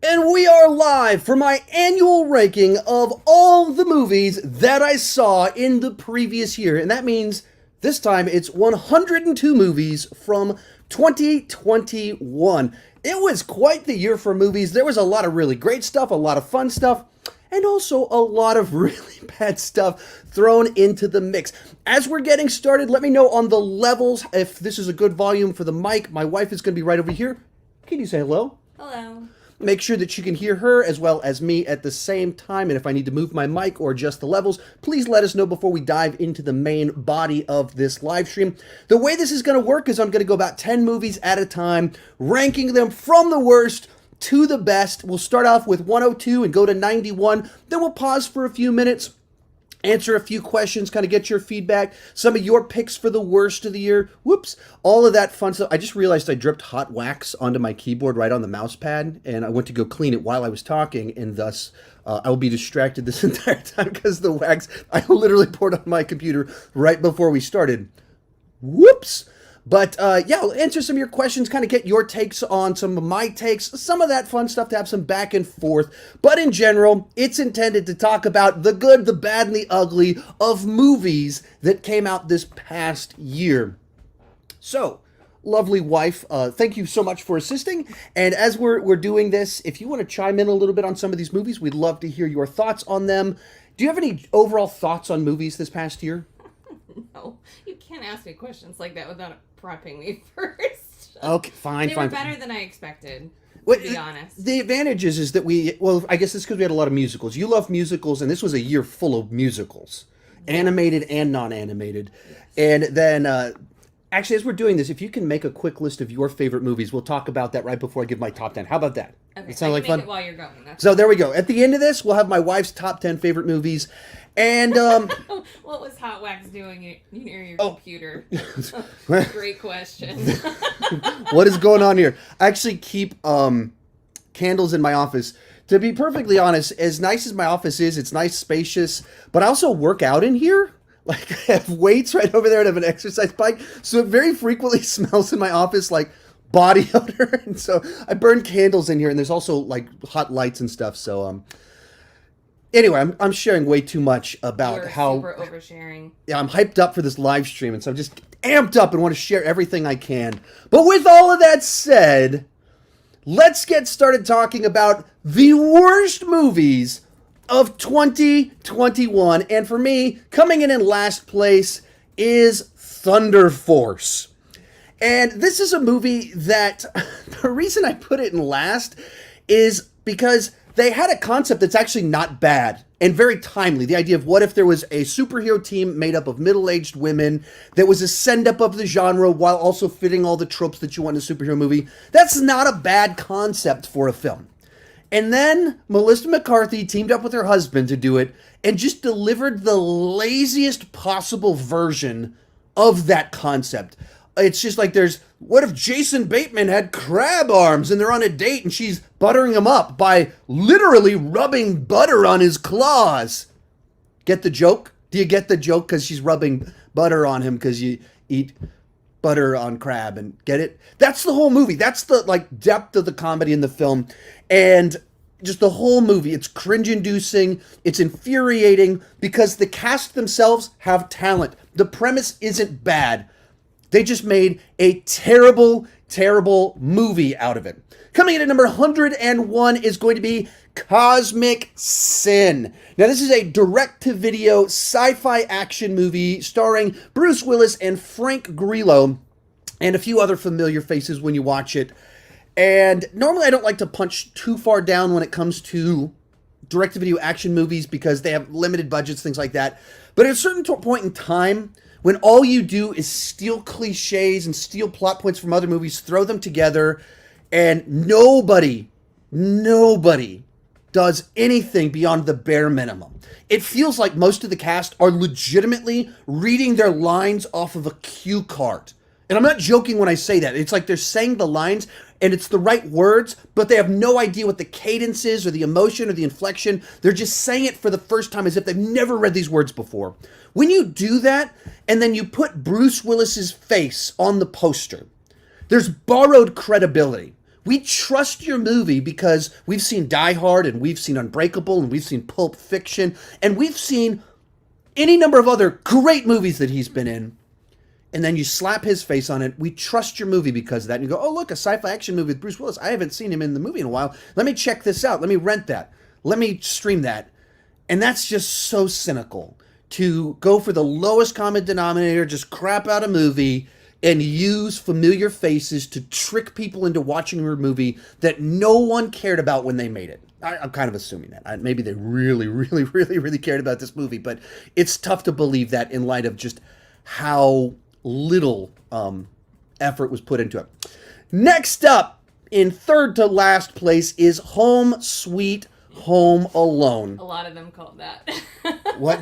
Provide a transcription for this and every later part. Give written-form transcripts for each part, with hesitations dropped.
And we are live for my annual ranking of all the movies that I saw in the previous year. And that means this time it's 102 movies from 2021. It was quite the year for movies. There was a lot of really great stuff, a lot of fun stuff, and also a lot of really bad stuff thrown into the mix. As we're getting started, let me know on the levels if this is a good volume for the mic. My wife is going to be right over here. Can you say hello? Hello. Make sure that you can hear her as well as me at the same time. And if I need to move my mic or adjust the levels, please let us know before we dive into the main body of this live stream. The way this is going to work is I'm going to go about 10 movies at a time, ranking them from the worst to the best. We'll start off with 102 and go to 91. Then we'll pause for a few minutes, answer a few questions, kind of get your feedback, some of your picks for the worst of the year. Whoops. All of that fun stuff. I just realized I dripped hot wax onto my keyboard right on the mouse pad, and I went to go clean it while I was talking, and thus I will be distracted this entire time because the wax I literally poured on my computer right before we started. Whoops. But yeah, I'll answer some of your questions, kind of get your takes on some of my takes, some of that fun stuff to have some back and forth. But in general, it's intended to talk about the good, the bad, and the ugly of movies that came out this past year. So, lovely wife, thank you so much for assisting. And as we're doing this, if you want to chime in a little bit on some of these movies, we'd love to hear your thoughts on them. Do you have any overall thoughts on movies this past year? No, you can't ask me questions like that without prepping me first. Okay, fine. They were better than I expected, to be honest. The advantage is that I guess it's because we had a lot of musicals. You love musicals, and this was a year full of musicals, animated and non-animated. Yes. And then, actually, as we're doing this, if you can make a quick list of your favorite movies, we'll talk about that right before I give my top 10. How about that? Okay, it sound like fun? It while you're going. So there we go. At the end of this, we'll have my wife's top 10 favorite movies. And what was hot wax doing near your computer? Great question. What is going on here? I actually keep candles in my office. To be perfectly honest, as nice as my office is, it's nice, spacious, but I also work out in here. Like, I have weights right over there and I have an exercise bike, so it very frequently smells in my office like body odor. And so I burn candles in here, and there's also like hot lights and stuff. So anyway, I'm sharing way too much about You're how super oversharing. Yeah, I'm hyped up for this live stream, and so I'm just amped up and want to share everything I can. But with all of that said, let's get started talking about the worst movies of 2021. And for me, coming in last place is Thunder Force. And this is a movie that the reason I put it in last is because they had a concept that's actually not bad and very timely. The idea of what if there was a superhero team made up of middle-aged women that was a send-up of the genre while also fitting all the tropes that you want in a superhero movie. That's not a bad concept for a film. And then Melissa McCarthy teamed up with her husband to do it and just delivered the laziest possible version of that concept. It's just like what if Jason Bateman had crab arms and they're on a date and she's buttering him up by literally rubbing butter on his claws? Get the joke? Do you get the joke? Because she's rubbing butter on him because you eat butter on crab, and get it? That's the whole movie. That's the depth of the comedy in the film. And just the whole movie, it's cringe-inducing, it's infuriating because the cast themselves have talent. The premise isn't bad. They just made a terrible, terrible movie out of it. Coming in at number 101 is going to be Cosmic Sin. Now, this is a direct-to-video sci-fi action movie starring Bruce Willis and Frank Grillo and a few other familiar faces when you watch it. And normally I don't like to punch too far down when it comes to direct-to-video action movies because they have limited budgets, things like that. But at a certain point in time, when all you do is steal cliches and steal plot points from other movies, throw them together, and nobody does anything beyond the bare minimum. It feels like most of the cast are legitimately reading their lines off of a cue card. And I'm not joking when I say that. It's like they're saying the lines, and it's the right words, but they have no idea what the cadence is or the emotion or the inflection. They're just saying it for the first time as if they've never read these words before. When you do that, and then you put Bruce Willis's face on the poster, there's borrowed credibility. We trust your movie because we've seen Die Hard and we've seen Unbreakable and we've seen Pulp Fiction and we've seen any number of other great movies that he's been in. And then you slap his face on it. We trust your movie because of that. And you go, oh, look, a sci-fi action movie with Bruce Willis. I haven't seen him in the movie in a while. Let me check this out. Let me rent that. Let me stream that. And that's just so cynical to go for the lowest common denominator, just crap out a movie and use familiar faces to trick people into watching a movie that no one cared about when they made it. I'm kind of assuming that. Maybe they really, really, really, really cared about this movie, but it's tough to believe that in light of just how little effort was put into it. Next up, in third to last place, is Home Sweet Home Alone. A lot of them called that. What?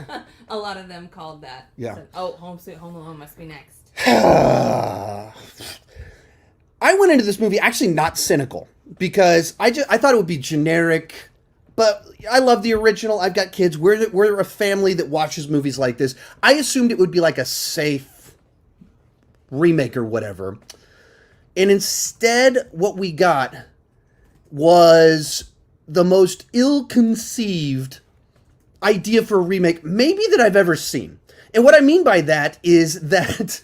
A lot of them called that. Yeah. Said, oh, Home Sweet Home Alone must be next. I went into this movie actually not cynical because I thought it would be generic, but I love the original. I've got kids. We're a family that watches movies like this. I assumed it would be like a safe remake or whatever. And instead, what we got was the most ill-conceived idea for a remake maybe that I've ever seen. And what I mean by that is that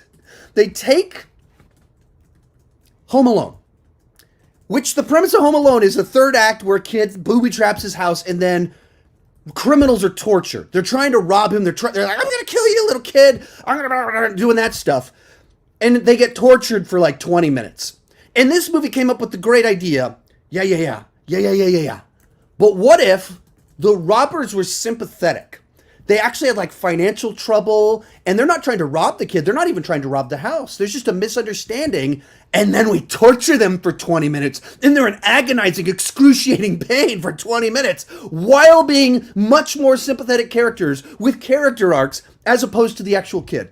they take Home Alone, which the premise of Home Alone is a third act where a kid booby traps his house and then criminals are tortured. They're trying to rob him. They're like, I'm going to kill you, little kid. I'm going to doing that stuff. And they get tortured for like 20 minutes. And this movie came up with the great idea. Yeah. But what if the robbers were sympathetic? They actually had like financial trouble and they're not trying to rob the kid. They're not even trying to rob the house. There's just a misunderstanding. And then we torture them for 20 minutes and they're in agonizing, excruciating pain for 20 minutes while being much more sympathetic characters with character arcs as opposed to the actual kid.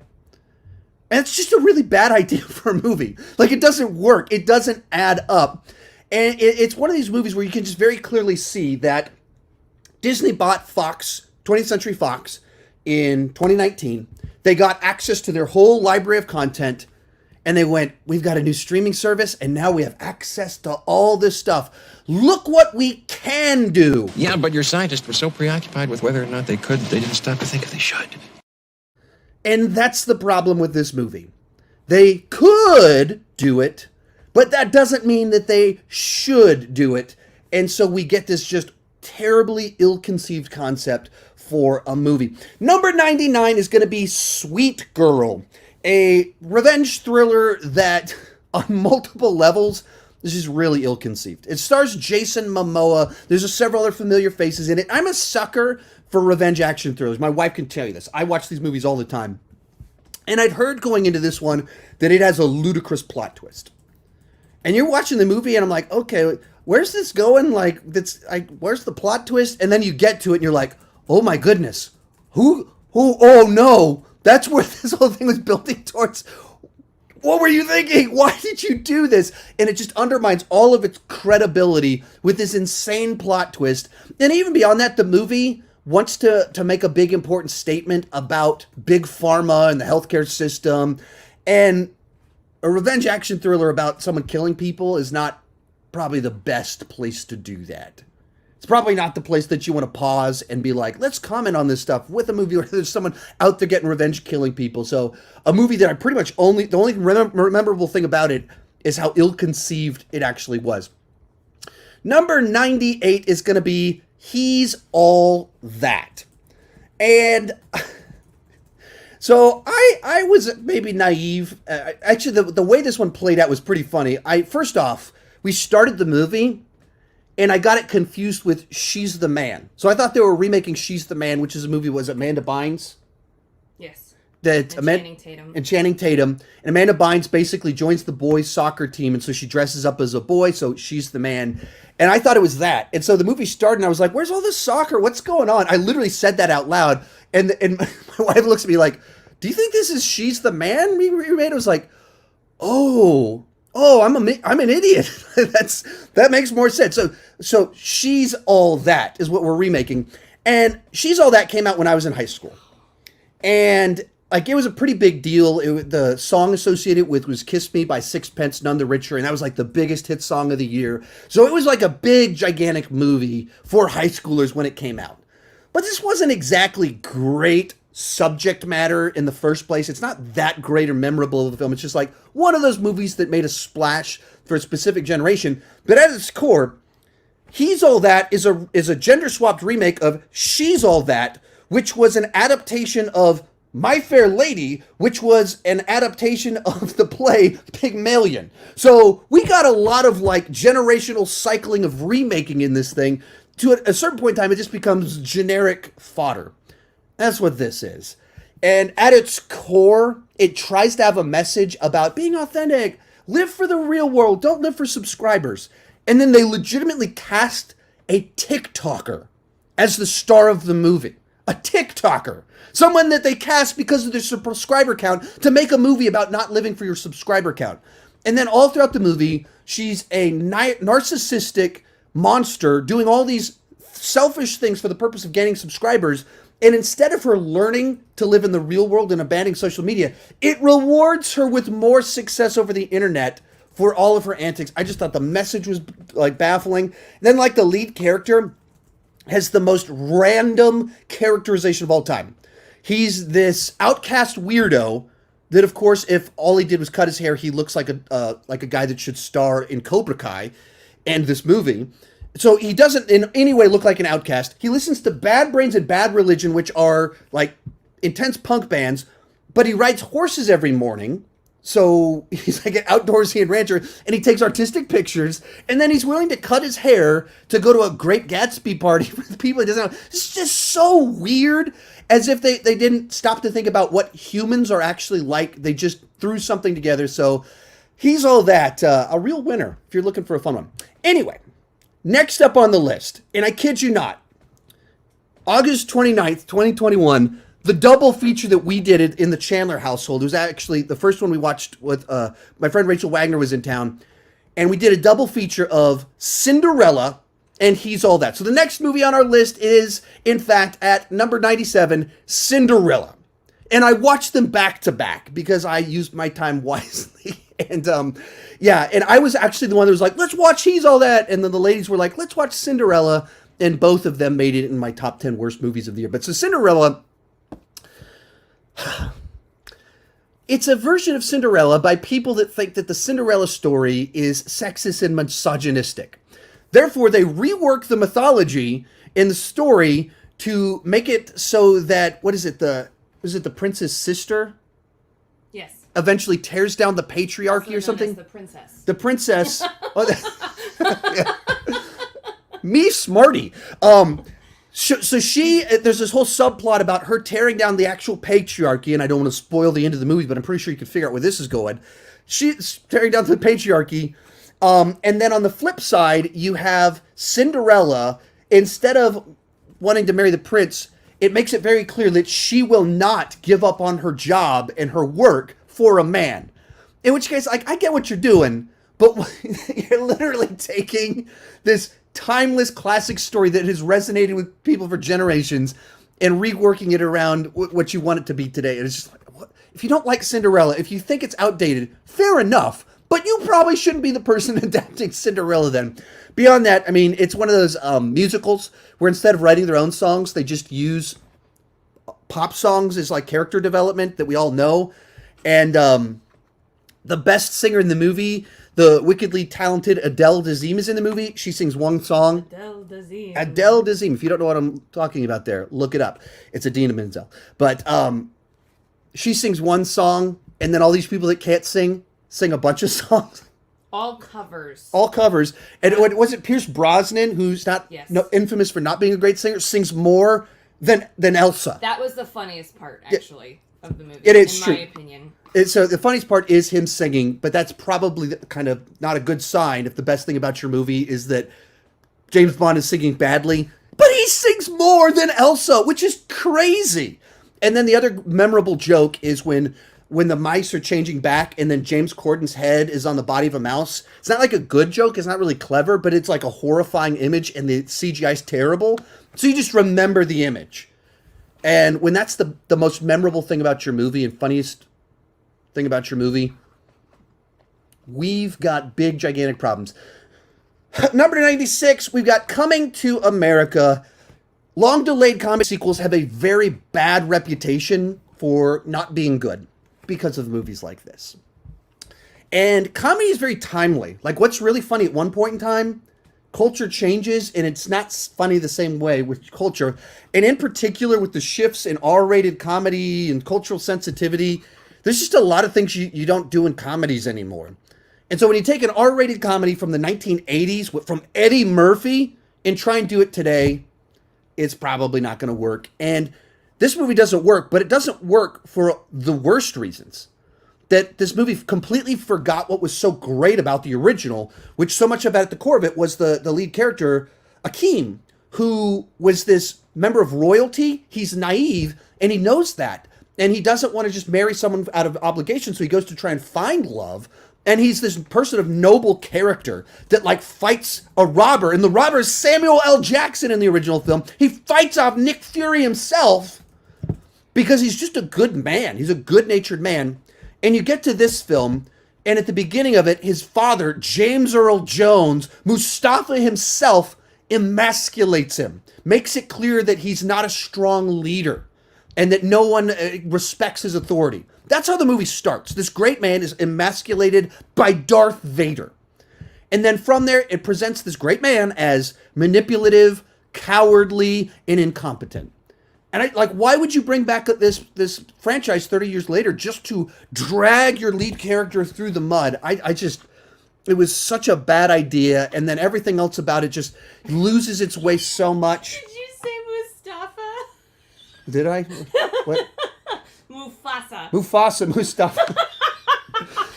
And it's just a really bad idea for a movie. Like it doesn't work. It doesn't add up. And it's one of these movies where you can just very clearly see that Disney bought Fox, 20th Century Fox, in 2019. They got access to their whole library of content, and they went, we've got a new streaming service, and now we have access to all this stuff. Look what we can do. Yeah, but your scientists were so preoccupied with whether or not they could, they didn't stop to think if they should. And that's the problem with this movie. They could do it, but that doesn't mean that they should do it. And so we get this just terribly ill-conceived concept for a movie. Number 99 is going to be Sweet Girl, a revenge thriller that on multiple levels is just really ill-conceived. It stars Jason Momoa. There's several other familiar faces in it. I'm a sucker for revenge action thrillers. My wife can tell you this. I watch these movies all the time. And I'd heard going into this one that it has a ludicrous plot twist. And you're watching the movie and I'm like, okay, where's this going? Where's the plot twist? And then you get to it and you're like, oh my goodness, oh no, that's where this whole thing was building towards. What were you thinking? Why did you do this? And it just undermines all of its credibility with this insane plot twist. And even beyond that, the movie wants to make a big important statement about big pharma and the healthcare system. And a revenge action thriller about someone killing people is not probably the best place to do that. It's probably not the place that you want to pause and be like, let's comment on this stuff with a movie where there's someone out there getting revenge killing people. So a movie that I pretty much the only memorable thing about it is how ill-conceived it actually was. Number 98 is going to be He's All That. And so I was maybe naive. Actually, the way this one played out was pretty funny. First off, we started the movie, and I got it confused with She's the Man. So I thought they were remaking She's the Man, which is a movie, was Amanda Bynes? Yes. Channing Tatum. And Channing Tatum. And Amanda Bynes basically joins the boys' soccer team, and so she dresses up as a boy, so she's the man. And I thought it was that. And so the movie started, and I was like, where's all this soccer? What's going on? I literally said that out loud. And my wife looks at me like, do you think this is She's the Man we remade? I was like, oh, I'm an idiot. That makes more sense. So She's All That is what we're remaking. And She's All That came out when I was in high school. And like it was a pretty big deal. The song associated with was "Kiss Me" by Sixpence None the Richer, and that was like the biggest hit song of the year. So it was like a big, gigantic movie for high schoolers when it came out. But this wasn't exactly great subject matter in the first place. It's not that great or memorable of a film. It's just like one of those movies that made a splash for a specific generation. But at its core, He's All That is a gender-swapped remake of She's All That, which was an adaptation of My Fair Lady, which was an adaptation of the play Pygmalion. So we got a lot of like generational cycling of remaking in this thing. To a certain point in time, it just becomes generic fodder. That's what this is. And at its core, it tries to have a message about being authentic, live for the real world, don't live for subscribers. And then they legitimately cast a TikToker as the star of the movie. A TikToker. Someone that they cast because of their subscriber count to make a movie about not living for your subscriber count. And then all throughout the movie, she's a narcissistic monster doing all these selfish things for the purpose of gaining subscribers. And instead of her learning to live in the real world and abandoning social media, it rewards her with more success over the internet for all of her antics. I just thought the message was like baffling. And then like the lead character has the most random characterization of all time. He's this outcast weirdo that, of course, if all he did was cut his hair, he looks like a guy that should star in Cobra Kai and this movie. So he doesn't in any way look like an outcast. He listens to Bad Brains and Bad Religion, which are like intense punk bands, but he rides horses every morning. So he's like an outdoorsy and rancher, and he takes artistic pictures, and then he's willing to cut his hair to go to a Great Gatsby party with people he doesn't know. It's just so weird, as if they didn't stop to think about what humans are actually like. They just threw something together. So He's All That, a real winner if you're looking for a fun one. Anyway, next up on the list, and I kid you not, August 29th, 2021, the double feature that we did in the Chandler household. It was actually the first one we watched with my friend Rachel Wagner was in town. And we did a double feature of Cinderella and He's All That. So the next movie on our list is, in fact, at number 97, Cinderella. And I watched them back to back because I used my time wisely. And and I was actually the one that was like, let's watch He's All That. And then the ladies were like, let's watch Cinderella. And both of them made it in my top 10 worst movies of the year. But so Cinderella, it's a version of Cinderella by people that think that the Cinderella story is sexist and misogynistic. Therefore, they rework the mythology in the story to make it so that, was it the prince's sister? Yes. Eventually tears down the patriarchy or something? The princess. The princess. Yeah. Me smarty. So there's this whole subplot about her tearing down the actual patriarchy, and I don't want to spoil the end of the movie, but I'm pretty sure you can figure out where this is going. She's tearing down the patriarchy, and then on the flip side, you have Cinderella. Instead of wanting to marry the prince, it makes it very clear that she will not give up on her job and her work for a man. In which case, like, I get what you're doing, but you're literally taking this timeless classic story that has resonated with people for generations and reworking it around what you want it to be today. And it's just like, what? If you don't like Cinderella, if you think it's outdated, fair enough, but you probably shouldn't be the person adapting Cinderella then. Beyond that, I mean, it's one of those musicals where instead of writing their own songs, they just use pop songs as like character development that we all know. And the best singer in the movie, the wickedly talented Adele Dazeem, is in the movie. She sings one song. Adele Dazeem. Adele Dazeem. If you don't know what I'm talking about there, look it up. It's Adina Menzel. But she sings one song, and then all these people that can't sing a bunch of songs. All covers. All covers. And was it Pierce Brosnan, who's not infamous for not being a great singer, sings more than Elsa? That was the funniest part, actually, of the movie, in my opinion. So the funniest part is him singing, but that's probably kind of not a good sign if the best thing about your movie is that James Bond is singing badly. But he sings more than Elsa, which is crazy. And then the other memorable joke is when the mice are changing back and then James Corden's head is on the body of a mouse. It's not like a good joke. It's not really clever, but it's like a horrifying image and the CGI is terrible. So you just remember the image. And when that's the most memorable thing about your movie and funniest thing about your movie, we've got big, gigantic problems. Number 96, we've got Coming to America. Long-delayed comic sequels have a very bad reputation for not being good because of movies like this. And comedy is very timely. Like, what's really funny at one point in time, culture changes, and it's not funny the same way with culture. And in particular, with the shifts in R-rated comedy and cultural sensitivity, there's just a lot of things you don't do in comedies anymore. And so when you take an R-rated comedy from the 1980s, from Eddie Murphy, and try and do it today, it's probably not going to work. And this movie doesn't work, but it doesn't work for the worst reasons. That this movie completely forgot what was so great about the original, which so much of it at the core of it was the lead character, Akeem, who was this member of royalty. He's naive, and he knows that. And he doesn't want to just marry someone out of obligation, so he goes to try and find love. And he's this person of noble character that, like, fights a robber. And the robber is Samuel L. Jackson in the original film. He fights off Nick Fury himself because he's just a good man. He's a good-natured man. And you get to this film, and at the beginning of it, his father, James Earl Jones, Mustafa himself, emasculates him. Makes it clear that he's not a strong leader and that no one respects his authority. That's how the movie starts. This great man is emasculated by Darth Vader. And then from there, it presents this great man as manipulative, cowardly, and incompetent. And why would you bring back this franchise 30 years later just to drag your lead character through the mud? It was such a bad idea. And then everything else about it just loses its way so much. Did you say Mustafa? Did I? What? Mustafa.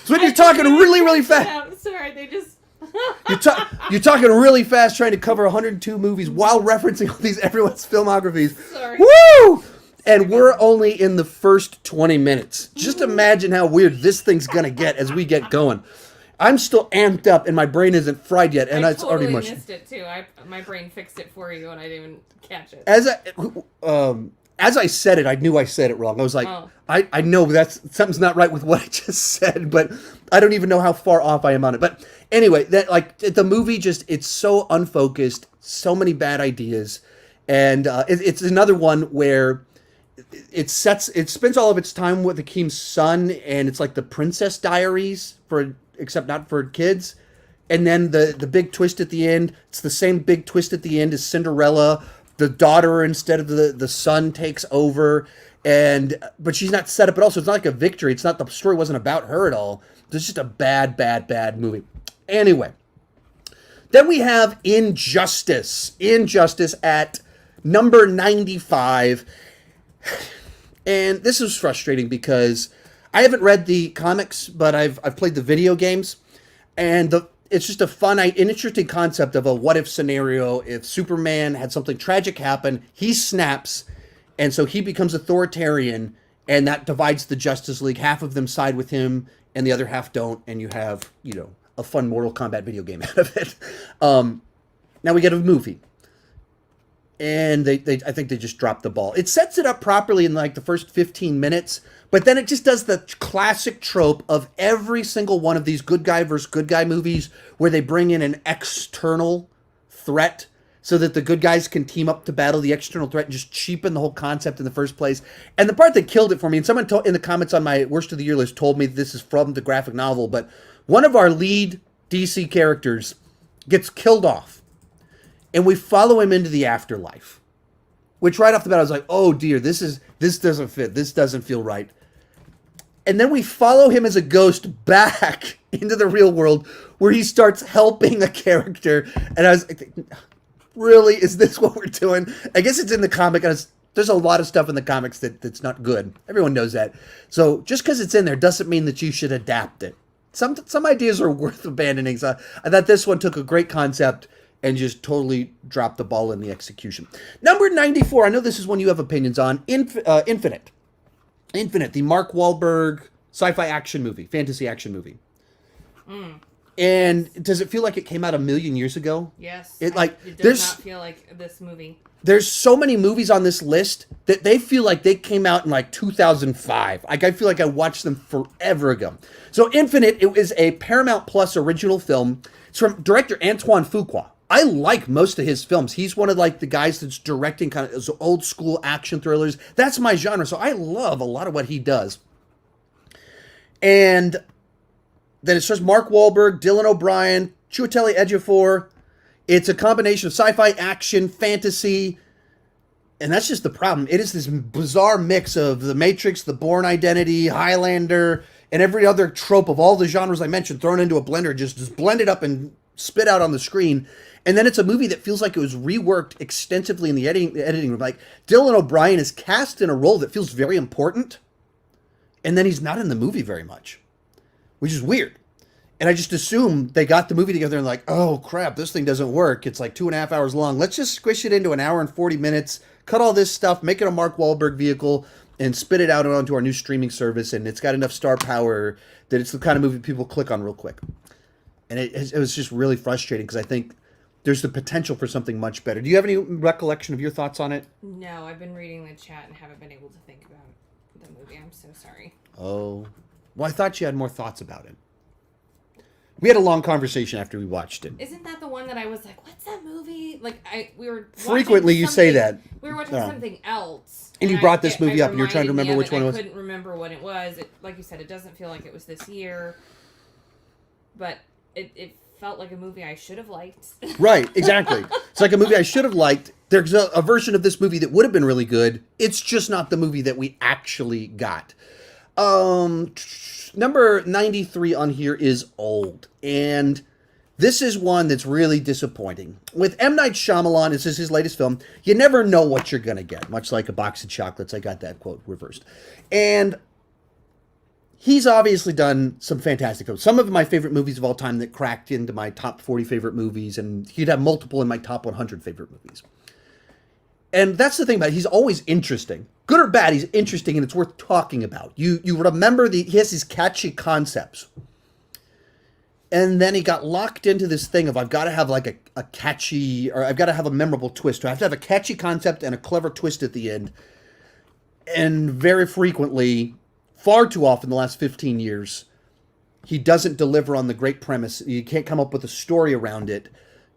So when you're talking really, really fast. Sorry, they just... You're talking really fast trying to cover 102 movies while referencing all these everyone's filmographies. Sorry. Woo! And we're only in the first 20 minutes. Just imagine how weird this thing's going to get as we get going. I'm still amped up and my brain isn't fried yet, and it's already mush. I totally missed it too. My brain fixed it for you and I didn't even catch it. As I said it, I knew I said it wrong. I was like, I know something's not right with what I just said, but I don't even know how far off I am on it. But anyway, the movie it's so unfocused, so many bad ideas, and it's another one where it spends all of its time with Akeem's son, and it's like the Princess Diaries except not for kids. And then the big twist at the end, it's the same big twist at the end as Cinderella. The daughter instead of the son takes over, but she's not set up at all. So it's not like a victory. It's not, the story wasn't about her at all. It's just a bad, bad, bad movie. Anyway, then we have Injustice. Injustice at number 95. And this is frustrating because I haven't read the comics, but I've played the video games, and it's just a fun and interesting concept of a what-if scenario. If Superman had something tragic happen, he snaps, and so he becomes authoritarian, and that divides the Justice League. Half of them side with him, and the other half don't, and you have, a fun Mortal Kombat video game out of it. Now we get a movie. And I think they just dropped the ball. It sets it up properly in like the first 15 minutes, but then it just does the classic trope of every single one of these good guy versus good guy movies where they bring in an external threat so that the good guys can team up to battle the external threat and just cheapen the whole concept in the first place. And the part that killed it for me, and someone in the comments on my worst of the year list told me this is from the graphic novel, but one of our lead DC characters gets killed off. And we follow him into the afterlife, which right off the bat, I was like, oh dear, this doesn't fit. This doesn't feel right. And then we follow him as a ghost back into the real world where he starts helping a character. And I was like, really? Is this what we're doing? I guess it's in the comic. And there's a lot of stuff in the comics that's not good. Everyone knows that. So just because it's in there doesn't mean that you should adapt it. Some ideas are worth abandoning. So I thought this one took a great concept and just totally dropped the ball in the execution. Number 94, I know this is one you have opinions on, Infinite. Infinite, the Mark Wahlberg sci-fi action movie, fantasy action movie. And does it feel like it came out a million years ago? Yes. It like it does there's not feel like this movie. there's so many movies on this list that they feel like they came out in like 2005. Like I feel like I watched them forever ago. So Infinite, it was a Paramount Plus original film. It's from director Antoine Fuqua. I like most of his films. He's one of like the guys that's directing kind of those old school action thrillers. That's my genre. So I love a lot of what he does. And then it stars Mark Wahlberg, Dylan O'Brien, Chiwetel Ejiofor. It's a combination of sci-fi, action, fantasy, and that's just the problem. It is this bizarre mix of The Matrix, The Bourne Identity, Highlander, and every other trope of all the genres I mentioned thrown into a blender, just blended up and spit out on the screen. And then it's a movie that feels like it was reworked extensively in the editing room. Like Dylan O'Brien is cast in a role that feels very important, and then he's not in the movie very much, which is weird. And I just assume they got the movie together and like, oh crap, this thing doesn't work. It's like 2.5 hours long. Let's just squish it into an hour and 40 minutes, cut all this stuff, make it a Mark Wahlberg vehicle, and spit it out onto our new streaming service. And it's got enough star power that it's the kind of movie people click on real quick. And it was just really frustrating because I think there's the potential for something much better. Do you have any recollection of your thoughts on it? No, I've been reading the chat and haven't been able to think about the movie. I'm so sorry. Oh, well, I thought you had more thoughts about it. We had a long conversation after we watched it. Isn't that the one that I was like, "What's that movie?" Like we were frequently you say that. We were watching something else, and you brought this movie up, and you're trying to remember which one it was. I couldn't remember what it was. Like you said, it doesn't feel like it was this year, but it felt like a movie I should have liked. Right, exactly. It's like a movie I should have liked. There's a version of this movie that would have been really good. It's just not the movie that we actually got. Number 93 on here is Old. And this is one that's really disappointing. With M. Night Shyamalan, this is his latest film, you never know what you're going to get. Much like a box of chocolates. I got that quote reversed. And he's obviously done some fantastic films. Some of my favorite movies of all time that cracked into my top 40 favorite movies. And he'd have multiple in my top 100 favorite movies. And that's the thing about it. He's always interesting. Good or bad, he's interesting and it's worth talking about. You remember he has these catchy concepts. And then he got locked into this thing of I've got to have like a catchy, or I've got to have a memorable twist. Or I have to have a catchy concept and a clever twist at the end. And very frequently, far too often in the last 15 years, he doesn't deliver on the great premise. You can't come up with a story around it.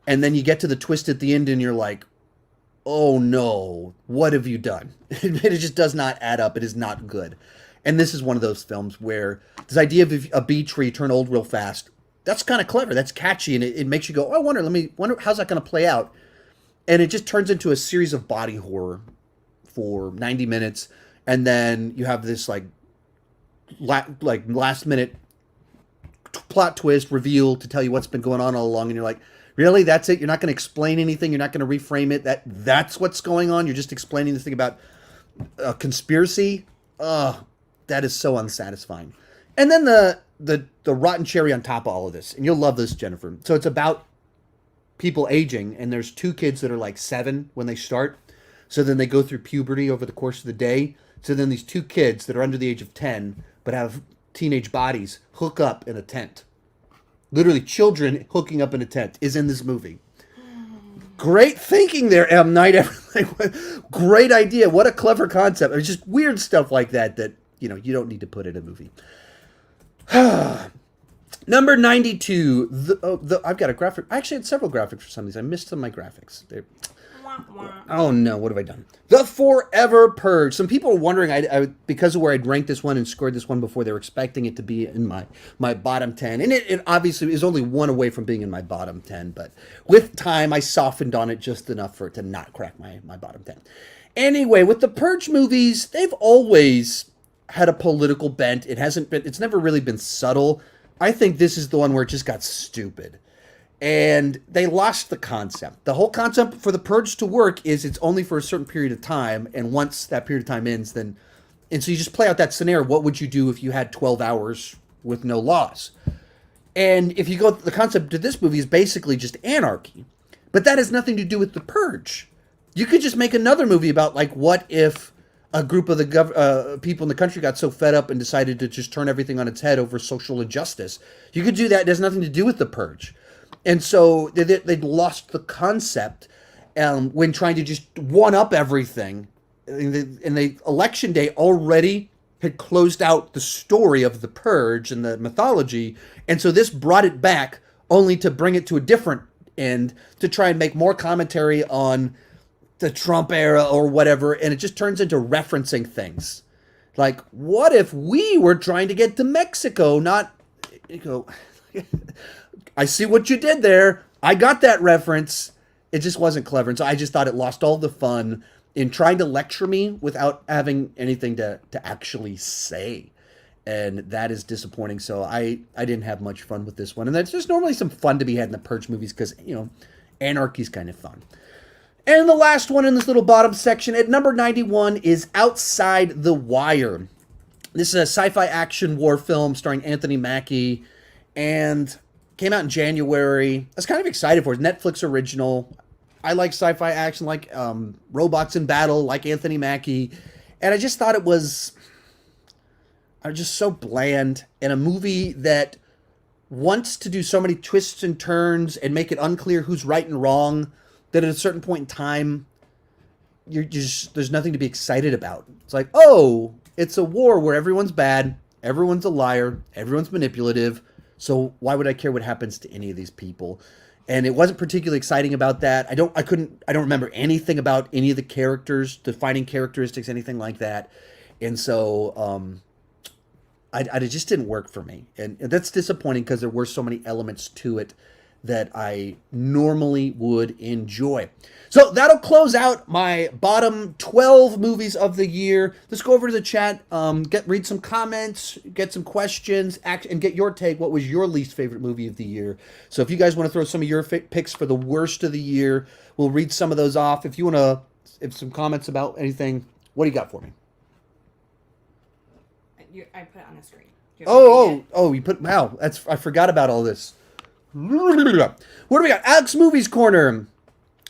And then you get to the twist at the end and you're like, oh no, what have you done? It just does not add up. It is not good. And this is one of those films where this idea of a beach where you turn old real fast, that's kind of clever. That's catchy. And it makes you go, oh, I wonder how's that going to play out? And it just turns into a series of body horror for 90 minutes. And then you have this like last minute plot twist reveal to tell you what's been going on all along. And you're like, really? That's it? You're not going to explain anything? You're not going to reframe it? That's what's going on? You're just explaining this thing about a conspiracy? That is so unsatisfying. And then the rotten cherry on top of all of this, and you'll love this, Jennifer. So it's about people aging, and there's two kids that are like 7 when they start. So then they go through puberty over the course of the day. So then these two kids that are under the age of 10 but have teenage bodies hook up in a tent. Literally, children hooking up in a tent is in this movie. Great thinking there, M. Night. Great idea. What a clever concept. It's just weird stuff like that you don't need to put in a movie. Number 92. I've got a graphic. I actually had several graphics for some of these. I missed some of my graphics. Oh no, what have I done? The Forever Purge. Some people are wondering, I because of where I'd ranked this one and scored this one before, they were expecting it to be in my bottom 10. And it obviously is only one away from being in my bottom 10. But with time, I softened on it just enough for it to not crack my bottom 10. Anyway, with the Purge movies, they've always had a political bent. It's never really been subtle. I think this is the one where it just got stupid. And they lost the concept. The whole concept for the Purge to work is it's only for a certain period of time. And once that period of time ends, and so you just play out that scenario. What would you do if you had 12 hours with no laws? And if you go, the concept of this movie is basically just anarchy. But that has nothing to do with the Purge. You could just make another movie about like, what if a group of the people in the country got so fed up and decided to just turn everything on its head over social injustice. You could do that. It has nothing to do with the purge. And so they'd lost the concept when trying to just one-up everything. And the election day already had closed out the story of the purge and the mythology. And so this brought it back only to bring it to a different end to try and make more commentary on the Trump era or whatever, and it just turns into referencing things. Like, what if we were trying to get to Mexico, not, I see what you did there. I got that reference. It just wasn't clever. And so I just thought it lost all the fun in trying to lecture me without having anything to actually say. And that is disappointing. So I didn't have much fun with this one. And there's just normally some fun to be had in the Purge movies because, anarchy's kind of fun. And the last one in this little bottom section at number 91 is Outside the Wire. This is a sci-fi action war film starring Anthony Mackie and came out in January. I was kind of excited for it. Netflix original. I like sci-fi action, like robots in battle, like Anthony Mackie. And I just thought it was just so bland, and a movie that wants to do so many twists and turns and make it unclear who's right and wrong that at a certain point in time, there's nothing to be excited about. It's like, oh, it's a war where everyone's bad, everyone's a liar, everyone's manipulative, so why would I care what happens to any of these people? And it wasn't particularly exciting about that. I don't remember anything about any of the characters, defining characteristics, anything like that. And so it just didn't work for me. And that's disappointing because there were so many elements to it that I normally would enjoy. So that'll close out my bottom 12 movies of the year. Let's go over to the chat, read some comments, get some questions, and get your take. What was your least favorite movie of the year? So if you guys want to throw some of your picks for the worst of the year, we'll read some of those off. If you want to, if some comments about anything, what do you got for me? I put it on the screen. You put, wow, I forgot about all this. What do we got? Alex Movies Corner.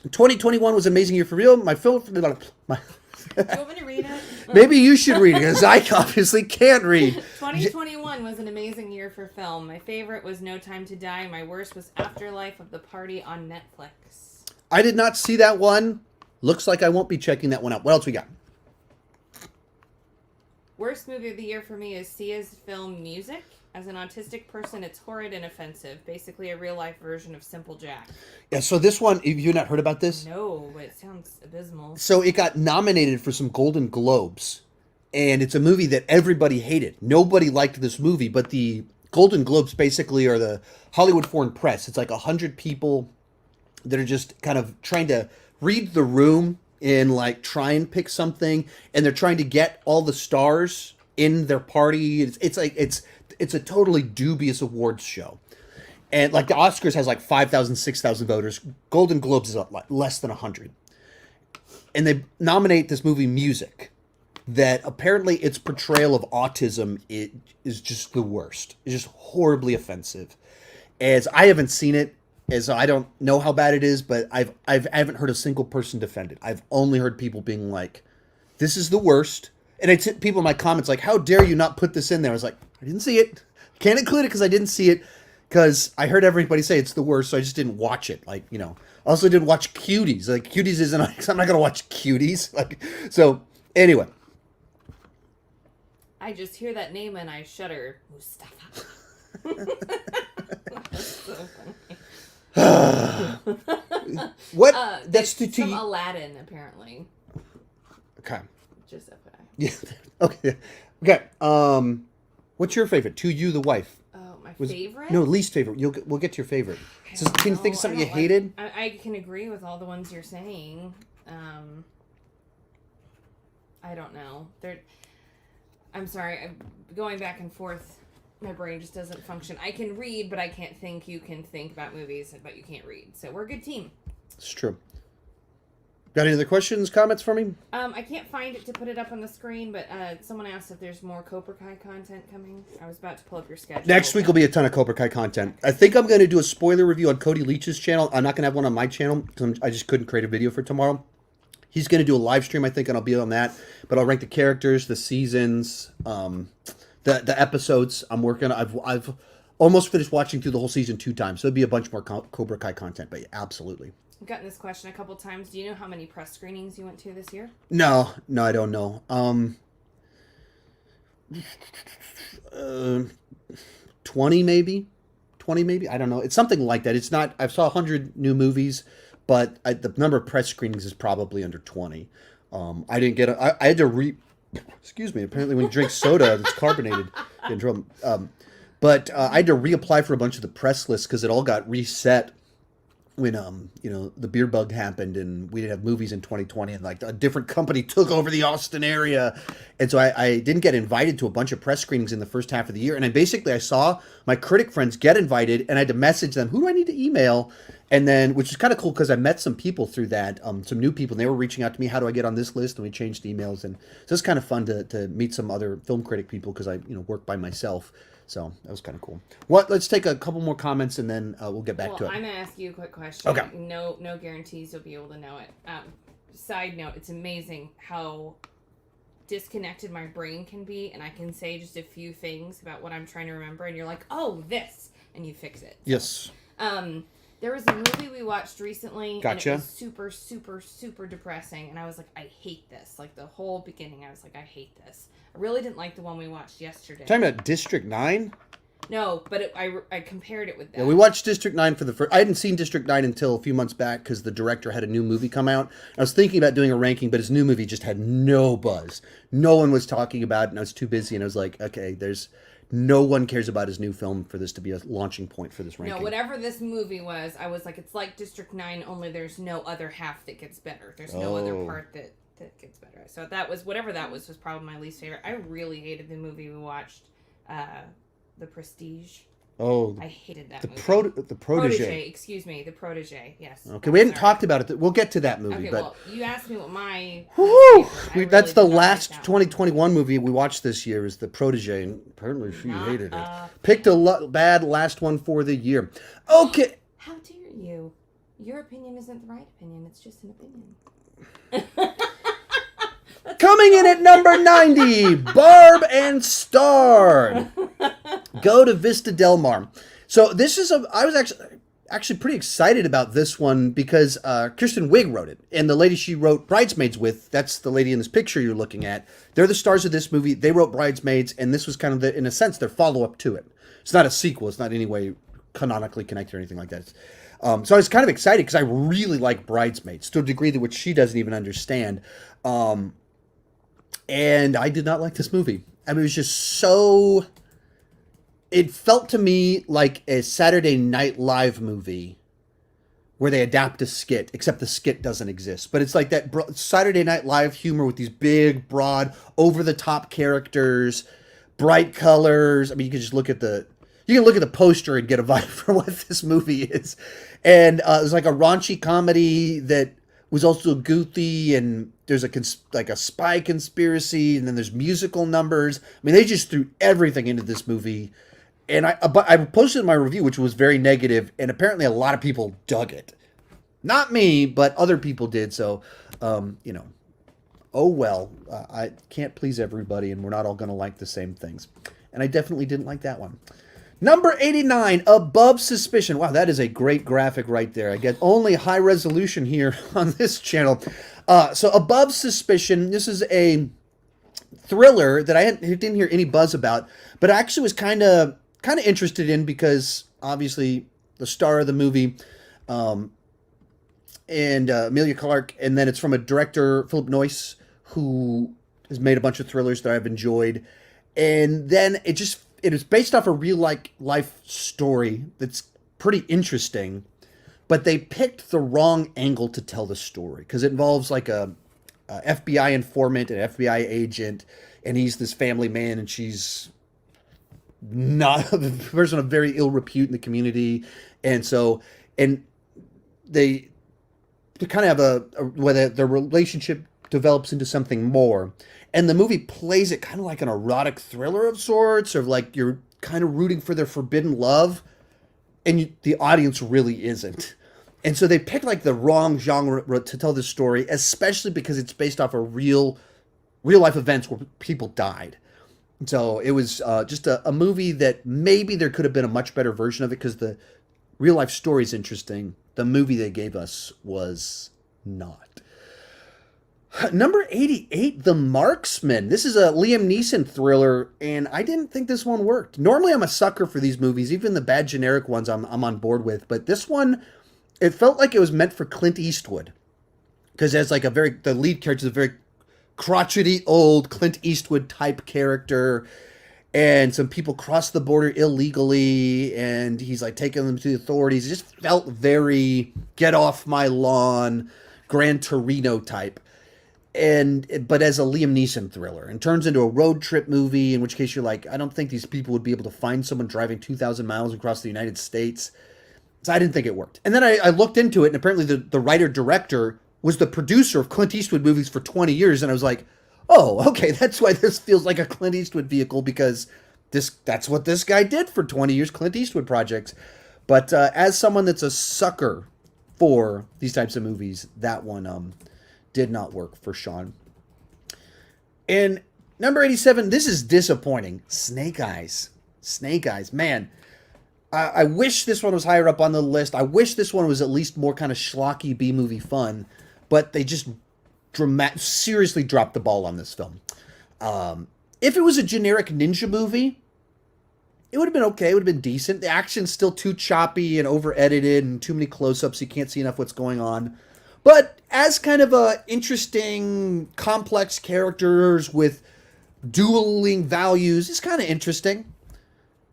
2021 was an amazing year for real. My film. Do you want me to read it? Maybe you should read it because I obviously can't read. 2021 was an amazing year for film. My favorite was No Time to Die. My worst was Afterlife of the Party on Netflix. I did not see that one. Looks like I won't be checking that one out. What else we got? Worst movie of the year for me is Sia's film Music. As an autistic person, it's horrid and offensive. Basically a real-life version of Simple Jack. Yeah, so this one, have you not heard about this? No, but it sounds abysmal. So it got nominated for some Golden Globes. And it's a movie that everybody hated. Nobody liked this movie, but the Golden Globes basically are the Hollywood Foreign Press. It's like 100 people that are just kind of trying to read the room and like try and pick something. And they're trying to get all the stars in their party. It's a totally dubious awards show. And like the Oscars has like 5,000, 6,000 voters. Golden Globes is like less than 100. And they nominate this movie Music that apparently its portrayal of autism is just the worst. It's just horribly offensive. As I haven't seen it, as I don't know how bad it is, but I haven't heard a single person defend it. I've only heard people being like, this is the worst. And I took people in my comments like, how dare you not put this in there? I was like, I didn't see it. Can't include it because I didn't see it because I heard everybody say it's the worst, so I just didn't watch it. Like, I also didn't watch Cuties. Like, Cuties isn't, I'm not going to watch Cuties. Like, so, anyway. I just hear that name and I shudder. Mustafa. That's so funny. What? That's some Aladdin, apparently. Okay. Just FYI. Yeah. Okay. Okay. What's your favorite? To You, the Wife. Oh, my favorite? No, least favorite. We'll get to your favorite. So, can you think of something you hated? I can agree with all the ones you're saying. I don't know. I'm sorry. I'm going back and forth. My brain just doesn't function. I can read, but I can't think. You can think about movies, but you can't read. So we're a good team. It's true. Got any other questions, comments for me? I can't find it to put it up on the screen, but someone asked if there's more Cobra Kai content coming. I was about to pull up your schedule. Next week will be a ton of Cobra Kai content. I think I'm going to do a spoiler review on Cody Leach's channel. I'm not going to have one on my channel because I just couldn't create a video for tomorrow. He's going to do a live stream, I think, and I'll be on that. But I'll rank the characters, the seasons, the episodes. I'm working. I've almost finished watching through the whole season 2 times, so it'd be a bunch more Cobra Kai content. But yeah, absolutely. I've gotten this question a couple times. Do you know how many press screenings you went to this year? No, I don't know. 20 maybe. I don't know. It's something like that. It's not. I saw 100 new movies, but the number of press screenings is probably under 20. I didn't get. I had to Excuse me. Apparently, when you drink soda that's carbonated, you get in trouble. But I had to reapply for a bunch of the press lists because it all got reset when the beer bug happened and we didn't have movies in 2020 and like a different company took over the Austin area, and so I didn't get invited to a bunch of press screenings in the first half of the year. And I saw my critic friends get invited, and I had to message them, who do I need to email? And then, which is kind of cool because I met some people through that, some new people, and they were reaching out to me, how do I get on this list? And we changed emails, and so it's kind of fun to meet some other film critic people because I work by myself. So that was kind of cool. Let's take a couple more comments and then we'll get back to it. I'm going to ask you a quick question. Okay. No guarantees you'll be able to know it. Side note, it's amazing how disconnected my brain can be, and I can say just a few things about what I'm trying to remember, and you're like, oh, this, and you fix it. Yes. There was a movie we watched recently, Gotcha. And it was super, super, super depressing, and I was like, I hate this. Like, the whole beginning, I was like, I hate this. I really didn't like the one we watched yesterday. Talking about District 9? No, but I compared it with that. Yeah, we watched District 9 for the first... I hadn't seen District 9 until a few months back because the director had a new movie come out. I was thinking about doing a ranking, but his new movie just had no buzz. No one was talking about it, and I was too busy, and I was like, okay, no one cares about his new film for this to be a launching point for this ranking. No, whatever this movie was, I was like, it's like District 9, only there's no other half that gets better. There's no other part that gets better. So that was, whatever that was probably my least favorite. I really hated the movie we watched, The Prestige. Oh, I hated that movie. The Protege. Excuse me, The Protege. Yes. Okay, we hadn't talked about it. We'll get to that movie. Okay, but well, you asked me what my... That's the last 2021 movie we watched this year is The Protege, and apparently she hated it. Picked a bad last one for the year. Okay. How dare you? Your opinion isn't the right opinion. It's just an opinion. Coming in at number 90, Barb and Star. Go to Vista Del Mar. So this is I was actually pretty excited about this one because Kristen Wiig wrote it. And the lady she wrote Bridesmaids with, that's the lady in this picture you're looking at. They're the stars of this movie. They wrote Bridesmaids, and this was kind of, in a sense, their follow-up to it. It's not a sequel. It's not in any way canonically connected or anything like that. So I was kind of excited because I really like Bridesmaids to a degree that which she doesn't even understand. And I did not like this movie. I mean, it was just so... It felt to me like a Saturday Night Live movie where they adapt a skit, except the skit doesn't exist. But it's like that Saturday Night Live humor with these big, broad, over-the-top characters, bright colors. I mean, you can just look at the poster and get a vibe for what this movie is. And it was like a raunchy comedy that was also goofy, and there's a spy conspiracy, and then there's musical numbers. I mean, they just threw everything into this movie. And I posted my review, which was very negative, and apparently a lot of people dug it. Not me, but other people did. So, oh well. I can't please everybody, and we're not all going to like the same things. And I definitely didn't like that one. Number 89, Above Suspicion. Wow, that is a great graphic right there. I get only high resolution here on this channel. So Above Suspicion, this is a thriller that I didn't hear any buzz about, but I actually was kind of interested in because obviously the star of the movie and Emilia Clarke, and then it's from a director, Philip Noyce, who has made a bunch of thrillers that I've enjoyed. And then it is based off a real life story that's pretty interesting, but they picked the wrong angle to tell the story because it involves like a FBI informant, an FBI agent, and he's this family man, and she's not a person of very ill repute in the community, and they kind of have whether their relationship develops into something more. And the movie plays it kind of like an erotic thriller of sorts, or like you're kind of rooting for their forbidden love, and the audience really isn't. And so they picked like the wrong genre to tell this story, especially because it's based off of real life events where people died. So it was just a movie that maybe there could have been a much better version of it because the real life story is interesting. The movie they gave us was not. Number 88, The Marksman. This is a Liam Neeson thriller, and I didn't think this one worked. Normally I'm a sucker for these movies, even the bad generic ones I'm on board with, but this one, it felt like it was meant for Clint Eastwood. Because as like the lead character is a very crotchety old Clint Eastwood type character, and some people cross the border illegally, and he's like taking them to the authorities. It just felt very get off my lawn, Gran Torino type. But as a Liam Neeson thriller, and turns into a road trip movie, in which case you're like, I don't think these people would be able to find someone driving 2,000 miles across the United States. So I didn't think it worked. And then I looked into it, and apparently the writer-director was the producer of Clint Eastwood movies for 20 years, and I was like, oh, okay, that's why this feels like a Clint Eastwood vehicle, because that's what this guy did for 20 years, Clint Eastwood projects. But as someone that's a sucker for these types of movies, that one did not work for Sean. And number 87, this is disappointing. Snake Eyes. Snake Eyes. Man, I wish this one was higher up on the list. I wish this one was at least more kind of schlocky B-movie fun. But they just seriously dropped the ball on this film. If it was a generic ninja movie, it would have been okay. It would have been decent. The action's still too choppy and over-edited and too many close-ups. You can't see enough what's going on. But as kind of a interesting, complex characters with dueling values, it's kind of interesting.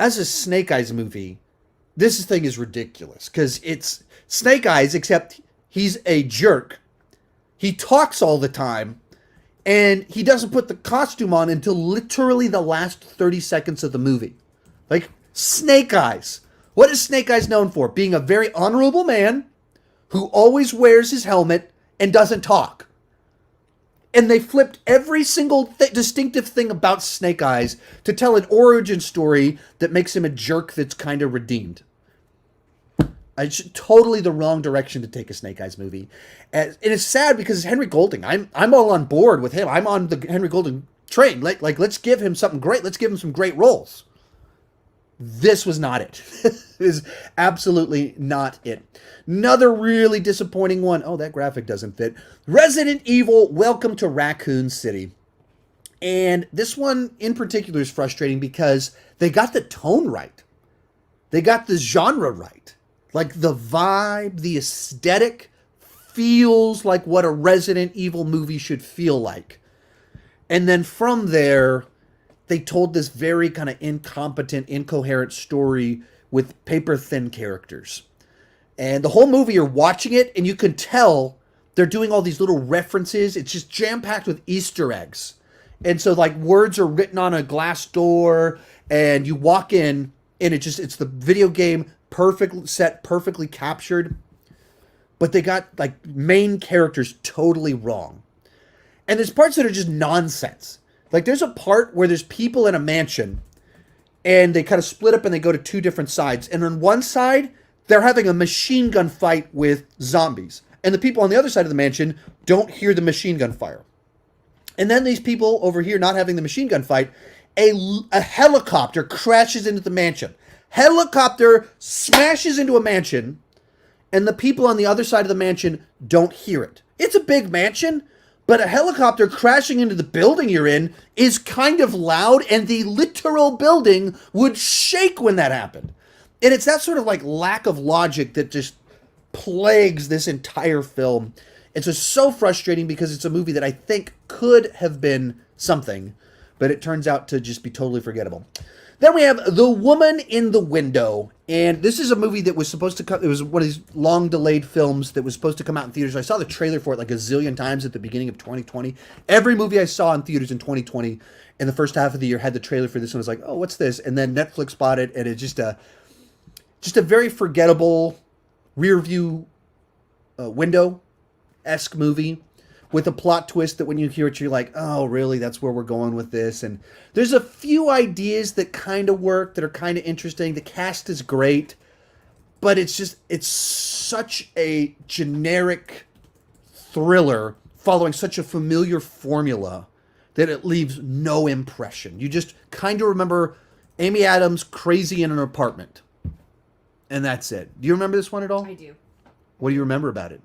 As a Snake Eyes movie, this thing is ridiculous. Because it's Snake Eyes, except he's a jerk. He talks all the time, and he doesn't put the costume on until literally the last 30 seconds of the movie. Like, Snake Eyes. What is Snake Eyes known for? Being a very honorable man who always wears his helmet and doesn't talk. And they flipped every single distinctive thing about Snake Eyes to tell an origin story that makes him a jerk that's kind of redeemed. It's totally the wrong direction to take a Snake Eyes movie. And it's sad because it's Henry Golding. I'm all on board with him. I'm on the Henry Golding train. Like let's give him something great. Let's give him some great roles. This was not it. It is absolutely not it. Another really disappointing one. Oh, that graphic doesn't fit. Resident Evil, Welcome to Raccoon City. And this one in particular is frustrating because they got the tone right. They got the genre right. Like the vibe, the aesthetic feels like what a Resident Evil movie should feel like. And then from there, they told this very kind of incompetent, incoherent story with paper-thin characters. And the whole movie, you're watching it, and you can tell they're doing all these little references. It's just jam-packed with Easter eggs. And so, like, words are written on a glass door, and you walk in, and it's the video game perfectly captured. But they got, like, main characters totally wrong. And there's parts that are just nonsense. Like, there's a part where there's people in a mansion, and they kind of split up and they go to two different sides. And on one side, they're having a machine gun fight with zombies. And the people on the other side of the mansion don't hear the machine gun fire. And then these people over here not having the machine gun fight, a helicopter crashes into the mansion. Helicopter smashes into a mansion, and the people on the other side of the mansion don't hear it. It's a big mansion, but a helicopter crashing into the building you're in is kind of loud, and the literal building would shake when that happened. And it's that sort of like lack of logic that just plagues this entire film. It's just so frustrating because it's a movie that I think could have been something, but it turns out to just be totally forgettable. Then we have The Woman in the Window, and this is a movie that was supposed to come, it was one of these long-delayed films that was supposed to come out in theaters. I saw the trailer for it like a zillion times at the beginning of 2020. Every movie I saw in theaters in 2020 in the first half of the year had the trailer for this, and I was like, oh, what's this? And then Netflix bought it, and it's just a very forgettable rear-view window-esque movie with a plot twist that when you hear it, you're like, oh, really? That's where we're going with this? And there's a few ideas that kind of work, that are kind of interesting. The cast is great. but it's such a generic thriller following such a familiar formula that it leaves no impression. You just kind of remember Amy Adams crazy in an apartment. And that's it. Do you remember this one at all? I do. What do you remember about it?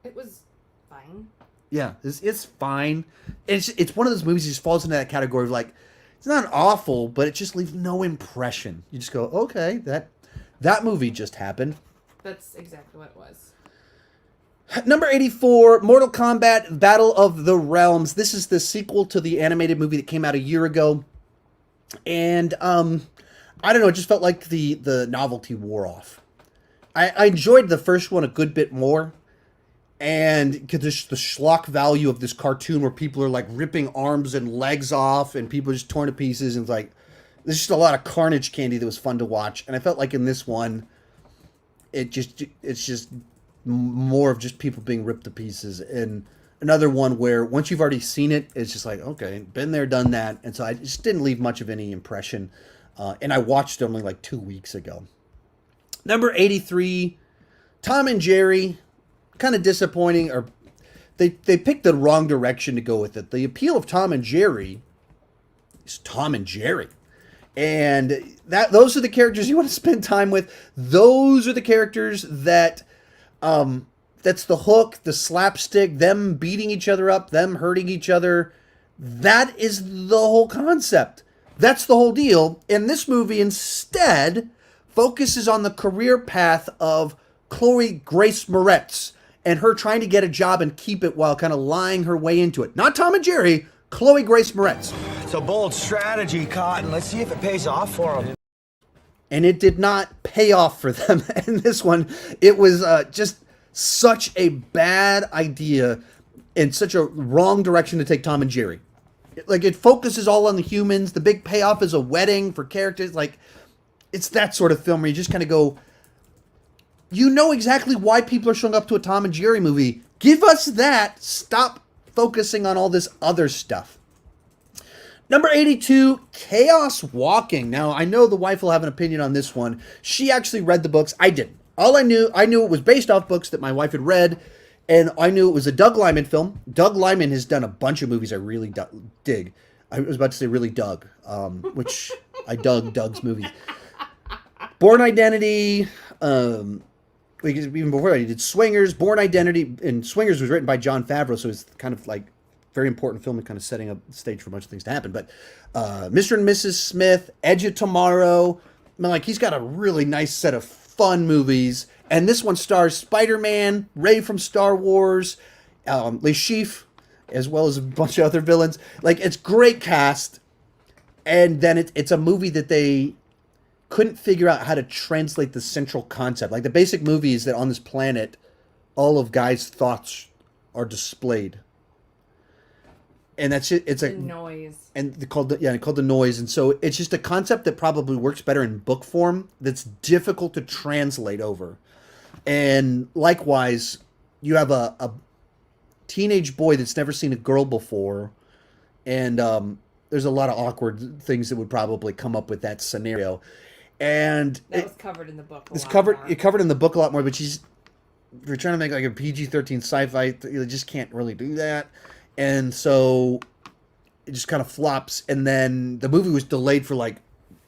It was fine. Yeah, it's fine. It's one of those movies that just falls into that category of like, it's not awful, but it just leaves no impression. You just go, okay, that movie just happened. That's exactly what it was. Number 84, Mortal Kombat Battle of the Realms. This is the sequel to the animated movie that came out a year ago. And, I don't know, it just felt like the novelty wore off. I enjoyed the first one a good bit more. And the schlock value of this cartoon where people are like ripping arms and legs off and people are just torn to pieces. And it's like, there's just a lot of carnage candy that was fun to watch. And I felt like in this one, it's just more of just people being ripped to pieces. And another one where once you've already seen it, it's just like, okay, been there, done that. And so I just didn't leave much of any impression. And I watched it only like 2 weeks ago. Number 83, Tom and Jerry. Kind of disappointing, or they picked the wrong direction to go with it. The appeal of Tom and Jerry is Tom and Jerry. And those are the characters you want to spend time with. Those are the characters that that's the hook, the slapstick, them beating each other up, them hurting each other. That is the whole concept. That's the whole deal. And this movie instead focuses on the career path of Chloe Grace Moretz and her trying to get a job and keep it while kind of lying her way into it. Not Tom and Jerry, Chloe Grace Moretz. It's a bold strategy, Cotton. Let's see if it pays off for them. And it did not pay off for them in this one. It was just such a bad idea and such a wrong direction to take Tom and Jerry. Like, it focuses all on the humans. The big payoff is a wedding for characters. Like, it's that sort of film where you just kind of go, you know exactly why people are showing up to a Tom and Jerry movie. Give us that. Stop focusing on all this other stuff. Number 82, Chaos Walking. Now, I know the wife will have an opinion on this one. She actually read the books. I didn't. All I knew it was based off books that my wife had read, and I knew it was a Doug Liman film. Doug Liman has done a bunch of movies I really dig. I was about to say really dug, which I dug Doug's movies. Born Identity, even before that, he did Swingers, Born Identity, and Swingers was written by Jon Favreau, so it's kind of like very important film and kind of setting up the stage for a bunch of things to happen. But Mr. and Mrs. Smith, Edge of Tomorrow, I mean, like, he's got a really nice set of fun movies. And this one stars Spider-Man, Rey from Star Wars, Le Chiffre, as well as a bunch of other villains. Like, it's great cast. And then it's a movie that they couldn't figure out how to translate the central concept. Like, the basic movie is that on this planet, all of Guy's thoughts are displayed. And that's it. It's a noise. And called the noise. And so it's just a concept that probably works better in book form that's difficult to translate over. And likewise, you have a teenage boy that's never seen a girl before, and there's a lot of awkward things that would probably come up with that scenario. And that was covered in the book. It's covered in the book a lot more. But if you're trying to make like a PG-13 sci-fi, you just can't really do that. And so it just kind of flops. And then the movie was delayed for like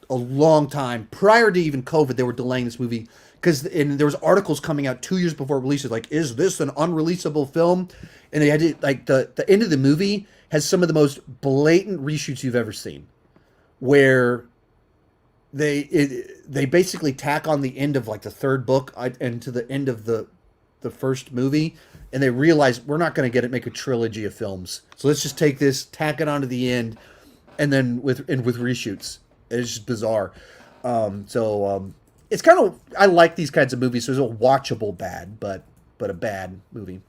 a long time. Prior to even COVID, they were delaying this movie because there was articles coming out 2 years before release. Like, is this an unreleasable film? And they had to, like, the end of the movie has some of the most blatant reshoots you've ever seen, where they basically tack on the end of like the third book and to the end of the first movie, and they realize we're not going to make a trilogy of films, so let's just take this, tack it onto the end, and then with reshoots. It's just bizarre. It's kind of, I like these kinds of movies. So it's a watchable bad, but a bad movie.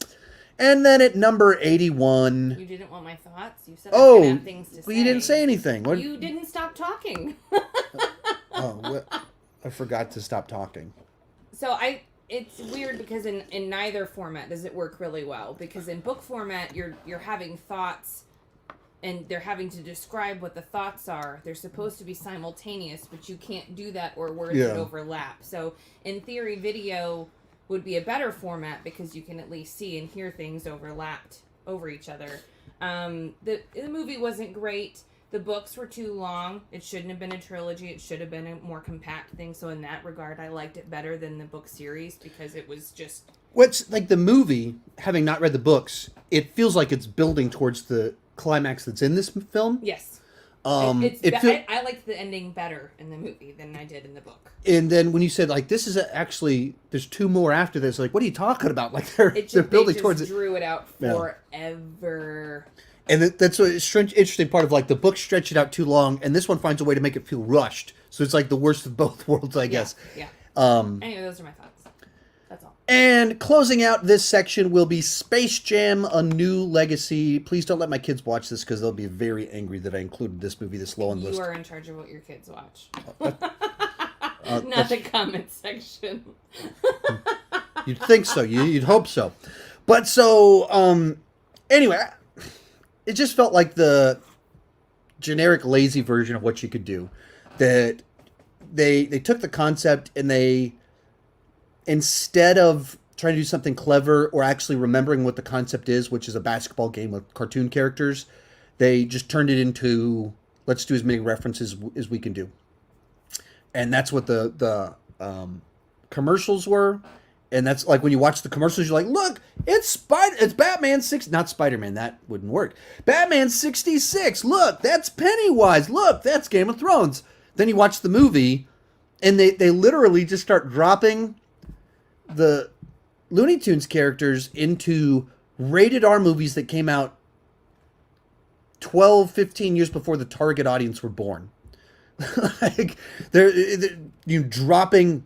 And then at number 81, you didn't want my thoughts. You said I was gonna have things to say. You didn't say anything. What? You didn't stop talking. I forgot to stop talking. So it's weird because in neither format does it work really well. Because in book format, you're having thoughts and they're having to describe what the thoughts are. They're supposed to be simultaneous, but you can't do that, or words would overlap. So in theory, video would be a better format because you can at least see and hear things overlapped over each other. The movie wasn't great. The books were too long. It shouldn't have been a trilogy. It should have been a more compact thing. So in that regard, I liked it better than the book series because it was just... What's like the movie, having not read the books, it feels like it's building towards the climax that's in this film. Yes. I liked the ending better in the movie than I did in the book. And then when you said, like, this is actually, there's two more after this, like, what are you talking about? Like, they're building towards it. They drew it out forever. And that's what interesting part of, like, the book stretched it out too long, and this one finds a way to make it feel rushed. So it's like the worst of both worlds, I guess. Yeah. Anyway, those are my thoughts. That's all. And closing out this section will be Space Jam: A New Legacy. Please don't let my kids watch this because they'll be very angry that I included this movie this low on the list. You are in charge of what your kids watch. Not the comment section. You'd think so. You'd hope so. But so, anyway, it just felt like the generic lazy version of what you could do. That they took the concept and they, instead of trying to do something clever or actually remembering what the concept is, which is a basketball game with cartoon characters, they just turned it into, let's do as many references as we can do. And that's what the commercials were. And that's like when you watch the commercials, you're like, look, it's Batman 6, not Spider-Man, that wouldn't work. Batman 66, look, that's Pennywise, look, that's Game of Thrones. Then you watch the movie, and they literally just start dropping the Looney Tunes characters into rated R movies that came out 12, 15 years before the target audience were born. Like, they're dropping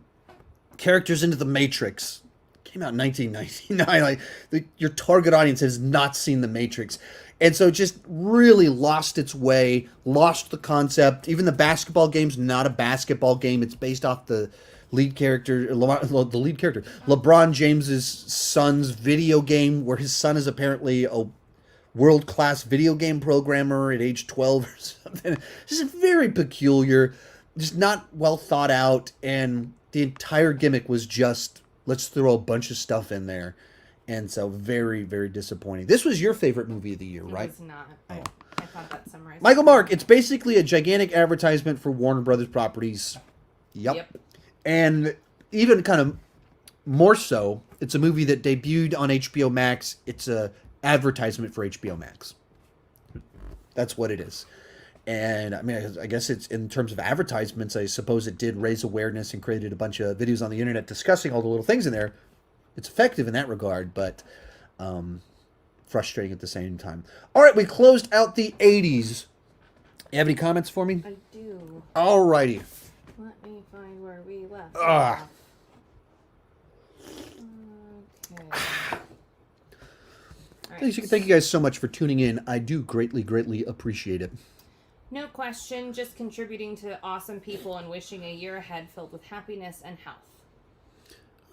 characters into the Matrix. Came out in 1999. Like, your target audience has not seen the Matrix. And so it just really lost its way, lost the concept. Even the basketball game's not a basketball game. It's based off the lead character, LeBron James's son's video game, where his son is apparently a world-class video game programmer at age 12 or something. Just very peculiar, just not well thought out, and the entire gimmick was just, let's throw a bunch of stuff in there. And so very, very disappointing. This was your favorite movie of the year, right? It was not. I thought that summarized. Michael Mark, it's basically a gigantic advertisement for Warner Brothers properties. Yep. And even kind of more so, it's a movie that debuted on HBO Max. It's a advertisement for HBO Max. That's what it is. And I mean, I guess it's in terms of advertisements, I suppose it did raise awareness and created a bunch of videos on the internet discussing all the little things in there. It's effective in that regard, but frustrating at the same time. All right, we closed out the 80s. You have any comments for me? I do. All righty. Let me find where we left. Okay. Thank you guys so much for tuning in. I do greatly, greatly appreciate it. No question, just contributing to awesome people and wishing a year ahead filled with happiness and health.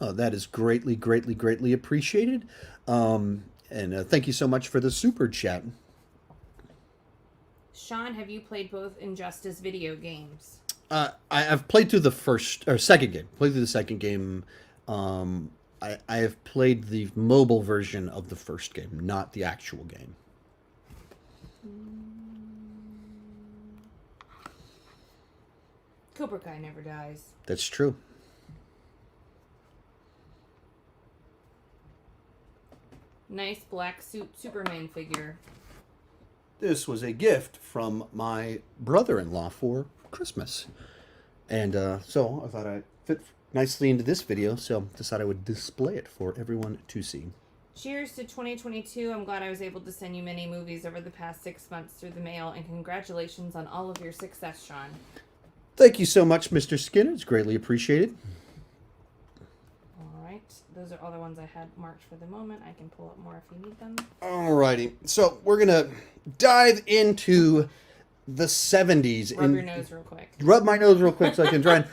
Oh, that is greatly, greatly, greatly appreciated. And thank you so much for the super chat. Sean, have you played both Injustice video games? I've played through the second game. Played through the second game. I have played the mobile version of the first game, not the actual game. Cobra Kai never dies. That's true. Nice black suit Superman figure. This was a gift from my brother-in-law for Christmas. And so I thought I'd fit nicely into this video, so decided I would display it for everyone to see. Cheers to 2022. I'm glad I was able to send you many movies over the past 6 months through the mail, and congratulations on all of your success, Sean. Thank you so much, Mr. Skinner. It's greatly appreciated. All right. Those are all the ones I had marked for the moment. I can pull up more if you need them. Alrighty. So we're going to dive into the 70s. Rub your nose real quick. Rub my nose real quick so I can try and...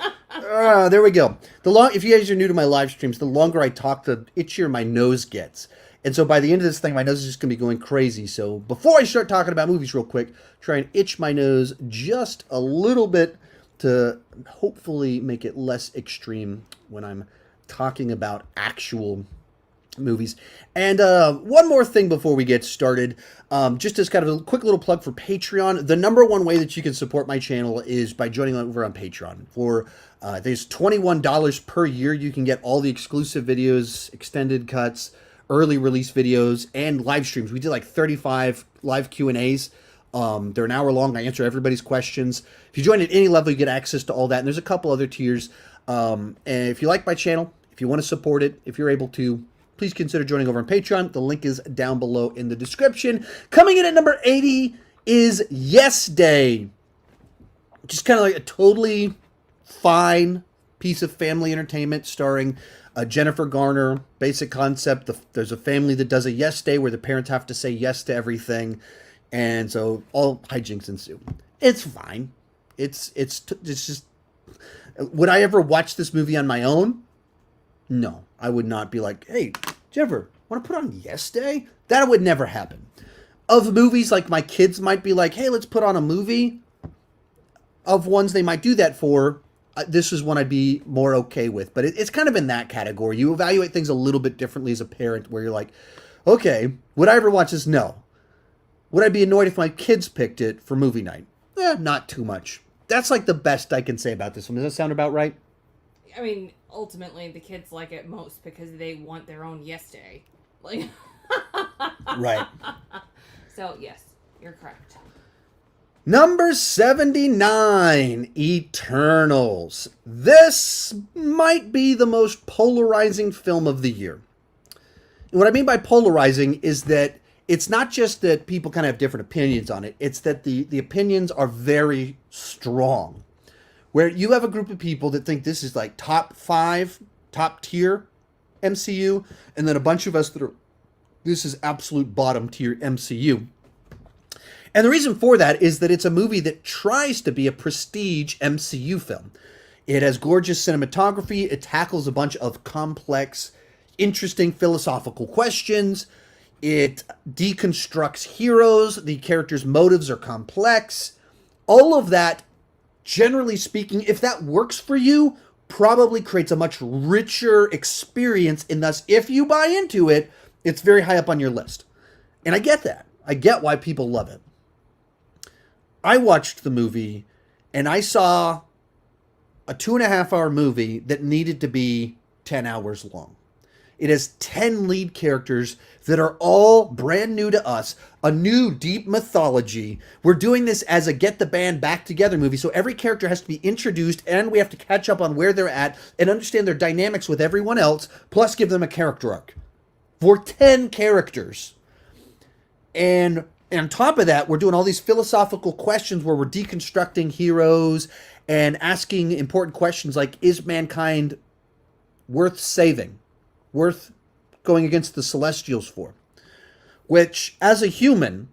there we go. If you guys are new to my live streams, the longer I talk, the itchier my nose gets. And so by the end of this thing, my nose is just going to be going crazy. So before I start talking about movies real quick, try and itch my nose just a little bit to hopefully make it less extreme when I'm talking about actual movies. And one more thing before we get started, just as kind of a quick little plug for Patreon. The number one way that you can support my channel is by joining over on Patreon. For there's $21 per year. You can get all the exclusive videos, extended cuts, early release videos, and live streams. We did like 35 live Q&As. They're an hour long. I answer everybody's questions. If you join at any level, you get access to all that. And there's a couple other tiers. And if you like my channel, if you want to support it, if you're able to, please consider joining over on Patreon. The link is down below in the description. Coming in at number 80 is Yes Day. Just kind of like a totally fine piece of family entertainment starring Jennifer Garner. Basic concept, there's a family that does a yes day where the parents have to say yes to everything. And so all hijinks ensue. It's fine. It's just... Would I ever watch this movie on my own? No. I would not be like, hey, Jennifer, want to put on Yes Day? That would never happen. Of movies, like my kids might be like, hey, let's put on a movie. Of ones they might do that for, this is one I'd be more okay with. But it's kind of in that category. You evaluate things a little bit differently as a parent, where you're like, okay, would I ever watch this? No. Would I be annoyed if my kids picked it for movie night? Not too much. That's like the best I can say about this one. Does that sound about right? I mean, ultimately, the kids like it most because they want their own Yes Day. Like, right. So, yes, you're correct. Number 79, Eternals. This might be the most polarizing film of the year. And what I mean by polarizing is that it's not just that people kind of have different opinions on it. It's that the opinions are very strong. Where you have a group of people that think this is like top 5, top tier MCU, and then a bunch of us that are, this is absolute bottom tier MCU. And the reason for that is that it's a movie that tries to be a prestige MCU film. It has gorgeous cinematography. It tackles a bunch of complex, interesting philosophical questions. It deconstructs heroes. The characters' motives are complex. All of that, generally speaking, if that works for you, probably creates a much richer experience. And thus, if you buy into it, it's very high up on your list. And I get that. I get why people love it. I watched the movie and I saw a 2.5-hour movie that needed to be 10 hours long. It has 10 lead characters that are all brand new to us, a new deep mythology. We're doing this as a get the band back together movie, so every character has to be introduced and we have to catch up on where they're at and understand their dynamics with everyone else, plus give them a character arc. For 10 characters. And on top of that, we're doing all these philosophical questions where we're deconstructing heroes and asking important questions like, is mankind worth saving? Worth going against the Celestials for? Which, as a human,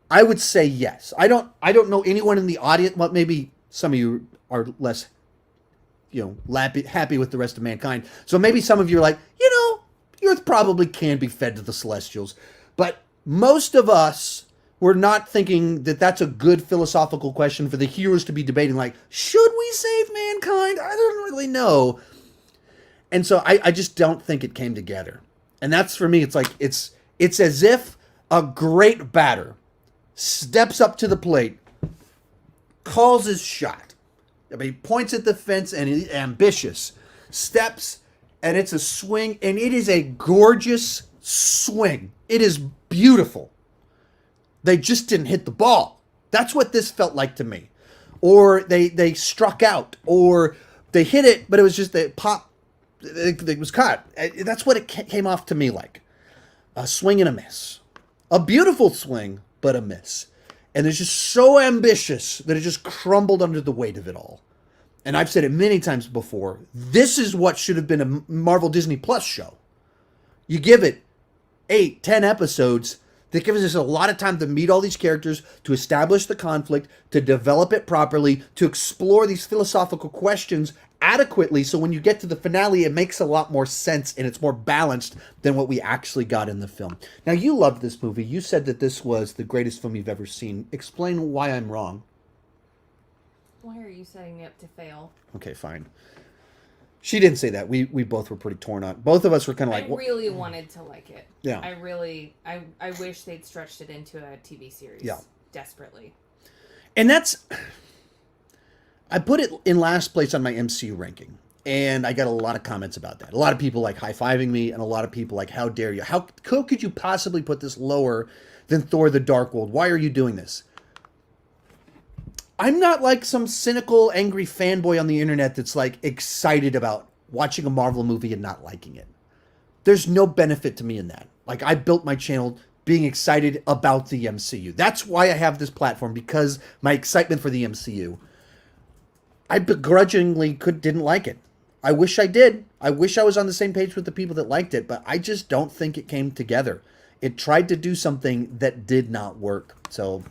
I would say yes. I don't know anyone in the audience. Well, maybe some of you are less, happy with the rest of mankind. So maybe some of you are like, the Earth probably can be fed to the Celestials. But most of us were not thinking that that's a good philosophical question for the heroes to be debating. Like, should we save mankind? I don't really know. And so I just don't think it came together. And that's, for me, it's like, it's as if a great batter steps up to the plate, calls his shot. I mean, he points at the fence and he's ambitious. Steps, and it's a swing, and it is a gorgeous swing. It is beautiful. They just didn't hit the ball. That's what this felt like to me. Or they struck out, or they hit it, but it was just a pop. It was caught. That's what it came off to me like. A swing and a miss. A beautiful swing, but a miss. And it's just so ambitious that it just crumbled under the weight of it all. And I've said it many times before. This is what should have been a Marvel Disney Plus show. You give it 8, 10 episodes that gives us a lot of time to meet all these characters, to establish the conflict, to develop it properly, to explore these philosophical questions adequately, so when you get to the finale, it makes a lot more sense and it's more balanced than what we actually got in the film. Now, you loved this movie. You said that this was the greatest film you've ever seen. Explain why I'm wrong. Why are you setting me up to fail? Okay, fine. She didn't say that. We both were pretty torn on. Both of us were kind of like... I really wanted to like it. Yeah. I wish they'd stretched it into a TV series. Yeah. Desperately. And that's... I put it in last place on my MCU ranking. And I got a lot of comments about that. A lot of people like high-fiving me, and a lot of people like, how dare you? How could you possibly put this lower than Thor the Dark World? Why are you doing this? I'm not like some cynical, angry fanboy on the internet that's like excited about watching a Marvel movie and not liking it. There's no benefit to me in that. Like, I built my channel being excited about the MCU. That's why I have this platform, because my excitement for the MCU. I begrudgingly didn't like it. I wish I did. I wish I was on the same page with the people that liked it, but I just don't think it came together. It tried to do something that did not work. So...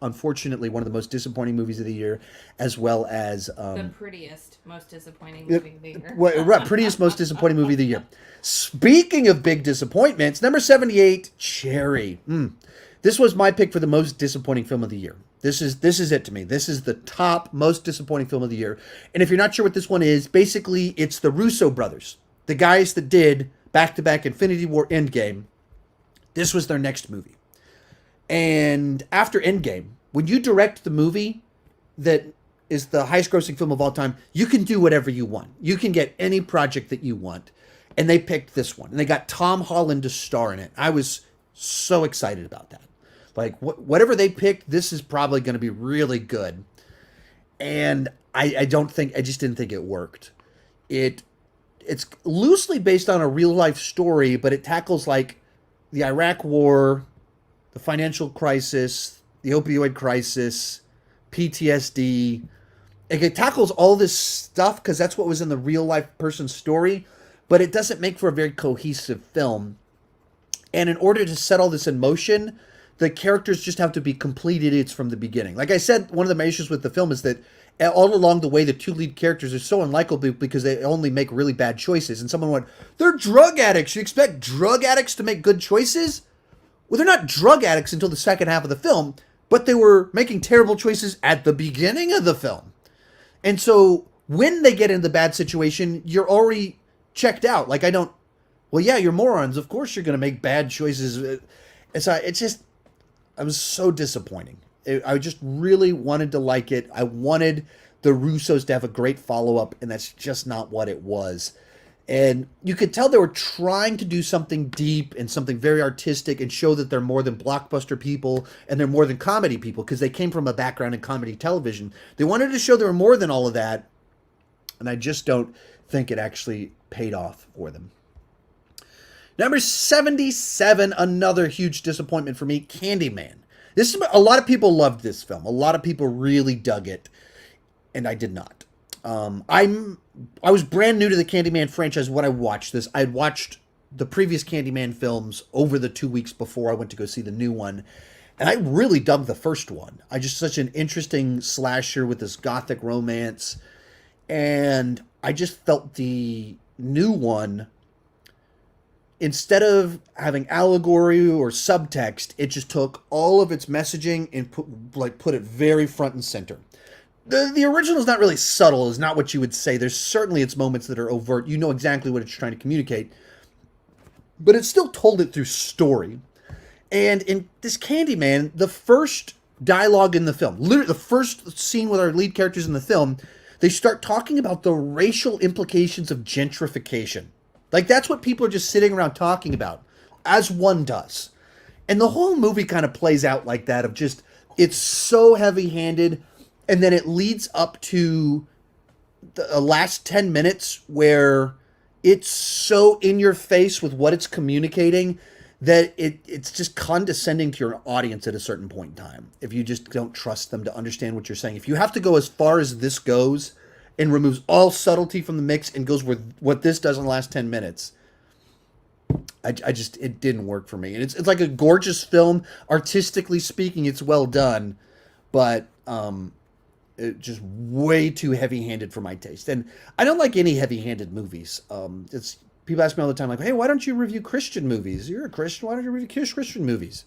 unfortunately, one of the most disappointing movies of the year, as well as... the prettiest, most disappointing movie of the year. Right, prettiest, most disappointing movie of the year. Speaking of big disappointments, number 78, Cherry. This was my pick for the most disappointing film of the year. This is it to me. This is the top most disappointing film of the year. And if you're not sure what this one is, basically it's the Russo brothers, the guys that did back-to-back Infinity War Endgame. This was their next movie. And after Endgame, when you direct the movie that is the highest grossing film of all time, you can do whatever you want. You can get any project that you want. And they picked this one. And they got Tom Holland to star in it. I was so excited about that. Like, whatever they picked, this is probably going to be really good. And I just didn't think it worked. It's loosely based on a real life story, but it tackles like the Iraq War, the financial crisis, the opioid crisis, PTSD. It tackles all this stuff because that's what was in the real life person's story, but it doesn't make for a very cohesive film. And in order to set all this in motion, the characters just have to be complete idiots from the beginning. Like I said, one of my issues with the film is that all along the way, the two lead characters are so unlikable because they only make really bad choices. And someone went, they're drug addicts. You expect drug addicts to make good choices? Well, they're not drug addicts until the second half of the film, but they were making terrible choices at the beginning of the film. And so when they get in the bad situation, you're already checked out. Like, well, yeah, you're morons. Of course you're going to make bad choices. I was so disappointing. I just really wanted to like it. I wanted the Russos to have a great follow-up, and that's just not what it was. And you could tell they were trying to do something deep and something very artistic and show that they're more than blockbuster people and they're more than comedy people because they came from a background in comedy television. They wanted to show they were more than all of that, and I just don't think it actually paid off for them. Number 77, another huge disappointment for me, Candyman. A lot of people loved this film. A lot of people really dug it, and I did not. I was brand new to the Candyman franchise when I watched this. I had watched the previous Candyman films over the 2 weeks before I went to go see the new one, and I really dug the first one. Such an interesting slasher with this gothic romance, and I just felt the new one, instead of having allegory or subtext, it just took all of its messaging and put it very front and center. The original is not really subtle, is not what you would say. There's certainly its moments that are overt. You know exactly what it's trying to communicate. But it still told it through story. And in this Candyman, the first dialogue in the film, literally the first scene with our lead characters in the film, they start talking about the racial implications of gentrification. Like, that's what people are just sitting around talking about, as one does. And the whole movie kind of plays out like that, of just, it's so heavy-handed, and then it leads up to the last 10 minutes where it's so in your face with what it's communicating that it's just condescending to your audience at a certain point in time if you just don't trust them to understand what you're saying. If you have to go as far as this goes and removes all subtlety from the mix and goes with what this does in the last 10 minutes, it didn't work for me. And it's like a gorgeous film. Artistically speaking, it's well done, but just way too heavy-handed for my taste. And I don't like any heavy-handed movies. It's people ask me all the time, like, "Hey, why don't you review Christian movies? You're a Christian. Why don't you review Christian movies?"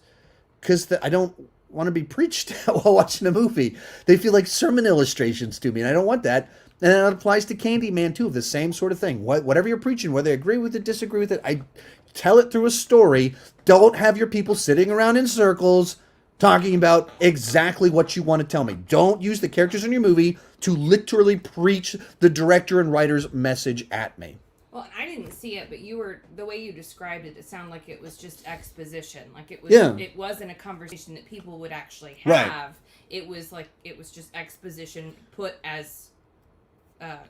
Because I don't want to be preached at while watching a movie. They feel like sermon illustrations to me, and I don't want that. And that applies to Candyman too, the same sort of thing. Whatever you're preaching, whether I agree with it, disagree with it, I tell it through a story. Don't have your people sitting around in circles talking about exactly what you want to tell me. Don't use the characters in your movie to literally preach the director and writer's message at me. Well, I didn't see it, but the way you described it, it sounded like it was just exposition. Like it wasn't a conversation that people would actually have. Right. It was just exposition put as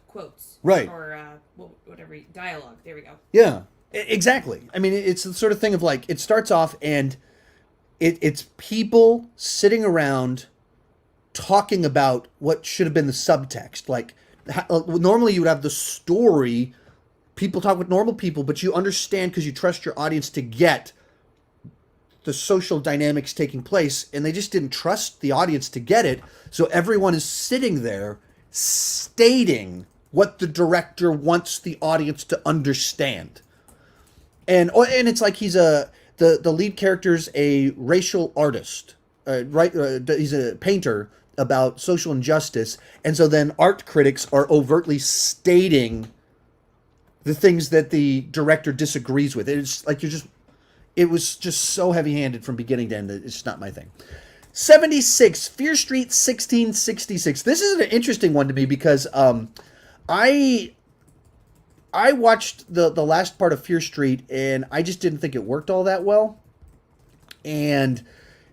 quotes. Right. Or whatever, dialogue. There we go. Yeah, exactly. I mean, it's the sort of thing of like, it starts off and it's people sitting around talking about what should have been the subtext. Like, normally you would have the story. People talk with normal people, but you understand because you trust your audience to get the social dynamics taking place, and they just didn't trust the audience to get it. So everyone is sitting there stating what the director wants the audience to understand. And it's like the lead character's a racial artist, right? He's a painter about social injustice, and so then art critics are overtly stating the things that the director disagrees with. It's like it was just so heavy-handed from beginning to end that it's just not my thing. 76, Fear Street 1666. This is an interesting one to me because I watched the last part of Fear Street and I just didn't think it worked all that well. And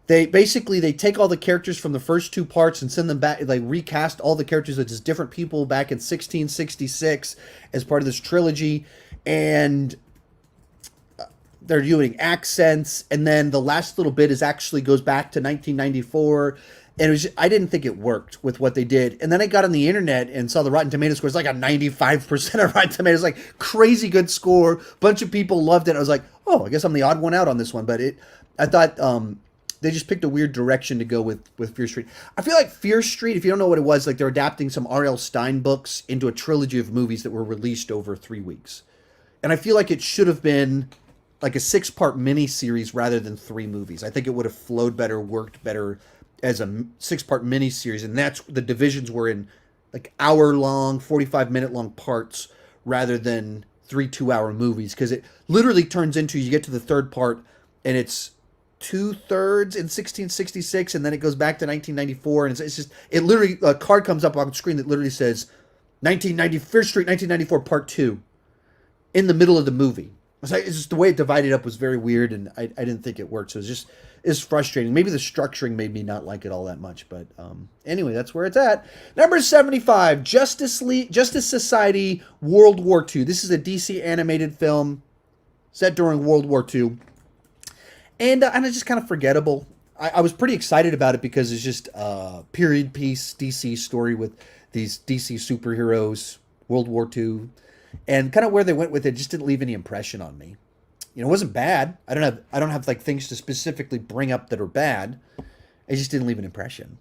they take all the characters from the first two parts and send them back. They recast all the characters as just different people back in 1666 as part of this trilogy, and they're doing accents. And then the last little bit goes back to 1994, and I didn't think it worked with what they did. And then I got on the internet and saw the Rotten Tomatoes score. It's like a 95% of Rotten Tomatoes, like crazy good score. Bunch of people loved it. I was like, oh, I guess I'm the odd one out on this one. But I thought they just picked a weird direction to go with Fear Street. I feel like Fear Street, if you don't know what it was, like they're adapting some R.L. Stine books into a trilogy of movies that were released over 3 weeks. And I feel like it should have been like a 6-part miniseries rather than 3 movies. I think it would have flowed better, worked better as a 6-part miniseries. And that's the divisions were in like hour-long, 45-minute-long parts rather than 3 2-hour movies. Because it literally turns into, you get to the third part and it's 2/3 in 1666, and then it goes back to 1994, and it's just, it literally, a card comes up on the screen that literally says 1990 Fear Street 1994 Part 2 in the middle of the movie. It's just the way it divided up was very weird, and I didn't think it worked. So it's frustrating. Maybe the structuring made me not like it all that much, but anyway, that's where it's at. Number 75, Justice Society World War II. This is a DC animated film set during World War II. And it's just kind of forgettable. I was pretty excited about it because it's just a period piece DC story with these DC superheroes, World War II. And kind of where they went with it just didn't leave any impression on me. You know, it wasn't bad. I don't have like things to specifically bring up that are bad. It just didn't leave an impression.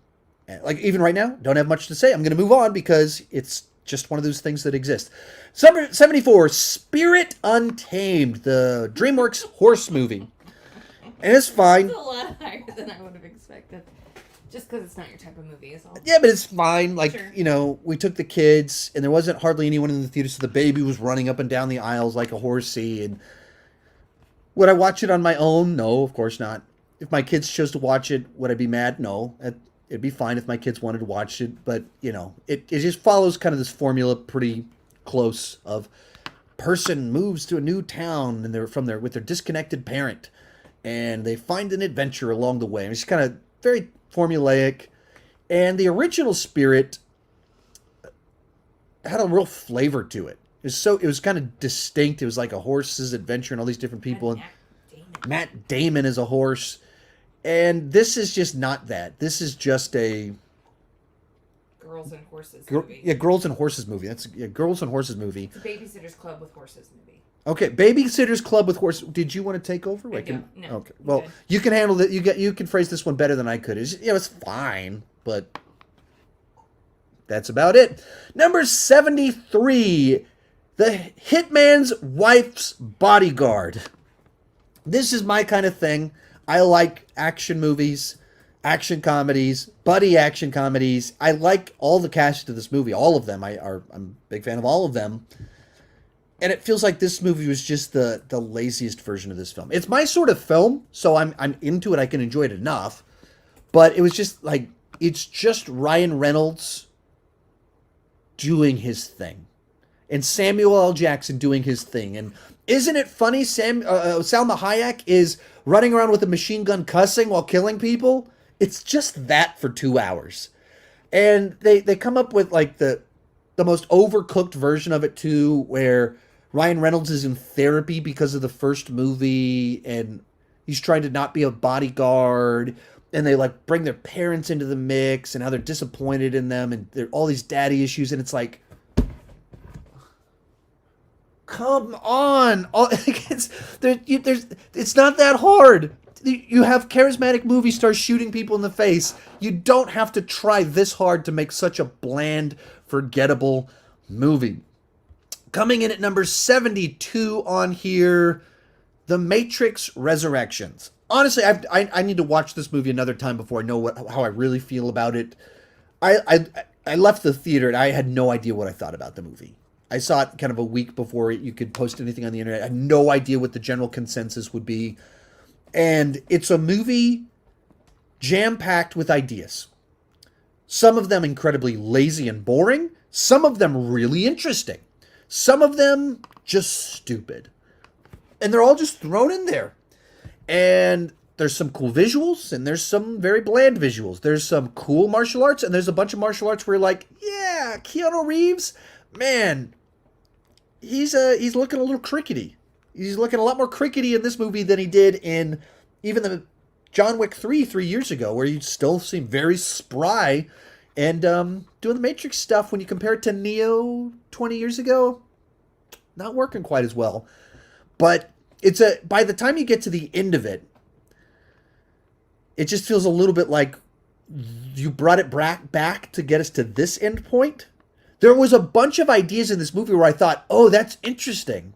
And like even right now, don't have much to say. I'm going to move on because it's just one of those things that exist. 74, Spirit Untamed, the DreamWorks horse movie. And it's fine. It's a lot higher than I would have expected. Just because it's not your type of movie is all. Yeah, but it's fine. Like, sure. You know, we took the kids, and there wasn't hardly anyone in the theater, so the baby was running up and down the aisles like a horsey. And would I watch it on my own? No, of course not. If my kids chose to watch it, would I be mad? No. It'd be fine if my kids wanted to watch it. But, you know, it just follows kind of this formula pretty close of person moves to a new town, and they're with their disconnected parent. And they find an adventure along the way. It's kind of very formulaic. And the original Spirit had a real flavor to it. It was kind of distinct. It was like a horse's adventure and all these different people. And Matt Damon is a horse. And this is just not that. This is just a Girls and Horses movie. Yeah, Girls and Horses movie. Girls and Horses movie. It's a Babysitter's Club with Horses movie. Okay, Babysitter's Club with Horses. Did you want to take over? I don't. No. Okay. Well, you can handle it. You can phrase this one better than I could. It's fine, but that's about it. Number 73, The Hitman's Wife's Bodyguard. This is my kind of thing. I like action movies, action comedies, buddy action comedies. I like all the cast of this movie, all of them. I'm a big fan of all of them. And it feels like this movie was just the laziest version of this film. It's my sort of film, so I'm into it. I can enjoy it enough. But it was just like, it's just Ryan Reynolds doing his thing. And Samuel L. Jackson doing his thing. And isn't it funny, Salma Hayek is running around with a machine gun cussing while killing people? It's just that for 2 hours. And they come up with like the most overcooked version of it too, where Ryan Reynolds is in therapy because of the first movie, and he's trying to not be a bodyguard, and they like bring their parents into the mix and how they're disappointed in them, and there are all these daddy issues, and it's like, come on. It's not that hard. You have charismatic movie stars shooting people in the face. You don't have to try this hard to make such a bland, forgettable movie. Coming in at number 72 on here, The Matrix Resurrections. Honestly, I need to watch this movie another time before I know how I really feel about it. I left the theater and I had no idea what I thought about the movie. I saw it kind of a week before you could post anything on the internet. I had no idea what the general consensus would be. And it's a movie jam-packed with ideas. Some of them incredibly lazy and boring. Some of them really interesting. Some of them just stupid. And they're all just thrown in there. And there's some cool visuals, and there's some very bland visuals. There's some cool martial arts, and there's a bunch of martial arts where you're like, yeah, Keanu Reeves, man, he's looking a little crickety. He's looking a lot more crickety in this movie than he did in even the John Wick 3 years ago, where you still seem very spry and doing the Matrix stuff. When you compare it to Neo 20 years ago, not working quite as well. But by the time you get to the end of it, it just feels a little bit like you brought it back to get us to this end point. There was a bunch of ideas in this movie where I thought, oh, that's interesting.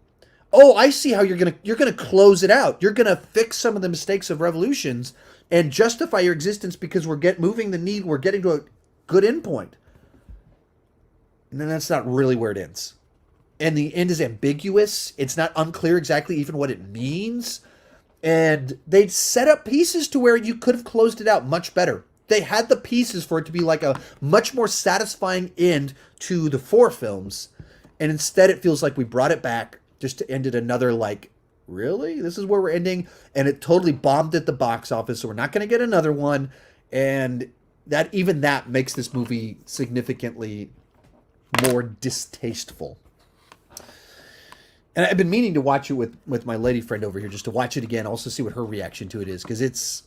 Oh, I see how you're gonna close it out. You're gonna fix some of the mistakes of Revolutions and justify your existence because we're moving the need. We're getting to a good end point. And then that's not really where it ends. And the end is ambiguous. It's not unclear exactly even what it means. And they'd set up pieces to where you could have closed it out much better. They had the pieces for it to be like a much more satisfying end to the 4 films. And instead it feels like we brought it back just to end it another like, really? This is where we're ending? And it totally bombed at the box office, so we're not going to get another one. And that makes this movie significantly more distasteful. And I've been meaning to watch it with my lady friend over here, just to watch it again, also see what her reaction to it is, because it's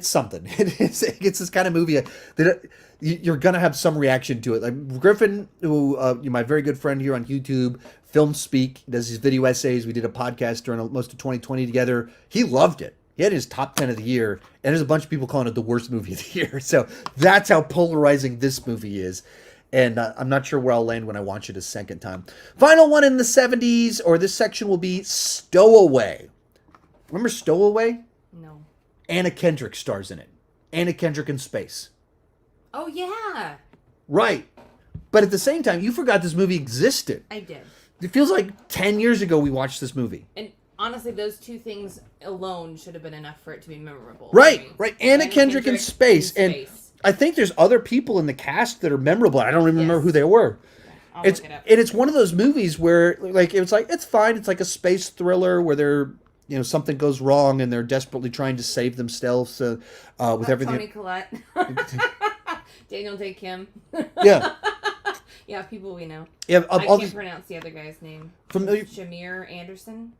something. It's this kind of movie that you're gonna have some reaction to it. Like Griffin, who my very good friend here on YouTube, Film Speak, does his video essays. We did a podcast during most of 2020 together. He loved it. He had his top 10 of the year, and there's a bunch of people calling it the worst movie of the year. So that's how polarizing this movie is. And I'm not sure where I'll land when I watch it a second time. Final one in the 70s, or this section will be Stowaway. Remember Stowaway? No. Anna Kendrick stars in it. Anna Kendrick in space. Oh, yeah. Right. But at the same time, you forgot this movie existed. I did. It feels like 10 years ago we watched this movie. And honestly, those two things alone should have been enough for it to be memorable. Right. Anna Kendrick in space. And I think there's other people in the cast that are memorable. I don't remember who they were. I'll look it up. And it's one of those movies where like it's fine. It's like a space thriller where they're something goes wrong and they're desperately trying to save themselves with everything. Toni Collette. Daniel Day Kim. Yeah. Yeah, people we know. Yeah, I can't pronounce the other guy's name. Familiar. Shamir Anderson.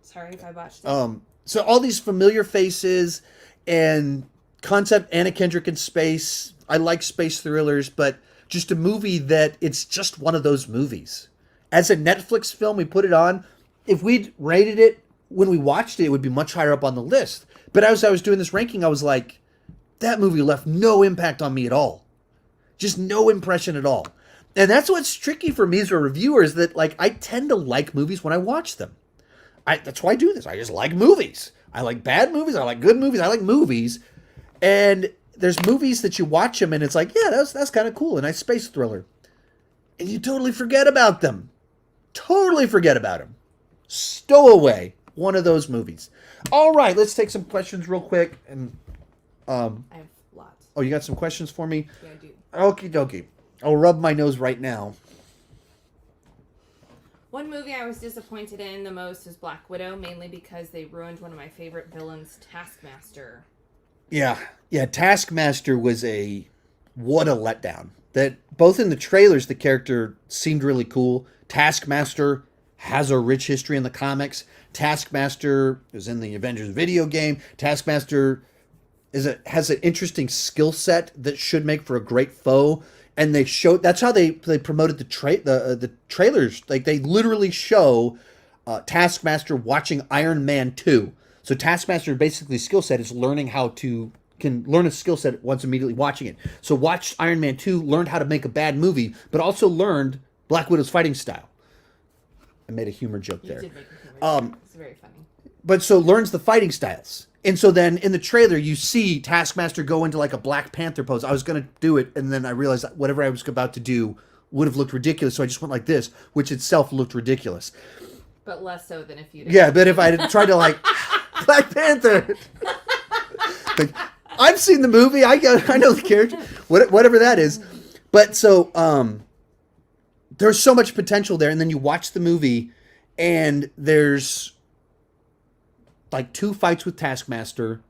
Sorry if I botched that. So all these familiar faces and concept. Anna Kendrick in space. I like space thrillers, but just a movie that it's just one of those movies. As a Netflix film, we put it on. If we'd rated it when we watched it, it would be much higher up on the list. But as I was doing this ranking, I was like, that movie left no impact on me at all. Just no impression at all. And that's what's tricky for me as a reviewer, is that like I tend to like movies when I watch them. That's why I do this. I just like movies. I like bad movies. I like good movies. I like movies. And there's movies that you watch them and it's like, yeah, that's kind of cool. A nice space thriller. And you totally forget about them. Totally forget about them. Stowaway. One of those movies. All right, let's take some questions real quick. And I have lots. oh, you got some questions for me? Yeah, I do. Okie dokie. I'll rub my nose right now. One movie I was disappointed in the most was Black Widow, mainly because they ruined one of my favorite villains, Taskmaster. Yeah, Taskmaster was what a letdown. That both in the trailers, the character seemed really cool. Taskmaster has a rich history in the comics. Taskmaster is in the Avengers video game. Taskmaster has an interesting skill set that should make for a great foe. And they showed, that's how they promoted the trailers. Like they literally show Taskmaster watching Iron Man 2. So Taskmaster basically skill set is can learn a skill set once immediately watching it. So watched Iron Man 2, learned how to make a bad movie, but also learned Black Widow's fighting style. I made a humor joke there. You did make a humor joke. It's very funny. But so learns the fighting styles. And so then in the trailer, you see Taskmaster go into like a Black Panther pose. I was going to do it, and then I realized that whatever I was about to do would have looked ridiculous. So I just went like this, which itself looked ridiculous. But less so than if you Yeah, but if I had tried to like, Black Panther. Like, I've seen the movie. I know the character. Whatever that is. But so there's so much potential there. And then you watch the movie, and there's like 2 fights with Taskmaster,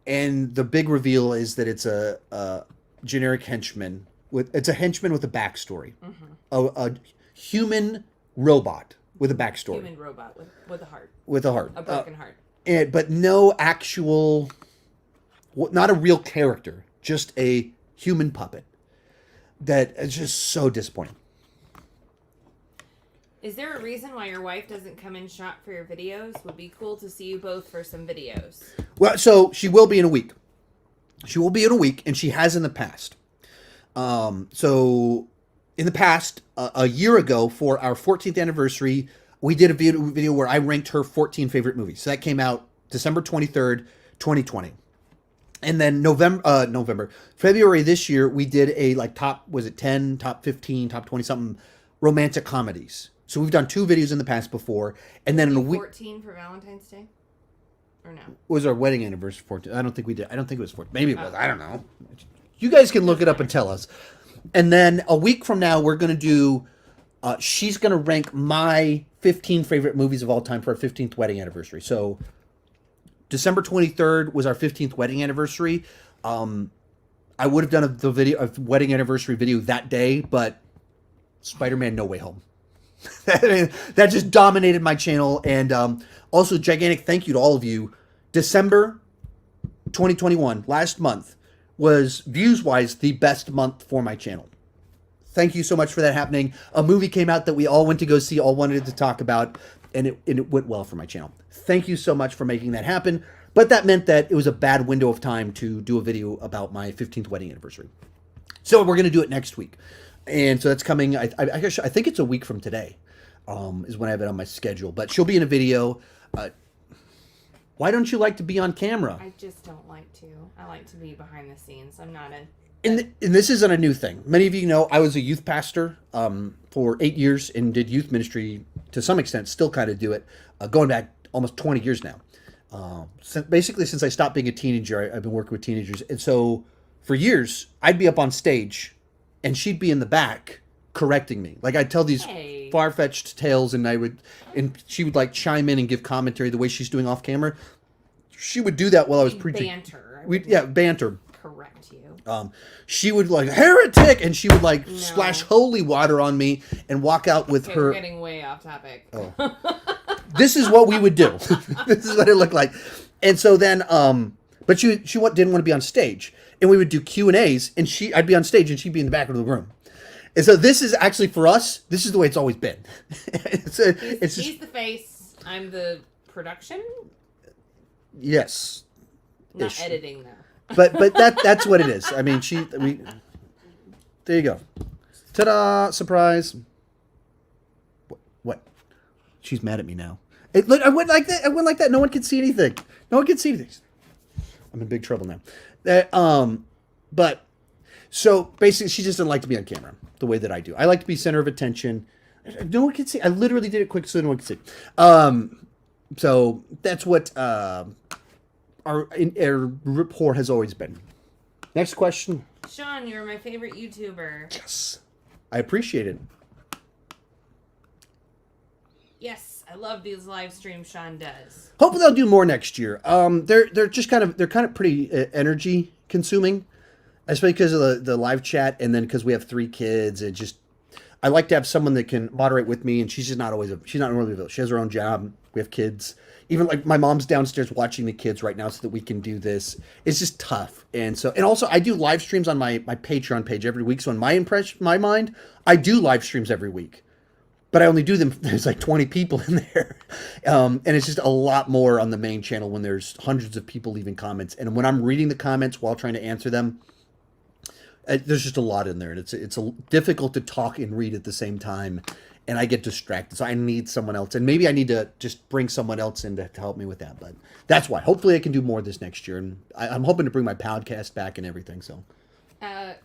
and the big reveal is that it's a generic henchman. It's a henchman with a backstory. Mm-hmm. A human robot with a backstory. Human robot with a heart. With a heart. A broken heart. But no actual, not a real character, just a human puppet. That is just so disappointing. Is there a reason why your wife doesn't come in shot for your videos? Would be cool to see you both for some videos. Well, so she will be in a week. She will be in a week, and she has in the past. So in the past, a year ago, for our 14th anniversary, we did a video where I ranked her 14 favorite movies. So that came out December 23rd, 2020. And then February this year, we did a like top 10, top 15, top 20 something romantic comedies. So we've done 2 videos in the past before, and then in a week 14 for Valentine's Day, or no? Was our wedding anniversary 14? I don't think we did. I don't think it was 14. Maybe it was. I don't know. You guys can look it up and tell us. And then a week from now, we're going to do. She's going to rank my 15 favorite movies of all time for our 15th wedding anniversary. So December 23rd was our 15th wedding anniversary. I would have done a wedding anniversary video that day, but Spider-Man No Way Home. That just dominated my channel. And also, gigantic thank you to all of you. December 2021, last month, was views-wise the best month for my channel. Thank you so much for that happening. A movie came out that we all went to go see, all wanted to talk about, and it went well for my channel. Thank you so much for making that happen. But that meant that it was a bad window of time to do a video about my 15th wedding anniversary. So we're going to do it next week. And so that's coming, I think it's a week from today, is when I have it on my schedule. But she'll be in a video. Why don't you like to be on camera? I just don't like to. I like to be behind the scenes. I'm not a... And this isn't a new thing. Many of you know I was a youth pastor for 8 years and did youth ministry to some extent, still kind of do it, going back almost 20 years now. Basically, since I stopped being a teenager, I've been working with teenagers. And so for years, I'd be up on stage and she'd be in the back correcting me. Like I'd tell these far-fetched tales and she would like chime in and give commentary the way she's doing off camera. She would do that while I was preaching. Banter. Banter. Correct you. She would like, heretic, and she would like splash holy water on me and walk out with her. We're getting way off topic. Oh. This is what we would do. This is what it looked like. And so then, but she didn't want to be on stage, and we would do Q&As, and I'd be on stage and she'd be in the back of the room. And so this is actually for us. This is the way it's always been. He's the face. I'm the production. Yes. Not editing though. but that's what it is. I mean, there you go. Ta-da! Surprise. What? She's mad at me now. Look, I went like that. I went like that. No one could see anything. No one could see anything. I'm in big trouble now. But so basically, she just didn't like to be on camera the way that I do. I like to be center of attention. No one can see. I literally did it quick so no one can see. So that's what our rapport has always been. Next question. Sean, you're my favorite YouTuber. Yes, I appreciate it. Yes, I love these live streams Sean does. Hopefully they'll do more next year. They're just kind of pretty energy consuming, especially because of the live chat, and then because we have 3 kids. I like to have someone that can moderate with me, and she's just not always she's not normally available. She has her own job. We have kids. Even like my mom's downstairs watching the kids right now so that we can do this. It's just tough. And also I do live streams on my Patreon page every week. So in my mind, I do live streams every week. But I only do them, there's like 20 people in there. And it's just a lot more on the main channel when there's hundreds of people leaving comments. And when I'm reading the comments while trying to answer them, there's just a lot in there. And it's difficult to talk and read at the same time. And I get distracted. So I need someone else. And maybe I need to just bring someone else in to help me with that. But that's why. Hopefully I can do more this next year. And I'm hoping to bring my podcast back and everything. So,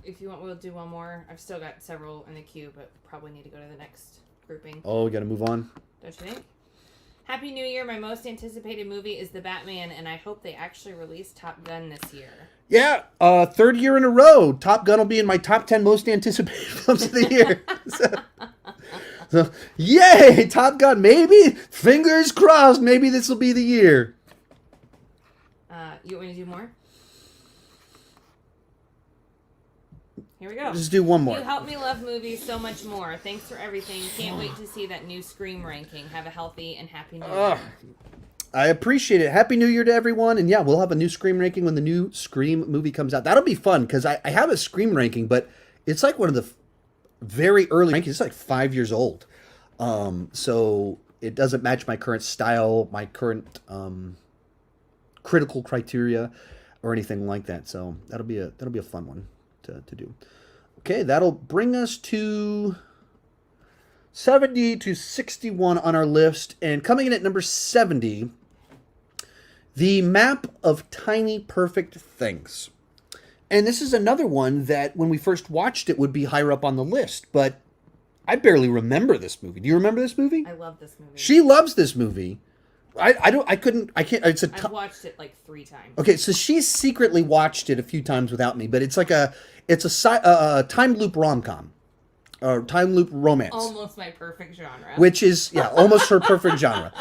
if you want, we'll do one more. I've still got several in the queue, but probably need to go to the next grouping. Oh, we got to move on. Don't you think? Happy New Year. My most anticipated movie is The Batman, and I hope they actually release Top Gun this year. Yeah, 3rd year in a row. Top Gun will be in my top 10 most anticipated films of the year. So, yay, Top Gun. Maybe, fingers crossed, maybe this will be the year. You want me to do more? Here we go. Just do one more. You help me love movies so much more. Thanks for everything. Can't wait to see that new Scream ranking. Have a healthy and happy New Year. I appreciate it. Happy New Year to everyone. And yeah, we'll have a new Scream ranking when the new Scream movie comes out. That'll be fun because I have a Scream ranking, but it's like one of the very early rankings. It's like 5 years old. So it doesn't match my current style, my current critical criteria or anything like that. So that'll be a fun one to do. Okay, that'll bring us to 70 to 61 on our list. And coming in at number 70, The Map of Tiny Perfect Things. And this is another one that when we first watched it would be higher up on the list, but I barely remember this movie. Do you remember this movie? I love this movie. She loves this movie. I've watched it like 3 times. Okay, so she's secretly watched it a few times without me, but it's a time loop rom-com. Or time loop romance. Almost my perfect genre. Which is, almost her perfect genre.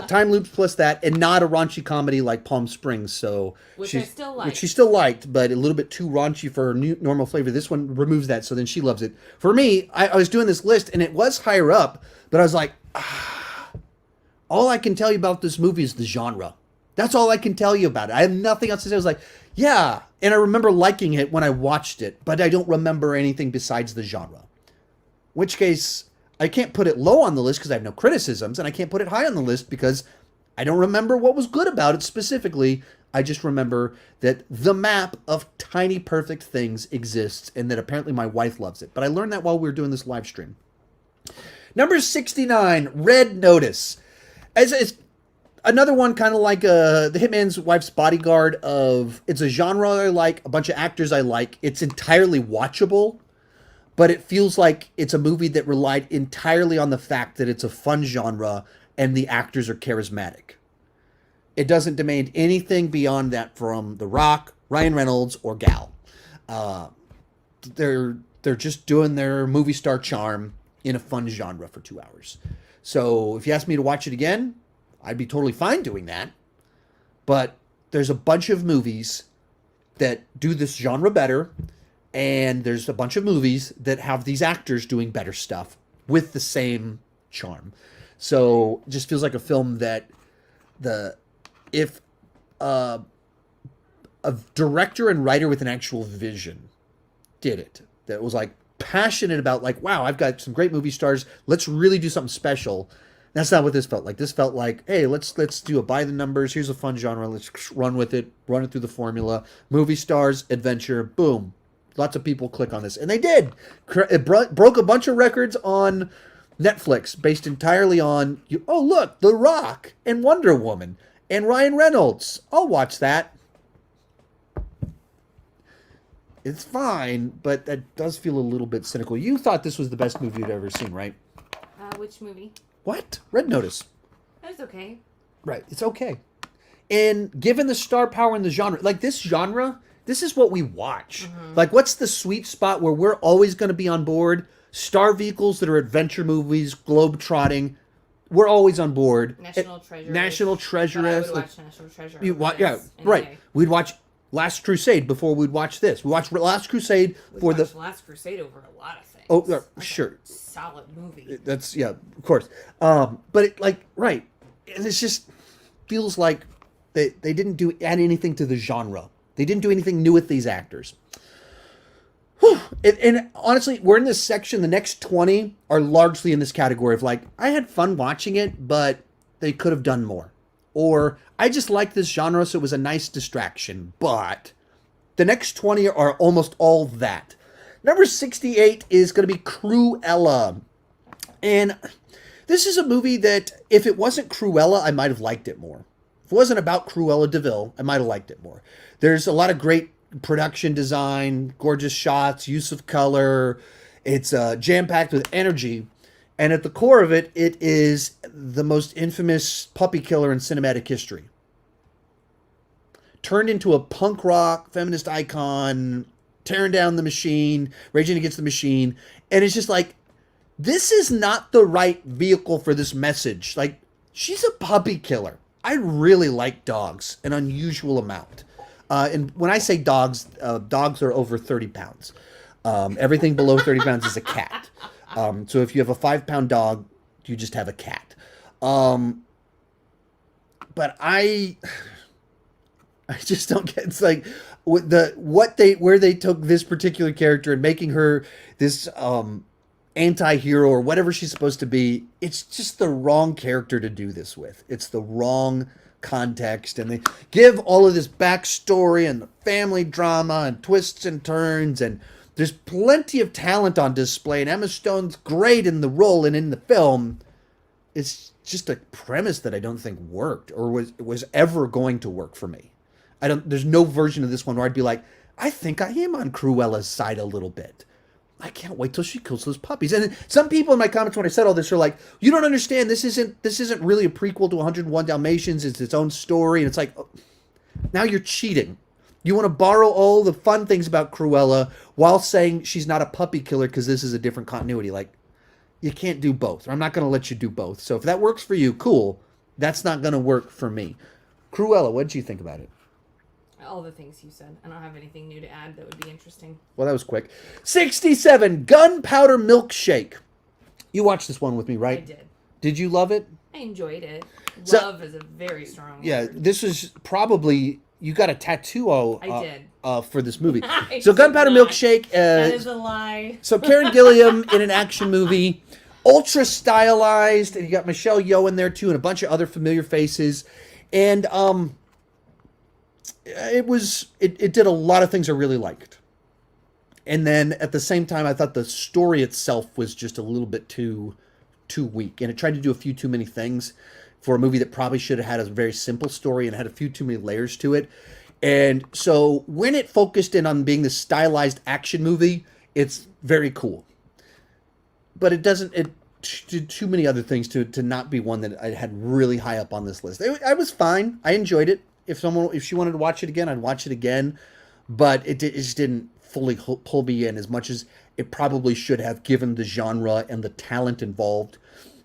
Time loops plus that, and not a raunchy comedy like Palm Springs. So Which she still liked, but a little bit too raunchy for her normal flavor. This one removes that, so then she loves it. For me, I was doing this list, and it was higher up, but I was like, all I can tell you about this movie is the genre. That's all I can tell you about it. I have nothing else to say. I was like, yeah, and I remember liking it when I watched it, but I don't remember anything besides the genre. In which case, I can't put it low on the list because I have no criticisms, and I can't put it high on the list because I don't remember what was good about it specifically. I just remember that the map of tiny perfect things exists, and that apparently my wife loves it. But I learned that while we were doing this live stream. Number 69, Red Notice. It's another one kind of like The Hitman's Wife's Bodyguard of, it's a genre I like, a bunch of actors I like. It's entirely watchable. But it feels like it's a movie that relied entirely on the fact that it's a fun genre and the actors are charismatic. It doesn't demand anything beyond that from The Rock, Ryan Reynolds, or Gal. They're just doing their movie star charm in a fun genre for 2 hours. So if you ask me to watch it again, I'd be totally fine doing that. But there's a bunch of movies that do this genre better. And there's a bunch of movies that have these actors doing better stuff with the same charm. So it just feels like a film that if a director and writer with an actual vision did it, that was like passionate about like, wow, I've got some great movie stars. Let's really do something special. That's not what this felt like. This felt like, hey, let's do a by the numbers. Here's a fun genre. Let's run with it. Run it through the formula. Movie stars, adventure, boom. Lots of people click on this, and they did. It broke a bunch of records on Netflix, based entirely on oh look, The Rock and Wonder Woman and Ryan Reynolds. I'll watch that. It's fine, but that does feel a little bit cynical. You thought this was the best movie you'd ever seen, right? Which movie? What? Red Notice. That's okay. Right, it's okay. And given the star power in the genre, like this genre, this is what we watch. Like, what's the sweet spot where we're always going to be on board? Star vehicles that are adventure movies, globe-trotting. We're always on board. National Treasure. National Treasure. I would watch National Treasure. Yeah, right. We'd watch Last Crusade before we'd watch this. We watched Last Crusade for the Last Crusade over a lot of things. Oh, sure. Solid movie. That's of course. But it right, and it just feels like they didn't add anything to the genre. They didn't do anything new with these actors. Whew. And honestly, we're in this section. The next 20 are largely in this category of like, I had fun watching it, but they could have done more. Or I just like this genre, so it was a nice distraction. But the next 20 are almost all that. Number 68 is going to be Cruella. And this is a movie that, if it wasn't Cruella, I might have liked it more. If it wasn't about Cruella de Vil, I might have liked it more. There's a lot of great production design, gorgeous shots, use of color. It's jam-packed with energy. And at the core of it, it is the most infamous puppy killer in cinematic history. Turned into a punk rock, feminist icon, tearing down the machine, raging against the machine. And it's just like, this is not the right vehicle for this message. Like, she's a puppy killer. I really like dogs, an unusual amount. And when I say dogs, dogs are over 30 pounds. Everything below 30 pounds is a cat. So if you have a 5-pound dog, you just have a cat. But I just don't get. It's like where they took this particular character and making her this anti-hero or whatever she's supposed to be. It's just the wrong character to do this with. It's the wrong context, and they give all of this backstory and the family drama and twists and turns, and there's plenty of talent on display, and Emma Stone's great in the role and in the film. It's just a premise that I don't think worked or was ever going to work for me. There's no version of this one where I'd be like, I think I am on Cruella's side a little bit. I can't wait till she kills those puppies. And some people in my comments when I said all this are like, you don't understand. This isn't really a prequel to 101 Dalmatians. It's its own story. And it's like, oh, now you're cheating. You want to borrow all the fun things about Cruella while saying she's not a puppy killer because this is a different continuity. Like, you can't do both. I'm not going to let you do both. So if that works for you, cool. That's not going to work for me. Cruella, what did you think about it? All the things you said. I don't have anything new to add that would be interesting. Well, that was quick. 67, Gunpowder Milkshake. You watched this one with me, right? I did. Did you love it? I enjoyed it. So, love is a very strong word. Yeah, this is probably, you got a tattoo I did. For this movie. I So did Gunpowder not. Milkshake. That is a lie. So Karen Gilliam in an action movie. Ultra stylized. And you got Michelle Yeoh in there too and a bunch of other familiar faces. And it did a lot of things I really liked. And then at the same time, I thought the story itself was just a little bit too weak. And it tried to do a few too many things for a movie that probably should have had a very simple story and had a few too many layers to it. And so when it focused in on being this stylized action movie, it's very cool. But it did too many other things to not be one that I had really high up on this list. I was fine. I enjoyed it. If she wanted to watch it again, I'd watch it again. But it just didn't fully pull me in as much as it probably should have, given the genre and the talent involved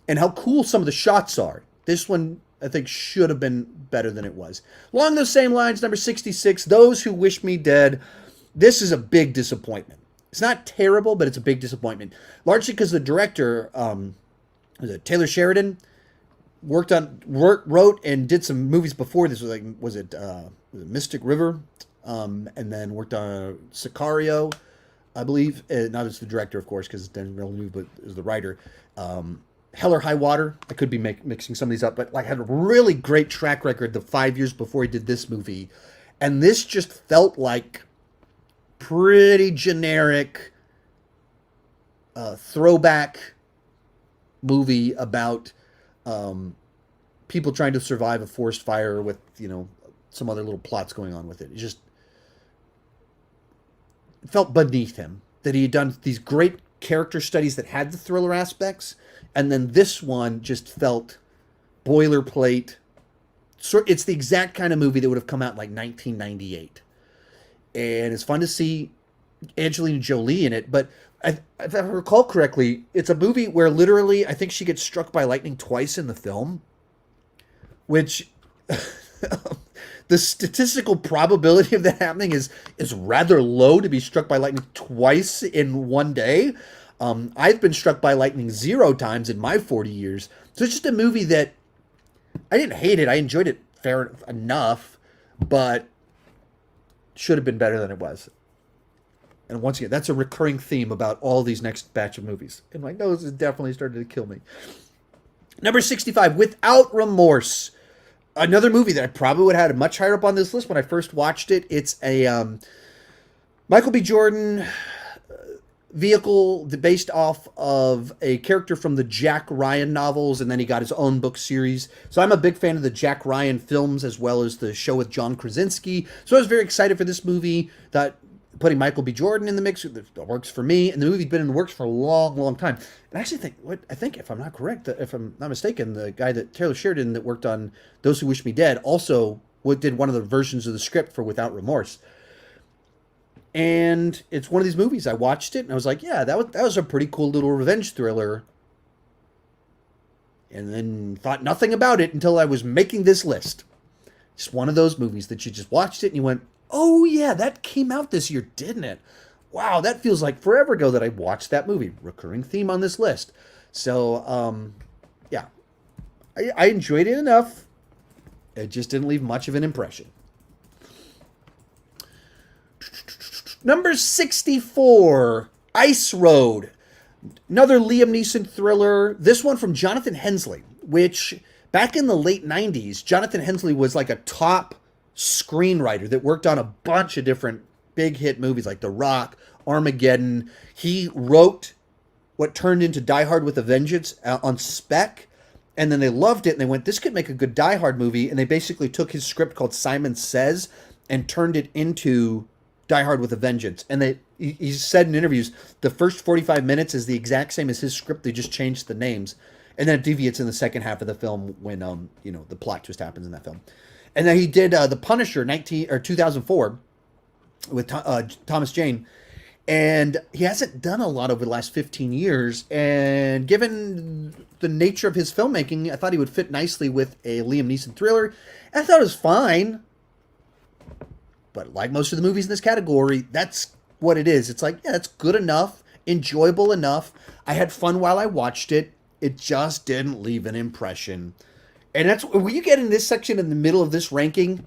and how cool some of the shots are. This one, I think, should have been better than it was. Along those same lines, number 66, Those Who Wish Me Dead. This is a big disappointment. It's not terrible, but it's a big disappointment. Largely because the director, Taylor Sheridan, wrote and did some movies before this. Was it Mystic River? And then worked on Sicario, I believe. Not as the director, of course, because it's Denis Villeneuve, but as the writer. Hell or High Water. I could be mixing some of these up, but like had a really great track record the 5 years before he did this movie. And this just felt like pretty generic throwback movie about people trying to survive a forest fire with, some other little plots going on with it. It just felt beneath him that he had done these great character studies that had the thriller aspects, and then this one just felt boilerplate. So it's the exact kind of movie that would have come out in like 1998. And it's fun to see Angelina Jolie in it, but if I recall correctly, it's a movie where literally I think she gets struck by lightning twice in the film, which the statistical probability of that happening is rather low to be struck by lightning twice in one day. I've been struck by lightning 0 times in my 40 years. So it's just a movie that I didn't hate it. I enjoyed it fair enough, but should have been better than it was. And once again, that's a recurring theme about all these next batch of movies. And my nose has definitely started to kill me. Number 65, Without Remorse. Another movie that I probably would have had much higher up on this list when I first watched it. It's a Michael B. Jordan vehicle based off of a character from the Jack Ryan novels, and then he got his own book series. So I'm a big fan of the Jack Ryan films as well as the show with John Krasinski. So I was very excited for this movie. That putting Michael B. Jordan in the mix, that works for me. And the movie's been in the works for a long, long time. And I actually think, if I'm not correct, if I'm not mistaken, the guy that Taylor Sheridan that worked on Those Who Wish Me Dead also did one of the versions of the script for Without Remorse. And it's one of these movies. I watched it and I was like, yeah, that was a pretty cool little revenge thriller. And then thought nothing about it until I was making this list. Just one of those movies that you just watched it and you went, oh yeah, that came out this year, didn't it? Wow, that feels like forever ago that I watched that movie. Recurring theme on this list. So, yeah. I enjoyed it enough. It just didn't leave much of an impression. Number 64, Ice Road. Another Liam Neeson thriller. This one from Jonathan Hensleigh, which back in the late 90s, Jonathan Hensleigh was like a top screenwriter that worked on a bunch of different big hit movies like The Rock, Armageddon. He wrote what turned into Die Hard with a Vengeance on spec, and then they loved it and they went, this could make a good Die Hard movie, and they basically took his script called Simon Says and turned it into Die Hard with a Vengeance. And he said in interviews, the first 45 minutes is the exact same as his script, they just changed the names, and then it deviates in the second half of the film when the plot twist happens in that film. And then he did The Punisher 2004 with Thomas Jane. And he hasn't done a lot over the last 15 years. And given the nature of his filmmaking, I thought he would fit nicely with a Liam Neeson thriller. And I thought it was fine. But like most of the movies in this category, that's what it is. It's like, yeah, it's good enough, enjoyable enough. I had fun while I watched it. It just didn't leave an impression. And that's when you get in this section in the middle of this ranking,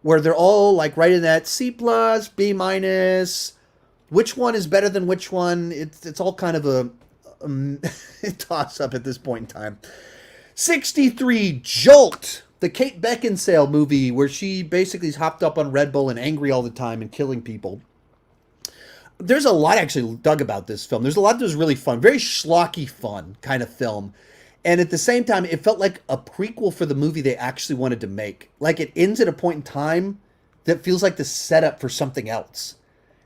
where they're all like right in that C+, B-. Which one is better than which one? It's all kind of a toss up at this point in time. 63, Jolt, the Kate Beckinsale movie where she basically is hopped up on Red Bull and angry all the time and killing people. There's a lot actually dug about this film. There's a lot that was really fun, very schlocky fun kind of film. And at the same time, it felt like a prequel for the movie they actually wanted to make. Like it ends at a point in time that feels like the setup for something else.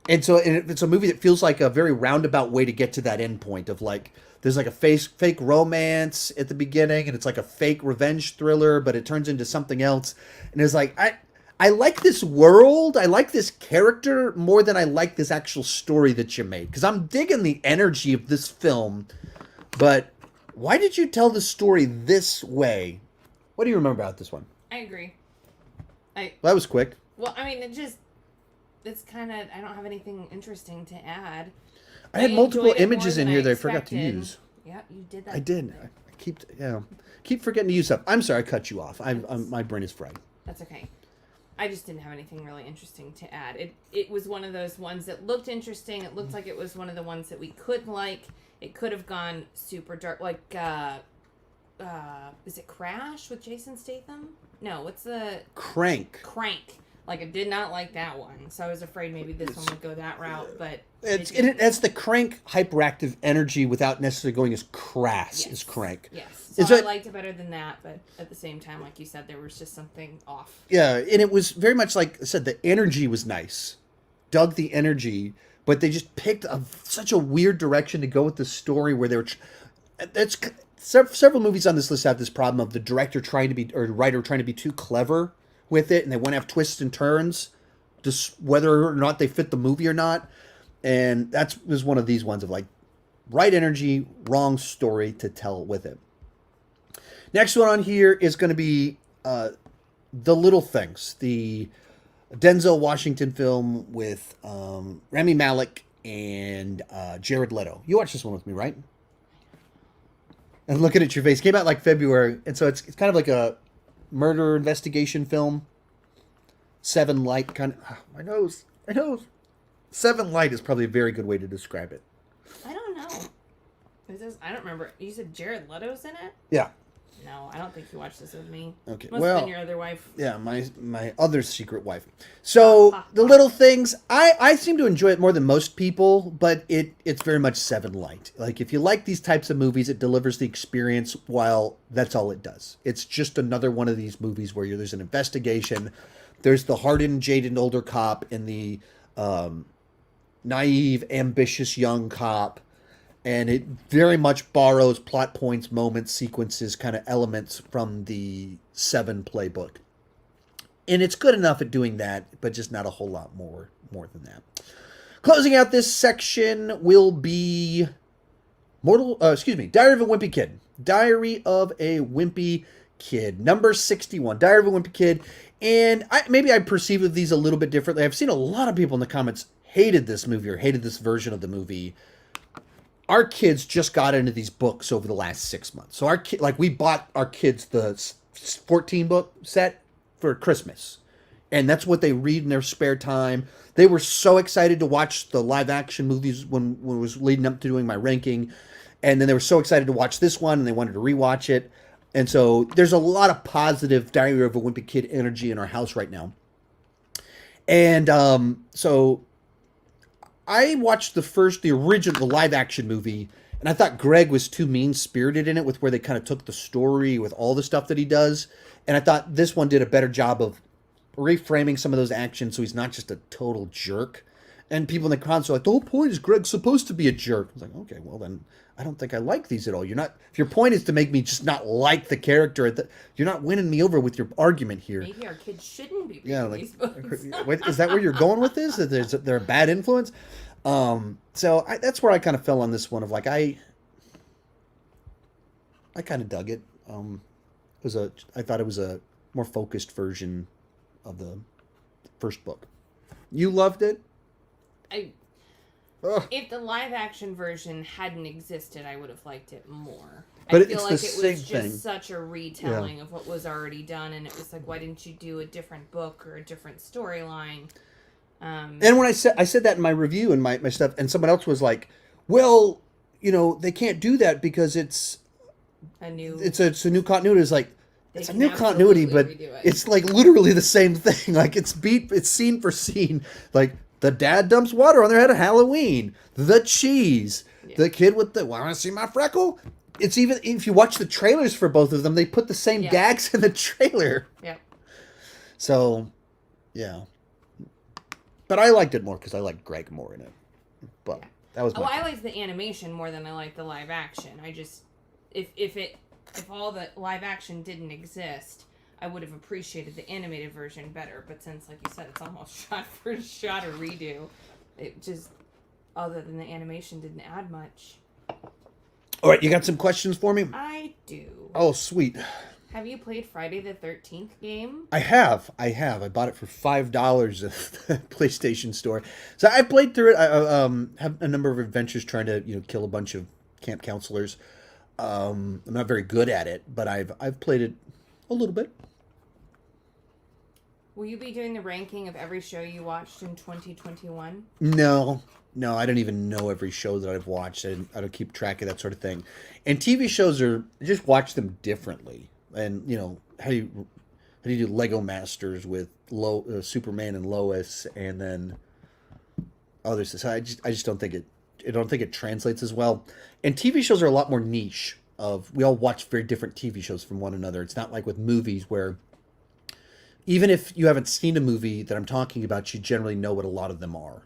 And so it's a movie that feels like a very roundabout way to get to that end point of like, there's like a fake romance at the beginning and it's like a fake revenge thriller, but it turns into something else. And it's like, I like this world. I like this character more than I like this actual story that you made. Because I'm digging the energy of this film, but why did you tell the story this way? What do you remember about this one? I agree. Well, that was quick. Well, I mean, it's kind of, I don't have anything interesting to add. I had multiple images in here that I forgot to use. Yeah, you did that. I did. I keep forgetting to use stuff. I'm sorry I cut you off. My brain is fried. That's okay. I just didn't have anything really interesting to add. It was one of those ones that looked interesting. It looked like it was one of the ones that we could like. It could have gone super dark, like is it Crash with Jason Statham? No, what's the Crank? Like, I did not like that one, so I was afraid maybe this one would go that route. But it's the Crank hyperactive energy without necessarily going as crass as Crank. Yes, so I liked it better than that, but at the same time, like you said, there was just something off. Yeah, and it was very much like I said, the energy was nice. Dug the energy, but they just picked such a weird direction to go with the story where they were. Several movies on this list have this problem of the director trying to be, or the writer trying to be too clever with it, and they want to have twists and turns, just whether or not they fit the movie or not. And that was one of these ones of like, right energy, wrong story to tell with it. Next one on here is going to be The Little Things, the Denzel Washington film with Rami Malek and Jared Leto. You watched this one with me, right? And looking at your face, came out like February, and so it's kind of like a murder investigation film. Seven Light kind of. My nose. Seven Light is probably a very good way to describe it. I don't know. I don't remember. You said Jared Leto's in it? Yeah. No, I don't think you watched this with me. Okay. Must have been your other wife. Yeah, my other secret wife. So The Little Things, I seem to enjoy it more than most people, but it's very much Seven Light. Like, if you like these types of movies, it delivers the experience while that's all it does. It's just another one of these movies where there's an investigation. There's the hardened, jaded older cop and the naive, ambitious young cop. And it very much borrows plot points, moments, sequences, kind of elements from the Seven playbook. And it's good enough at doing that, but just not a whole lot more than that. Closing out this section will be Diary of a Wimpy Kid. Diary of a Wimpy Kid. Number 61, Diary of a Wimpy Kid. And maybe I perceive these a little bit differently. I've seen a lot of people in the comments hated this movie or hated this version of the movie. Our kids just got into these books over the last 6 months. So we bought our kids the 14 book set for Christmas. And that's what they read in their spare time. They were so excited to watch the live action movies when it was leading up to doing my ranking. And then they were so excited to watch this one and they wanted to rewatch it. And so there's a lot of positive Diary of a Wimpy Kid energy in our house right now. And so I watched the original live action movie, and I thought Greg was too mean-spirited in it with where they kind of took the story with all the stuff that he does. And I thought this one did a better job of reframing some of those actions so he's not just a total jerk. And people in the comments are like, the whole point is Greg's supposed to be a jerk. I was like, okay, well then I don't think I like these at all. If your point is to make me just not like the character, you're not winning me over with your argument here. Maybe our kids shouldn't be reading these books. Wait, is that where you're going with this? That they're a bad influence? So that's where I kind of fell on this one of like, I kind of dug it. I thought it was a more focused version of the first book. You loved it? If the live action version hadn't existed, I would have liked it more. But I feel like it was just thing. such a retelling of what was already done, and it was like, why didn't you do a different book or a different storyline? And when I said that in my review and my stuff, and someone else was like, well, they can't do that because it's a new continuity. It's like, it's a new continuity, but it's like literally the same thing. Like it's scene for scene. Like the dad dumps water on their head at Halloween. The cheese. Yeah. The kid with want to see my freckle? It's even, if you watch the trailers for both of them, they put the same gags in the trailer. Yeah. So, yeah. But I liked it more because I liked Greg more in it. But that was I liked the animation more than I liked the live action. I just, if all the live action didn't exist, I would have appreciated the animated version better. But since, like you said, it's almost shot for shot a redo, it just, other than the animation, didn't add much. All right, you got some questions for me? I do. Oh, sweet. Have you played Friday the 13th game? I have. I bought it for $5 at the PlayStation Store. So I played through it. I have a number of adventures trying to kill a bunch of camp counselors. I'm not very good at it, but I've played it a little bit. Will you be doing the ranking of every show you watched in 2021? No, I don't even know every show that I've watched. I don't keep track of that sort of thing. And TV shows I just watch them differently. And how do you do Lego Masters with Superman and Lois, and then others? So I just don't think it translates as well. And TV shows are a lot more niche. We all watch very different TV shows from one another. It's not like with movies where even if you haven't seen a movie that I'm talking about, you generally know what a lot of them are.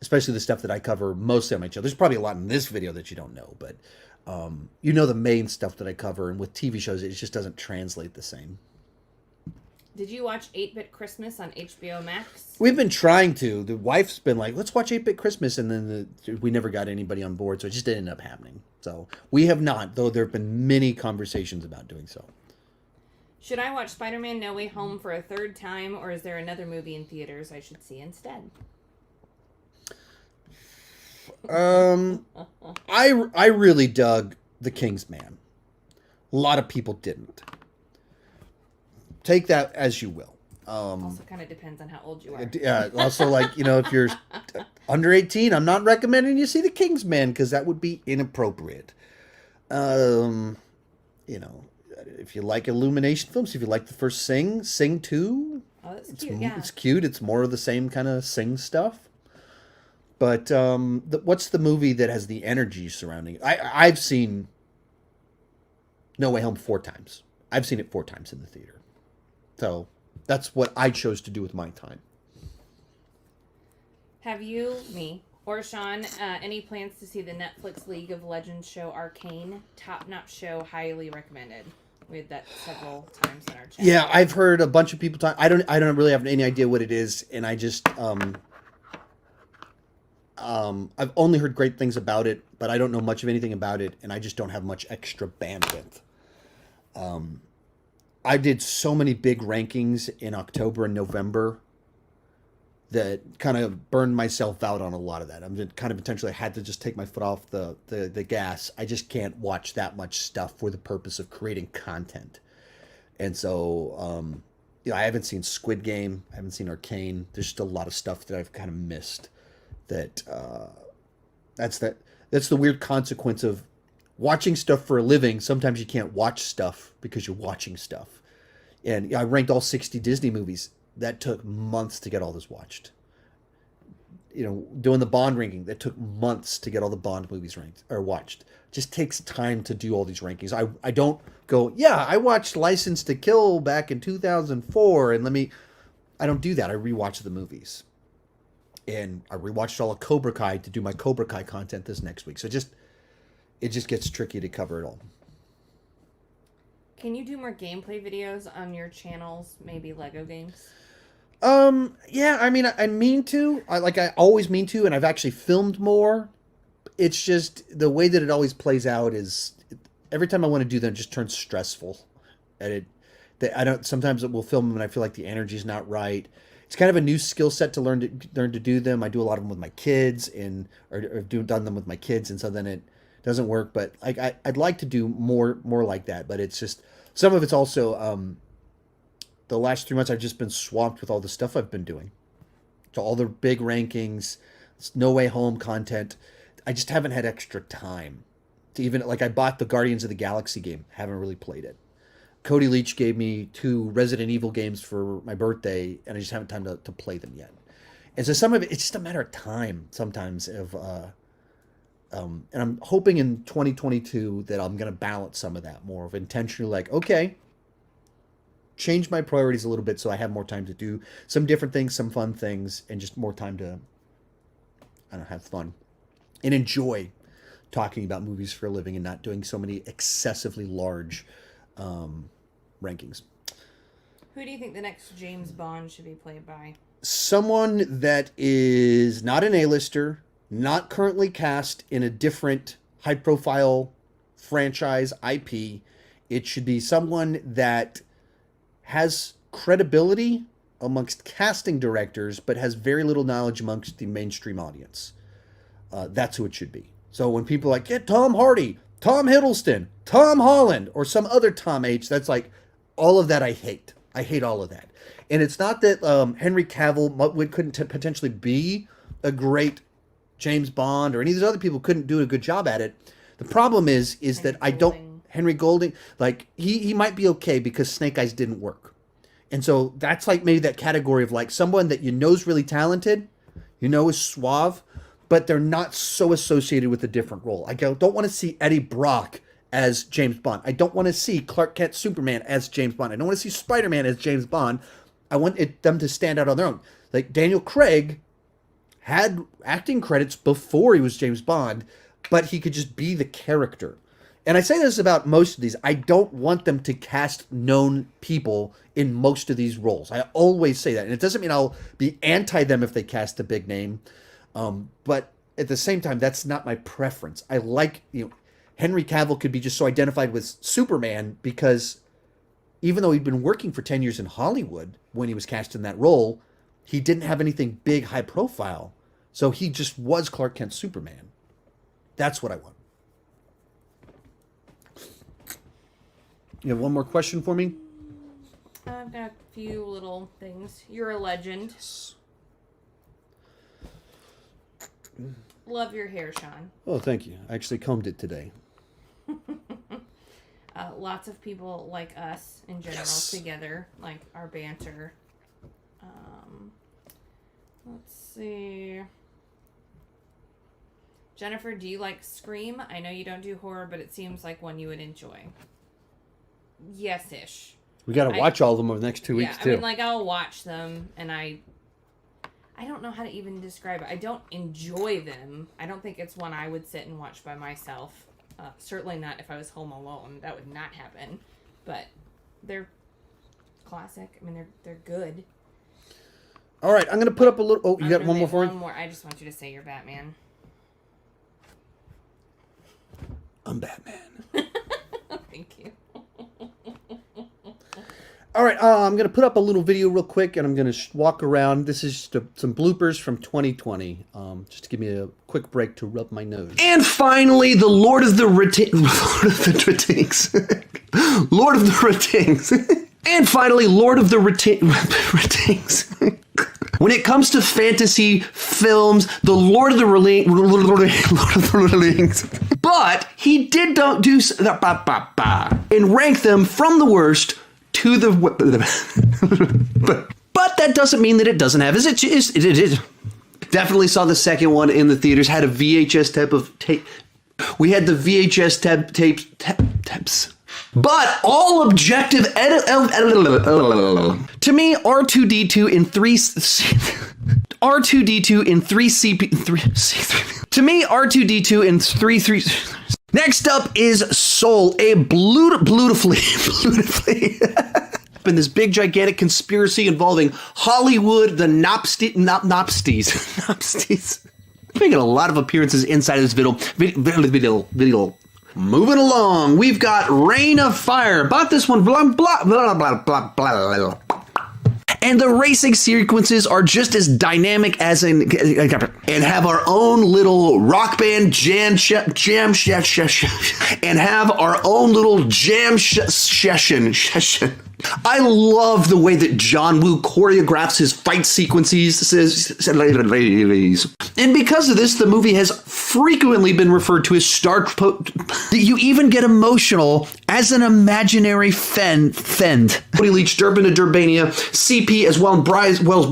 Especially the stuff that I cover mostly on my channel. There's probably a lot in this video that you don't know, but you know the main stuff that I cover. And with TV shows, it just doesn't translate the same. Did you watch 8-Bit Christmas on HBO Max? We've been trying to. The wife's been like, let's watch 8-Bit Christmas. And then we never got anybody on board, so it just didn't end up happening. So we have not, though there have been many conversations about doing so. Should I watch Spider-Man No Way Home for a third time, or is there another movie in theaters I should see instead? I really dug The King's Man. A lot of people didn't. Take that as you will. Also kind of depends on how old you are. Yeah. Also, if you're under 18, I'm not recommending you see The King's Man because that would be inappropriate. If you like Illumination films, if you like the first Sing 2. Oh, that's cute. Yeah, it's cute. It's more of the same kind of Sing stuff. But what's the movie that has the energy surrounding it? I've seen No Way Home 4 times. I've seen it 4 times in the theater. So that's what I chose to do with my time. Have you, me, or Sean, any plans to see the Netflix League of Legends show Arcane? Top-notch show, highly recommended. We had that several times in our channel. Yeah, I've heard a bunch of people talk. I don't really have any idea what it is, and I just I've only heard great things about it, but I don't know much of anything about it, and I just don't have much extra bandwidth. I did so many big rankings in October and November that kind of burned myself out on a lot of that. I'm just kind of intentionally had to just take my foot off the gas. I just can't watch that much stuff for the purpose of creating content. And so, I haven't seen Squid Game. I haven't seen Arcane. There's just a lot of stuff that I've kind of missed. That's the weird consequence of watching stuff for a living. Sometimes you can't watch stuff because you're watching stuff. And I ranked all 60 Disney movies. That took months to get all this watched. Doing the Bond ranking, that took months to get all the Bond movies ranked or watched. It just takes time to do all these rankings. I don't go, I watched License to Kill back in 2004 and I don't do that. I rewatch the movies. And I rewatched all of Cobra Kai to do my Cobra Kai content this next week. So it just gets tricky to cover it all. Can you do more gameplay videos on your channels, maybe Lego games? Yeah, I mean to. I always mean to, and I've actually filmed more. It's just the way that it always plays out is every time I want to do them, it just turns stressful. And sometimes it will film them and I feel like the energy's not right. It's kind of a new skill set to learn to do them. I do a lot of them with my kids or done them with my kids, and so then it doesn't work. But I'd like to do more like that. But it's just some of it's also the last 3 months I've just been swamped with all the stuff I've been doing. So all the big rankings, No Way Home content. I just haven't had extra time to even I bought the Guardians of the Galaxy game. Haven't really played it. Cody Leach gave me 2 Resident Evil games for my birthday, and I just haven't time to play them yet. And so some of it's just a matter of time sometimes and I'm hoping in 2022 that I'm going to balance some of that more of intentionally change my priorities a little bit so I have more time to do some different things, some fun things, and just more time to, have fun and enjoy talking about movies for a living and not doing so many excessively large rankings. Who do you think the next James Bond should be played by? Someone that is not an A-lister, not currently cast in a different high-profile franchise IP. It should be someone that has credibility amongst casting directors, but has very little knowledge amongst the mainstream audience. That's who it should be. So when people are like, get Tom Hardy, Tom Hiddleston, Tom Holland, or some other Tom H, that's all of that I hate. I hate all of that. And it's not that Henry Cavill couldn't potentially be a great James Bond, or any of these other people couldn't do a good job at it. The problem is that I don't... Henry Golding, like, he might be okay because Snake Eyes didn't work. And so that's like maybe that category of like someone that you know is really talented, you know is suave, but they're not so associated with a different role. I don't want to see Eddie Brock as James Bond. I don't want to see Clark Kent Superman as James Bond. I don't want to see Spider-Man as James Bond. I want them to stand out on their own. Like Daniel Craig had acting credits before he was James Bond, but he could just be the character. And I say this about most of these. I don't want them to cast known people in most of these roles. I always say that. And it doesn't mean I'll be anti them if they cast a big name. But at the same time, that's not my preference. I like, Henry Cavill could be just so identified with Superman because even though he'd been working for 10 years in Hollywood when he was cast in that role, he didn't have anything big, high profile. So he just was Clark Kent Superman. That's what I want. You have one more question for me? I've got a few little things. You're a legend. Love your hair, Sean. Oh, thank you. I actually combed it today. Lots of people like us in general together, like our banter. Let's see. Jennifer, do you like Scream? I know you don't do horror, but it seems like one you would enjoy. Yes-ish. We got to watch all of them over the next 2 weeks, too. I mean, like, I'll watch them, and I don't know how to even describe it. I don't enjoy them. I don't think it's one I would sit and watch by myself. Certainly not if I was home alone. That would not happen. But they're classic. I mean, they're good. All right, I'm going to put up a little... Oh, you got one more for me? One more. I just want you to say you're Batman. I'm Batman. Thank you. All right, I'm going to put up a little video real quick, and I'm going to walk around. This is just some bloopers from 2020, just to give me a quick break to rub my nose. And finally, the Lord of the Rings. Lord of the Rings. And finally, Lord of the Rings. When it comes to fantasy films, the Lord of the Rings. But he did don't do and rank them from the worst to the but that doesn't mean that it doesn't have it definitely saw the second one in the theaters, had a VHS type of tape. We had the VHS tapes. But all objective to me, R2D2 in 3CP to me, R2D2 in 3. Next up is Soul, a beautifully in this big gigantic conspiracy involving Hollywood, the Nopsties, making a lot of appearances inside of this video. Moving along, we've got Reign of Fire. Bought this one, blah, blah, blah, blah, blah, blah. And the racing sequences are just as dynamic as and have our own little rock band jam and have our own little jam session. I love the way that John Woo choreographs his fight sequences. And because of this, the movie has frequently been referred to as you even get emotional as an imaginary fend. Cody Leach, Durban to Durbania, CP as well as Wells.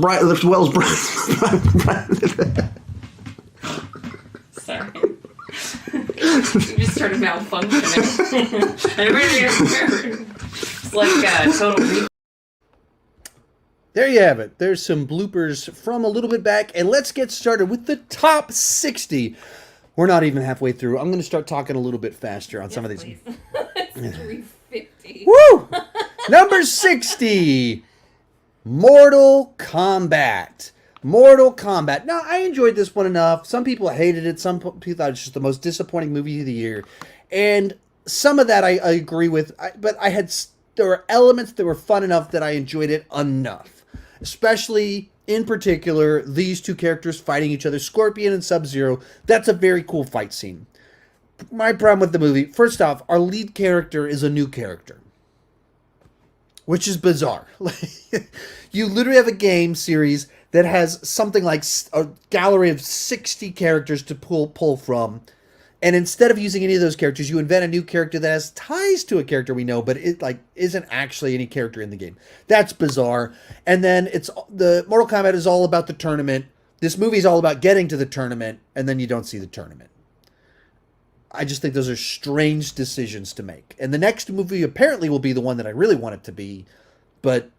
Sorry. You just started malfunctioning. It's like total. There you have it. There's some bloopers from a little bit back, and let's get started with the top 60. We're not even halfway through. I'm going to start talking a little bit faster on some of these. It's 350. Woo! Number 60, Mortal Kombat. Mortal Kombat. Now, I enjoyed this one enough. Some people hated it. Some people thought it was just the most disappointing movie of the year. And some of that I agree with. But there were elements that were fun enough that I enjoyed it enough. Especially, in particular, these two characters fighting each other, Scorpion and Sub-Zero. That's a very cool fight scene. My problem with the movie, first off, our lead character is a new character. which is bizarre. You literally have a game series that has something like a gallery of 60 characters to pull from. And instead of using any of those characters, you invent a new character that has ties to a character we know, but it like isn't actually any character in the game. That's bizarre. And then the Mortal Kombat is all about the tournament. This movie is all about getting to the tournament, and then you don't see the tournament. I just think those are strange decisions to make. And the next movie apparently will be the one that I really want it to be, but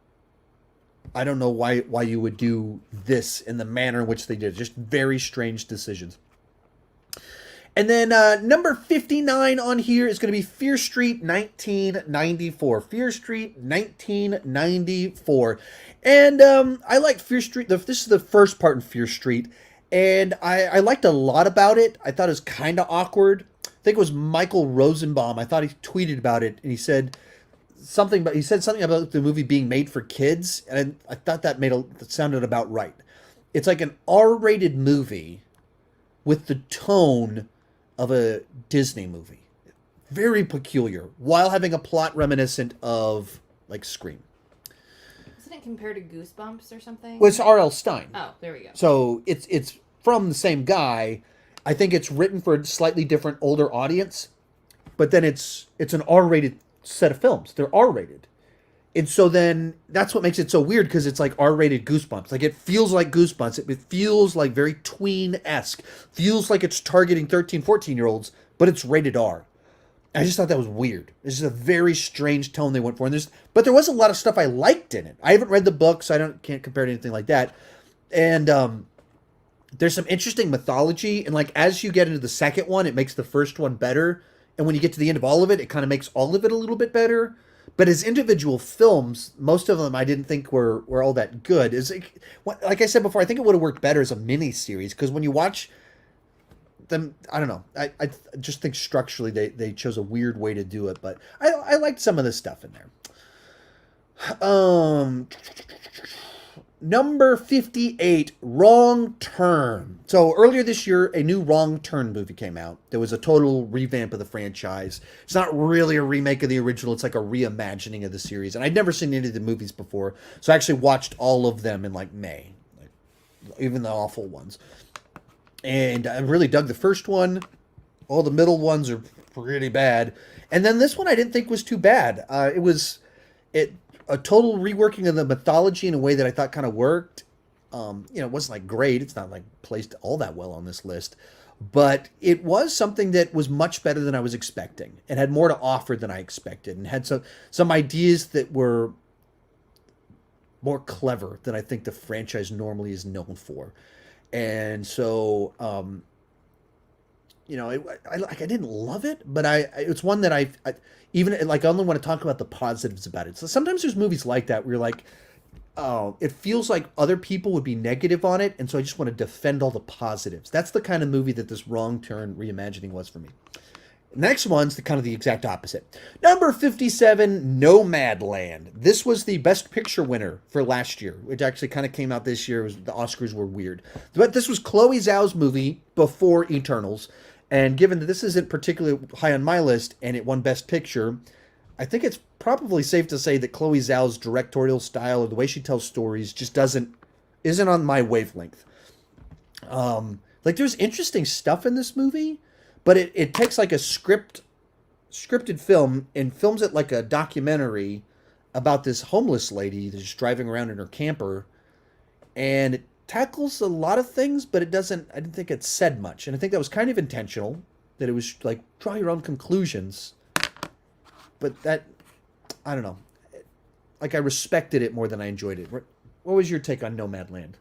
I don't know why you would do this in the manner in which they did. Just very strange decisions. And then number 59 on here is going to be Fear Street 1994. Fear Street 1994. And I like Fear Street. This is the first part in Fear Street. And I liked a lot about it. I thought it was kind of awkward. I think it was Michael Rosenbaum. I thought he tweeted about it. And he said something about the movie being made for kids. And I thought that sounded about right. It's like an R-rated movie with the tone of a Disney movie. Very peculiar, while having a plot reminiscent of, like, Scream. Isn't it compared to Goosebumps or something? Well, it's R.L. Stein. Oh, there we go. So it's from the same guy. I think it's written for a slightly different, older audience, but then it's an R-rated set of films. They're R-rated. And so then that's what makes it so weird, because it's like R-rated Goosebumps. Like, it feels like Goosebumps. It feels like very tween-esque. Feels like it's targeting 13, 14-year-olds, but it's rated R. I just thought that was weird. It's just a very strange tone they went for. But there was a lot of stuff I liked in it. I haven't read the book, so I can't compare to anything like that. And there's some interesting mythology. And like, as you get into the second one, it makes the first one better. And when you get to the end of all of it, it kind of makes all of it a little bit better. But as individual films, most of them I didn't think were all that good. Like I said before, I think it would have worked better as a mini-series, because when you watch them, I don't know. I just think structurally they chose a weird way to do it, but I liked some of the stuff in there. Number 58, Wrong Turn. So earlier this year, a new Wrong Turn movie came out. There was a total revamp of the franchise. It's not really a remake of the original. It's like a reimagining of the series. And I'd never seen any of the movies before, so I actually watched all of them in like May, even the awful ones. And I really dug the first one. All the middle ones are pretty bad. And then this one I didn't think was too bad. It was a total reworking of the mythology in a way that I thought kind of worked. It wasn't like great. It's not like placed all that well on this list. But it was something that was much better than I was expecting. It had more to offer than I expected, and had some ideas that were more clever than I think the franchise normally is known for. And so, I didn't love it, but it's one that I even like, I only want to talk about the positives about it. So sometimes there's movies like that where you're like, oh, it feels like other people would be negative on it, and so I just want to defend all the positives. That's the kind of movie that this Wrong Turn reimagining was for me. Next one's the exact opposite. Number 57, Nomadland. This was the Best Picture winner for last year, which actually kind of came out this year. The Oscars were weird. But this was Chloe Zhao's movie before Eternals. And given that this isn't particularly high on my list and it won Best Picture, I think it's probably safe to say that Chloe Zhao's directorial style, or the way she tells stories, just isn't on my wavelength. There's interesting stuff in this movie, but it takes like a scripted film and films it like a documentary about this homeless lady that's just driving around in her camper, and it tackles a lot of things, but I didn't think it said much. And I think that was kind of intentional, that it was like, draw your own conclusions. But that, I don't know. Like, I respected it more than I enjoyed it. What was your take on Nomadland?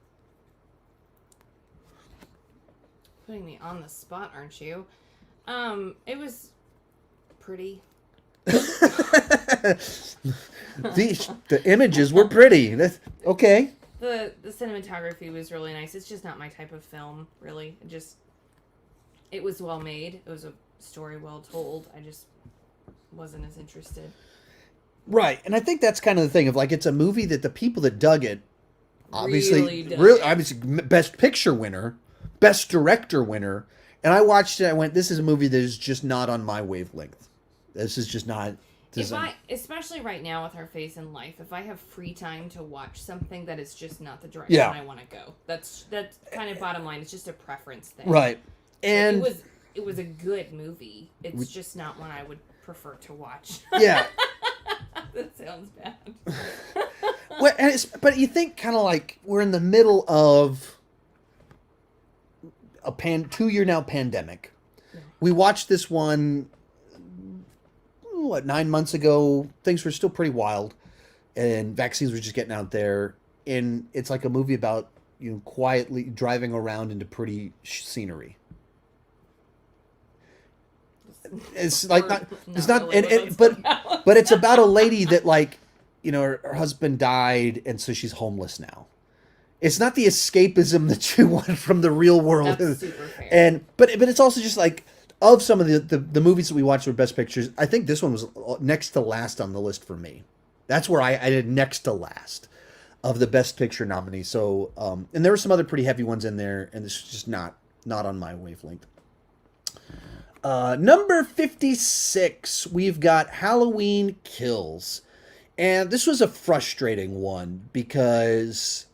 Putting me on the spot, aren't you? It was pretty. The images were pretty. That's okay. The cinematography was really nice. It's just not my type of film, really. It was well made. It was a story well told. I just wasn't as interested. Right, and I think that's kind of the thing of, like, it's a movie that the people that dug it, obviously, obviously Best Picture winner, Best Director winner, and I watched it. I went, this is a movie that is just not on my wavelength. This is just not design. Especially right now with our phase in life, if I have free time to watch something that is just not the direction I want to go, that's kind of bottom line. It's just a preference thing, right? And it was a good movie. It's just not one I would prefer to watch. Yeah, that sounds bad. Well, but you think kind of like we're in the middle of a 2-year now pandemic. Yeah. We watched this one, 9 months ago. Things were still pretty wild, and vaccines were just getting out there. And it's like a movie about quietly driving around into pretty scenery. It's like but it's about a lady that her husband died, and so she's homeless now. It's not the escapism that you want from the real world. That's super fair. But it's also just of some of the movies that we watched for Best Pictures, I think this one was next to last on the list for me. That's where I did next to last of the Best Picture nominees. So and there were some other pretty heavy ones in there, and this is just not on my wavelength. Number 56, we've got Halloween Kills. And this was a frustrating one because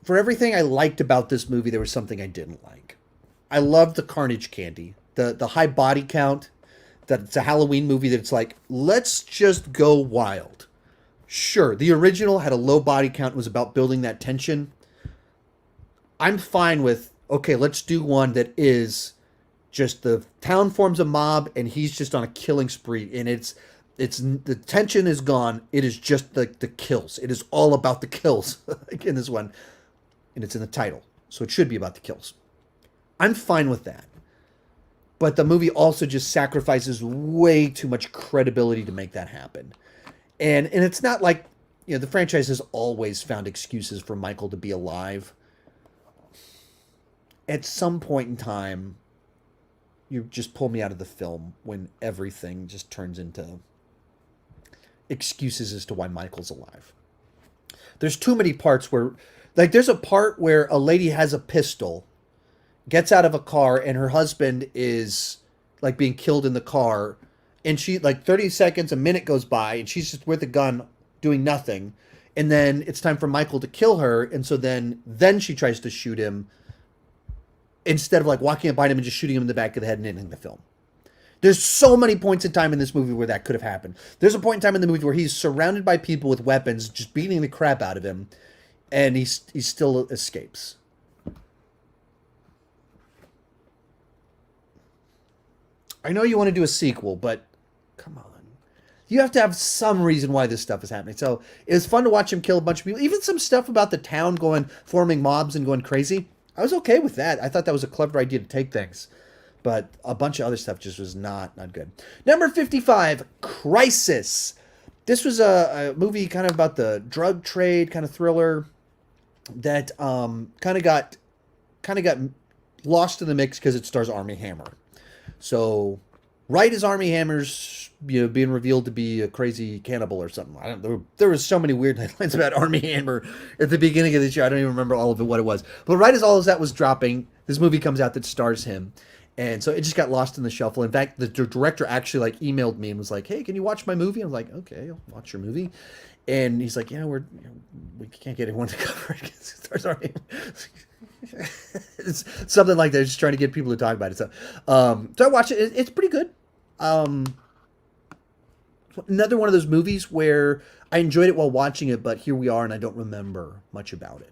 for everything I liked about this movie, there was something I didn't like. I loved the carnage candy, the high body count, that it's a Halloween movie that it's like, let's just go wild. Sure, the original had a low body count and was about building that tension. I'm fine with, okay, let's do one that is just the town forms a mob and he's just on a killing spree, and it's the tension is gone. It is just the kills. It is all about the kills in this one, and it's in the title, so it should be about the kills. I'm fine with that, but the movie also just sacrifices way too much credibility to make that happen, and it's not like the franchise has always found excuses for Michael to be alive. At some point in time, you just pull me out of the film when everything just turns into excuses as to why Michael's alive. There's too many parts where, there's a part where a lady has a pistol, gets out of a car, and her husband is being killed in the car, and she 30 seconds, a minute goes by, and she's just with a gun doing nothing, and then it's time for Michael to kill her, and so then she tries to shoot him instead of walking up behind him and just shooting him in the back of the head and ending the film. There's so many points in time in this movie where that could have happened. There's a point in time in the movie where he's surrounded by people with weapons, just beating the crap out of him, and he still escapes. I know you want to do a sequel, but come on. You have to have some reason why this stuff is happening. So it was fun to watch him kill a bunch of people. Even some stuff about the town forming mobs and going crazy. I was okay with that. I thought that was a clever idea to take things. But a bunch of other stuff just was not good. Number 55, Crisis. This was a movie kind of about the drug trade, kind of thriller that kind of got lost in the mix because it stars Armie Hammer. So right as Armie Hammer's being revealed to be a crazy cannibal or something. There was so many weird headlines about Armie Hammer at the beginning of this year. I don't even remember all of it, what it was. But right as all of that was dropping, this movie comes out that stars him. And so it just got lost in the shuffle. In fact, the director actually emailed me and was like, "Hey, can you watch my movie?" I was like, "Okay, I'll watch your movie." And he's like, "Yeah, we can't get anyone to cover it because it stars Armie." It's something like that. Just trying to get people to talk about it. So I watched it. It's pretty good. Another one of those movies where I enjoyed it while watching it, but here we are and I don't remember much about it.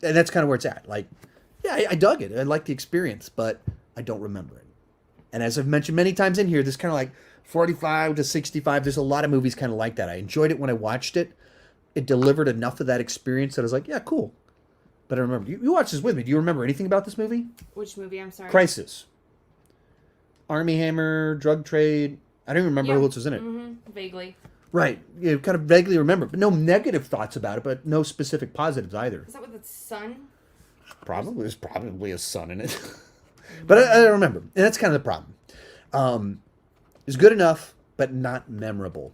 And that's kind of where it's at. Yeah, I dug it. I liked the experience, but I don't remember it. And as I've mentioned many times in here, this kind of 45 to 65, there's a lot of movies kind of like that. I enjoyed it when I watched it. It delivered enough of that experience that I was like, yeah, cool. But I remember. You watched this with me. Do you remember anything about this movie? Which movie? I'm sorry. Crisis. Armie Hammer, drug trade. I don't even remember who else was in it. Mm-hmm. Vaguely. Right. You kind of vaguely remember. But no negative thoughts about it, but no specific positives either. Is that with the son? Probably. There's probably a son in it. But I don't remember. And that's kind of the problem. It's good enough, but not memorable.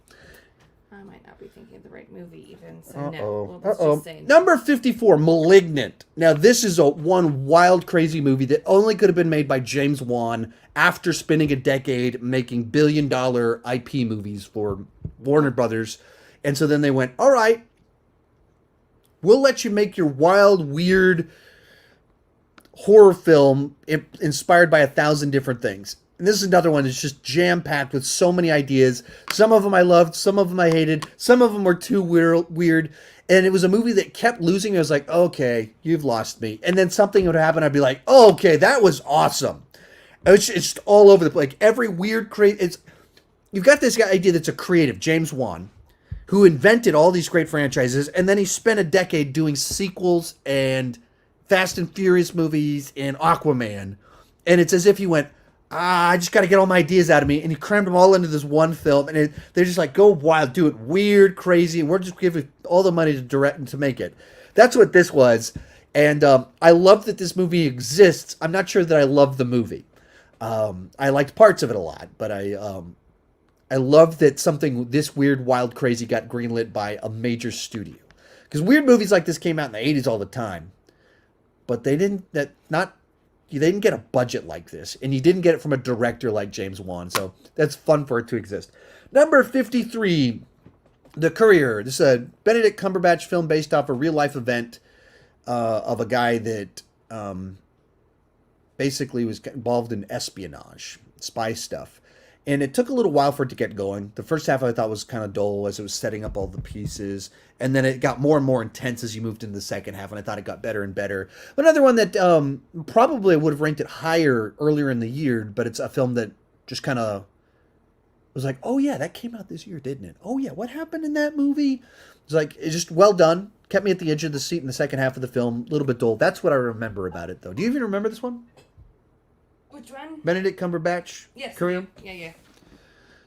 I might not be thinking of the right movie even. So no. Let's just say no. Number 54, Malignant. Now this is one wild, crazy movie that only could have been made by James Wan after spending a decade making billion-dollar IP movies for Warner Brothers. And so then they went, all right, we'll let you make your wild, weird horror film inspired by 1,000 different things. And this is another one that's just jam-packed with so many ideas. Some of them I loved, some of them I hated, some of them were too weird. And it was a movie that kept losing. I was like, okay, you've lost me. And then something would happen. I'd be like, oh, okay, that was awesome. It's just all over the place. Like every weird, you've got this guy idea that's a creative, James Wan, who invented all these great franchises. And then he spent a decade doing sequels and Fast and Furious movies and Aquaman. And it's as if he went, I just got to get all my ideas out of me. And he crammed them all into this one film. And they're just like, go wild, do it weird, crazy. And we're just giving all the money to direct and to make it. That's what this was. And I love that this movie exists. I'm not sure that I love the movie. I liked parts of it a lot. But I love that something this weird, wild, crazy got greenlit by a major studio. Because weird movies like this came out in the 80s all the time. But they didn't get a budget like this, and you didn't get it from a director like James Wan, so that's fun for it to exist. Number 53, The Courier. This is a Benedict Cumberbatch film based off a real-life event of a guy that basically was involved in espionage, spy stuff. And it took a little while for it to get going. The first half I thought was kind of dull as it was setting up all the pieces. And then it got more and more intense as you moved into the second half, and I thought it got better and better. But another one that probably would have ranked it higher earlier in the year, but it's a film that just kind of was like, oh yeah, that came out this year, didn't it? Oh yeah, what happened in that movie? It's like, it's just well done. Kept me at the edge of the seat in the second half of the film. A little bit dull. That's what I remember about it, though. Do you even remember this one? Which one? Benedict Cumberbatch? Yes. Korean? Yeah.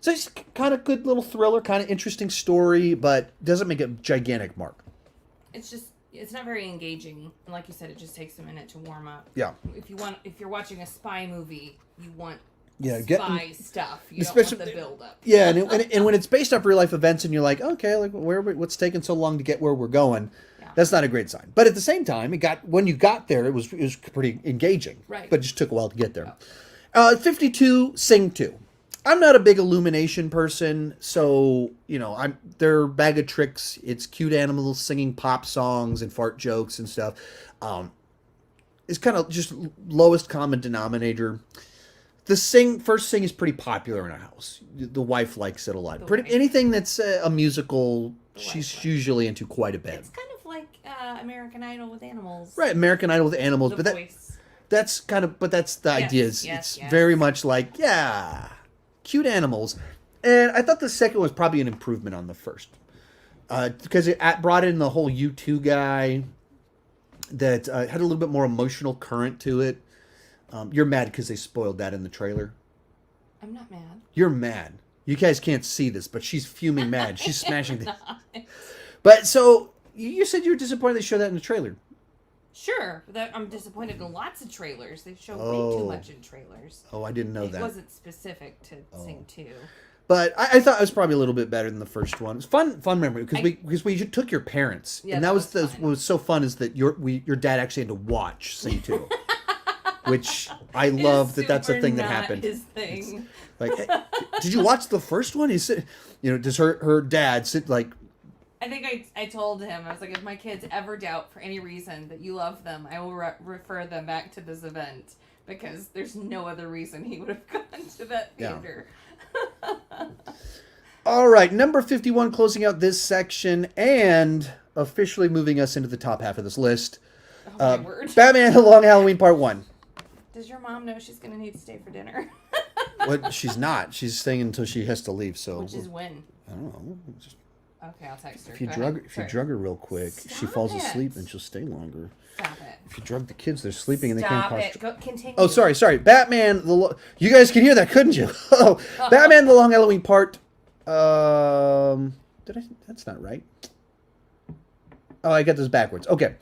So it's kind of good little thriller, kind of interesting story, but doesn't make a gigantic mark. It's not very engaging. And like you said, it just takes a minute to warm up. Yeah. If you're watching a spy movie, you want spy stuff. You don't want the build up. Yeah, and when it's based off real life events and you're like, okay, like what's taking so long to get where we're going? Yeah. That's not a great sign. But at the same time, when you got there, it was pretty engaging. Right. But it just took a while to get there. 52, Sing 2. I'm not a big Illumination person, so, they're a bag of tricks. It's cute animals singing pop songs and fart jokes and stuff. It's kind of just lowest common denominator. The first Sing is pretty popular in our house. The wife likes it a lot. Anything that's a musical, she's usually into quite a bit. It's kind of like American Idol with animals. Right, American Idol with animals. The voice. That's the idea. It's very much like, cute animals. And I thought the second was probably an improvement on the first. Because it brought in the whole U2 guy that had a little bit more emotional current to it. You're mad because they spoiled that in the trailer. I'm not mad. You're mad. You guys can't see this, but she's fuming mad. She's smashing things. But so, you said you were disappointed they showed that in the trailer. Sure. I'm disappointed in lots of trailers. They show way too much in trailers. Oh, I didn't know that. It wasn't specific to Sing 2. But I thought it was probably a little bit better than the first one. It's fun memory because we took your parents, and that was what was so fun is that your dad actually had to watch Sing 2, which I love that's a thing that happened. His thing. Like, did you watch the first one? He said, does her dad sit like? I think I told him, I was like, if my kids ever doubt for any reason that you love them, I will refer them back to this event because there's no other reason he would have gone to that theater. Yeah. All right, number 51, closing out this section and officially moving us into the top half of this list. Oh, my word. Batman: The Long Halloween Part 1. Does your mom know she's going to need to stay for dinner? Well, she's not. She's staying until she has to leave. So which is when? I don't know. Okay, I'll text her. If you drug her real quick, she falls asleep and she'll stay longer. Stop it. If you drug the kids, they're sleeping and they can't Continue. Oh, sorry. Batman, you guys can hear that, couldn't you? Oh, Batman: The Long Halloween Part. That's not right. Oh, I got this backwards. Okay.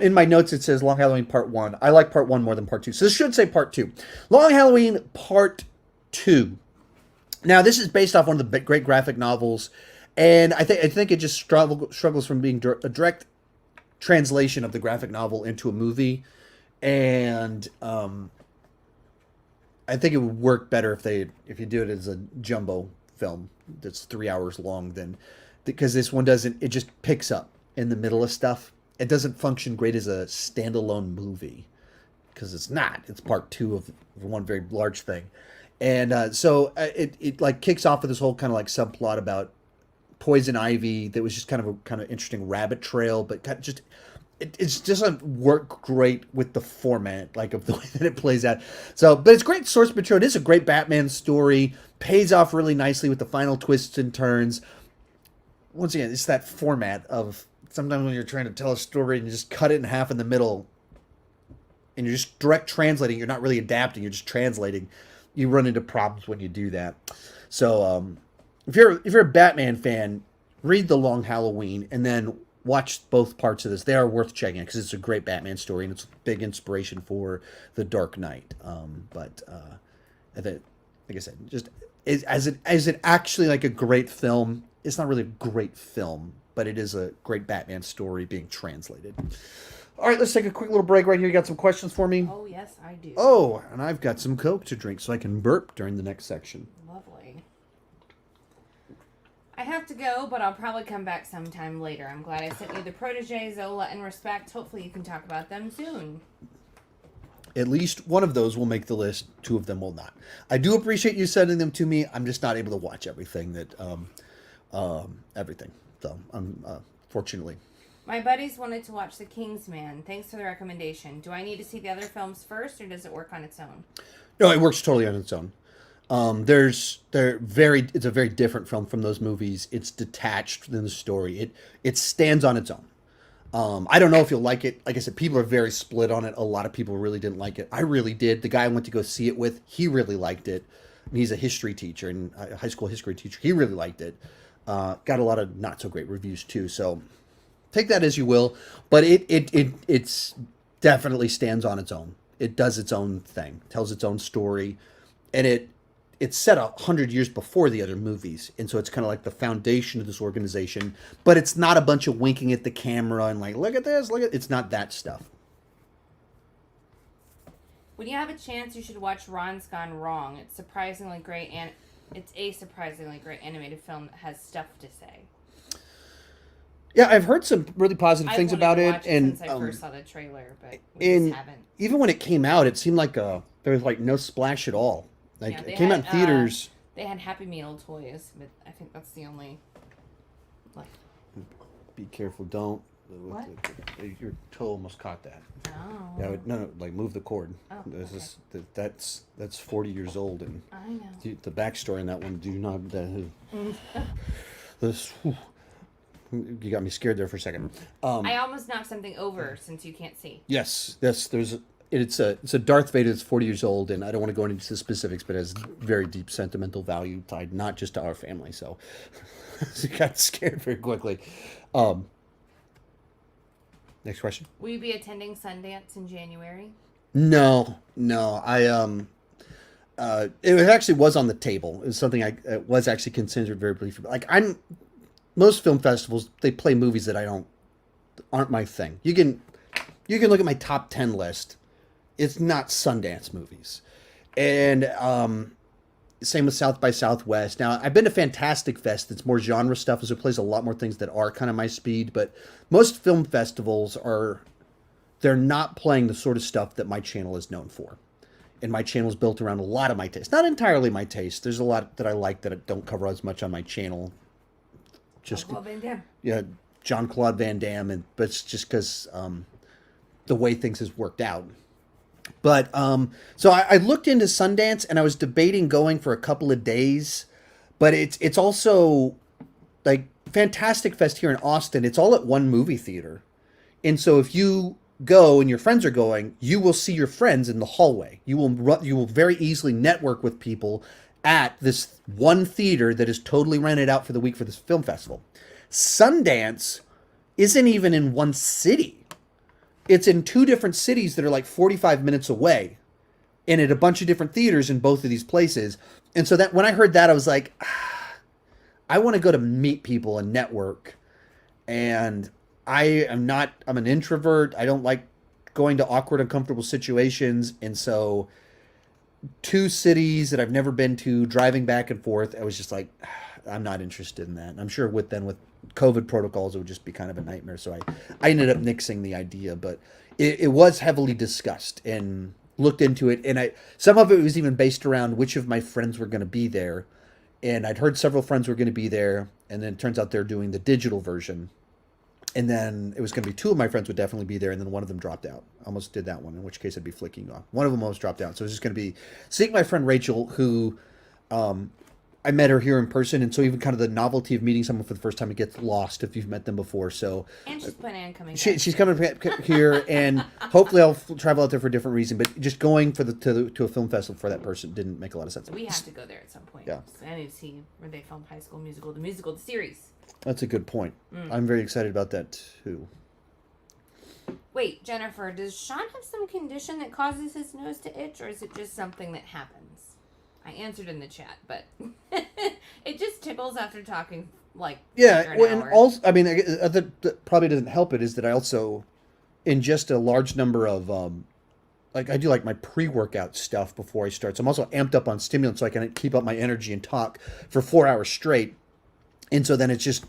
In my notes, it says Long Halloween Part 1. I like Part 1 more than Part 2. So this should say Part 2. Long Halloween Part 2. Now, this is based off one of the great graphic novels. And I think it just struggles from being a direct translation of the graphic novel into a movie, and I think it would work better if you do it as a jumbo film that's 3 hours long, than because this one doesn't. It just picks up in the middle of stuff. It doesn't function great as a standalone movie because it's not. It's part two of one very large thing, and so it like kicks off with this whole kind of like subplot about poison ivy that was just kind of interesting rabbit trail, but just it just doesn't work great with the format, like of the way that it plays out. So, but it's great source material. It is a great Batman story. Pays off really nicely with the final twists and turns. Once again, it's that format of sometimes when you're trying to tell a story and you just cut it in half in the middle, and you're just direct translating. You're not really adapting. You're just translating. You run into problems when you do that. So, if you're a Batman fan, read The Long Halloween and then watch both parts of this. They are worth checking because it's a great Batman story and it's a big inspiration for The Dark Knight. I think, like I said, just as it actually like a great film. It's not really a great film, but it is a great Batman story being translated. All right, let's take a quick little break right here. You got some questions for me? Oh, yes, I do. Oh, and I've got some Coke to drink so I can burp during the next section. Lovely. I have to go, but I'll probably come back sometime later. I'm glad I sent you the Protege, Zola, and Respect. Hopefully you can talk about them soon. At least one of those will make the list. 2 of them will not. I do appreciate you sending them to me. I'm just not able to watch everything everything. So, fortunately. My buddies wanted to watch The Kingsman. Thanks for the recommendation. Do I need to see the other films first, or does it work on its own? No, it works totally on its own. It's a very different film from those movies. It's detached in the story. It stands on its own. I don't know if you'll like it. Like I said, people are very split on it. A lot of people really didn't like it. I really did. The guy I went to go see it with, he really liked it. And he's a history teacher and a high school history teacher. He really liked it. Got a lot of not so great reviews too. So take that as you will. But it's definitely stands on its own. It does its own thing, tells its own story, and it's set 100 years before the other movies, and so it's kind of like the foundation of this organization. But it's not a bunch of winking at the camera and like, look at this, look at. It's not that stuff. When you have a chance, you should watch Ron's Gone Wrong. It's surprisingly great, and it's a surprisingly great animated film that has stuff to say. Yeah, I've heard some really positive things about it, and since I first saw the trailer, but we just haven't. Even when it came out, it seemed like there was like no splash at all. Like yeah, it came out in theaters. They had Happy Meal toys, but I think that's the only. Like. Be careful! Don't. What? Your toe almost caught that. Oh. Yeah, no, like move the cord. Oh, That's 40 years old, and I know. The backstory in that one. Do not. This. You got me scared there for a second. I almost knocked something over since you can't see. Yes. It's a Darth Vader that's 40 years old, and I don't want to go into the specifics, but it has very deep sentimental value tied not just to our family. So you got scared very quickly. Next question. Will you be attending Sundance in January? No. It actually was on the table. It was something I was actually considered very briefly. Like most film festivals, they play movies that aren't my thing. You can look at my top 10 list. It's not Sundance movies. And same with South by Southwest. Now, I've been to Fantastic Fest. It's more genre stuff, so it plays a lot more things that are kind of my speed. But most film festivals they're not playing the sort of stuff that my channel is known for. And my channel is built around a lot of my taste. Not entirely my taste. There's a lot that I like that I don't cover as much on my channel. Jean-Claude Van Damme. Yeah, Jean-Claude Van Damme, but it's just because the way things has worked out. But so I looked into Sundance, and I was debating going for a couple of days, but it's also like Fantastic Fest here in Austin. It's all at one movie theater, and so if you go and your friends are going, you will see your friends in the hallway. You will very easily network with people at this one theater that is totally rented out for the week for this film festival. Sundance isn't even in one city. It's in 2 different cities that are like 45 minutes away and at a bunch of different theaters in both of these places. And so that when I heard that, I was like, I want to go to meet people and network. And I'm an introvert. I don't like going to awkward, uncomfortable situations. And so, two cities that I've never been to, driving back and forth, I was just like, I'm not interested in that. And I'm sure with COVID protocols, it would just be kind of a nightmare. So I ended up nixing the idea, but it was heavily discussed and looked into it. And some of it was even based around which of my friends were going to be there. And I'd heard several friends were going to be there. And then it turns out they're doing the digital version. And then it was going to be two of my friends would definitely be there, and then one of them dropped out. Almost did that one, in which case I'd be flicking off. One of them almost dropped out. So it was just going to be seeing my friend Rachel, who I met her here in person. And so even kind of the novelty of meeting someone for the first time, it gets lost if you've met them before. So and she's planning on coming. She's coming here, and hopefully I'll travel out there for a different reason. But just going to a film festival for that person didn't make a lot of sense. We have to go there at some point. Yeah. So I need to see where they filmed High School Musical, the series. That's a good point. I'm very excited about that too. Wait, Jennifer, does Sean have some condition that causes his nose to itch, or is it just something that happens? I answered in the chat, but it just tickles after talking like yeah. Well, an and hour. also, I mean, that probably doesn't help it is that I also ingest a large number of like I do like my pre-workout stuff before I start. So I'm also amped up on stimulants so I can keep up my energy and talk for 4 hours straight. And so then it's just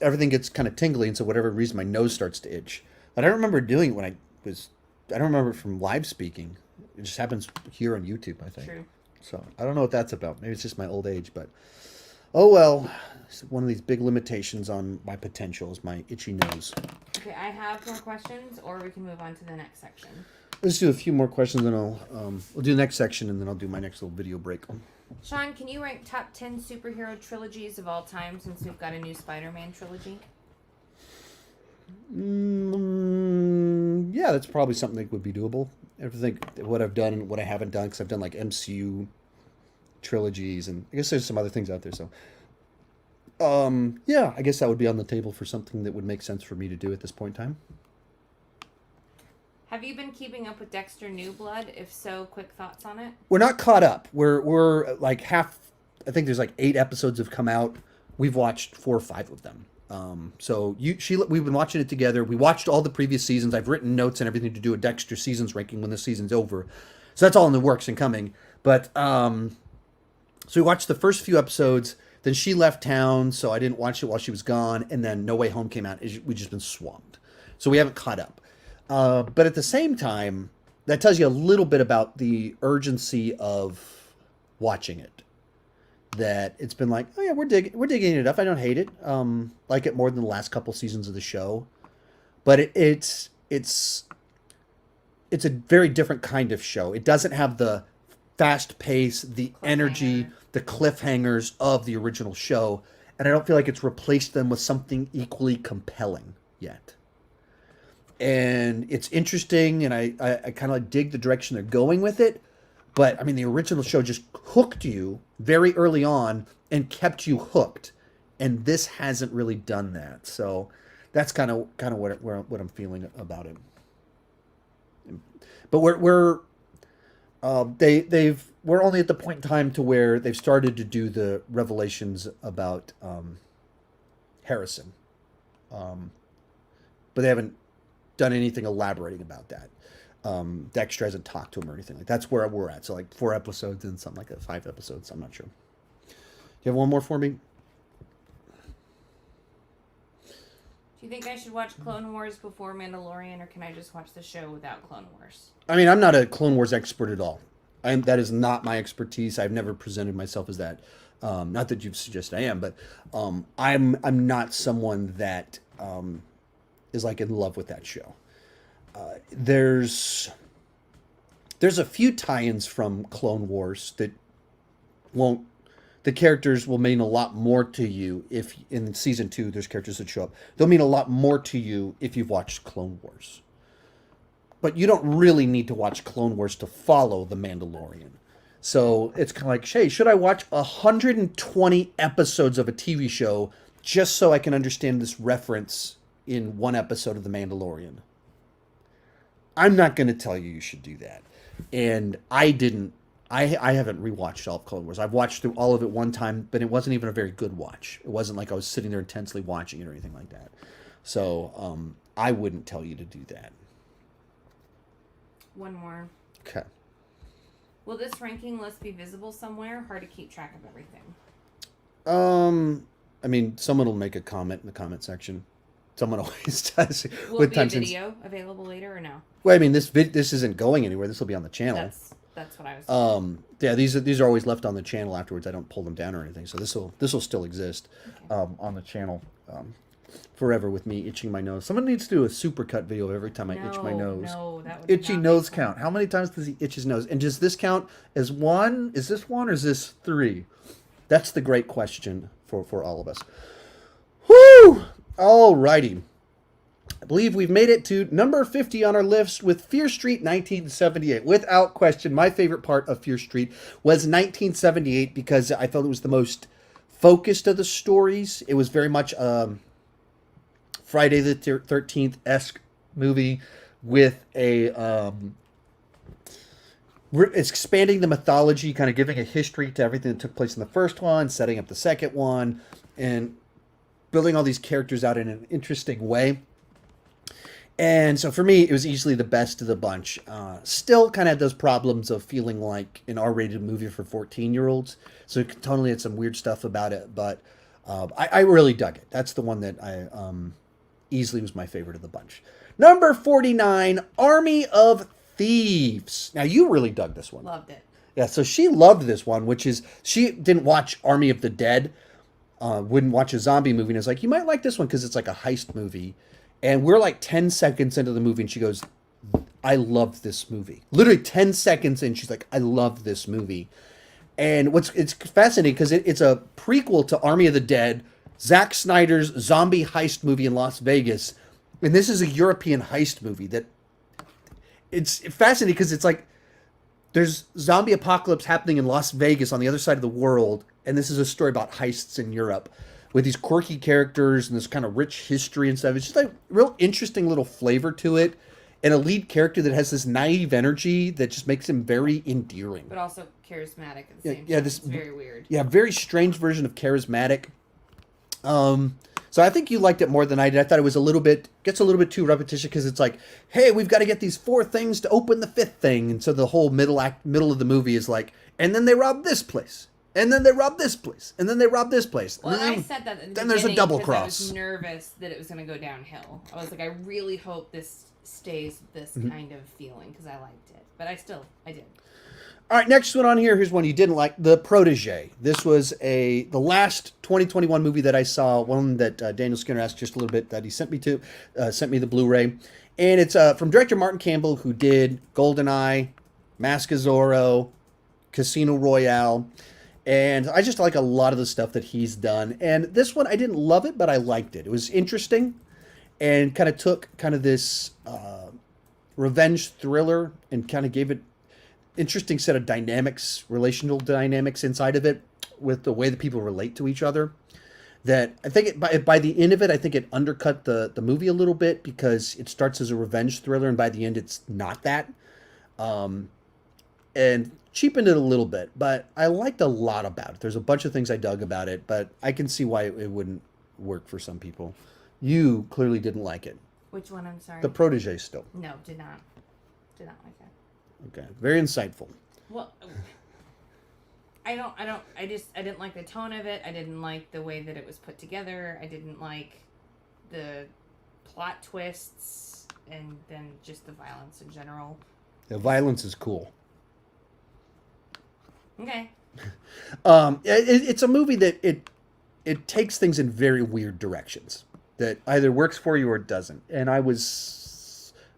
everything gets kind of tingly, and so whatever reason my nose starts to itch. But I don't remember doing it when I don't remember it from live speaking. It just happens here on YouTube, I think. True. So I don't know what that's about. Maybe it's just my old age, but oh well. It's one of these big limitations on my potential is my itchy nose. Okay, I have more questions, or we can move on to the next section. Let's do a few more questions, and we'll do the next section, and then I'll do my next little video break. Sean, can you rank top 10 superhero trilogies of all time since we've got a new Spider-Man trilogy? Yeah, that's probably something that would be doable. I have to think what I've done and what I haven't done, because I've done like MCU trilogies, and I guess there's some other things out there. So, yeah, I guess that would be on the table for something that would make sense for me to do at this point in time. Have you been keeping up with Dexter New Blood? If so, quick thoughts on it? We're not caught up. We're like half. I think there's like 8 episodes have come out. We've watched 4 or 5 of them. So we've been watching it together. We watched all the previous seasons. I've written notes and everything to do a Dexter seasons ranking when the season's over. So that's all in the works and coming. But so we watched the first few episodes. Then she left town, so I didn't watch it while she was gone. And then No Way Home came out. We've just been swamped. So we haven't caught up. But at the same time, that tells you a little bit about the urgency of watching it. That it's been like, oh yeah, we're digging it up. I don't hate it. Like it more than the last couple seasons of the show, but it's a very different kind of show. It doesn't have the fast pace, the energy, the cliffhangers of the original show, and I don't feel like it's replaced them with something equally compelling yet. And it's interesting, and I kind of like dig the direction they're going with it. But I mean, the original show just hooked you very early on and kept you hooked, and this hasn't really done that. So that's kind of what I'm feeling about it. But we're only at the point in time to where they've started to do the revelations about Harrison, but they haven't done anything elaborating about that. Dexter hasn't talked to him or anything like that. That's where we're at. So like 4 episodes and something like that, 5 episodes. I'm not sure. Do you have one more for me? Do you think I should watch Clone Wars before Mandalorian, or can I just watch the show without Clone Wars? I mean, I'm not a Clone Wars expert at all. That is not my expertise. I've never presented myself as that. Not that you've suggested I am, but I'm not someone that is like in love with that show. There's a few tie-ins from Clone Wars that the characters will mean a lot more to you if in season 2 there's characters that show up. They'll mean a lot more to you if you've watched Clone Wars. But you don't really need to watch Clone Wars to follow The Mandalorian. So it's kind of like, hey, should I watch 120 episodes of a TV show just so I can understand this reference in one episode of The Mandalorian? I'm not going to tell you should do that. And I didn't I haven't rewatched all of Clone Wars. I've watched through all of it one time, but it wasn't even a very good watch. It wasn't like I was sitting there intensely watching it or anything like that. So I wouldn't tell you to do that. One more. Okay. Will this ranking list be visible somewhere? Hard to keep track of everything. I mean, someone will make a comment in the comment section. Someone always does. Will it be a video available later or no? Well, I mean, this isn't going anywhere. This will be on the channel. That's what I was thinking. Yeah, these are always left on the channel afterwards. I don't pull them down or anything. So this will still exist on the channel forever with me itching my nose. Someone needs to do a supercut video every time I itch my nose. No, that would Itchy not nose make count. How many times does he itch his nose? And does this count as one? Is this one or is this three? That's the great question for all of us. Whoo! Alrighty. I believe we've made it to number 50 on our list with Fear Street 1978. Without question, my favorite part of Fear Street was 1978 because I felt it was the most focused of the stories. It was very much Friday the 13th-esque movie with it's expanding the mythology, kind of giving a history to everything that took place in the first one, setting up the second one, and building all these characters out in an interesting way. And so for me, it was easily the best of the bunch. Still kind of had those problems of feeling like an R-rated movie for 14-year-olds. So it totally had some weird stuff about it, but I really dug it. That's the one that I easily was my favorite of the bunch. Number 49, Army of Thieves. Now, you really dug this one. Loved it. Yeah, so she loved this one, which is, she didn't watch Army of the Dead, wouldn't watch a zombie movie, and is like, you might like this one because it's like a heist movie. And we're like 10 seconds into the movie, and she goes, I love this movie. Literally 10 seconds in, she's like, I love this movie. And it's fascinating because it's a prequel to Army of the Dead, Zack Snyder's zombie heist movie in Las Vegas. And this is a European heist movie that it's fascinating because it's like there's zombie apocalypse happening in Las Vegas on the other side of the world. And this is a story about heists in Europe with these quirky characters and this kind of rich history and stuff. It's just like real interesting little flavor to it. And a lead character that has this naive energy that just makes him very endearing. But also charismatic at the same time. It's very weird. Yeah, very strange version of charismatic. So I think you liked it more than I did. I thought it gets a little bit too repetitious because it's like, hey, we've got to get these 4 things to open the 5th thing. And so the whole middle of the movie is like, and then they rob this place. And then they rob this place. And then they rob this place. Well, I said that at the then there's a double cross. I was nervous that it was going to go downhill. I was like, I really hope this stays this kind of feeling because I liked it. But I did. All right, next one on here. Here's one you didn't like, The Protege. This was the last 2021 movie that I saw, one that Daniel Skinner asked just a little bit that he sent me the Blu-ray. And it's from director Martin Campbell, who did GoldenEye, Mask of Zorro, Casino Royale. And I just like a lot of the stuff that he's done. And this one, I didn't love it, but I liked it. It was interesting and kind of took kind of this revenge thriller and kind of gave it interesting set of dynamics, relational dynamics inside of it with the way that people relate to each other. That I think by the end of it, I think it undercut the movie a little bit because it starts as a revenge thriller and by the end it's not that. And cheapened it a little bit, but I liked a lot about it. There's a bunch of things I dug about it, but I can see why it wouldn't work for some people. You clearly didn't like it. Which one? I'm sorry. The Protege still. No, did not like that. Okay, very insightful. Well, I didn't like the tone of it. I didn't like the way that it was put together. I didn't like the plot twists and then just the violence in general. The violence is cool. Okay. It's a movie that it takes things in very weird directions that either works for you or it doesn't. And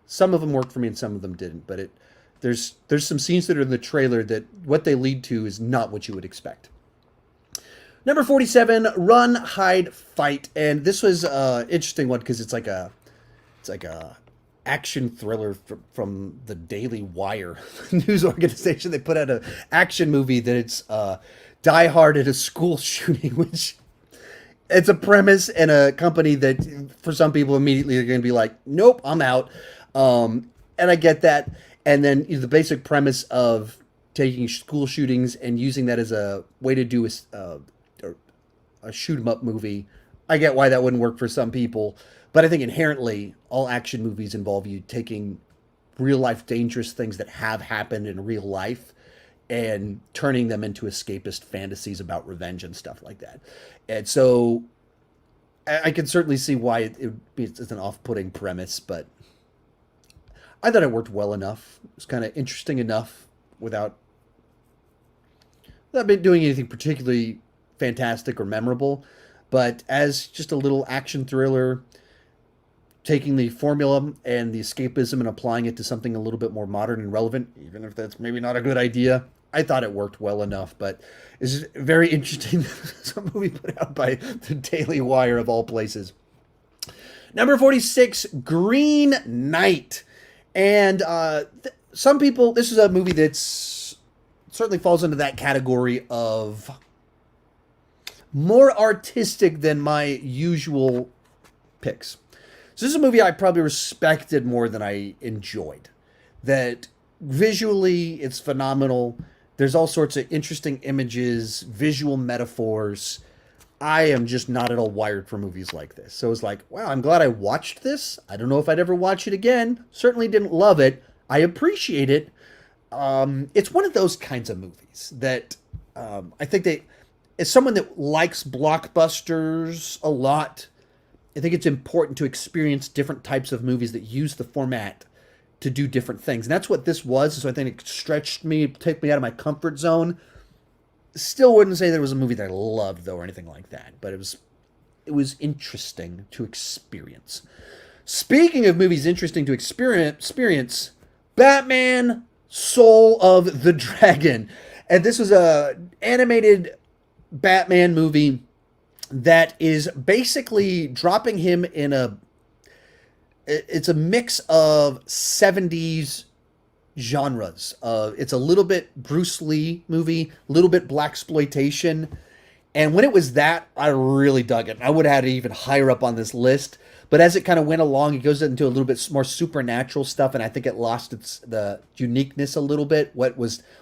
some of them worked for me and some of them didn't. But there's some scenes that are in the trailer that what they lead to is not what you would expect. Number 47, Run, Hide, Fight. And this was an interesting one because it's like a action thriller from the Daily Wire news organization. They put out an action movie that it's Die Hard at a school shooting, which it's a premise and a company that for some people immediately are going to be like, nope, I'm out. And I get that. And then the basic premise of taking school shootings and using that as a way to do a shoot 'em up movie. I get why that wouldn't work for some people, but I think inherently all action movies involve you taking real life dangerous things that have happened in real life and turning them into escapist fantasies about revenge and stuff like that. And so I can certainly see why it's an off-putting premise, but I thought it worked well enough. It was kind of interesting enough without doing anything particularly fantastic or memorable. But as just a little action thriller, taking the formula and the escapism and applying it to something a little bit more modern and relevant, even if that's maybe not a good idea, I thought it worked well enough. But it's very interesting. Some movie put out by the Daily Wire of all places. Number 46, Green Knight. And some people, this is a movie that's certainly falls into that category of more artistic than my usual picks. So this is a movie I probably respected more than I enjoyed. That visually, it's phenomenal. There's all sorts of interesting images, visual metaphors. I am just not at all wired for movies like this. So it's like, wow, I'm glad I watched this. I don't know if I'd ever watch it again. Certainly didn't love it. I appreciate it. It's one of those kinds of movies that I think as someone that likes blockbusters a lot, I think it's important to experience different types of movies that use the format to do different things. And that's what this was. So I think it stretched me, took me out of my comfort zone. Still wouldn't say that it was a movie that I loved, though, or anything like that. But it was interesting to experience. Speaking of movies interesting to experience, Batman Soul of the Dragon. And this was a animated Batman movie that is basically dropping him in it's a mix of 70s genres. It's a little bit Bruce Lee movie, a little bit blaxploitation. And when it was that, I really dug it. I would have had it even higher up on this list. But as it kind of went along, it goes into a little bit more supernatural stuff, and I think it lost the uniqueness a little bit. What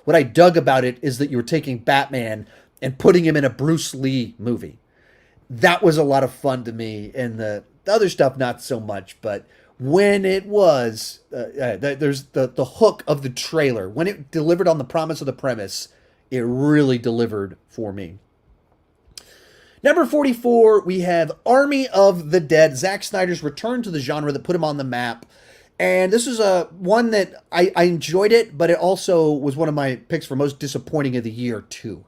I dug about it is that you were taking Batman and putting him in a Bruce Lee movie. That was a lot of fun to me, and the other stuff not so much. But when it was, there's the hook of the trailer. When it delivered on the promise of the premise, it really delivered for me. Number 44, we have Army of the Dead, Zack Snyder's return to the genre that put him on the map. And this is one that I enjoyed it, but it also was one of my picks for most disappointing of the year, too.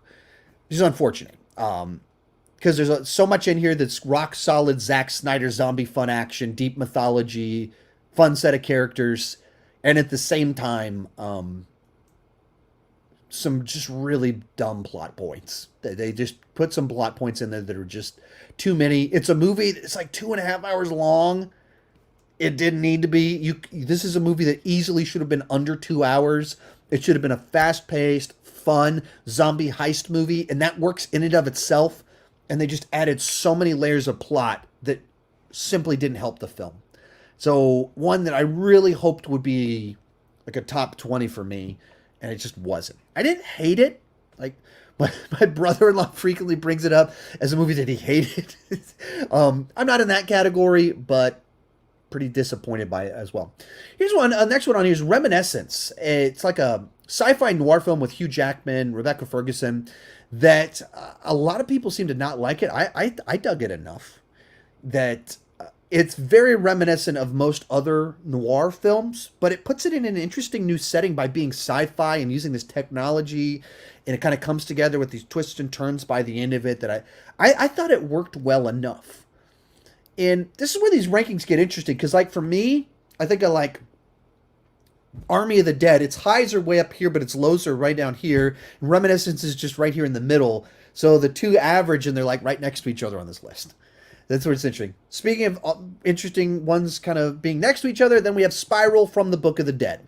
Which is unfortunate. Because there's so much in here that's rock solid Zack Snyder zombie fun action, deep mythology, fun set of characters, and at the same time, some just really dumb plot points. They just put some plot points in there that are just too many. It's a movie that's like 2.5 hours long. It didn't need to be. This is a movie that easily should have been under 2 hours. It should have been a fast-paced, fun zombie heist movie, and that works in and of itself. And they just added so many layers of plot that simply didn't help the film. So one that I really hoped would be like a top 20 for me, and it just wasn't. I didn't hate it. Like my brother-in-law frequently brings it up as a movie that he hated. I'm not in that category, but pretty disappointed by it as well. Here's one. Next one on here is Reminiscence. It's like a sci-fi noir film with Hugh Jackman, Rebecca Ferguson, that a lot of people seem to not like it. I dug it enough that it's very reminiscent of most other noir films, but it puts it in an interesting new setting by being sci-fi and using this technology, and it kind of comes together with these twists and turns by the end of it that I thought it worked well enough. And this is where these rankings get interesting, because like for me, I think I like Army of the Dead. Its highs are way up here, but its lows are right down here. And Reminiscence is just right here in the middle. So the two average, and they're like right next to each other on this list. That's where it's interesting. Speaking of interesting ones kind of being next to each other, then we have Spiral from the Book of the Dead.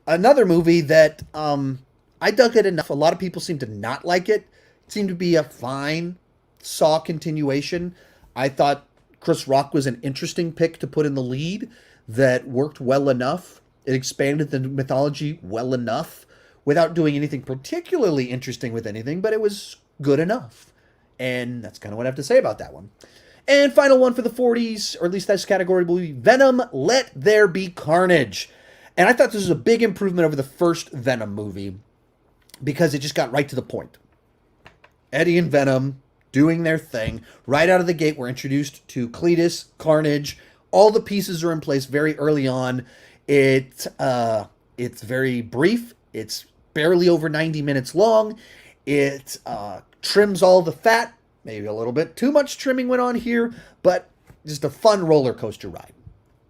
Another movie that I dug it enough. A lot of people seem to not like it. It seemed to be a fine Saw continuation. I thought Chris Rock was an interesting pick to put in the lead that worked well enough. It expanded the mythology well enough without doing anything particularly interesting with anything, but it was good enough. And that's kind of what I have to say about that one. And final one for the 40s, or at least that's category, will be Venom, Let There Be Carnage. And I thought this was a big improvement over the first Venom movie because it just got right to the point. Eddie and Venom doing their thing. Right out of the gate, we're introduced to Cletus, Carnage. All the pieces are in place very early on. It's very brief. It's barely over 90 minutes long. It trims all the fat. Maybe a little bit too much trimming went on here, but just a fun roller coaster ride.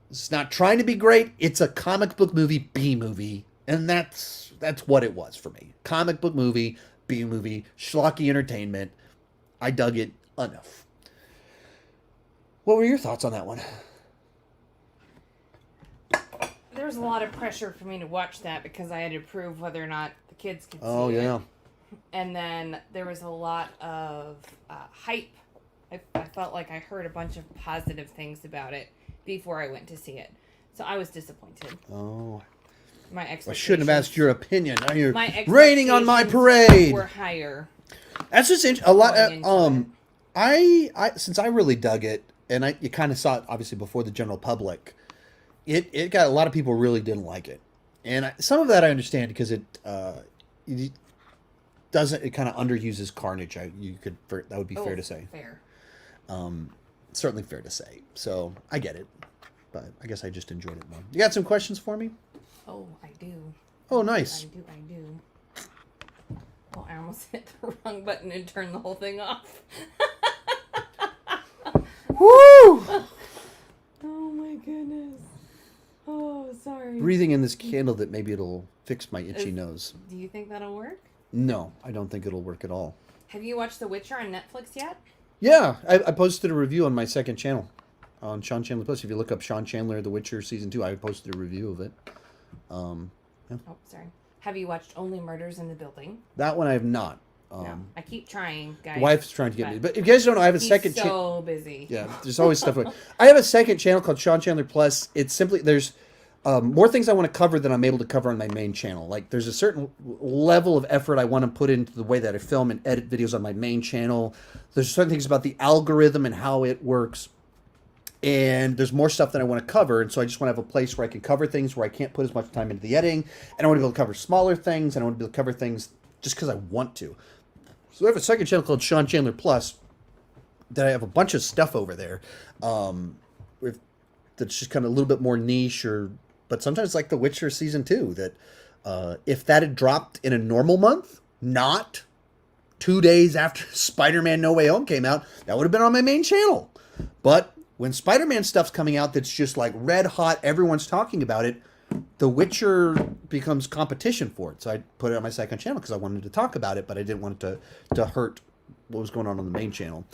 It's not trying to be great. It's a comic book movie, B-movie, and that's what it was for me. Comic book movie, B-movie, schlocky entertainment. I dug it enough. What were your thoughts on that one? There was a lot of pressure for me to watch that because I had to prove whether or not the kids could see it. Oh, yeah. And then there was a lot of hype. I felt like I heard a bunch of positive things about it before I went to see it. So I was disappointed. Oh. My expectations. I shouldn't have asked your opinion. Now you're my raining on my parade. Were higher. That's just a lot. I since I really dug it, and you kind of saw it obviously before the general public. It got a lot of people really didn't like it, and some of that I understand because it doesn't. It kind of underuses Carnage. That would be fair to say. Fair. Certainly fair to say. So I get it, but I guess I just enjoyed it more. You got some questions for me? Oh, I do. Oh, nice. I do. Oh, I almost hit the wrong button and turned the whole thing off. Woo! Oh my goodness. Oh, sorry. Breathing in this candle that maybe it'll fix my itchy nose. Do you think that'll work? No, I don't think it'll work at all. Have you watched The Witcher on Netflix yet? Yeah, I posted a review on my second channel on Sean Chandler Plus. If you look up Sean Chandler, The Witcher Season 2, I posted a review of it. Yeah. Oh, sorry. Have you watched Only Murders in the Building? That one I have not. No, I keep trying, guys. The wife's trying to get me. But if you guys don't know, I have a second channel. So busy. Yeah, there's always stuff. I have a second channel called Sean Chandler Plus. It's simply, there's more things I want to cover than I'm able to cover on my main channel. Like, there's a certain level of effort I want to put into the way that I film and edit videos on my main channel. There's certain things about the algorithm and how it works. And there's more stuff that I want to cover. And so I just want to have a place where I can cover things where I can't put as much time into the editing. And I want to be able to cover smaller things. And I want to be able to cover things just because I want to. So I have a second channel called Sean Chandler Plus that I have a bunch of stuff over there. That's just kind of a little bit more niche, but sometimes like The Witcher Season 2, that if that had dropped in a normal month, not 2 days after Spider-Man No Way Home came out, that would have been on my main channel. But when Spider-Man stuff's coming out that's just like red hot, everyone's talking about it, The Witcher becomes competition for it. So I put it on my second channel because I wanted to talk about it, but I didn't want it to hurt what was going on the main channel.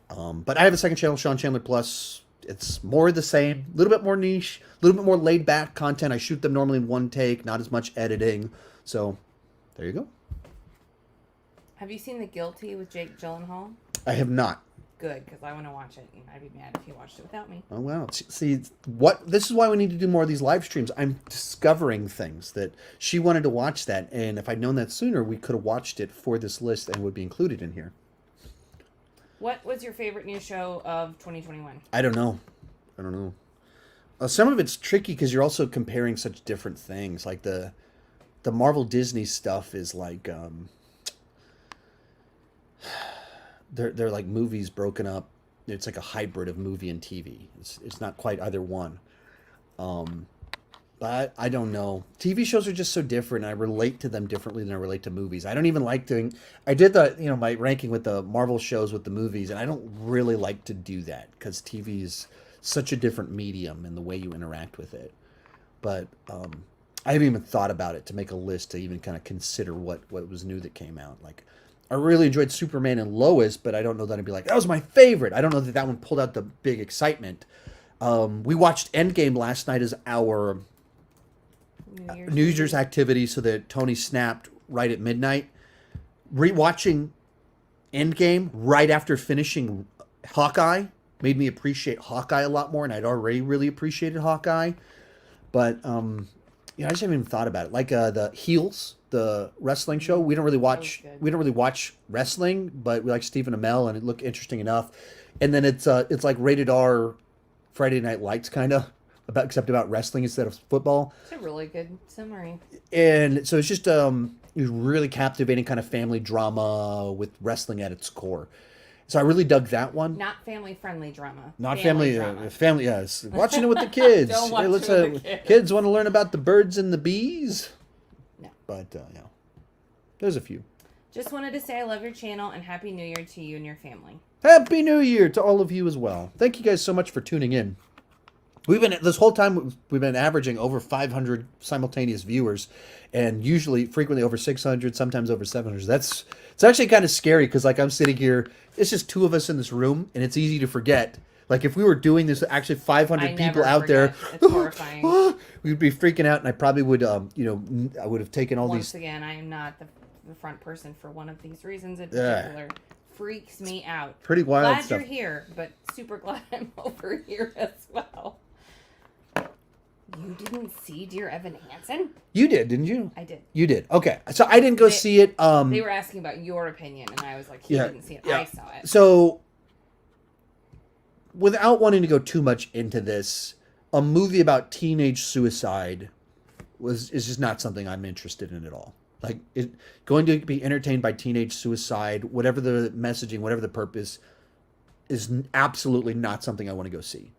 But I have a second channel, Sean Chandler Plus. It's more of the same, a little bit more niche, a little bit more laid back content. I shoot them normally in one take, not as much editing. So there you go. Have you seen The Guilty with Jake Gyllenhaal? I have not. Good, because I want to watch it. And I'd be mad if you watched it without me. Oh, wow. See, this is why we need to do more of these live streams. I'm discovering things that she wanted to watch that. And if I'd known that sooner, we could have watched it for this list and would be included in here. What was your favorite new show of 2021? I don't know. Some of it's tricky because you're also comparing such different things. Like the Marvel Disney stuff is like they're like movies broken up. It's like a hybrid of movie and TV. It's not quite either one. But I don't know. TV shows are just so different. I relate to them differently than I relate to movies. I don't even like doing... I did my ranking with the Marvel shows with the movies, and I don't really like to do that because TV is such a different medium in the way you interact with it. But I haven't even thought about it to make a list to even kind of consider what was new that came out. Like, I really enjoyed Superman and Lois, but I don't know that I'd be like, that was my favorite. I don't know that one pulled out the big excitement. We watched Endgame last night as our... New Year's activity so that Tony snapped right at midnight. Rewatching Endgame right after finishing Hawkeye made me appreciate Hawkeye a lot more, and I'd already really appreciated Hawkeye. But, Yeah, I just haven't even thought about it. Like the Heels, the wrestling show. We don't really watch. good. We don't really watch wrestling, but we like Stephen Amell, and it looked interesting enough. And then it's like rated R, Friday Night Lights kind of except about wrestling instead of football. It's a really good summary. And so it's just really captivating kind of family drama with wrestling at its core. So I really dug that one. Not family-friendly drama. Not family family, drama. family. Yes, watching it with the kids. Don't watch Hey, it with the kids. Kids want to learn about the birds and the bees. No. But yeah, there's a few. Just wanted to say I love your channel and Happy New Year to you and your family. Happy New Year to all of you as well. Thank you guys so much for tuning in. We've been this whole time we've been averaging over 500 simultaneous viewers, and frequently over 600, sometimes over 700. It's actually kind of scary because like I'm sitting here, it's just two of us in this room, and it's easy to forget. Like if we were doing this, actually 500 people out there, it's horrifying. we'd be freaking out, and I probably would, I would have taken all Once these. again, I am not the front person for one of these reasons in particular. Freaks me out. Pretty wild glad stuff. You're here, but super glad I'm over here as well. You didn't see Dear Evan Hansen? You did, didn't you? I did. You did. Okay, so I didn't go see it. They were asking about your opinion, and I was like, he didn't see it. Yeah. I saw it. So, without wanting to go too much into this, a movie about teenage suicide is just not something I'm interested in at all. Like, going to be entertained by teenage suicide, whatever the messaging, whatever the purpose, is absolutely not something I want to go see.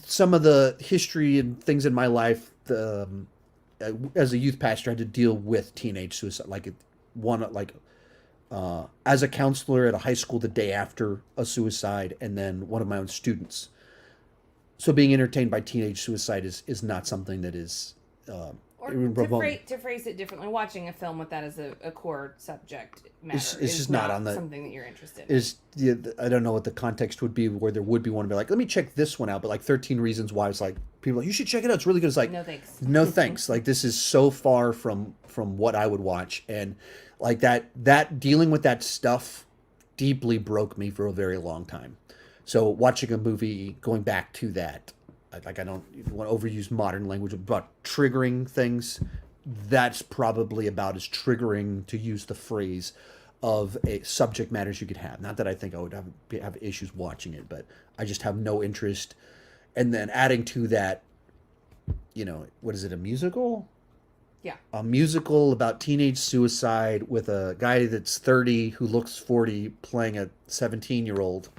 Some of the history and things in my life, as a youth pastor, I had to deal with teenage suicide. As a counselor at a high school the day after a suicide, and then one of my own students. So being entertained by teenage suicide is not something that is. Or to phrase it differently, watching a film with that as a core subject matter it's just not on the something that you're interested in. I don't know what the context would be where there would be one to be like, let me check this one out, but like 13 Reasons Why, it's like people are like, you should check it out, it's really good. It's like, no thanks. No thanks. Like this is so far from what I would watch, and like that dealing with that stuff deeply broke me for a very long time. So watching a movie going back to that, like I don't want to overuse modern language about triggering things. That's probably about as triggering, to use the phrase, of a subject matters you could have. Not that I think I would have issues watching it, but I just have no interest. And then adding to that, what is it, a musical? Yeah. A musical about teenage suicide with a guy that's 30 who looks 40 playing a 17-year-old.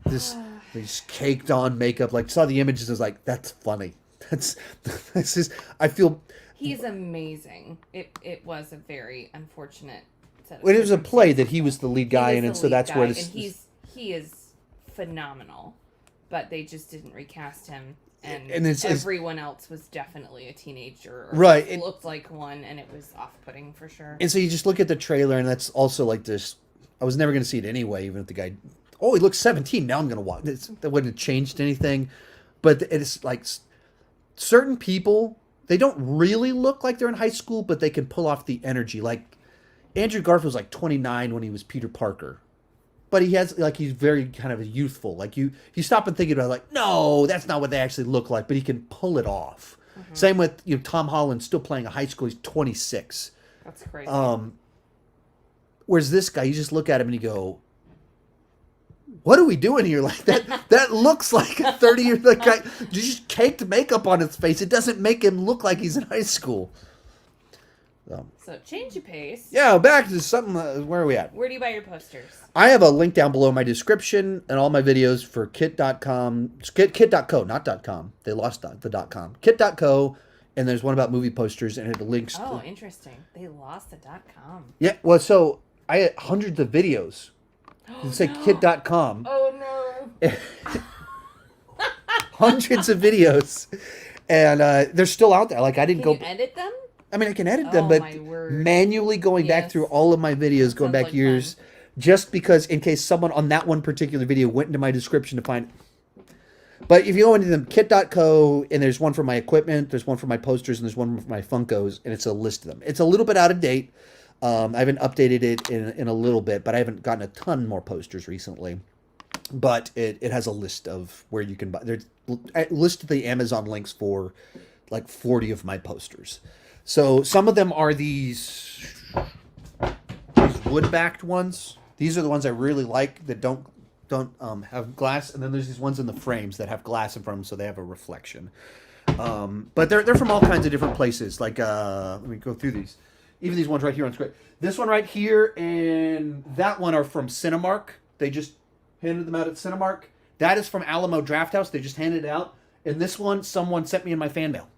He's caked on makeup. Like, saw the images, I was like, that's funny. That's just, I feel. He's amazing. It was a very unfortunate set of Well, it was a play that he was the lead guy in, and so that's where and he is phenomenal, but they just didn't recast him, and everyone else was definitely a teenager, or right? It looked like one, and it was off-putting for sure. And so you just look at the trailer, and that's also like this. I was never going to see it anyway, even if the guy. Oh, he looks 17. Now I'm going to watch. That wouldn't have changed anything, but it's like certain people. They don't really look like they're in high school, but they can pull off the energy. Like Andrew Garfield was like 29 when he was Peter Parker, but he's very kind of youthful. Like you stop and think about it, like, no, that's not what they actually look like, but he can pull it off. Mm-hmm. Same with Tom Holland still playing a high school. He's 26. That's crazy. Whereas this guy, you just look at him and you go, what are we doing here? Like that looks like a 30-year guy. Just caked makeup on his face. It doesn't make him look like he's in high school. So change your pace. Yeah, back to something. Where are we at? Where do you buy your posters? I have a link down below in my description and all my videos for kit.com. Kit.co, not .com. They lost the .com. Kit.co, and there's one about movie posters, and it links. Oh, interesting. They lost the .com. Yeah, well, so I had hundreds of videos. You say kit.com. Oh, no. Hundreds of videos. And they're still out there. Like, I didn't Can you edit them? I mean, I can edit them, but manually going back through all of my videos, going back years, fun. Just because in case someone on that one particular video went into my description to find. But if you go into them, kit.co, and there's one for my equipment, there's one for my posters, and there's one for my Funkos, and it's a list of them. It's a little bit out of date. I haven't updated it in a little bit, but I haven't gotten a ton more posters recently. but it has a list of where you can buy. There's I listed the Amazon links for like 40 of my posters. So some of them are these wood-backed ones. These are the ones I really like that don't have glass, and then there's these ones in the frames that have glass in front of them, so they have a reflection. But they're from all kinds of different places. Like let me go through these. Even these ones right here on screen. This one right here and that one are from Cinemark. They just handed them out at Cinemark. That is from Alamo Drafthouse. They just handed it out. And this one, someone sent me in my fan mail.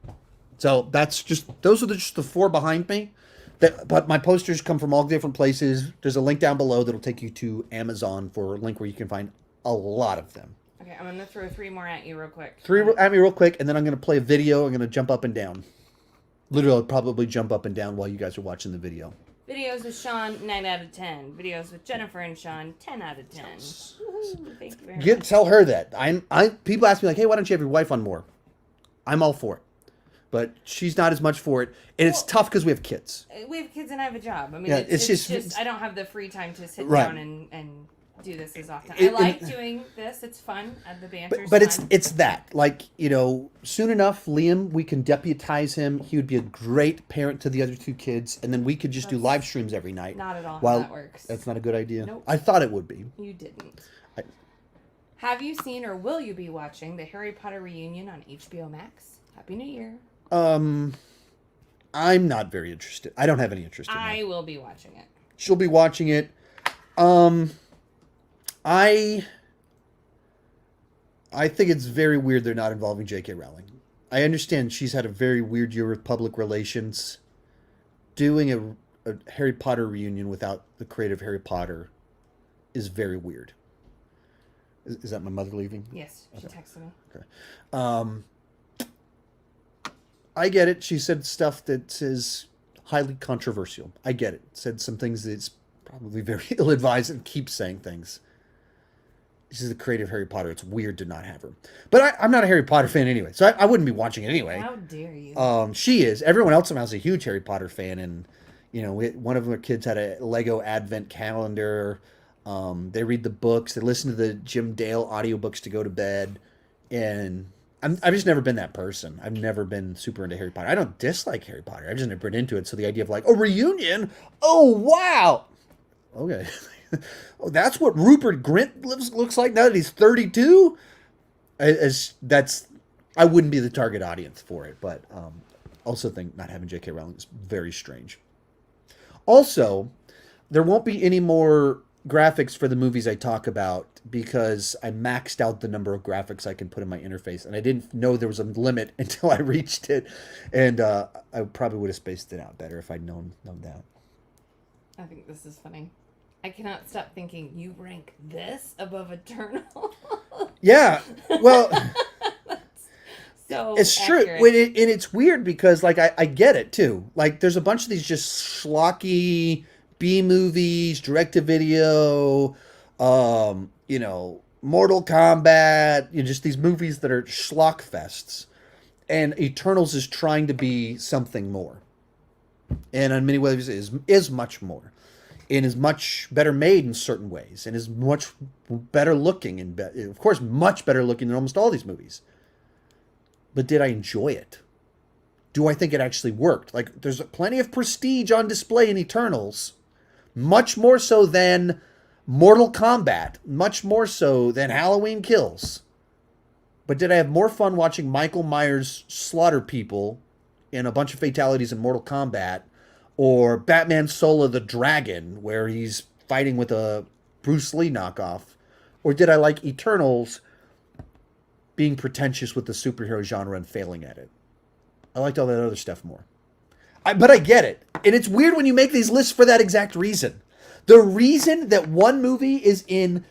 So that's just, those are just the 4 behind me. But my posters come from all different places. There's a link down below that'll take you to Amazon for a link where you can find a lot of them. Okay, I'm going to throw 3 more at you real quick. 3 at me real quick, and then I'm going to play a video. I'm going to jump up and down. Literally, I'll probably jump up and down while you guys are watching the video. Videos with Sean, 9 out of 10. Videos with Jennifer and Sean, 10 out of 10. Woohoo, thank you very much. Tell her that. People ask me like, hey, why don't you have your wife on more? I'm all for it. But she's not as much for it. And it's tough because we have kids. We have kids and I have a job. I mean, Yeah, it's just I don't have the free time to sit Right. down and do this as often. I like doing this. It's fun. The banter's But fun. it's that. Like, soon enough, Liam, we can deputize him. He would be a great parent to the other 2 kids. And then we could just do live streams every night. Not at all how that works. That's not a good idea. Nope. I thought it would be. You didn't. Have you seen or will you be watching the Harry Potter reunion on HBO Max? Happy New Year. I'm not very interested. I don't have any interest in that. I will be watching it. She'll be watching it. I think it's very weird they're not involving J.K. Rowling. I understand she's had a very weird year with public relations. Doing a Harry Potter reunion without the creative Harry Potter is very weird. Is that my mother leaving? Yes, she texted me. Okay. I get it. She said stuff that is highly controversial. I get it. Said some things that's probably very ill-advised and keeps saying things. She's the creative Harry Potter. It's weird to not have her. But I'm not a Harry Potter fan anyway, so I wouldn't be watching it anyway. How dare you? She is. Everyone else in my house is a huge Harry Potter fan, and one of our kids had a Lego Advent calendar. They read the books. They listen to the Jim Dale audiobooks to go to bed, and I've just never been that person. I've never been super into Harry Potter. I don't dislike Harry Potter. I've just never been into it. So the idea of like a reunion, oh wow, okay. Oh, that's what Rupert Grint looks like now that he's 32. I wouldn't be the target audience for it, but also think not having J.K. Rowling is very strange. Also, there won't be any more graphics for the movies I talk about because I maxed out the number of graphics I can put in my interface, and I didn't know there was a limit until I reached it, and I probably would have spaced it out better if I'd known that. I think this is funny. I cannot stop thinking you rank this above Eternal. Yeah, well, so it's accurate. true, and it's weird because like I get it too. Like there's a bunch of these just schlocky B movies, direct to video, Mortal Kombat, just these movies that are schlock fests, and Eternals is trying to be something more, and in many ways is much more. And is much better made in certain ways, and is much better looking, and of course much better looking than almost all these movies. But did I enjoy it? Do I think it actually worked? Like, there's plenty of prestige on display in Eternals, much more so than Mortal Kombat, much more so than Halloween Kills. But did I have more fun watching Michael Myers slaughter people in a bunch of fatalities in Mortal Kombat, or Batman Soul of the Dragon, where he's fighting with a Bruce Lee knockoff? Or did I like Eternals being pretentious with the superhero genre and failing at it? I liked all that other stuff more. But I get it. And it's weird when you make these lists for that exact reason. The reason that one movie is in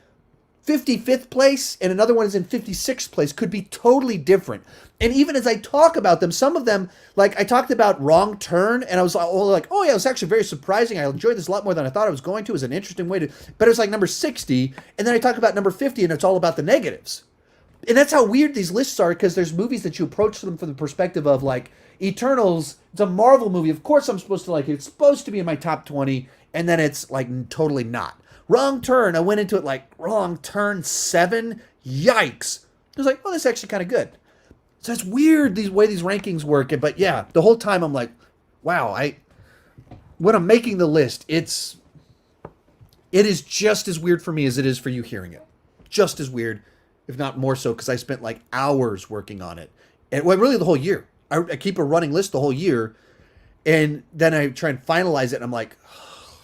55th place and another one is in 56th place could be totally different. And even as I talk about them, some of them, like I talked about Wrong Turn, and I was like, oh yeah, it was actually very surprising. I enjoyed this a lot more than I thought I was going to. It was an interesting way to, but it was like number 60. And then I talk about number 50 and it's all about the negatives. And that's how weird these lists are, because there's movies that you approach them from the perspective of like Eternals. It's a Marvel movie. Of course I'm supposed to like it. It's supposed to be in my top 20. and then it's like totally not. Wrong Turn, I went into it like Wrong Turn 7. Yikes! I was like, oh, that's actually kind of good. So it's weird the way these rankings work. But yeah, the whole time I'm like, wow, when I'm making the list, it is just as weird for me as it is for you hearing it. Just as weird, if not more so, because I spent like hours working on it. And well, really the whole year. I keep a running list the whole year, and then I try and finalize it, and I'm like, oh,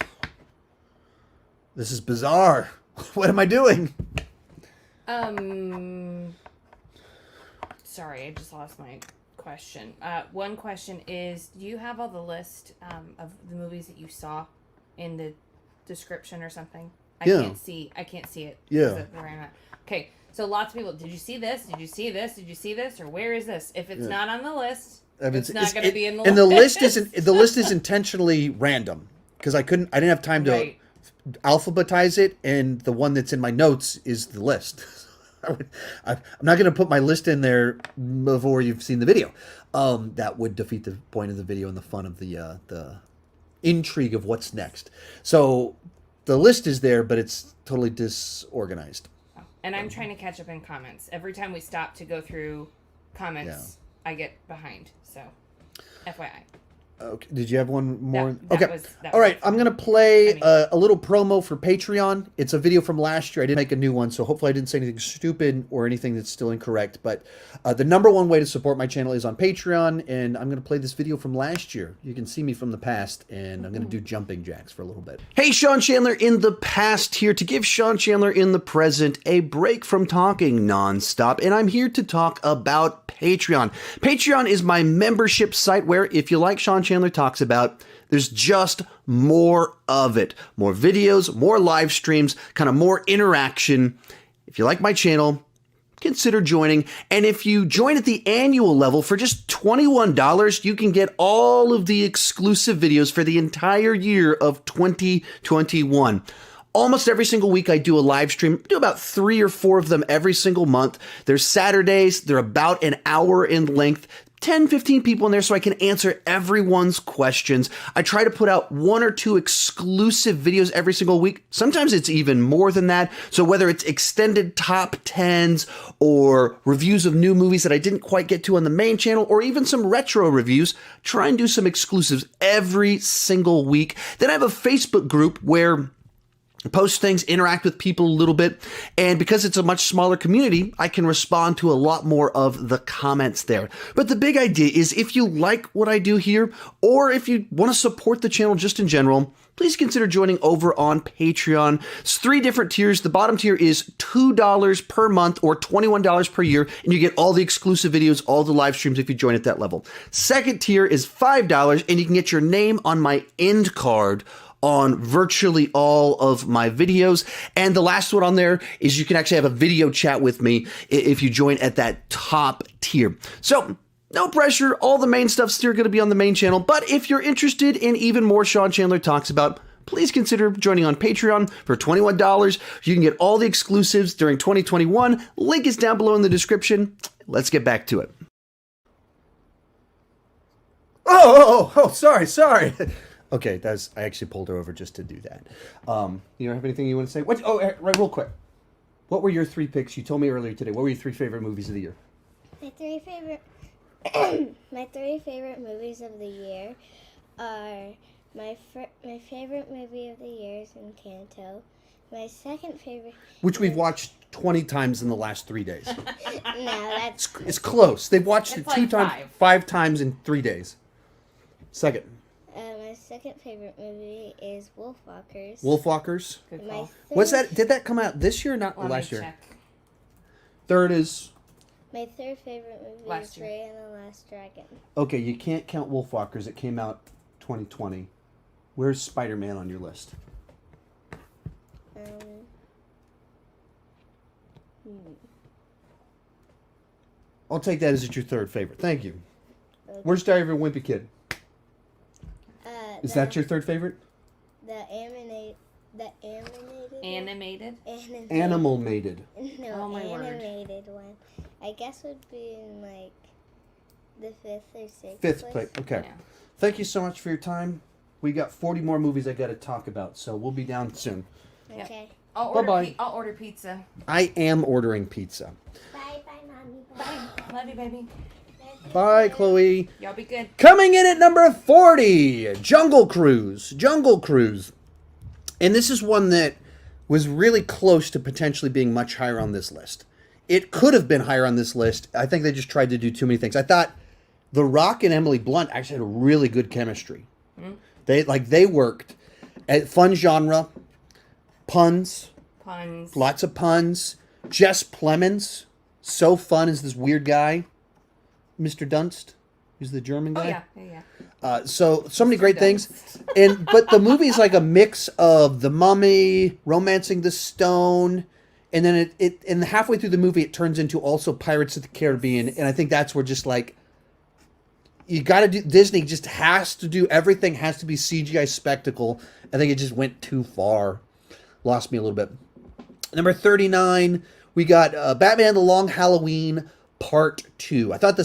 this is bizarre. What am I doing? Sorry, I just lost my question. One question is, do you have all the list of the movies that you saw in the description or something? I can't see it. Yeah. Okay, so lots of people, did you see this? Did you see this? Did you see this? Or where is this? If it's not on the list, it's not going to be in the list. And the list is intentionally random because I didn't have time to alphabetize it, and the one that's in my notes is the list. I'm not going to put my list in there before you've seen the video. That would defeat the point of the video and the fun of the intrigue of what's next. So the list is there, but it's totally disorganized. And I'm trying to catch up in comments. Every time we stop to go through comments, I get behind. So, FYI. Okay. Did you have one more? That okay. All right. I'm going to play a little promo for Patreon. It's a video from last year. I didn't make a new one, so hopefully I didn't say anything stupid or anything that's still incorrect. But the number one way to support my channel is on Patreon, and I'm going to play this video from last year. You can see me from the past, and I'm going to do jumping jacks for a little bit. Hey, Sean Chandler in the past here to give Sean Chandler in the present a break from talking nonstop, and I'm here to talk about Patreon. Patreon is my membership site where, if you like Sean Chandler talks about, there's just more of it. More videos, more live streams, kind of more interaction. If you like my channel, consider joining. And if you join at the annual level for just $21, you can get all of the exclusive videos for the entire year of 2021. Almost every single week I do a live stream. I do about 3 or 4 of them every single month. They're Saturdays. They're about an hour in length. 10, 15 people in there so I can answer everyone's questions. I try to put out 1 or 2 exclusive videos every single week. Sometimes it's even more than that. So whether it's extended top 10s or reviews of new movies that I didn't quite get to on the main channel, or even some retro reviews, try and do some exclusives every single week. Then I have a Facebook group where post things, interact with people a little bit, and because it's a much smaller community, I can respond to a lot more of the comments there. But the big idea is, if you like what I do here, or if you want to support the channel just in general, please consider joining over on Patreon. It's 3 different tiers. The bottom tier is $2 per month or $21 per year, and you get all the exclusive videos, all the live streams if you join at that level. Second tier is $5, and you can get your name on my end card on virtually all of my videos. And the last one on there is you can actually have a video chat with me if you join at that top tier. So no pressure. All the main stuff's still going to be on the main channel. But if you're interested in even more Sean Chandler Talks About, please consider joining on Patreon for $21. You can get all the exclusives during 2021. Link is down below in the description. Let's get back to it. Oh, sorry. Okay, I actually pulled her over just to do that. You don't have anything you want to say? Right, real quick. What were your 3 picks? You told me earlier today. What were your 3 favorite movies of the year? My 3 favorite movies of the year are my favorite movie of the year is Encanto. My second favorite, which we've watched 20 times in the last 3 days. No, that's it's close. They've watched it like 2 times, 5 times in 3 days. Second. My second favorite movie is Wolfwalkers. Wolfwalkers. Good call. Was that? Did that come out this year or not? Last year. Check. Third is. My third favorite movie is Raya and the Last Dragon. Okay, you can't count Wolfwalkers. It came out 2020. Where's Spider-Man on your list? I'll take that as your 3rd favorite. Thank you. Okay. Where's Diary of a Wimpy Kid? Is that your 3rd favorite? Animated. Animal-mated. No, oh, my animated one. I guess would be in like the 5th or 6th. 5th place. Okay. Yeah. Thank you so much for your time. We got 40 more movies I got to talk about, so we'll be down soon. Okay. Bye-bye. I'll order pizza. I am ordering pizza. Bye, Mommy. Bye. Love you, baby. Bye, Chloe. Y'all be good. Coming in at number 40, Jungle Cruise. Jungle Cruise. And this is one that was really close to potentially being much higher on this list. It could have been higher on this list. I think they just tried to do too many things. I thought The Rock and Emily Blunt actually had a really good chemistry. They worked at fun genre, puns, lots of puns. Jess Plemons, so fun as this weird guy, Mr. Dunst, who's the German guy. Oh yeah. So many great things, but the movie's like a mix of The Mummy, Romancing the Stone, and then and halfway through the movie it turns into also Pirates of the Caribbean, and I think that's where just like you got to do. Disney just has to do everything has to be CGI spectacle. I think it just went too far, lost me a little bit. Number 39, we got Batman: The Long Halloween Part 2. I thought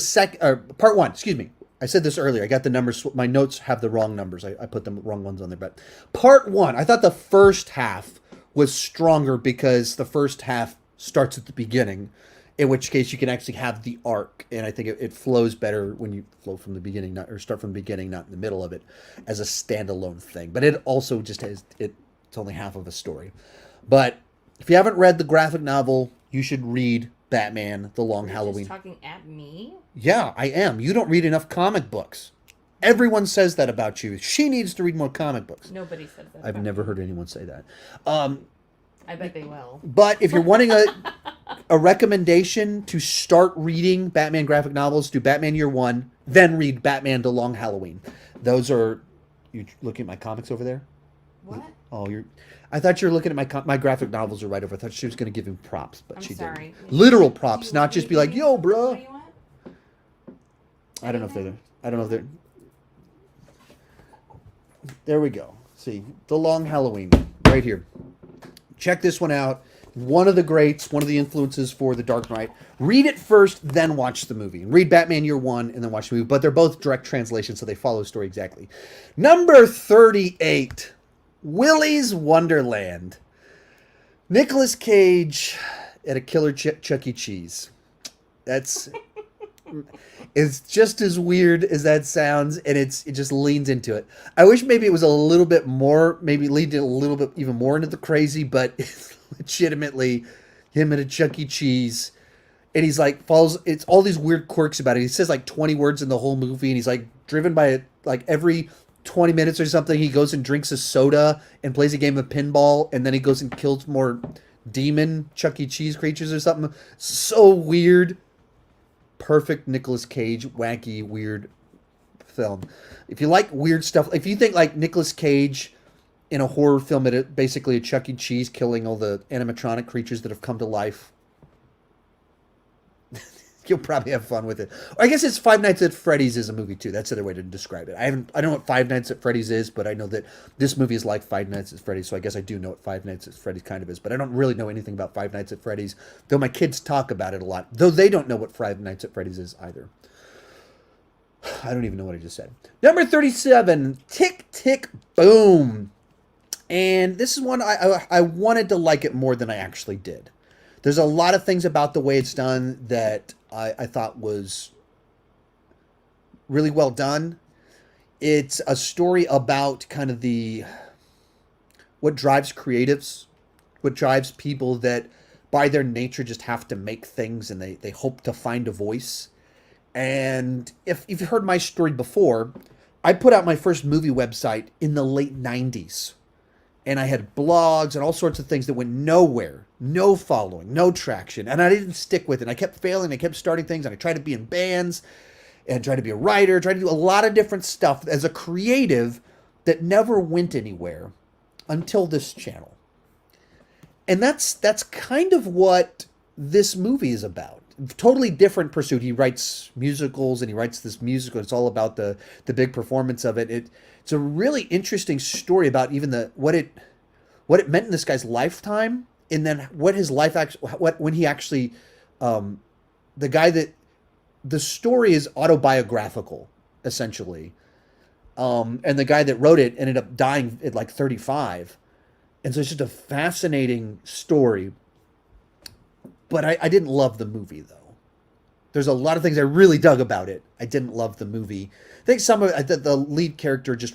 Part 1. Excuse me. I said this earlier. I got the numbers. My notes have the wrong numbers. I put the wrong ones on there. But Part 1, I thought the first half was stronger because the first half starts at the beginning, in which case you can actually have the arc. And I think it flows better when you flow from the beginning, or start from the beginning, not in the middle of it, as a standalone thing. But it also just has, it's only half of a story. But if you haven't read the graphic novel, you should read Batman: The Long Halloween. Just talking at me? Yeah, I am. You don't read enough comic books. Everyone says that about you. She needs to read more comic books. Nobody says that. I've never heard anyone say that. I bet they will. But if you're wanting a recommendation to start reading Batman graphic novels, do Batman Year One, then read Batman: The Long Halloween. Those are... You looking at my comics over there? What? Oh, I thought you were looking at my graphic novels are right over. I thought she was going to give him props, but she sorry. didn't. Literal props, not just be like, "Yo, bro." What do you want? I don't know if they're there. I don't know if they're... There we go. See, The Long Halloween, right here. Check this one out. One of the greats, one of the influences for The Dark Knight. Read it first, then watch the movie. Read Batman Year One, and then watch the movie. But they're both direct translations, so they follow the story exactly. Number 38, Willy's Wonderland. Nicolas Cage at a killer Chuck E. Cheese. That's... It's just as weird as that sounds, and it just leans into it. I wish maybe it was a little bit more, maybe leaned a little bit even more into the crazy, but it's legitimately him at a Chuck E. Cheese, and he's like it's all these weird quirks about it. He says like 20 words in the whole movie, and he's like driven by it like every 20 minutes or something. He goes and drinks a soda and plays a game of pinball, and then he goes and kills more demon Chuck E. Cheese creatures or something. So weird. Perfect Nicolas Cage, wacky, weird film. If you like weird stuff, if you think like Nicolas Cage in a horror film at basically a Chuck E. Cheese killing all the animatronic creatures that have come to life, you'll probably have fun with it. Or I guess it's Five Nights at Freddy's is a movie too. That's the other way to describe it. I don't know what Five Nights at Freddy's is, but I know that this movie is like Five Nights at Freddy's, so I guess I do know what Five Nights at Freddy's kind of is, but I don't really know anything about Five Nights at Freddy's, though my kids talk about it a lot, though they don't know what Five Nights at Freddy's is either. I don't even know what I just said. Number 37, Tick, Tick, Boom. And this is one I wanted to like it more than I actually did. There's a lot of things about the way it's done that I thought was really well done. It's a story about kind of what drives creatives, what drives people that by their nature just have to make things and they hope to find a voice. And if you've heard my story before, I put out my first movie website in the late 90s. And I had blogs and all sorts of things that went nowhere, no following, no traction. And I didn't stick with it. I kept failing. I kept starting things. And I tried to be in bands and tried to be a writer, tried to do a lot of different stuff as a creative that never went anywhere until this channel. And that's kind of what this movie is about. Totally different pursuit. He writes musicals and he writes this musical. It's all about the big performance of it. It's a really interesting story about even what it meant in this guy's lifetime, and then what his life when he actually the story is autobiographical essentially, And the guy that wrote it ended up dying at like 35. And so it's just a fascinating story. But I didn't love the movie, though. There's a lot of things I really dug about it. I didn't love the movie. I think the lead character just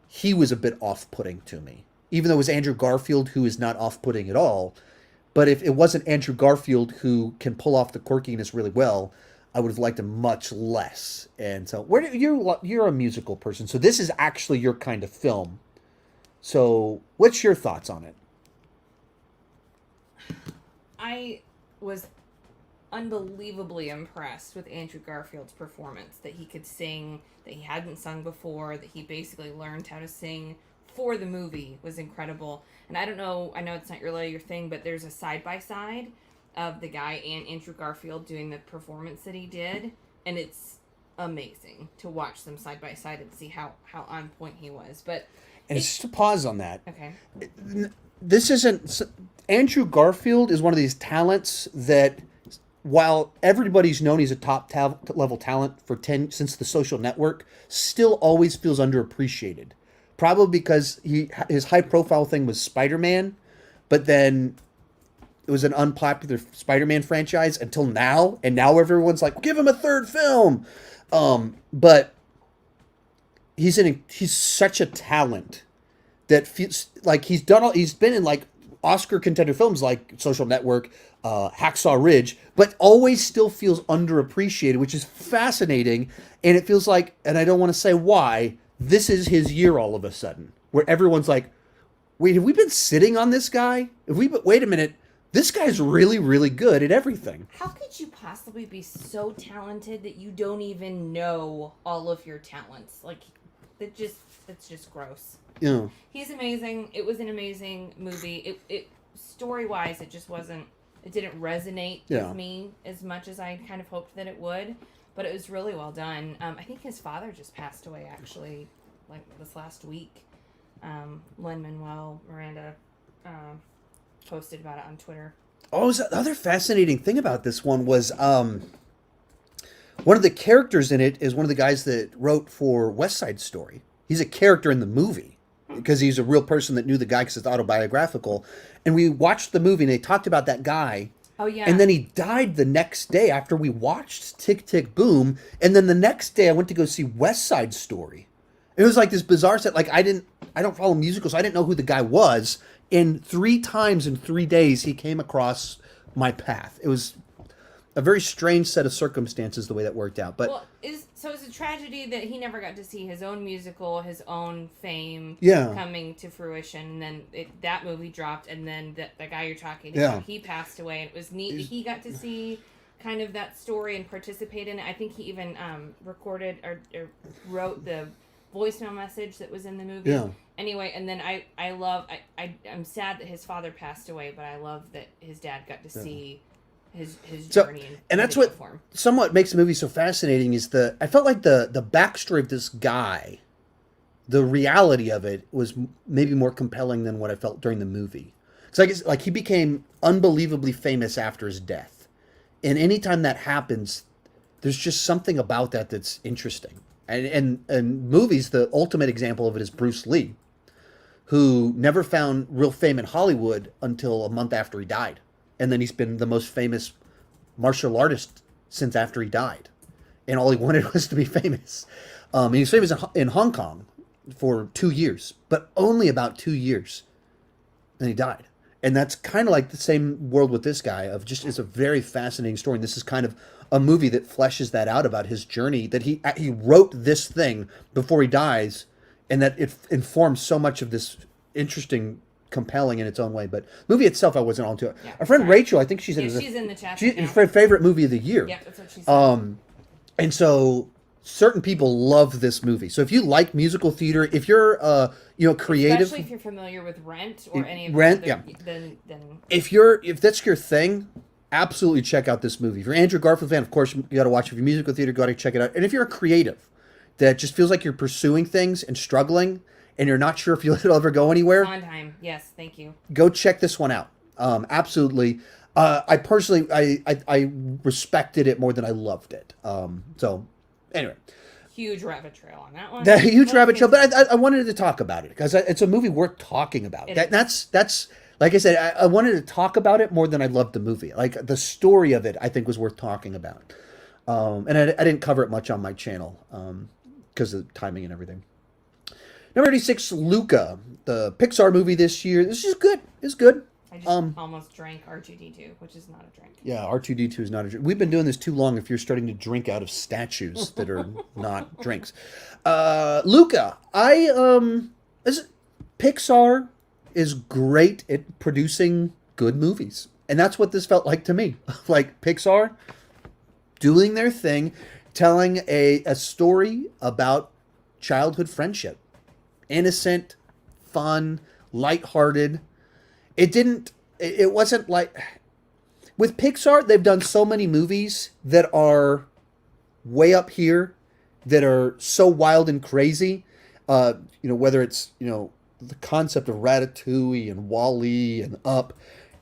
he was a bit off-putting to me. Even though it was Andrew Garfield, who is not off-putting at all. But if it wasn't Andrew Garfield, who can pull off the quirkiness really well, I would have liked him much less. And so you're a musical person, so this is actually your kind of film. So what's your thoughts on it? I was unbelievably impressed with Andrew Garfield's performance, that he could sing, that he hadn't sung before, that he basically learned how to sing for the movie was incredible. And I know it's not really your thing, but there's a side-by-side of the guy and Andrew Garfield doing the performance that he did, and it's amazing to watch them side by side and see how on point he was. And just to pause on that. Okay. This isn't... Andrew Garfield is one of these talents that, while everybody's known he's a top level talent since The Social Network, still always feels underappreciated. Probably because his high profile thing was Spider-Man, but then it was an unpopular Spider-Man franchise until now, and now everyone's like, give him a third film. But he's such a talent that feels like he's been in like Oscar contender films like Social Network, Hacksaw Ridge, but always still feels underappreciated, which is fascinating. And it feels like, and I don't want to say why, this is his year all of a sudden, where everyone's like, wait, have we been sitting on this guy? Wait a minute, this guy's really, really good at everything. How could you possibly be so talented that you don't even know all of your talents? Like, it's just gross. Yeah. He's amazing. It was an amazing movie. It story-wise, it didn't resonate with me as much as I kind of hoped that it would. But it was really well done. I think his father just passed away, actually, like this last week. Lin-Manuel Miranda posted about it on Twitter. Oh, the other fascinating thing about this one was one of the characters in it is one of the guys that wrote for West Side Story. He's a character in the movie because he's a real person that knew the guy because it's autobiographical. And we watched the movie and they talked about that guy. Oh, yeah. And then he died the next day after we watched Tick, Tick, Boom. And then the next day I went to go see West Side Story. It was like this bizarre set. Like I don't follow musicals. So I didn't know who the guy was. And 3 times in 3 days he came across my path. It was a very strange set of circumstances the way that worked out. But so it's a tragedy that he never got to see his own musical, his own fame coming to fruition. And then that movie dropped, and then the guy you're talking about, he passed away. And it was neat that he got to see kind of that story and participate in it. I think he even recorded or wrote the voicemail message that was in the movie. Yeah. Anyway, and then I'm sad that his father passed away, but I love that his dad got to see his journey. And that's what somewhat makes the movie so fascinating is I felt like the backstory of this guy, the reality of it was maybe more compelling than what I felt during the movie. Because I guess like he became unbelievably famous after his death. And anytime that happens, there's just something about that that's interesting. And movies, the ultimate example of it is Bruce Lee, who never found real fame in Hollywood until a month after he died. And then he's been the most famous martial artist since after he died. And all he wanted was to be famous. He was famous in Hong Kong for 2 years, but only about 2 years. Then he died. And that's kind of like the same world with this guy of just, it's a very fascinating story. And this is kind of a movie that fleshes that out about his journey, that he wrote this thing before he dies, and that it informs so much of this interesting, compelling in its own way. But movie itself, I wasn't all to it. Yeah, our friend Rachel, I think she's in the chat. It's her favorite movie of the year. Yeah, that's what she said. And so certain people love this movie. So if you like musical theater, if you're creative, especially if you're familiar with Rent or any of Rent, then if that's your thing, absolutely check out this movie. If you're an Andrew Garfield fan, of course you got to watch it. If you're a musical theater, go to check it out. And if you're a creative that just feels like you're pursuing things and struggling, and you're not sure if you'll ever go anywhere, Sondheim, yes, thank you. Go check this one out. Absolutely. I personally, I respected it more than I loved it. So, anyway, huge rabbit trail on that one. The huge rabbit trail, but I wanted to talk about it because it's a movie worth talking about. That's like I said, I wanted to talk about it more than I loved the movie. Like the story of it, I think was worth talking about. And I didn't cover it much on my channel because of the timing and everything. Number 36, Luca, the Pixar movie this year. This is good. It's good. I just almost drank R2-D2, which is not a drink. Yeah, R2-D2 is not a drink. We've been doing this too long if you're starting to drink out of statues that are not drinks. Luca, Pixar is great at producing good movies. And that's what this felt like to me. Like Pixar doing their thing, telling a story about childhood friendship. Innocent, fun, lighthearted. It wasn't like, with Pixar, they've done so many movies that are way up here, that are so wild and crazy. Whether it's, the concept of Ratatouille and WALL-E and Up,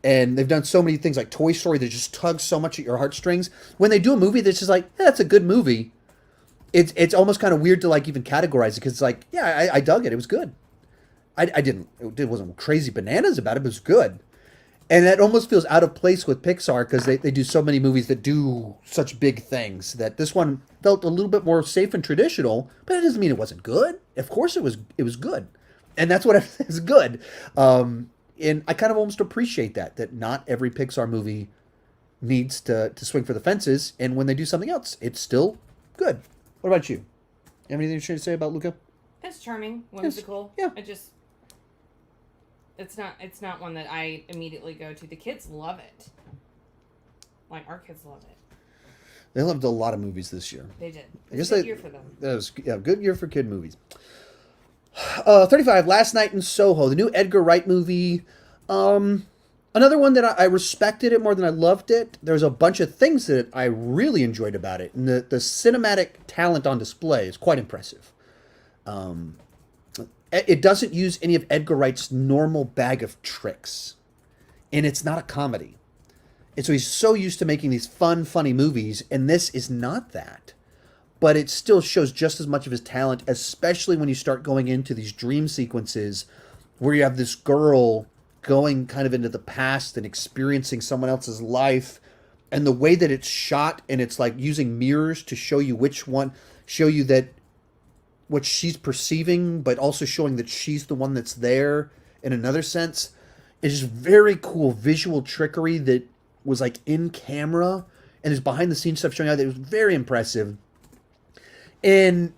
and they've done so many things like Toy Story that just tug so much at your heartstrings. When they do a movie that's just like, yeah, that's a good movie, it's almost kind of weird to like even categorize it because it's like, yeah, I dug it. It was good. It wasn't crazy bananas about it, but it was good. And that almost feels out of place with Pixar because they do so many movies that do such big things that this one felt a little bit more safe and traditional, but it doesn't mean it wasn't good. Of course it was good. And that's what is good. And I kind of almost appreciate that not every Pixar movie needs to swing for the fences. And when they do something else, it's still good. What about you? You have anything to say about Luca? It's charming, whimsical. Yeah. It's not one that I immediately go to. The kids love it. Like, our kids love it. They loved a lot of movies this year. They did. It was a good year for them. That was good year for kid movies. 35, Last Night in Soho, the new Edgar Wright movie. Another one that I respected it more than I loved it. There's a bunch of things that I really enjoyed about it. And the cinematic talent on display is quite impressive. It doesn't use any of Edgar Wright's normal bag of tricks. And it's not a comedy. And so he's so used to making these fun, funny movies, and this is not that. But it still shows just as much of his talent, especially when you start going into these dream sequences where you have this girl going kind of into the past and experiencing someone else's life. And the way that it's shot, and it's like using mirrors to show you that what she's perceiving, but also showing that she's the one that's there in another sense, is just very cool visual trickery that was like in camera, and there's behind the scenes stuff showing out that it was very impressive. And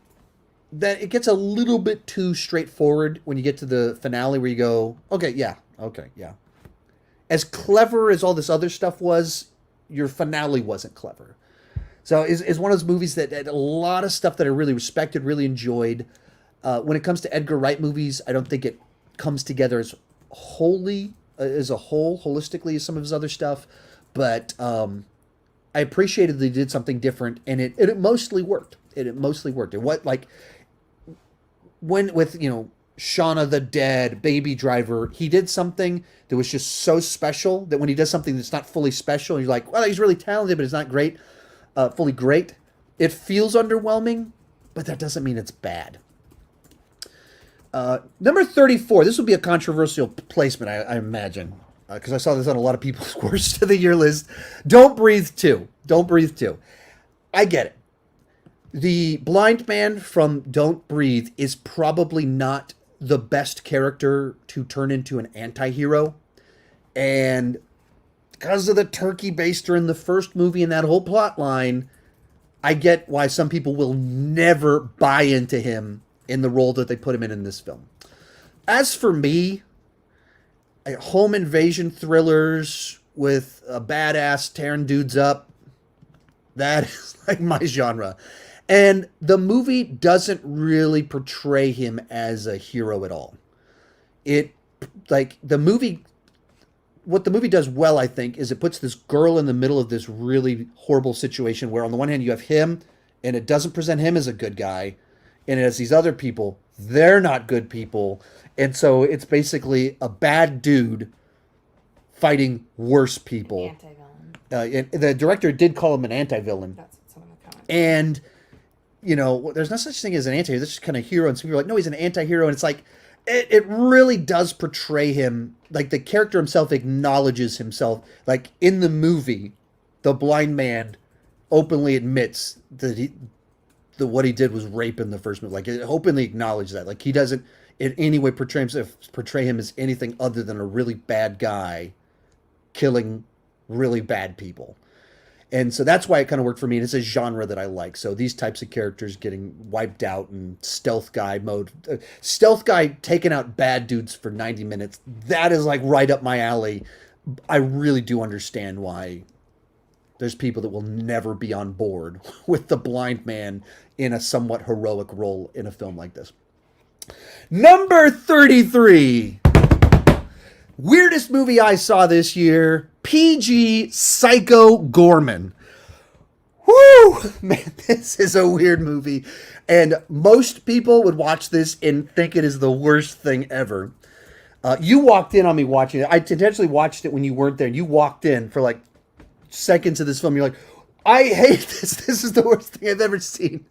that it gets a little bit too straightforward when you get to the finale where you go, okay, yeah. As clever as all this other stuff was, your finale wasn't clever. So it's one of those movies that had a lot of stuff that I really respected, really enjoyed. When it comes to Edgar Wright movies, I don't think it comes together as holistically as some of his other stuff. But I appreciated that he did something different, and it mostly worked. It mostly worked. And what, like, when with, Shaun of the Dead, Baby Driver, he did something that was just so special that when he does something that's not fully special, you're like, well, he's really talented, but it's not great. Fully great. It feels underwhelming, but that doesn't mean it's bad. Number 34. This will be a controversial placement, I imagine, because I saw this on a lot of people's worst of the year list. Don't Breathe 2. Don't Breathe 2. I get it. The blind man from Don't Breathe is probably not the best character to turn into an anti-hero. And because of the turkey baster in the first movie and that whole plot line, I get why some people will never buy into him in the role that they put him in this film. As for me, home invasion thrillers with a badass tearing dudes up, that is like my genre. And the movie doesn't really portray him as a hero at all. What the movie does well, I think, is it puts this girl in the middle of this really horrible situation where on the one hand you have him, and it doesn't present him as a good guy, and it has these other people, they're not good people, and so it's basically a bad dude fighting worse people. Anti-villain. And the director did call him an anti-villain. That's what some of the comments. And there's no such thing as an anti-hero. This is kind of hero, and some people are like, no, he's an anti-hero, and it's like, it really does portray him, like the character himself acknowledges himself. Like in the movie, the blind man openly admits that what he did was rape in the first movie. Like, it openly acknowledged that. Like, he doesn't in any way portray him as anything other than a really bad guy killing really bad people. And so that's why it kind of worked for me. And it's a genre that I like. So these types of characters getting wiped out in stealth guy mode. Stealth guy taking out bad dudes for 90 minutes. That is like right up my alley. I really do understand why there's people that will never be on board with the blind man in a somewhat heroic role in a film like this. Number 33. Weirdest movie I saw this year. PG Psycho Gorman. Woo! Man, this is a weird movie. And most people would watch this and think it is the worst thing ever. You walked in on me watching it. I intentionally watched it when you weren't there. And you walked in for like seconds of this film. You're like, I hate this. This is the worst thing I've ever seen.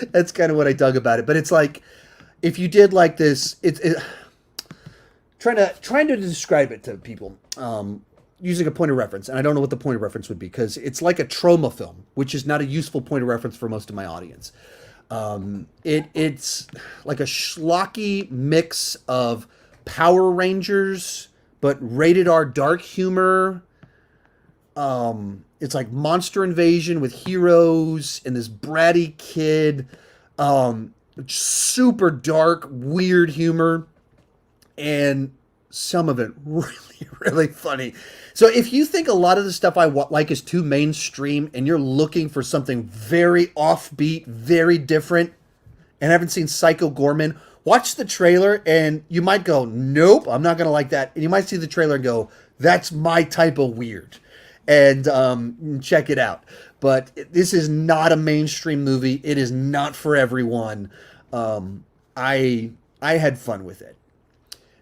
That's kind of what I dug about it. But it's like, if you did like this, trying to describe it to people using a point of reference, and I don't know what the point of reference would be because it's like a trauma film, which is not a useful point of reference for most of my audience. It's like a schlocky mix of Power Rangers, but rated R dark humor. It's like monster invasion with heroes and this bratty kid. Super dark, weird humor, and some of it really, really funny. So if you think a lot of the stuff I like is too mainstream and you're looking for something very offbeat, very different, and haven't seen Psycho Gorman, watch the trailer and you might go, nope, I'm not going to like that. And you might see the trailer and go, that's my type of weird. And check it out. But this is not a mainstream movie. It is not for everyone. I had fun with it.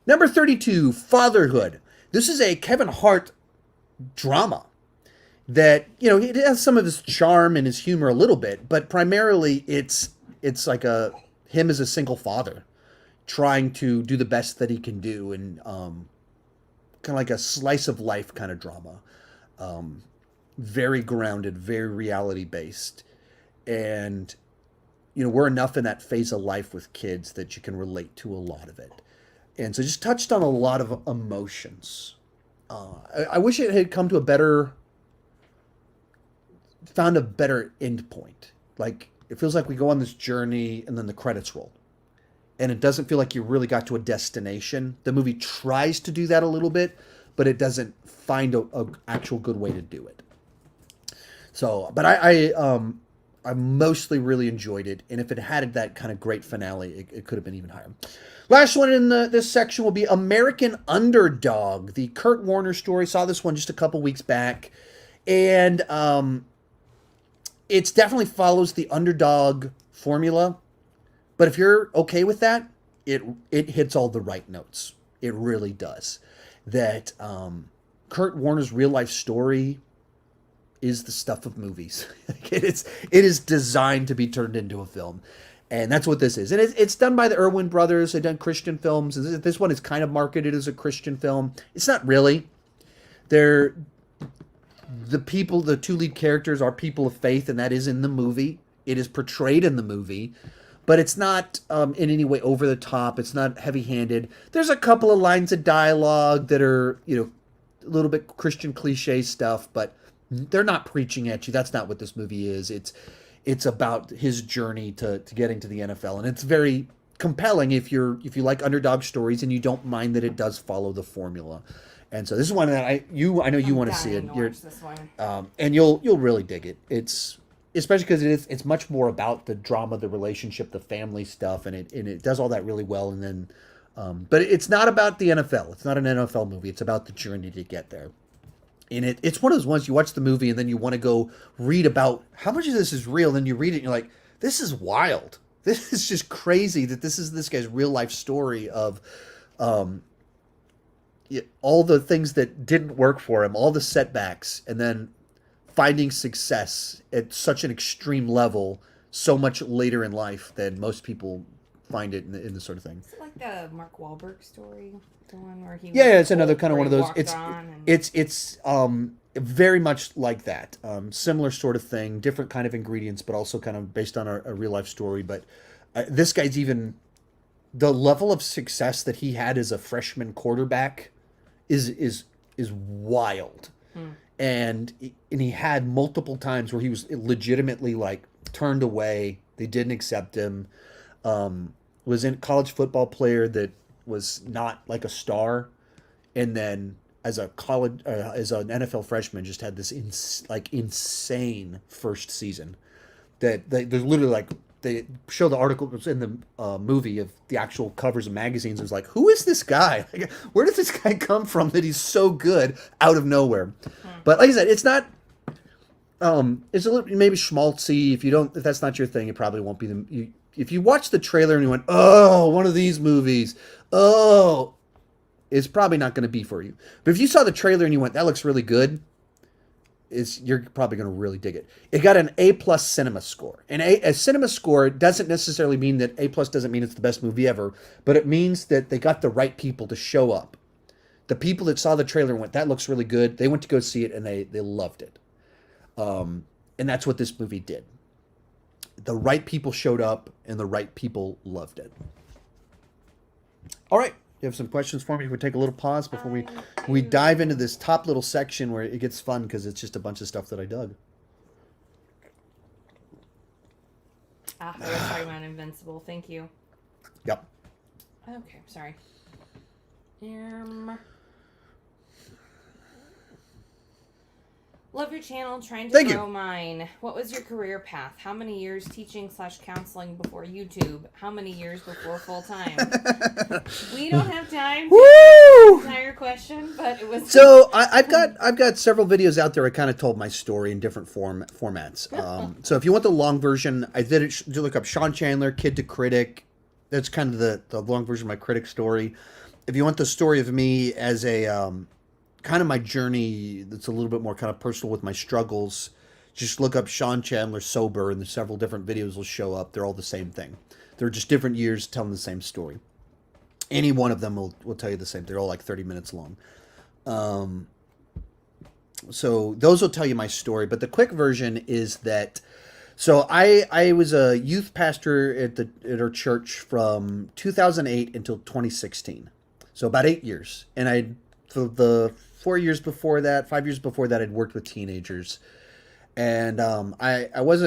Number 32, Fatherhood. This is a Kevin Hart drama that, it has some of his charm and his humor a little bit, but primarily it's like him as a single father trying to do the best that he can do, and kind of like a slice of life kind of drama. Very grounded, very reality based. And, we're enough in that phase of life with kids that you can relate to a lot of it. And so just touched on a lot of emotions. I wish it had come to found a better end point. Like, it feels like we go on this journey and then the credits roll. And it doesn't feel like you really got to a destination. The movie tries to do that a little bit, but it doesn't find a actual good way to do it. So, but I mostly really enjoyed it, and if it had that kind of great finale, it could have been even higher. Last one in this section will be American Underdog, the Kurt Warner story. Saw this one just a couple weeks back, and it definitely follows the underdog formula. But if you're okay with that, it hits all the right notes. It really does. That Kurt Warner's real life story is the stuff of movies. It is designed to be turned into a film. And that's what this is. And it's done by the Irwin brothers. They've done Christian films. This one is kind of marketed as a Christian film. It's not really. The two lead characters are people of faith, and that is in the movie. It is portrayed in the movie. But it's not in any way over the top. It's not heavy-handed. There's a couple of lines of dialogue that are, a little bit Christian cliche stuff, but they're not preaching at you. That's not what this movie is. It's about his journey to getting to the NFL, and it's very compelling if you like underdog stories and you don't mind that it does follow the formula. And so this is one that I know you want to see it. Watch this one. And you'll really dig it. It's especially because it's much more about the drama, the relationship, the family stuff, and it does all that really well. And then, but it's not about the NFL. It's not an NFL movie. It's about the journey to get there. And it's one of those ones you watch the movie and then you want to go read about how much of this is real. Then you read it and you're like, this is wild. This is just crazy that this is this guy's real life story of all the things that didn't work for him, all the setbacks, and then finding success at such an extreme level so much later in life than most people find it in this sort of thing. Is it like the Mark Wahlberg story? The one where he Yeah, it's another kind of where one of he those. walked It's very much like that. Similar sort of thing, different kind of ingredients, but also kind of based on a real life story. But this guy's even the level of success that he had as a freshman quarterback is wild. And he had multiple times where he was legitimately like turned away. They didn't accept him. Was in college football player that was not like a star, and then as an NFL freshman just had this insane first season. That there's literally like they show the article in the movie of the actual covers of magazines. It was like, who is this guy? Like, where did this guy come from that he's so good out of nowhere? But like I said, it's not. It's a little maybe schmaltzy. If that's not your thing, it probably won't be if you watch the trailer and you went, oh, one of these movies, oh, it's probably not going to be for you. But if you saw the trailer and you went, that looks really good, you're probably going to really dig it. It got an A+ cinema score. And a cinema score doesn't necessarily mean that A+ doesn't mean it's the best movie ever, but it means that they got the right people to show up. The people that saw the trailer and went, that looks really good, they went to go see it and they loved it. And that's what this movie did. The right people showed up and the right people loved it. All right. You have some questions for me? We take a little pause before we dive into this top little section where it gets fun because it's just a bunch of stuff that I dug. I was talking about Invincible. Thank you. Yep. Okay, sorry. Love your channel. Trying to grow mine. What was your career path? How many years teaching/counseling before YouTube? How many years before full time? We don't have time to entire question, but it was. So I've got several videos out there. I kind of told my story in different formats. So if you want the long version, I did it. You look up Sean Chandler, Kid to Critic. That's kind of the long version of my critic story. If you want the story of me as a kind of my journey that's a little bit more kind of personal with my struggles, just look up Sean Chandler sober and the several different videos will show up. They're all the same thing. They're just different years telling the same story. Any one of them will tell you the same. They're all like 30 minutes long. So those will tell you my story. But the quick version is that, so I was a youth pastor at our church from 2008 until 2016. So about 8 years. And for the 4 years before that, 5 years before that, I'd worked with teenagers. And I was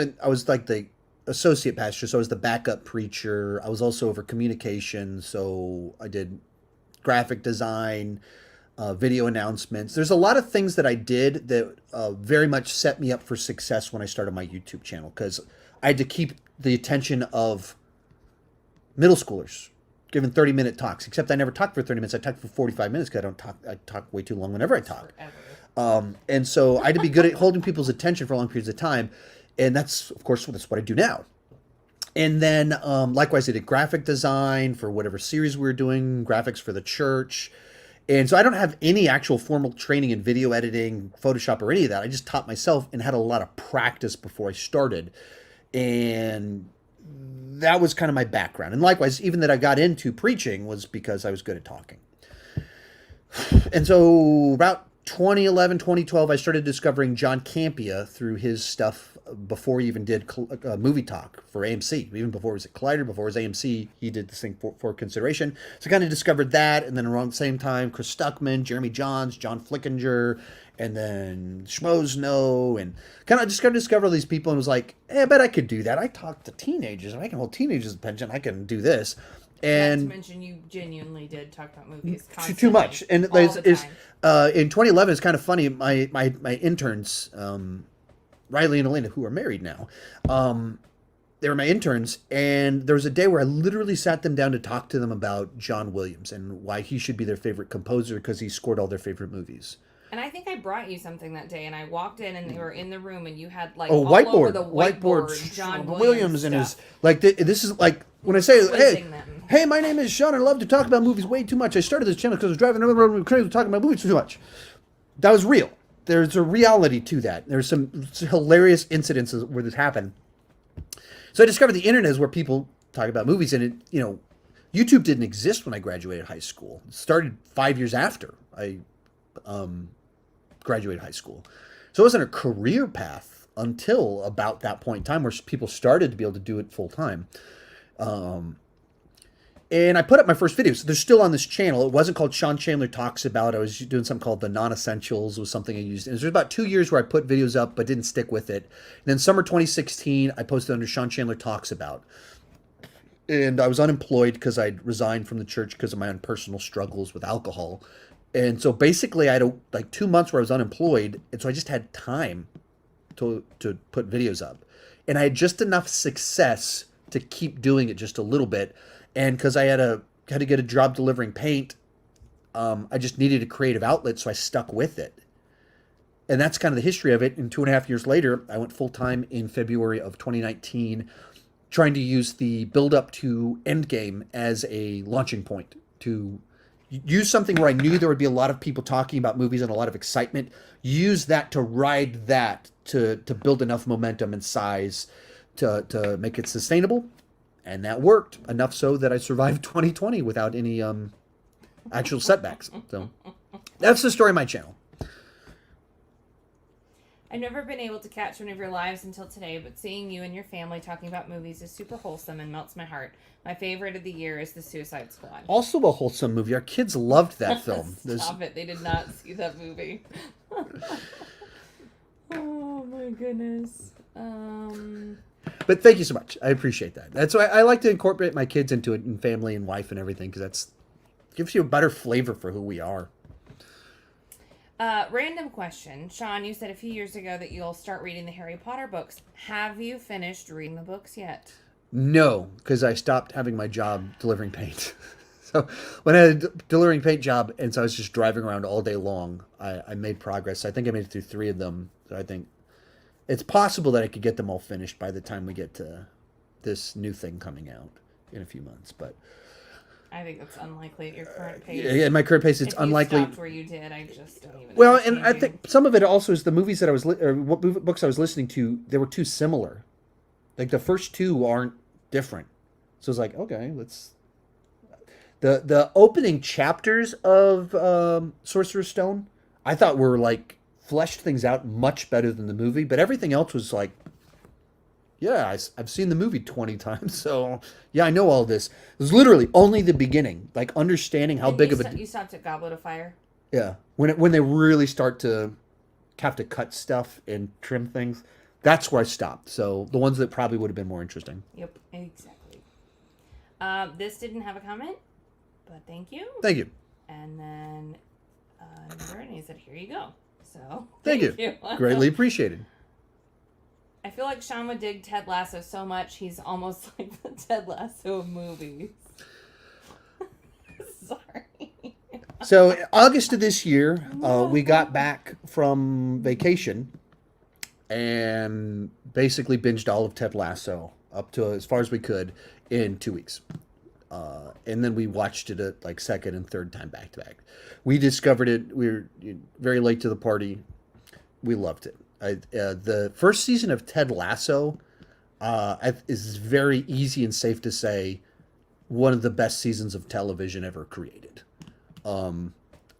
like the associate pastor, so I was the backup preacher. I was also over communication, so I did graphic design, video announcements. There's a lot of things that I did that very much set me up for success when I started my YouTube channel, because I had to keep the attention of middle schoolers, giving 30-minute talks, except I never talked for 30 minutes. I talked for 45 minutes because I talk way too long whenever I talk. And so I had to be good at holding people's attention for long periods of time. And that's, of course, that's what I do now. And then likewise, I did graphic design for whatever series we were doing, graphics for the church. And so I don't have any actual formal training in video editing, Photoshop, or any of that. I just taught myself and had a lot of practice before I started. And that was kind of my background. And likewise, even that I got into preaching was because I was good at talking. And so about 2011, 2012, I started discovering John Campea through his stuff before he even did movie talk for AMC. Even before it was at Collider, before it was AMC, he did this thing for consideration. So I kind of discovered that. And then around the same time, Chris Stuckman, Jeremy Johns, John Flickinger, and then Schmoes Know, and kind of just got to discover all these people and was like, hey, I bet I could do that. I talk to teenagers and I can hold teenagers' attention. I can do this. And not to mention, you genuinely did talk about movies constantly, too much. And all the time. In 2011, it's kind of funny. My interns, Riley and Elena, who are married now, they were my interns, and there was a day where I literally sat them down to talk to them about John Williams and why he should be their favorite composer because he scored all their favorite movies. And I think I brought you something that day, and I walked in, and they were in the room, and you had like all whiteboard, over the whiteboard, John Williams and stuff. his like. This is like when I say, them. hey, my name is Sean. I love to talk about movies way too much. I started this channel because I was driving around the road crazy talking about movies too much. That was real. There's a reality to that. There's some hilarious incidences where this happened. So I discovered the internet is where people talk about movies, and YouTube didn't exist when I graduated high school. It started 5 years after I graduated high school. So it wasn't a career path until about that point in time where people started to be able to do it full time. And I put up my first videos. They're still on this channel. It wasn't called Sean Chandler Talks About. I was doing something called The Non-Essentials, was something I used. And there's about 2 years where I put videos up but didn't stick with it. And then summer 2016, I posted under Sean Chandler Talks About. And I was unemployed because I'd resigned from the church because of my own personal struggles with alcohol. And so basically I had like 2 months where I was unemployed. And so I just had time to put videos up. And I had just enough success to keep doing it just a little bit. And because I had to get a job delivering paint, I just needed a creative outlet, so I stuck with it. And that's kind of the history of it. And 2.5 years later, I went full-time in February of 2019, trying to use the build-up to Endgame as a launching point, to use something where I knew there would be a lot of people talking about movies and a lot of excitement, use that to ride that, to build enough momentum and size to make it sustainable. And that worked, enough so that I survived 2020 without any actual setbacks. So that's the story of my channel. I've never been able to catch one of your lives until today, but seeing you and your family talking about movies is super wholesome and melts my heart. My favorite of the year is The Suicide Squad. Also a wholesome movie. Our kids loved that film. Stop it. They did not see that movie. Oh, my goodness. But thank you so much. I appreciate that. That's why I like to incorporate my kids into it, and family and wife and everything, because that's gives you a better flavor for who we are. Random question. Sean, you said a few years ago that you'll start reading the Harry Potter books. Have you finished reading the books yet? No, because I stopped having my job delivering paint. So when I had a delivering paint job, and so I was just driving around all day long, I made progress. I think I made it through 3 of them. So I think it's possible that I could get them all finished by the time we get to this new thing coming out in a few months. But I think that's unlikely at your current pace. Yeah, at my current pace, it's unlikely. If you stopped where you did, I just don't even. Well, and I think some of it also is the movies that I was, or what books I was listening to, they were too similar. Like the first 2 aren't different, so it's like, okay, let's. The opening chapters of Sorcerer's Stone, I thought were like fleshed things out much better than the movie, but everything else was like, yeah, I've seen the movie 20 times, so yeah, I know all this. It was literally only the beginning, like understanding how big of a... You stopped at Goblet of Fire? Yeah, when they really start to have to cut stuff and trim things, that's where I stopped. So the ones that probably would have been more interesting. Yep, exactly. This didn't have a comment, but thank you. Thank you. And then he said, here you go. So thank you. Greatly appreciated. I feel like Sean would dig Ted Lasso so much, he's almost like the Ted Lasso of movies. Sorry. So August of this year, we got back from vacation and basically binged all of Ted Lasso up to as far as we could in 2 weeks. And then we watched it at like second and third time back to back. We discovered it. We were very late to the party. We loved it. The first season of Ted Lasso is very easy and safe to say one of the best seasons of television ever created.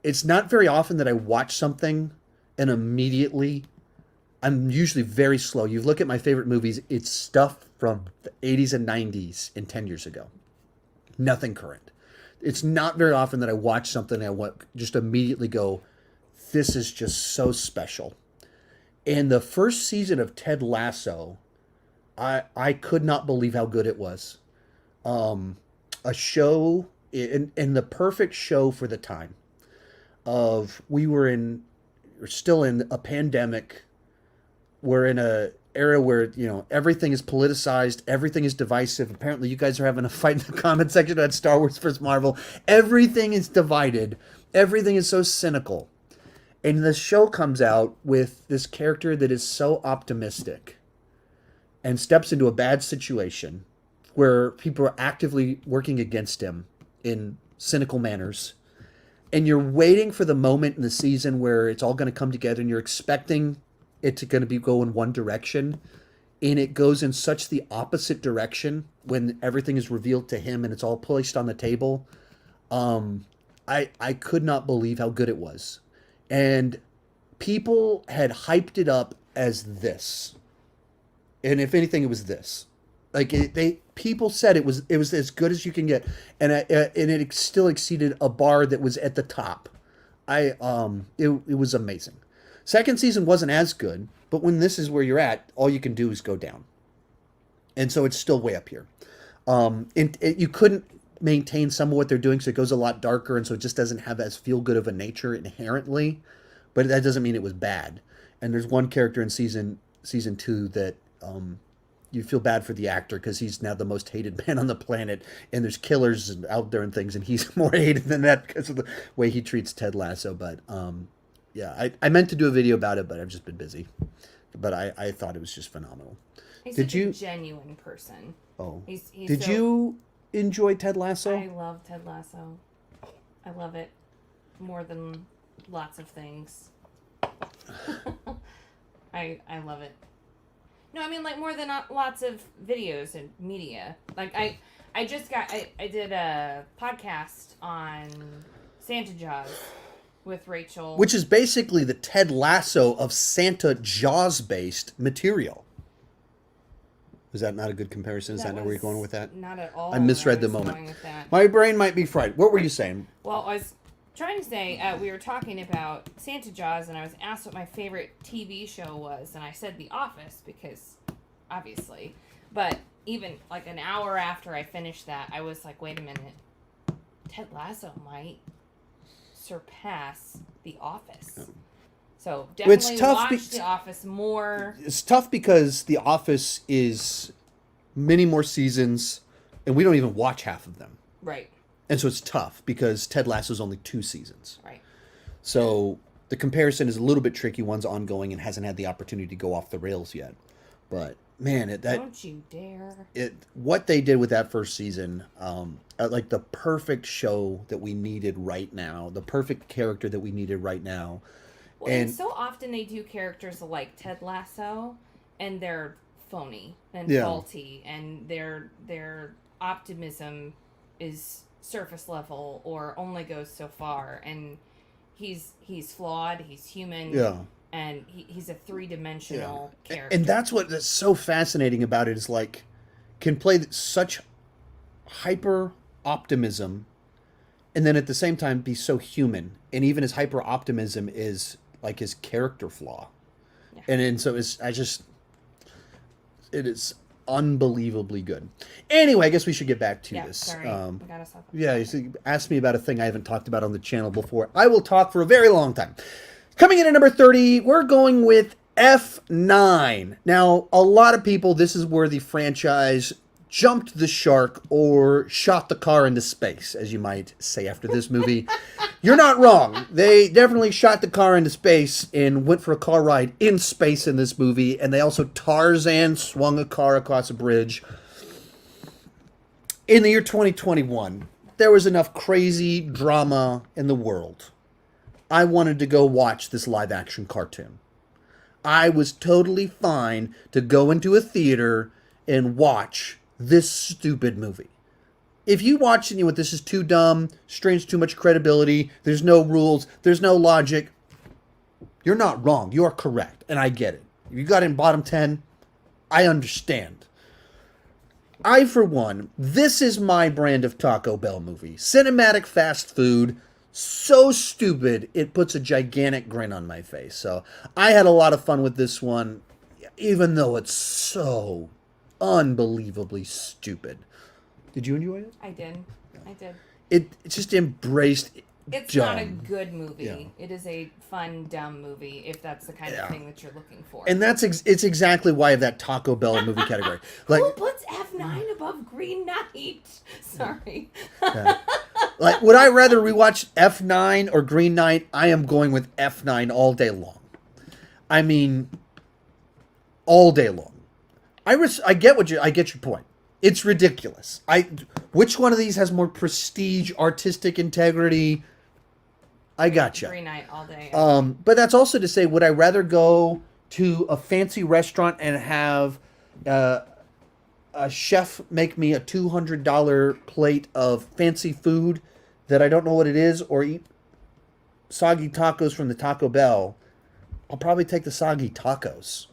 It's not very often that I watch something and immediately, I'm usually very slow. You look at my favorite movies, it's stuff from the 80s and 90s and 10 years ago. Nothing current. It's not very often that I watch something and I just immediately go, this is just so special. And the first season of Ted Lasso, I could not believe how good it was. A show, in the perfect show for the time. We're still in a pandemic. We're in a era where, everything is politicized, everything is divisive. Apparently you guys are having a fight in the comment section about Star Wars versus Marvel. Everything is divided. Everything is so cynical. And the show comes out with this character that is so optimistic and steps into a bad situation where people are actively working against him in cynical manners. And you're waiting for the moment in the season where it's all going to come together and you're expecting it to go in one direction. and it goes in such the opposite direction when everything is revealed to him and it's all placed on the table. I could not believe how good it was. And people had hyped it up as this. And if anything, it was this. Like people said it was as good as you can get, and it still exceeded a bar that was at the top. It was amazing. Second season wasn't as good, but when this is where you're at, all you can do is go down, and so it's still way up here. You couldn't maintain some of what they're doing, so it goes a lot darker, and so it just doesn't have as feel good of a nature inherently. But that doesn't mean it was bad. And there's one character in season 2 that you feel bad for the actor because he's now the most hated man on the planet, and there's killers out there and things, and he's more hated than that because of the way he treats Ted Lasso. But yeah, I meant to do a video about it, but I've just been busy. But I thought it was just phenomenal. He's such a genuine person. Oh, he's did you enjoy Ted Lasso? I love Ted Lasso. I love it more than lots of things. I love it. No, I mean, like, more than lots of videos and media. Like, I did a podcast on Santa Jaws with Rachel. Which is basically the Ted Lasso of Santa Jaws-based material. Was that not a good comparison? Is that not where you're going with that? Not at all. I misread the moment. My brain might be fried. What were you saying? Well, I was trying to say, we were talking about Santa Jaws, and I was asked what my favorite TV show was, and I said The Office, because, obviously. But even, like, an hour after I finished that, I was like, wait a minute. Ted Lasso might surpass The Office. Oh. So, definitely watch The Office more. It's tough because The Office is many more seasons, and we don't even watch half of them. Right. And so it's tough because Ted Lasso's only 2 seasons. Right. So the comparison is a little bit tricky. One's ongoing and hasn't had the opportunity to go off the rails yet. But man, don't you dare! What they did with that first season, like the perfect show that we needed right now, the perfect character that we needed right now. Well, and so often they do characters like Ted Lasso, and they're phony and faulty, and their optimism is surface level or only goes so far, and he's flawed, he's human, and he's a 3-dimensional character. And that's what's so fascinating about it, is like can play such hyper optimism and then at the same time be so human, and even his hyper optimism is like his character flaw. And so it is unbelievably good. Anyway, I guess we should get back to this. Sorry. We got us off. You asked me about a thing I haven't talked about on the channel before. I will talk for a very long time. Coming in at number 30, we're going with F9. Now, a lot of people, this is where the franchise jumped the shark or shot the car into space, as you might say after this movie. You're not wrong. They definitely shot the car into space and went for a car ride in space in this movie. And they also Tarzan swung a car across a bridge. In the year 2021, there was enough crazy drama in the world. I wanted to go watch this live-action cartoon. I was totally fine to go into a theater and watch this stupid movie. If you watch and you went, this is too dumb, strains too much credibility, there's no rules, there's no logic, you're not wrong. You are correct, and I get it. If you got in bottom 10, I understand. I, for one, this is my brand of Taco Bell movie. Cinematic fast food, so stupid, it puts a gigantic grin on my face. So I had a lot of fun with this one, even though it's so unbelievably stupid. Did you enjoy it? I did. It just embraced It's dumb. Not a good movie. Yeah. It is a fun, dumb movie, if that's the kind of thing that you're looking for. And it's exactly why I have that Taco Bell movie category. Like, who puts F9 above Green Knight? Sorry. Like, would I rather rewatch F9 or Green Knight? I am going with F9 all day long. I mean, all day long. I get your point. It's ridiculous. Which one of these has more prestige, artistic integrity? I gotcha. Green Knight all day. But that's also to say, would I rather go to a fancy restaurant and have a chef make me a $200 plate of fancy food that I don't know what it is, or eat soggy tacos from the Taco Bell, I'll probably take the soggy tacos.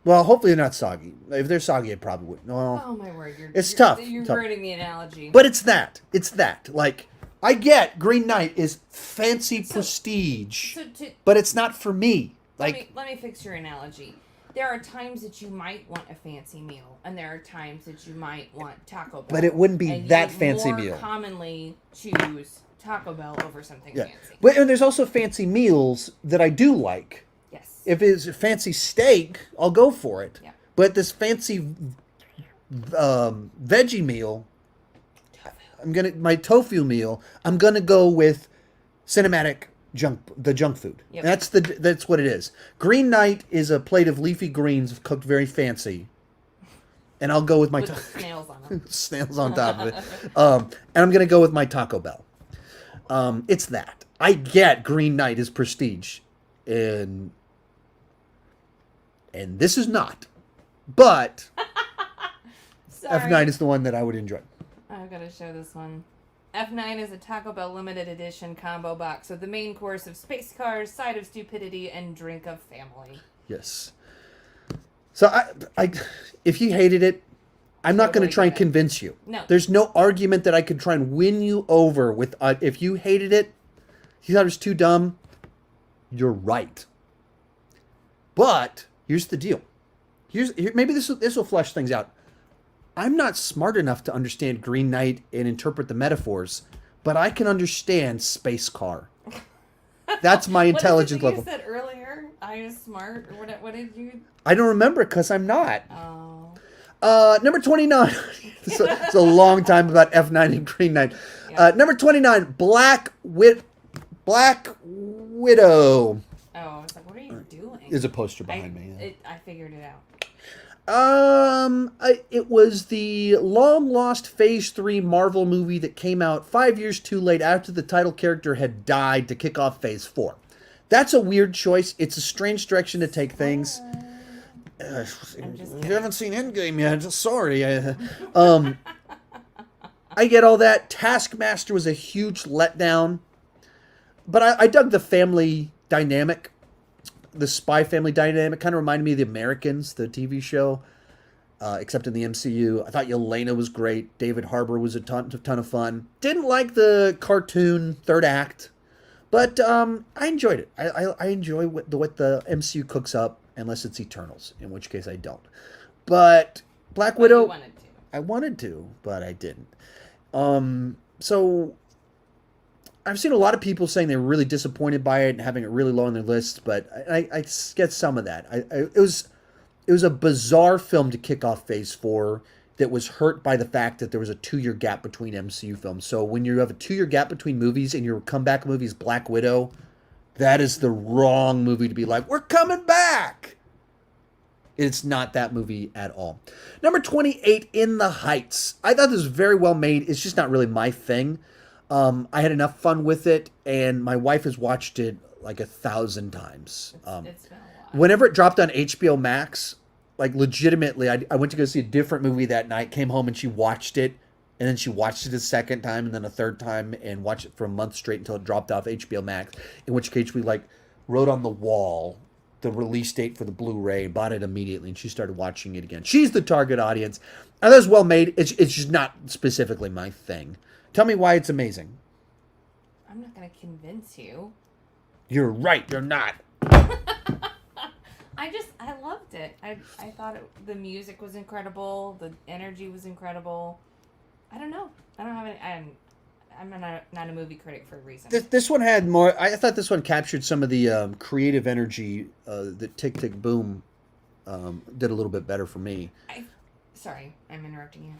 Well, hopefully they're not soggy. If they're soggy, I probably wouldn't. Well, Oh my word, it's tough. You're tough. ruining the analogy. But it's that. It's that. Like, I get Green Knight is fancy prestige, but it's not for me. Like, let me fix your analogy. There are times that you might want a fancy meal, and there are times that you might want Taco Bell. but it wouldn't be and that you fancy more meal. Commonly choose Taco Bell over something fancy. But and there's also fancy meals that I do like. Yes. If it's a fancy steak, I'll go for it. Yeah. But this fancy veggie meal, my tofu meal, I'm gonna go with cinematic junk food. Yep. That's what it is. Green Knight is a plate of leafy greens cooked very fancy, and I'll go with my snails on them. snails on top of it. And I'm gonna go with my Taco Bell. It's that. I get Green Knight is prestige, and this is not. But F9 is the one that I would enjoy. I've got to show this one. F9 is a Taco Bell limited edition combo box with the main course of space cars, side of stupidity, and drink of family. Yes. So I if you hated it, I'm not going to try and convince you. No. There's no argument that I could try and win you over with. If you hated it, you thought it was too dumb, you're right. But here's the deal. Maybe this will flesh things out. I'm not smart enough to understand Green Knight and interpret the metaphors, but I can understand space car. That's my intelligence level. You said earlier I was smart. Or what did you? I don't remember because I'm not. Oh. Number 29. It's a long time about F9 and Green Knight. Yeah. Number 29, Black Widow. Oh, I was like, what are you doing? There's a poster behind me. Yeah. I figured it out. It was the long-lost Phase 3 Marvel movie that came out 5 years too late after the title character had died to kick off Phase 4. That's a weird choice. It's a strange direction to take things. You haven't seen Endgame yet. Sorry. I get all that. Taskmaster was a huge letdown. But I dug the family dynamic. The spy family dynamic kind of reminded me of The Americans, the TV show, except in the MCU. I thought Yelena was great. David Harbour was a ton of fun. Didn't like the cartoon third act, but I enjoyed it. I enjoy what the MCU cooks up, unless it's Eternals, in which case I don't. But Black Widow, I wanted to, but I didn't. So I've seen a lot of people saying they're really disappointed by it and having it really low on their lists, but I get some of that. It was a bizarre film to kick off Phase 4 that was hurt by the fact that there was a 2-year gap between MCU films. So when you have a 2-year gap between movies and your comeback movie is Black Widow, that is the wrong movie to be like, we're coming back. It's not that movie at all. Number 28, In the Heights. I thought this was very well made. It's just not really my thing. I had enough fun with it, and my wife has watched it like 1,000 times. It's been a while. Whenever it dropped on HBO Max, like legitimately, I went to go see a different movie that night, came home, and she watched it, and then she watched it a second time, and then a third time, and watched it for a month straight until it dropped off HBO Max, in which case we wrote on the wall the release date for the Blu-ray, bought it immediately, and she started watching it again. She's the target audience. And that's well made. It's just not specifically my thing. Tell me why it's amazing. I'm not going to convince you. You're right. You're not. I loved it. I thought the music was incredible. The energy was incredible. I don't know. I don't have any... I'm not a movie critic for a reason. This one had more... I thought this one captured some of the creative energy that Tick, Tick, Boom did a little bit better for me. Sorry, I'm interrupting you.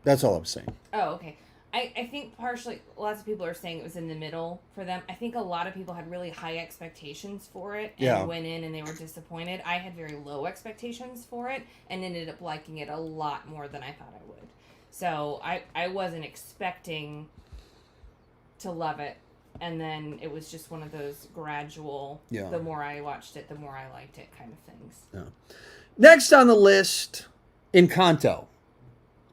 That's all I'm saying. Oh, okay. I think partially, lots of people are saying it was in the middle for them. I think a lot of people had really high expectations for it and went in and they were disappointed. I had very low expectations for it and ended up liking it a lot more than I thought I would. So I wasn't expecting to love it. And then it was just one of those gradual, the more I watched it, the more I liked it kind of things. Yeah. Next on the list, Encanto.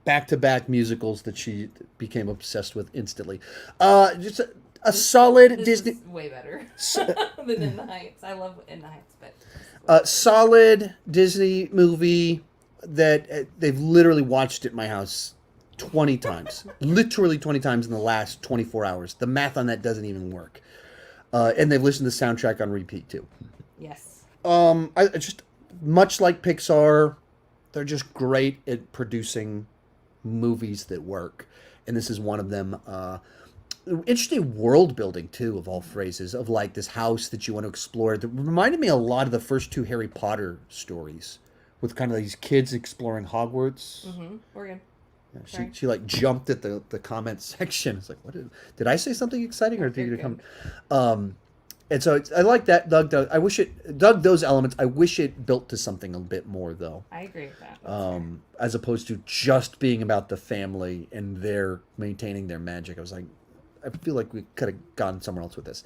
Back-to-back musicals that she became obsessed with instantly. Just a solid this Disney. Is way better than In the Heights. I love In the Heights, but solid Disney movie that they've literally watched at my house 20 times. Literally 20 times in the last 24 hours. The math on that doesn't even work. And they've listened to the soundtrack on repeat too. yes. I just much like Pixar, they're just great at producing movies that work, and this is one of them. Interesting world building too, of all phrases, of like this house that you want to explore. That reminded me a lot of the first two Harry Potter stories, with kind of these kids exploring Hogwarts. We're good. Yeah, she like jumped at the comment section. It's like, what did I say something exciting, or did you come? And so I like that Doug. I wish it Doug those elements. I wish it built to something a bit more though. I agree with that. As opposed to just being about the family and their maintaining their magic. I was like, I feel like we could have gone somewhere else with this.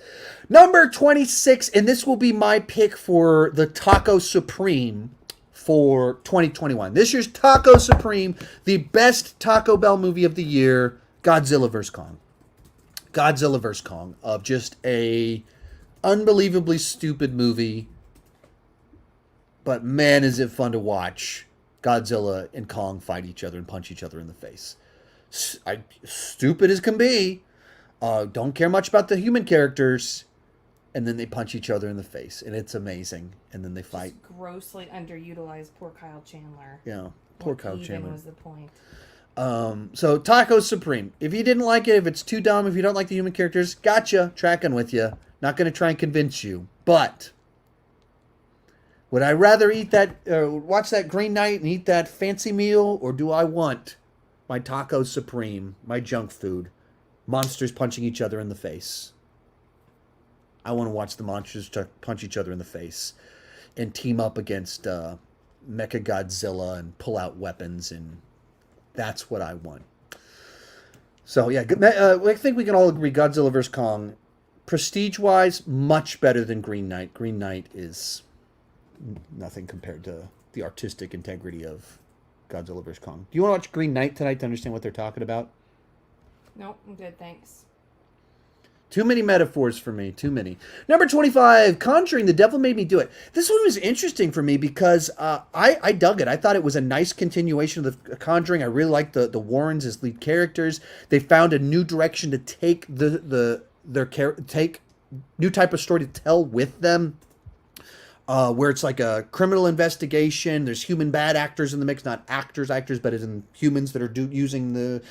Number 26, and this will be my pick for the Taco Supreme for 2021. This year's Taco Supreme, the best Taco Bell movie of the year, Godzilla vs Kong. Godzilla vs Kong, of just a unbelievably stupid movie, but man, is it fun to watch Godzilla and Kong fight each other and punch each other in the face. Stupid as can be. Don't care much about the human characters, and then they punch each other in the face, and it's amazing. And then they fight. Just grossly underutilized poor Kyle Chandler. Yeah, poor What Kyle even Chandler. was the point? So Taco Supreme. If you didn't like it, if it's too dumb, if you don't like the human characters, gotcha. Tracking with you. Not going to try and convince you, but would I rather eat that, watch that Green Knight and eat that fancy meal, or do I want my Taco Supreme, my junk food, monsters punching each other in the face? I want to watch the monsters punch each other in the face and team up against Mecha Godzilla and pull out weapons, and that's what I want. So yeah, I think we can all agree Godzilla vs. Kong, prestige-wise, much better than Green Knight. Green Knight is nothing compared to the artistic integrity of Godzilla vs. Kong. Do you want to watch Green Knight tonight to understand what they're talking about? Nope, I'm good, thanks. Too many metaphors for me. Too many. Number 25, Conjuring, The Devil Made Me Do It. This one was interesting for me because I dug it. I thought it was a nice continuation of the Conjuring. I really liked the Warrens as lead characters. They found a new direction to take take new type of story to tell with them. Where it's like a criminal investigation. There's human bad actors in the mix, not actors, but as in humans that are using the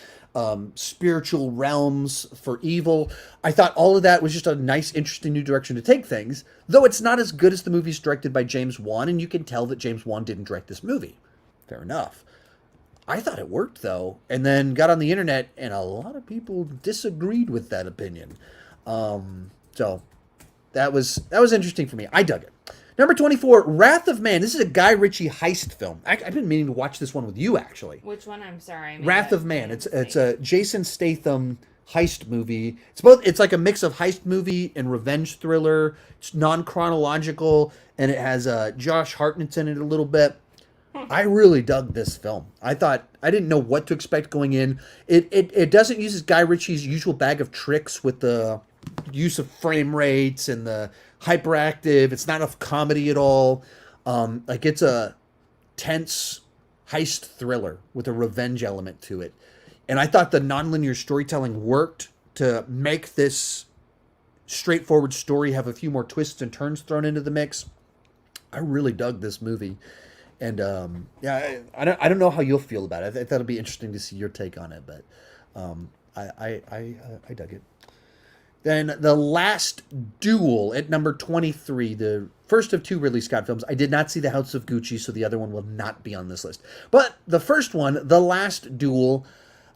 spiritual realms for evil. I thought all of that was just a nice, interesting new direction to take things, though it's not as good as the movies directed by James Wan, and you can tell that James Wan didn't direct this movie. Fair enough. I thought it worked, though, and then got on the internet, and a lot of people disagreed with that opinion. So that was interesting for me. I dug it. Number 24, Wrath of Man. This is a Guy Ritchie heist film. I've been meaning to watch this one with you, actually. Which one? I'm sorry. Wrath of Man. It's a Jason Statham heist movie. It's like a mix of heist movie and revenge thriller. It's non-chronological, and it has Josh Hartnett's in it a little bit. I really dug this film. I didn't know what to expect going in. It doesn't use Guy Ritchie's usual bag of tricks with the use of frame rates and the hyperactive. It's not a comedy at all. It's a tense heist thriller with a revenge element to it. And I thought the nonlinear storytelling worked to make this straightforward story have a few more twists and turns thrown into the mix. I really dug this movie. And I don't know how you'll feel about it. I thought it'd be interesting to see your take on it, but I dug it. Then The Last Duel at number 23, the first of two Ridley Scott films. I did not see The House of Gucci, so the other one will not be on this list. But the first one, The Last Duel,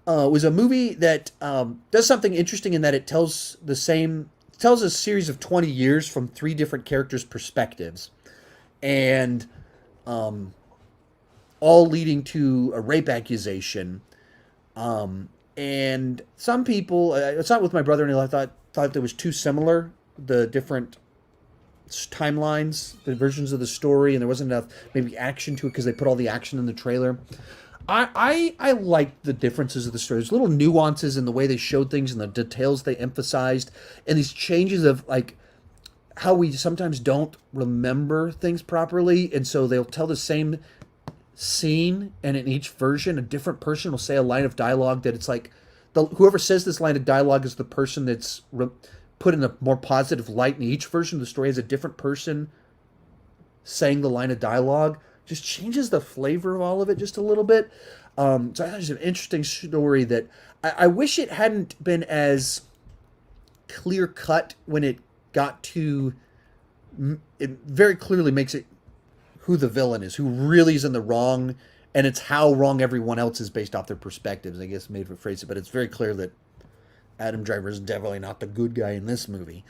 was a movie that does something interesting in that it tells a series of 20 years from three different characters' perspectives. And all leading to a rape accusation. And some people, it's not with my brother-in-law, I thought it was too similar, the different timelines, the versions of the story, and there wasn't enough maybe action to it because they put all the action in the trailer. I like the differences of the story. There's little nuances in the way they showed things and the details they emphasized, and these changes of like how we sometimes don't remember things properly, and so they'll tell the same scene, and in each version, a different person will say a line of dialogue that it's like whoever says this line of dialogue is the person that's put in a more positive light, and each version of the story has a different person saying the line of dialogue. Just changes the flavor of all of it just a little bit. So I thought it was an interesting story that I wish it hadn't been as clear cut when it got to. It very clearly makes it who the villain is, who really is in the wrong, and it's how wrong everyone else is based off their perspectives. I guess maybe phrase it, but it's very clear that Adam Driver is definitely not the good guy in this movie.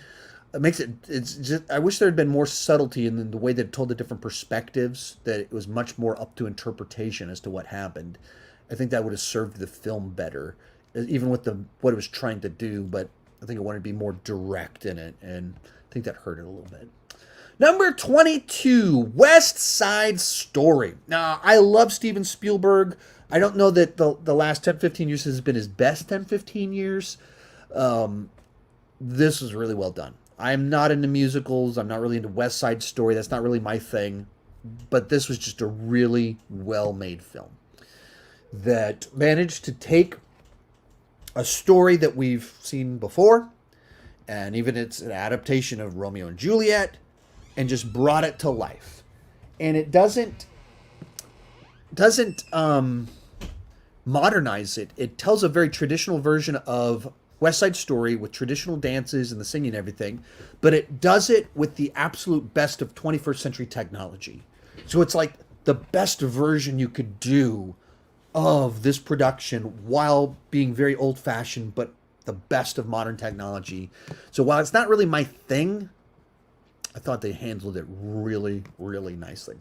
It makes it. It's just. I wish there had been more subtlety in the way that it told the different perspectives. That it was much more up to interpretation as to what happened. I think that would have served the film better, even with what it was trying to do. But I think it wanted to be more direct in it, and I think that hurt it a little bit. Number 22, West Side Story. Now, I love Steven Spielberg. I don't know that the last 10, 15 years has been his best 10, 15 years. This was really well done. I'm not into musicals. I'm not really into West Side Story. That's not really my thing. But this was just a really well-made film that managed to take a story that we've seen before, and even it's an adaptation of Romeo and Juliet, and just brought it to life. And it doesn't modernize it. It tells a very traditional version of West Side Story with traditional dances and the singing and everything, but it does it with the absolute best of 21st century technology. So it's like the best version you could do of this production while being very old-fashioned, but the best of modern technology. So while it's not really my thing, I thought they handled it really, really nicely.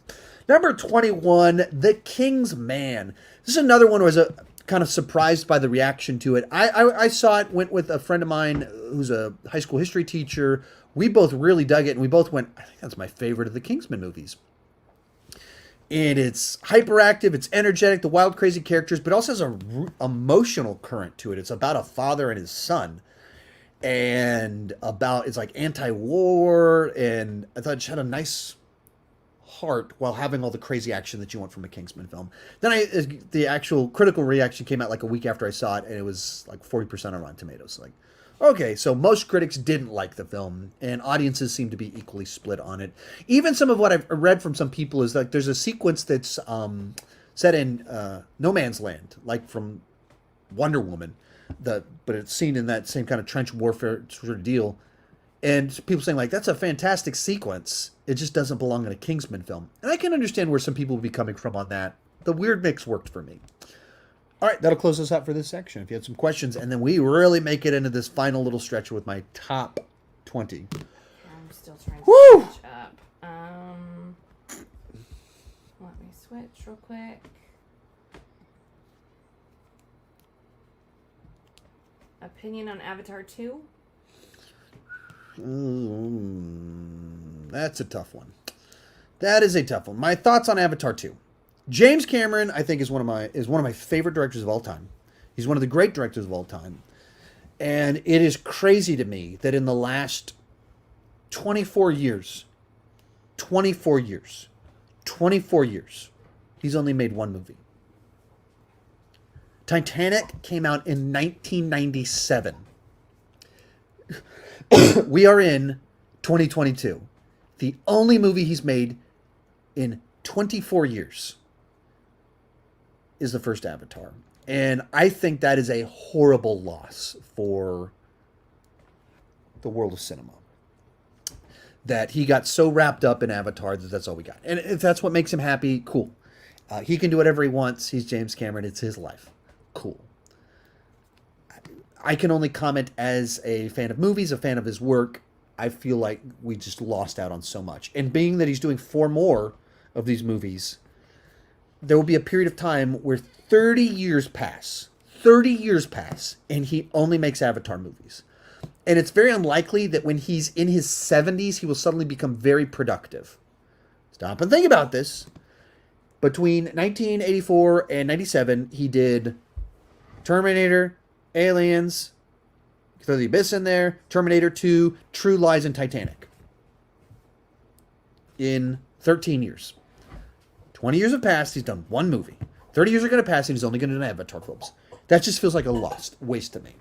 Number 21, The King's Man. This is another one who was kind of surprised by the reaction to it. I saw it, went with a friend of mine who's a high school history teacher. We both really dug it, and we both went, I think that's my favorite of the Kingsman movies. And it's hyperactive, it's energetic, the wild, crazy characters, but also has a emotional current to it. It's about a father and his son. And it's like anti-war, and I thought it had a nice heart while having all the crazy action that you want from a Kingsman film. Then the actual critical reaction came out like a week after I saw it, and it was like 40% on Rotten Tomatoes. Like, okay, so most critics didn't like the film, and audiences seem to be equally split on it. Even some of what I've read from some people is like there's a sequence that's set in no man's land, like from Wonder Woman. But it's seen in that same kind of trench warfare sort of deal. And people saying, like, that's a fantastic sequence. It just doesn't belong in a Kingsman film. And I can understand where some people would be coming from on that. The weird mix worked for me. All right, that'll close us out for this section. If you had some questions, and then we really make it into this final little stretch with my top 20. I'm still trying to catch up. Let me switch real quick. Opinion on Avatar 2? That's a tough one. That is a tough one. My thoughts on Avatar 2. James Cameron, I think, is one of my favorite directors of all time. He's one of the great directors of all time. And it is crazy to me that in the last 24 years, he's only made one movie. Titanic came out in 1997. We are in 2022. The only movie he's made in 24 years is the first Avatar. And I think that is a horrible loss for the world of cinema. That he got so wrapped up in Avatar that that's all we got. And if that's what makes him happy, cool. He can do whatever he wants. He's James Cameron. It's his life. Cool. I can only comment as a fan of movies, a fan of his work. I feel like we just lost out on so much. And being that he's doing 4 more of these movies, there will be a period of time where 30 years pass, and he only makes Avatar movies. And it's very unlikely that when he's in his 70s, he will suddenly become very productive. Stop and think about this. Between 1984 and 97, he did Terminator, Aliens, throw the Abyss in there, Terminator 2, True Lies, and Titanic. In 13 years. 20 years have passed, he's done one movie. 30 years are going to pass, and he's only going to do Avatar films. That just feels like a lost waste to me.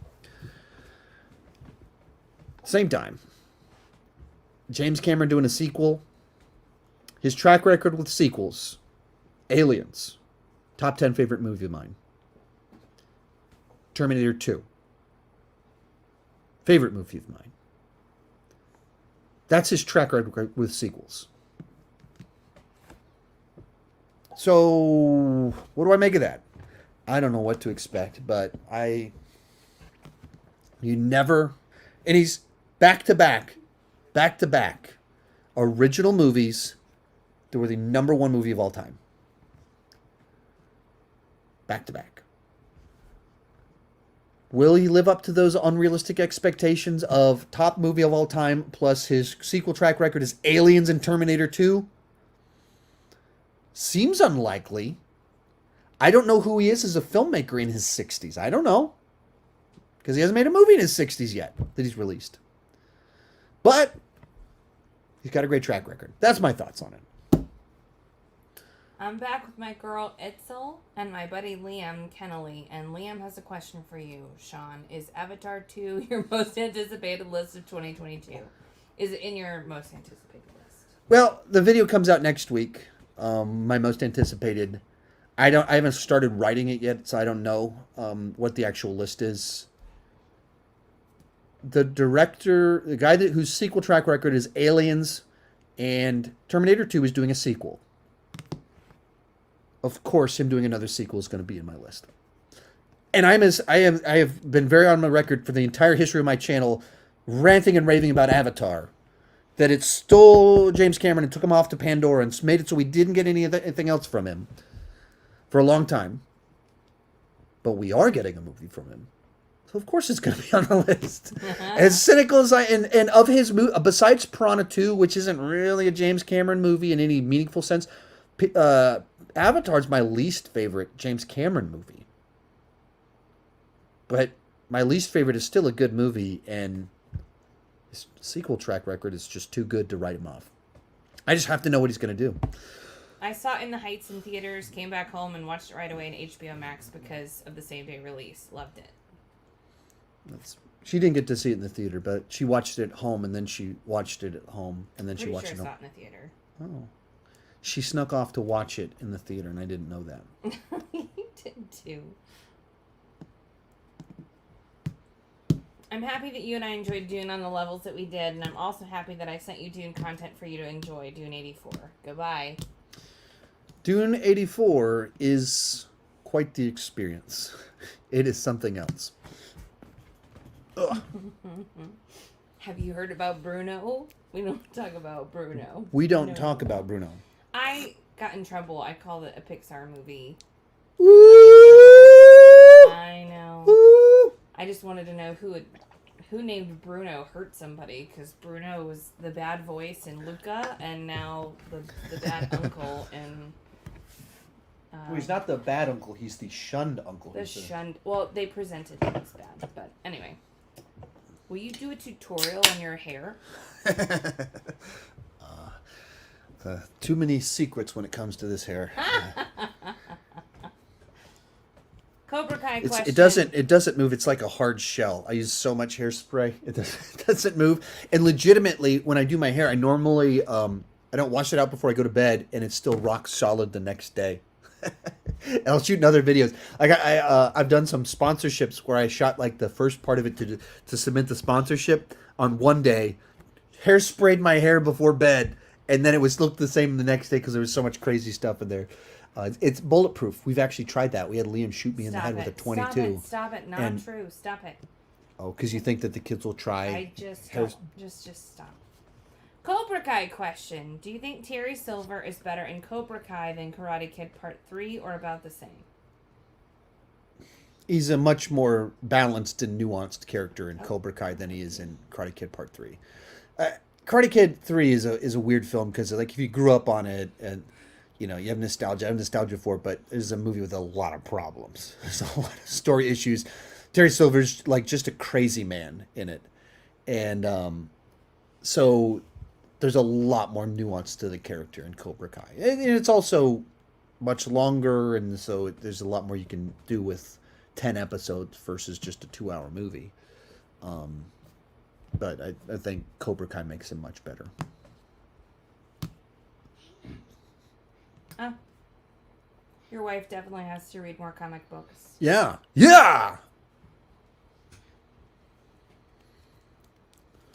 Same time, James Cameron doing a sequel. His track record with sequels. Aliens. Top 10 favorite movie of mine. Terminator 2. Favorite movie of mine. That's his track record with sequels. So, what do I make of that? I don't know what to expect, but you never, and he's back to back, original movies that were the number one movie of all time. Back to back. Will he live up to those unrealistic expectations of top movie of all time, plus his sequel track record is Aliens and Terminator 2? Seems unlikely. I don't know who he is as a filmmaker in his 60s. I don't know. Because he hasn't made a movie in his 60s yet that he's released. But he's got a great track record. That's my thoughts on it. I'm back with my girl Itzel and my buddy Liam Kennelly. And Liam has a question for you, Sean. Is Avatar 2 your most anticipated list of 2022? Is it in your most anticipated list? Well, the video comes out next week. My most anticipated. I haven't started writing it yet, so I don't know what the actual list is. The director, the guy whose sequel track record is Aliens and Terminator 2 is doing a sequel. Of course, him doing another sequel is going to be in my list. And I have been very on my record for the entire history of my channel, ranting and raving about Avatar. That it stole James Cameron and took him off to Pandora and made it so we didn't get anything else from him for a long time. But we are getting a movie from him. So of course it's going to be on the list. As cynical as and of his movie, besides Piranha 2, which isn't really a James Cameron movie in any meaningful sense, Avatar's my least favorite James Cameron movie. But my least favorite is still a good movie, and his sequel track record is just too good to write him off. I just have to know what he's going to do. I saw it in the Heights in theaters, came back home and watched it right away on HBO Max because of the same day release. Loved it. She didn't get to see it in the theater, but she watched it at home, and then she watched it at home, and then she watched it. I saw it in the theater. Oh, she snuck off to watch it in the theater, and I didn't know that. You did too. I'm happy that you and I enjoyed Dune on the levels that we did, and I'm also happy that I sent you Dune content for you to enjoy. Dune 84. Goodbye. Dune 84 is quite the experience. It is something else. Ugh. Have you heard about Bruno? We don't talk about Bruno. We don't talk about Bruno. I got in trouble. I called it a Pixar movie. Woo! I know. Woo! I just wanted to know who named Bruno hurt somebody, because Bruno was the bad voice in Luca, and now the bad uncle in... Well, he's not the bad uncle, he's the shunned uncle. The shunned... Well, they presented him as bad, but anyway. Will you do a tutorial on your hair? Too many secrets when it comes to this hair. Cobra Kai question. It doesn't move. It's like a hard shell. I use so much hairspray. It doesn't move. And legitimately, when I do my hair, I normally I don't wash it out before I go to bed, and it's still rock solid the next day. I'll shoot in other videos. I've done some sponsorships where I shot like the first part of it to submit the sponsorship on one day, hairsprayed my hair before bed, and then it looked the same the next day because there was so much crazy stuff in there. It's bulletproof. We've actually tried that. We had Liam shoot me in the head with a 22. Stop it. Not true. Stop it. Oh, because you think that the kids will try. I just stop. Cobra Kai question. Do you think Terry Silver is better in Cobra Kai than Karate Kid Part 3 or about the same? He's a much more balanced and nuanced character in Cobra Kai than he is in Karate Kid Part 3. Karate Kid 3 is a weird film because, like, if you grew up on it and, you know, you have nostalgia. I have nostalgia for it, but it's a movie with a lot of problems. There's a lot of story issues. Terry Silver's, like, just a crazy man in it. And so there's a lot more nuance to the character in Cobra Kai. And it's also much longer, and so there's a lot more you can do with 10 episodes versus just a 2-hour movie. But I think Cobra Kai makes it much better. Oh. Your wife definitely has to read more comic books. Yeah. Yeah!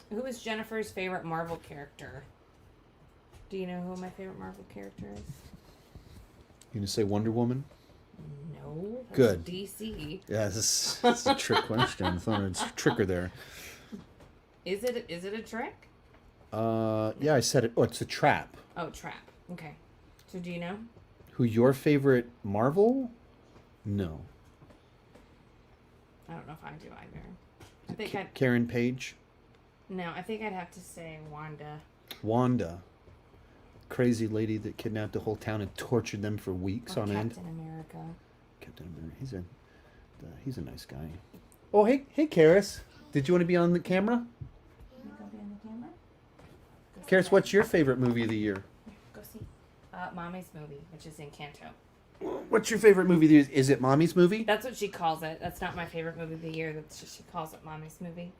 Who is Jennifer's favorite Marvel character? Do you know who my favorite Marvel character is? You gonna say Wonder Woman? No. That's Good. DC. Yeah, this is a trick question. I thought it's a tricker there. Is it a trick? Yeah, I said it. Oh, it's a trap. Oh, trap. Okay. So do you know? Who your favorite Marvel? No. I don't know if I do either. I think I'd... Karen Page? No, I think I'd have to say Wanda. Wanda. Crazy lady that kidnapped the whole town and tortured them for weeks Or on end. Captain America. Captain America. He's a nice guy. Oh, hey, Karis. Did you want to be on the camera? You gonna be on the camera? Karis, what's your favorite movie of the year? Go see. Mommy's movie, which is Encanto. What's your favorite movie of the year? Is it Mommy's movie? That's what she calls it. That's not my favorite movie of the year. That's just, she calls it Mommy's movie.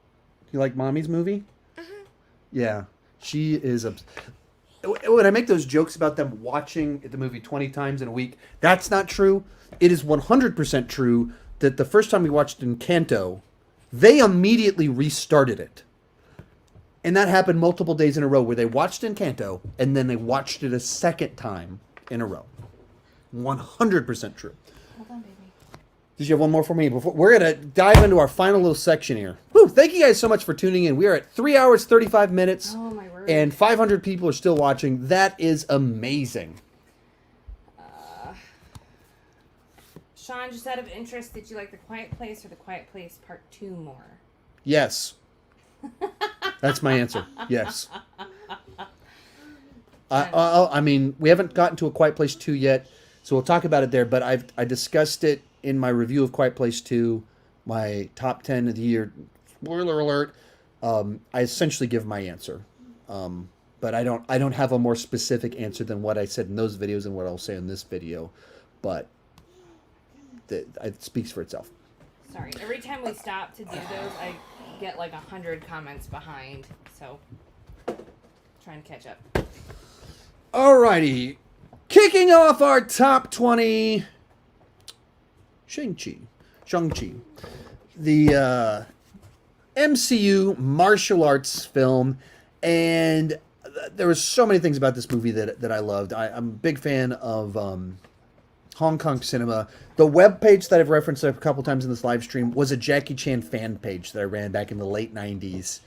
You like Mommy's movie? Yeah. She is... When I make those jokes about them watching the movie 20 times in a week, that's not true. It is 100% true that the first time we watched Encanto, they immediately restarted it. And that happened multiple days in a row where they watched Encanto and then they watched it a second time in a row. 100% true. Hold on, baby. Did you have one more for me? We're going to dive into our final little section here. Whew, thank you guys so much for tuning in. We are at 3 hours, 35 minutes. Oh, my word. And 500 people are still watching. That is amazing. Sean, just out of interest, did you like The Quiet Place or The Quiet Place Part 2 more? Yes. That's my answer. Yes. I mean, we haven't gotten to A Quiet Place 2 yet, so we'll talk about it there. But I discussed it in my review of Quiet Place 2, my top 10 of the year. Spoiler alert. I essentially give my answer. But I don't have a more specific answer than what I said in those videos and what I'll say in this video. But it speaks for itself. Sorry. Every time we stop to do those, I get like 100 comments behind. So, trying to catch up. Alrighty. Kicking off our top 20, Shang Chi. The MCU martial arts film. And there were so many things about this movie that I loved. I'm a big fan of Hong Kong cinema. The webpage that I've referenced a couple times in this live stream was a Jackie Chan fan page that I ran back in the late 90s.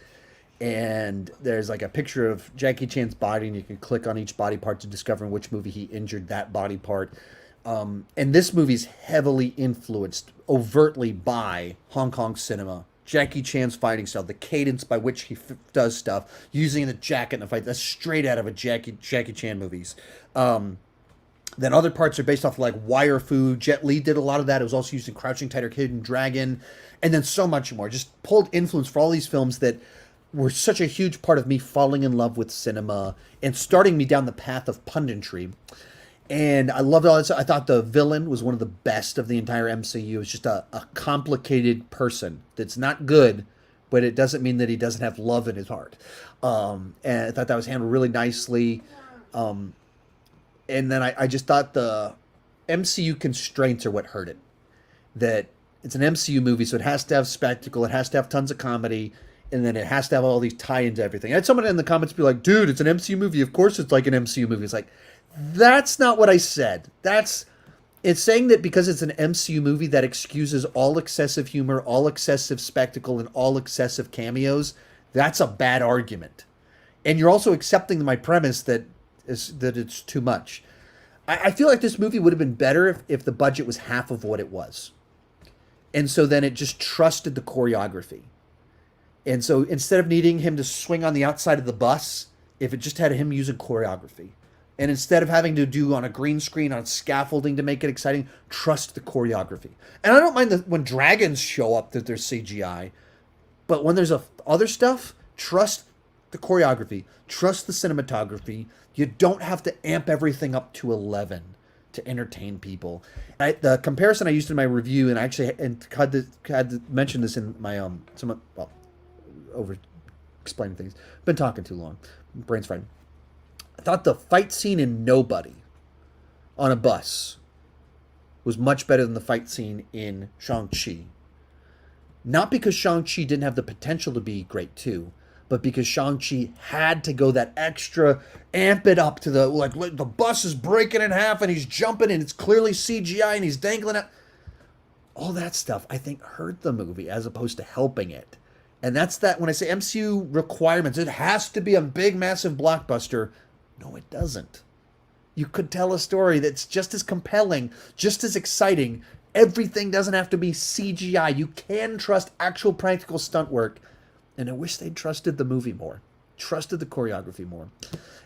And there's like a picture of Jackie Chan's body, and you can click on each body part to discover in which movie he injured that body part. And this movie's heavily influenced overtly by Hong Kong cinema. Jackie Chan's fighting style, the cadence by which he does stuff, using the jacket in the fight, that's straight out of a Jackie Chan movies. Then other parts are based off of like Wire Fu. Jet Li did a lot of that. It was also used in Crouching Tiger, Hidden Dragon, and then so much more. Just pulled influence for all these films that were such a huge part of me falling in love with cinema and starting me down the path of punditry. And I loved all this. I thought the villain was one of the best of the entire MCU. It's just a complicated person that's not good, but it doesn't mean that he doesn't have love in his heart. And I thought that was handled really nicely. And then I just thought the MCU constraints are what hurt it. That it's an MCU movie, so it has to have spectacle, it has to have tons of comedy, and then it has to have all these tie-ins to everything. I had someone in the comments be like, dude, it's an MCU movie. Of course it's like an MCU movie. It's like, that's not what I said. It's saying that because it's an MCU movie that excuses all excessive humor, all excessive spectacle, and all excessive cameos. That's a bad argument. And you're also accepting my premise that it's too much. I feel like this movie would have been better if the budget was half of what it was. And so then it just trusted the choreography. And so instead of needing him to swing on the outside of the bus, if it just had him using choreography. And instead of having to do on a green screen, on scaffolding to make it exciting, trust the choreography. And I don't mind when dragons show up that there's CGI. But when there's other stuff, trust the choreography. Trust the cinematography. You don't have to amp everything up to 11 to entertain people. The comparison I used in my review, and I actually had to mention this in my over explaining things. Been talking too long. Brain's fried. I thought the fight scene in Nobody on a bus was much better than the fight scene in Shang Chi. Not because Shang Chi didn't have the potential to be great too, but because Shang Chi had to go that extra, amp it up to the bus is breaking in half and he's jumping and it's clearly CGI and he's dangling it. All that stuff I think hurt the movie as opposed to helping it. And that's that when I say MCU requirements, it has to be a big, massive blockbuster. No, it doesn't. You could tell a story that's just as compelling, just as exciting. Everything doesn't have to be CGI. You can trust actual practical stunt work. And I wish they'd trusted the movie more. Trusted the choreography more.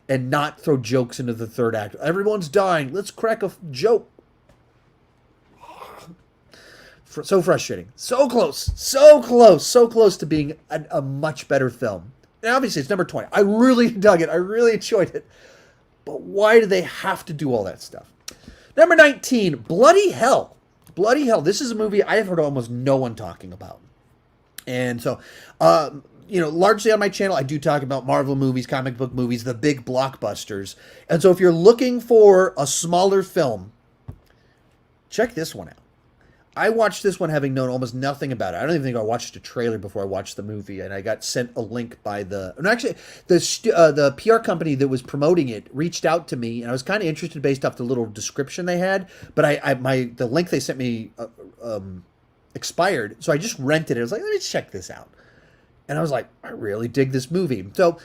And not throw jokes into the third act. Everyone's dying. Let's crack a joke. So frustrating. So close. So close. So close to being a much better film. And obviously it's number 20. I really dug it. I really enjoyed it. But why do they have to do all that stuff? Number 19, Bloody Hell. Bloody Hell. This is a movie I have heard almost no one talking about. And so, largely on my channel, I do talk about Marvel movies, comic book movies, the big blockbusters. And so if you're looking for a smaller film, check this one out. I watched this one having known almost nothing about it. I don't even think I watched a trailer before I watched the movie, and I got sent a link by the PR company that was promoting it reached out to me, and I was kind of interested based off the little description they had. But the link they sent me expired, so I just rented it. I was like, let me check this out, and I was like, I really dig this movie. So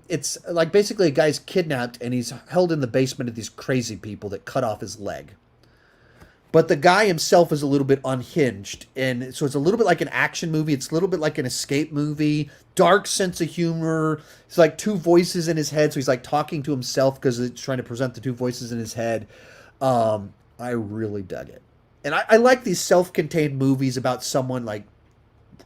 it's like basically a guy's kidnapped and he's held in the basement of these crazy people that cut off his leg. But the guy himself is a little bit unhinged. And so it's a little bit like an action movie. It's a little bit like an escape movie. Dark sense of humor. It's like two voices in his head. So he's like talking to himself because it's trying to present the two voices in his head. I really dug it. And I like these self-contained movies about someone like,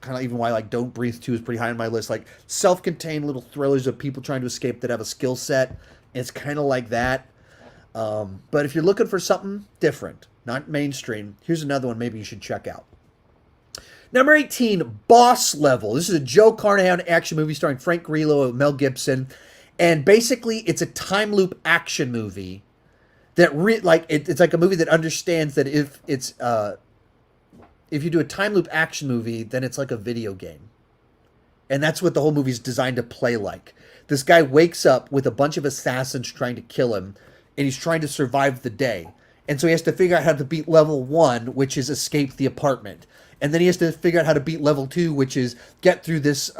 kind of even why like Don't Breathe 2 is pretty high on my list. Like self-contained little thrillers of people trying to escape that have a skill set. It's kind of like that. But if you're looking for something different, not mainstream, here's another one maybe you should check out. Number 18, Boss Level. This is a Joe Carnahan action movie starring Frank Grillo and Mel Gibson. And basically, it's a time loop action movie that it's like a movie that understands that if you do a time loop action movie, then it's like a video game. And that's what the whole movie is designed to play like. This guy wakes up with a bunch of assassins trying to kill him, and he's trying to survive the day. And so he has to figure out how to beat level 1, which is escape the apartment. And then he has to figure out how to beat level 2, which is get through this,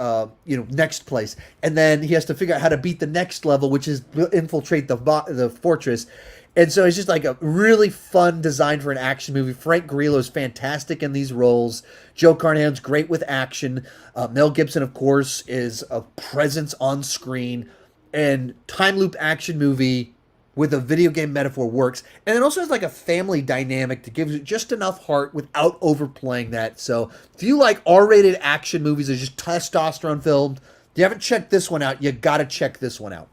next place. And then he has to figure out how to beat the next level, which is infiltrate the fortress. And so it's just like a really fun design for an action movie. Frank Grillo is fantastic in these roles. Joe Carnahan's great with action. Mel Gibson, of course, is a presence on screen. And time loop action movie with a video game metaphor works. And it also has like a family dynamic to give it just enough heart without overplaying that. So if you like R-rated action movies that are just testosterone filmed, if you haven't checked this one out, you got to check this one out.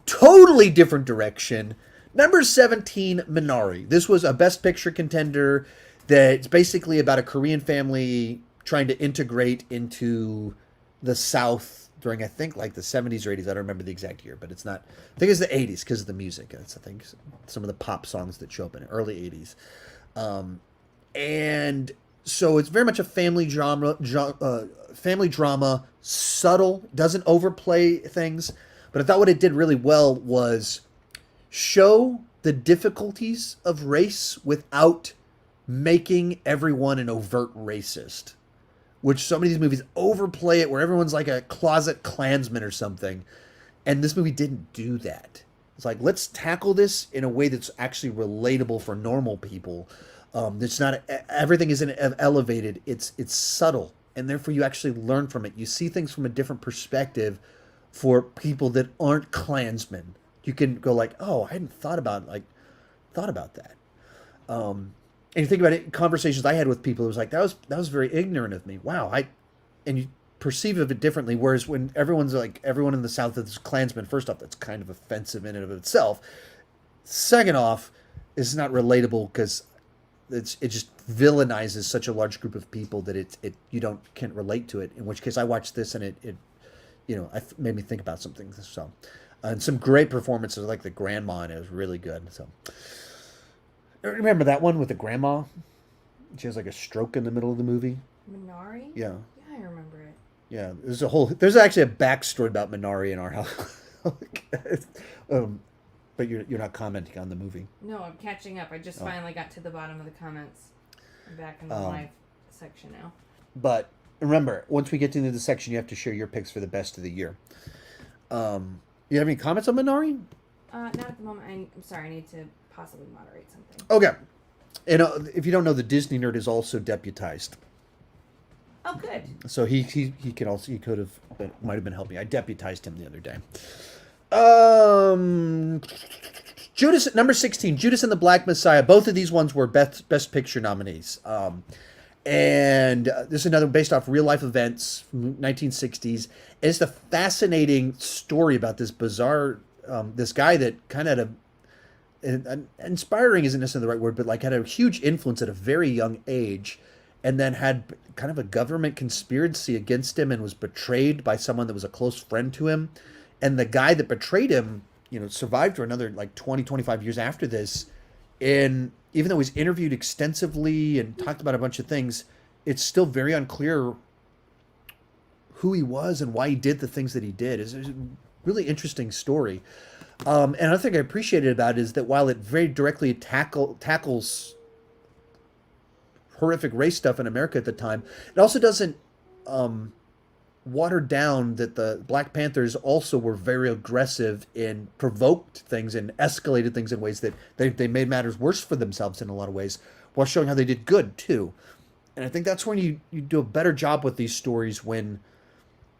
Totally different direction. Number 17, Minari. This was a Best Picture contender that's basically about a Korean family trying to integrate into the South during, I think, like the 70s or 80s. I don't remember the exact year, but it's not. I think it's the 80s because of the music. It's, I think, some of the pop songs that show up in it, early 80s. And so it's very much a family drama, subtle, doesn't overplay things. But I thought what it did really well was show the difficulties of race without making everyone an overt racist. Which so many of these movies overplay it where everyone's like a closet Klansman or something. And this movie didn't do that. It's like, let's tackle this in a way that's actually relatable for normal people. It's not everything isn't elevated. It's subtle, and therefore you actually learn from it. You see things from a different perspective. For people that aren't Klansmen, you can go like, "Oh, I hadn't thought about that." And you think about it, conversations I had with people, it was like that was very ignorant of me. Wow, and you perceive of it differently. Whereas when everyone in the South is Klansmen, first off, that's kind of offensive in and of itself. Second off, it's not relatable because it just villainizes such a large group of people that can't relate to it. In which case, I watched this and it made me think about something. So, and some great performances like the grandma, and it was really good. So, remember that one with the grandma? She has like a stroke in the middle of the movie. Minari? Yeah. Yeah, I remember it. Yeah, there's actually a backstory about Minari in our house. But you're not commenting on the movie. No, I'm catching up. I just finally got to the bottom of the comments. I'm back in the live section now. But remember, once we get into the section, you have to share your picks for the best of the year. You have any comments on Minari? Not at the moment. I'm sorry. I need to possibly moderate something. Okay. And if you don't know, the Disney nerd is also deputized. Oh, good. So he might have been helping. I deputized him the other day. Judas, number 16, Judas and the Black Messiah. Both of these ones were best picture nominees. And this is another based off real life events from 1960s. It's a fascinating story about this bizarre, this guy that kind of inspiring isn't necessarily the right word, but like had a huge influence at a very young age, and then had kind of a government conspiracy against him and was betrayed by someone that was a close friend to him. And the guy that betrayed him, survived for another like 20, 25 years after this. And even though he's interviewed extensively and talked about a bunch of things, it's still very unclear who he was and why he did the things that he did. It's a really interesting story. And another thing I appreciated about it is that while it very directly tackles horrific race stuff in America at the time, it also doesn't water down that the Black Panthers also were very aggressive and provoked things and escalated things in ways that they made matters worse for themselves in a lot of ways, while showing how they did good too. And I think that's when you do a better job with these stories, when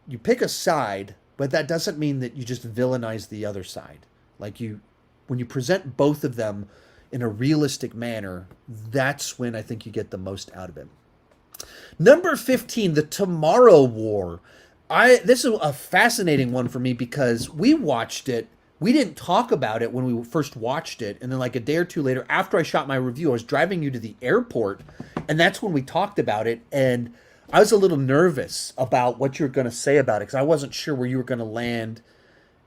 you pick a side, but that doesn't mean that you just villainize the other side. Like when you present both of them in a realistic manner, that's when I think you get the most out of it. Number 15, The Tomorrow War. This is a fascinating one for me because we watched it. We didn't talk about it when we first watched it. And then like a day or two later, after I shot my review, I was driving you to the airport. And that's when we talked about it. And I was a little nervous about what you were going to say about it because I wasn't sure where you were going to land.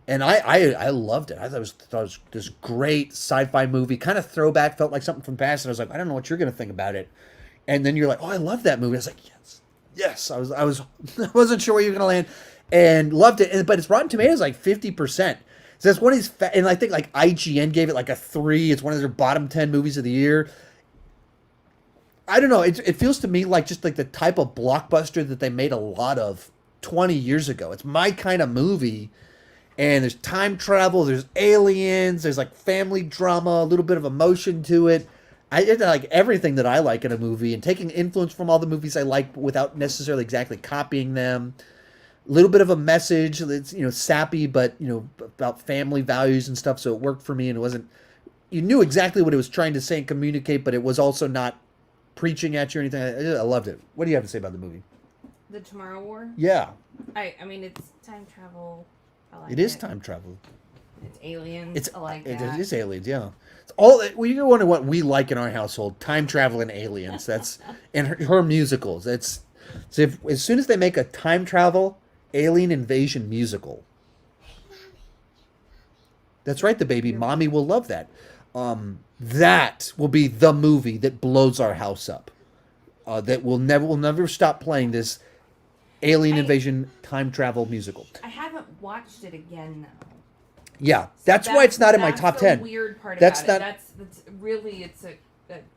And I loved it. I thought it was this great sci-fi movie, kind of throwback, felt like something from the past. And I was like, I don't know what you're going to think about it. And then you're like, oh, I love that movie. I was like, yes. I wasn't sure where you were going to land, and loved it. But its Rotten Tomatoes like 50%. So that's one of these, and I think like IGN gave it like a 3. It's one of their bottom 10 movies of the year. I don't know. It feels to me like just like the type of blockbuster that they made a lot of 20 years ago. It's my kind of movie. And there's time travel, there's aliens, there's like family drama, a little bit of emotion to it. It's like everything that I like in a movie, and taking influence from all the movies I like without necessarily exactly copying them. A little bit of a message that's, sappy, but, about family values and stuff. So it worked for me, and it wasn't, you knew exactly what it was trying to say and communicate, but it was also not preaching at you or anything. I loved it. What do you have to say about the movie? The Tomorrow War? Yeah. I mean, it's time travel. I like it is time travel. It's aliens. I like that. It is aliens, yeah. It's all. Well, you're wondering what we like in our household: time travel and aliens. That's and her musicals. That's so. As soon as they make a time travel alien invasion musical, that's right. The baby mommy will love that. That will be the movie that blows our house up. That will never stop playing this alien invasion time travel musical. I haven't watched it again though. Yeah, that's why it's not in my top 10. That's the weird part about it. That's really, it's a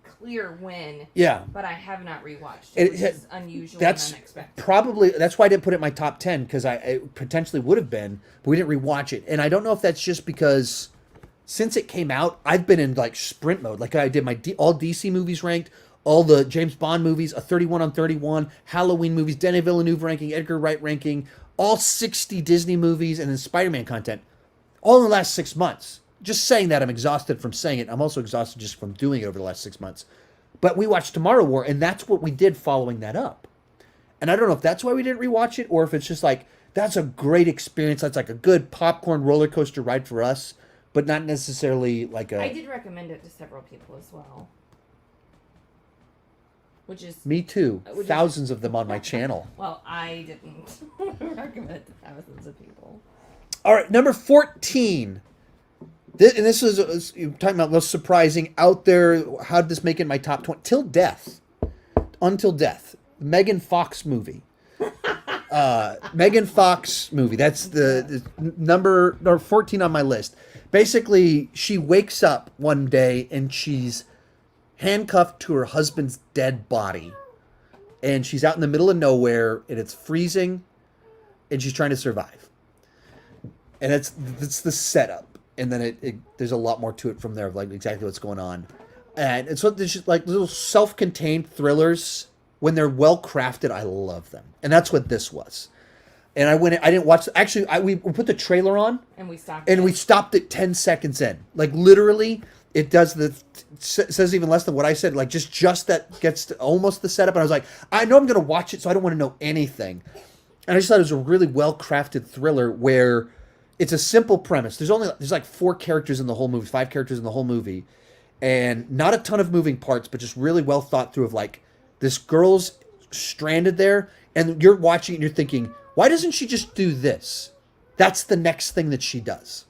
clear win. Yeah. But I have not rewatched it, which is unusual and unexpected. That's why I didn't put it in my top 10, because it potentially would have been, but we didn't rewatch it. And I don't know if that's just because since it came out, I've been in like sprint mode. Like I did my all DC movies ranked, all the James Bond movies, a 31 on 31, Halloween movies, Denis Villeneuve ranking, Edgar Wright ranking, all 60 Disney movies, and then Spider-Man content, all in the last 6 months. Just saying that, I'm exhausted from saying it. I'm also exhausted just from doing it over the last 6 months. But we watched Tomorrow War, and that's what we did following that up. And I don't know if that's why we didn't rewatch it, or if it's just like, that's a great experience. That's like a good popcorn roller coaster ride for us, but not necessarily like a... I did recommend it to several people as well. Which is... Me too. Thousands of them on my channel. Well, I didn't recommend it to thousands of people. All right, number 14. This is you're talking about most surprising out there. How did this make it in my top 20? Till Death. Until Death. Megan Fox movie. Megan Fox movie. That's the number 14 on my list. Basically, she wakes up one day and she's handcuffed to her husband's dead body. And she's out in the middle of nowhere and it's freezing and she's trying to survive. And that's the setup. And then there's a lot more to it from there, of like exactly what's going on. And so there's just like little self-contained thrillers. When they're well crafted, I love them. And that's what this was. And I didn't watch. Actually, we put the trailer on. And we stopped. And we stopped at 10 seconds in. Like literally, it does says even less than what I said. Like just that gets to almost the setup. And I was like, I know I'm going to watch it, so I don't want to know anything. And I just thought it was a really well crafted thriller where it's a simple premise. There's like 4 characters in the whole movie, 5 characters in the whole movie, and not a ton of moving parts, but just really well thought through. Of like, this girl's stranded there, and you're watching and you're thinking, why doesn't she just do this? That's the next thing that she does.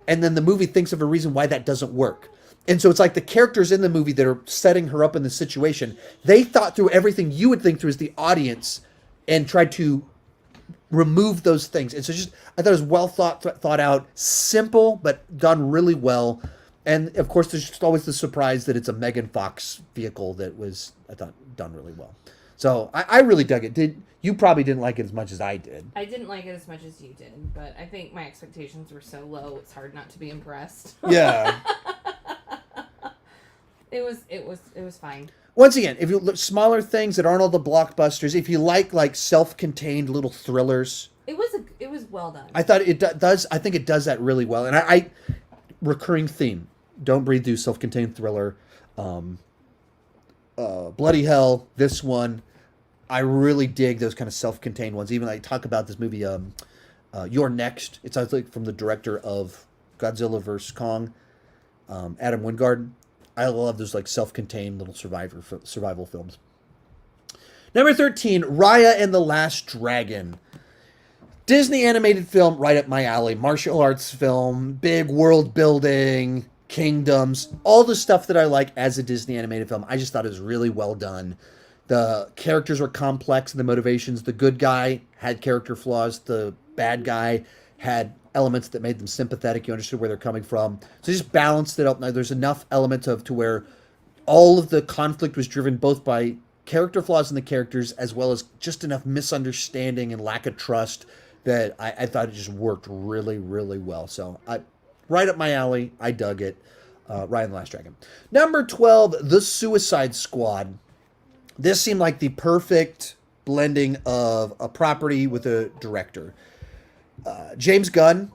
And then the movie thinks of a reason why that doesn't work. And so it's like the characters in the movie that are setting her up in the situation, they thought through everything you would think through as the audience and tried to remove those things. And so I thought it was well thought out, simple, but done really well. And of course, there's just always the surprise that it's a Megan Fox vehicle that was, I thought, done really well. So I really dug it. You probably didn't like it as much as I did. I didn't like it as much as you did, but I think my expectations were so low, it's hard not to be impressed. Yeah. It was fine. Once again, if you look smaller things that aren't all the blockbusters, if you like self-contained little thrillers, it was well done. I thought it does. I think it does that really well. And I recurring theme: Don't Breathe Through, self-contained thriller. Bloody Hell. This one, I really dig those kind of self-contained ones. Even I talk about this movie, You're Next. It's I think from the director of Godzilla vs Kong, Adam Wingard. I love those like self-contained little survival films. Number 13, Raya and the Last Dragon. Disney animated film, right up my alley. Martial arts film, big world building, kingdoms, all the stuff that I like as a Disney animated film. I just thought it was really well done. The characters were complex, the motivations. The good guy had character flaws. The bad guy had elements that made them sympathetic. You understood where they're coming from. So just balanced it up. Now, there's enough elements to where all of the conflict was driven both by character flaws in the characters as well as just enough misunderstanding and lack of trust that I thought it just worked really, really well. So right up my alley. I dug it. Raya and the Last Dragon. Number 12, The Suicide Squad. This seemed like the perfect blending of a property with a director. James Gunn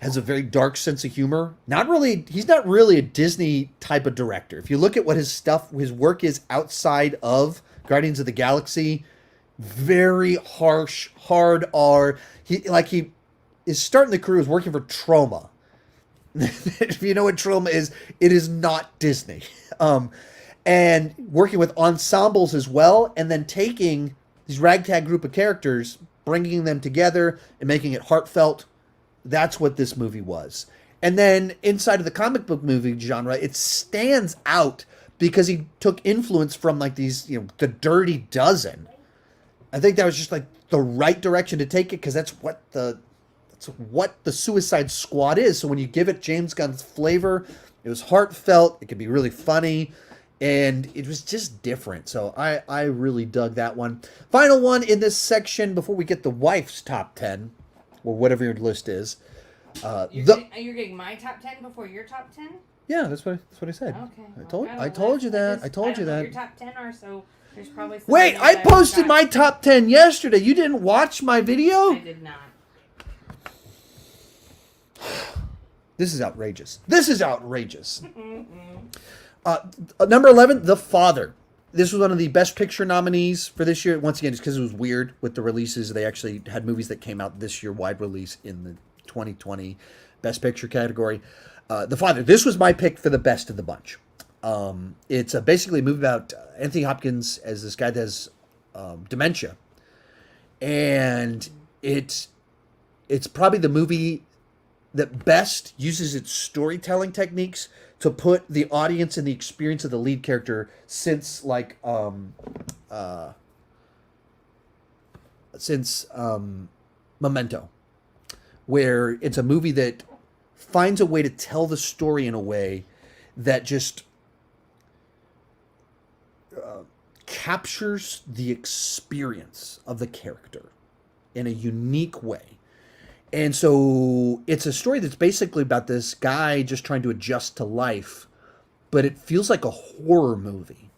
has a very dark sense of humor. He's not really a Disney type of director. If you look at what his work is outside of Guardians of the Galaxy, very harsh, hard R. He is starting the career as working for Troma. If you know what Troma is, it is not Disney. And working with ensembles as well, and then taking these ragtag group of characters, bringing them together and making it heartfelt. That's what this movie was. And then inside of the comic book movie genre, it stands out because he took influence from like these, the Dirty Dozen. I think that was just like the right direction to take it because that's what the Suicide Squad is. So when you give it James Gunn's flavor, it was heartfelt. It could be really funny. And it was just different. So I really dug that one. Final one in this section before we get the wife's top 10, or whatever your list is. You're getting my top 10 before your top 10? Yeah, that's what I said. Okay. I told you that. I told you know that. what your top 10 are, so there's probably some. Wait, I posted my top 10 yesterday. You didn't watch my video? I did not. This is outrageous. Number 11, The Father. This was one of the Best Picture nominees for this year. Once again, just because it was weird with the releases. They actually had movies that came out this year, wide release, in the 2020 Best Picture category. The Father. This was my pick for the best of the bunch. It's basically a movie about Anthony Hopkins as this guy that has dementia. And it's probably the movie that best uses its storytelling techniques to put the audience in the experience of the lead character since Memento, where it's a movie that finds a way to tell the story in a way that just captures the experience of the character in a unique way. And so it's a story that's basically about this guy just trying to adjust to life, but it feels like a horror movie.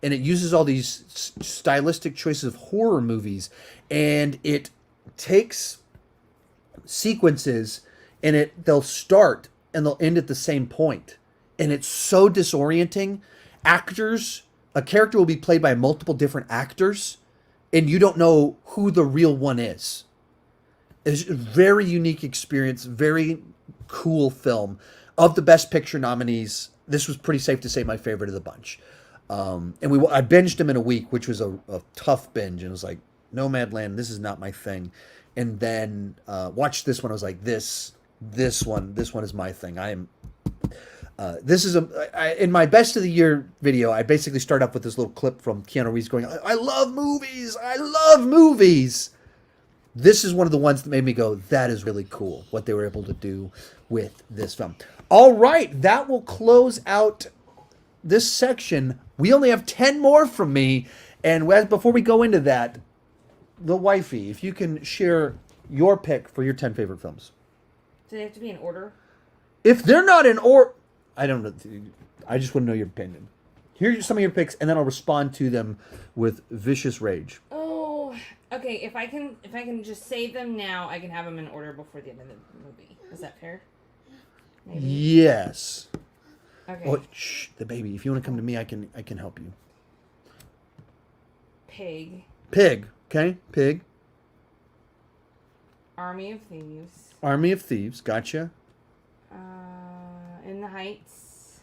And it uses all these stylistic choices of horror movies, and it takes sequences and they'll start and they'll end at the same point. And it's so disorienting. A character will be played by multiple different actors, and you don't know who the real one is. It's a very unique experience, very cool film. Of the Best Picture nominees, this was pretty safe to say my favorite of the bunch. I binged them in a week, which was a tough binge, and it was like, Nomadland, this is not my thing. And then watched this one. I was like, this one is my thing. In my best of the year video, I basically start off with this little clip from Keanu Reeves going, I love movies. I love movies. This is one of the ones that made me go, that is really cool, what they were able to do with this film. All right, that will close out this section. We only have 10 more from me. And before we go into that, the wifey, if you can share your pick for your 10 favorite films. Do they have to be in order? If they're not in order, I don't know. I just want to know your opinion. Here's some of your picks, and then I'll respond to them with vicious rage. Oh, okay. If I can just save them now, I can have them in order before the end of the movie. Is that fair? Maybe? Yes. Okay. Oh, shh, the baby. If you want to come to me, I can help you. Pig. Okay. Pig. Army of Thieves. Army of Thieves. Gotcha. In the Heights.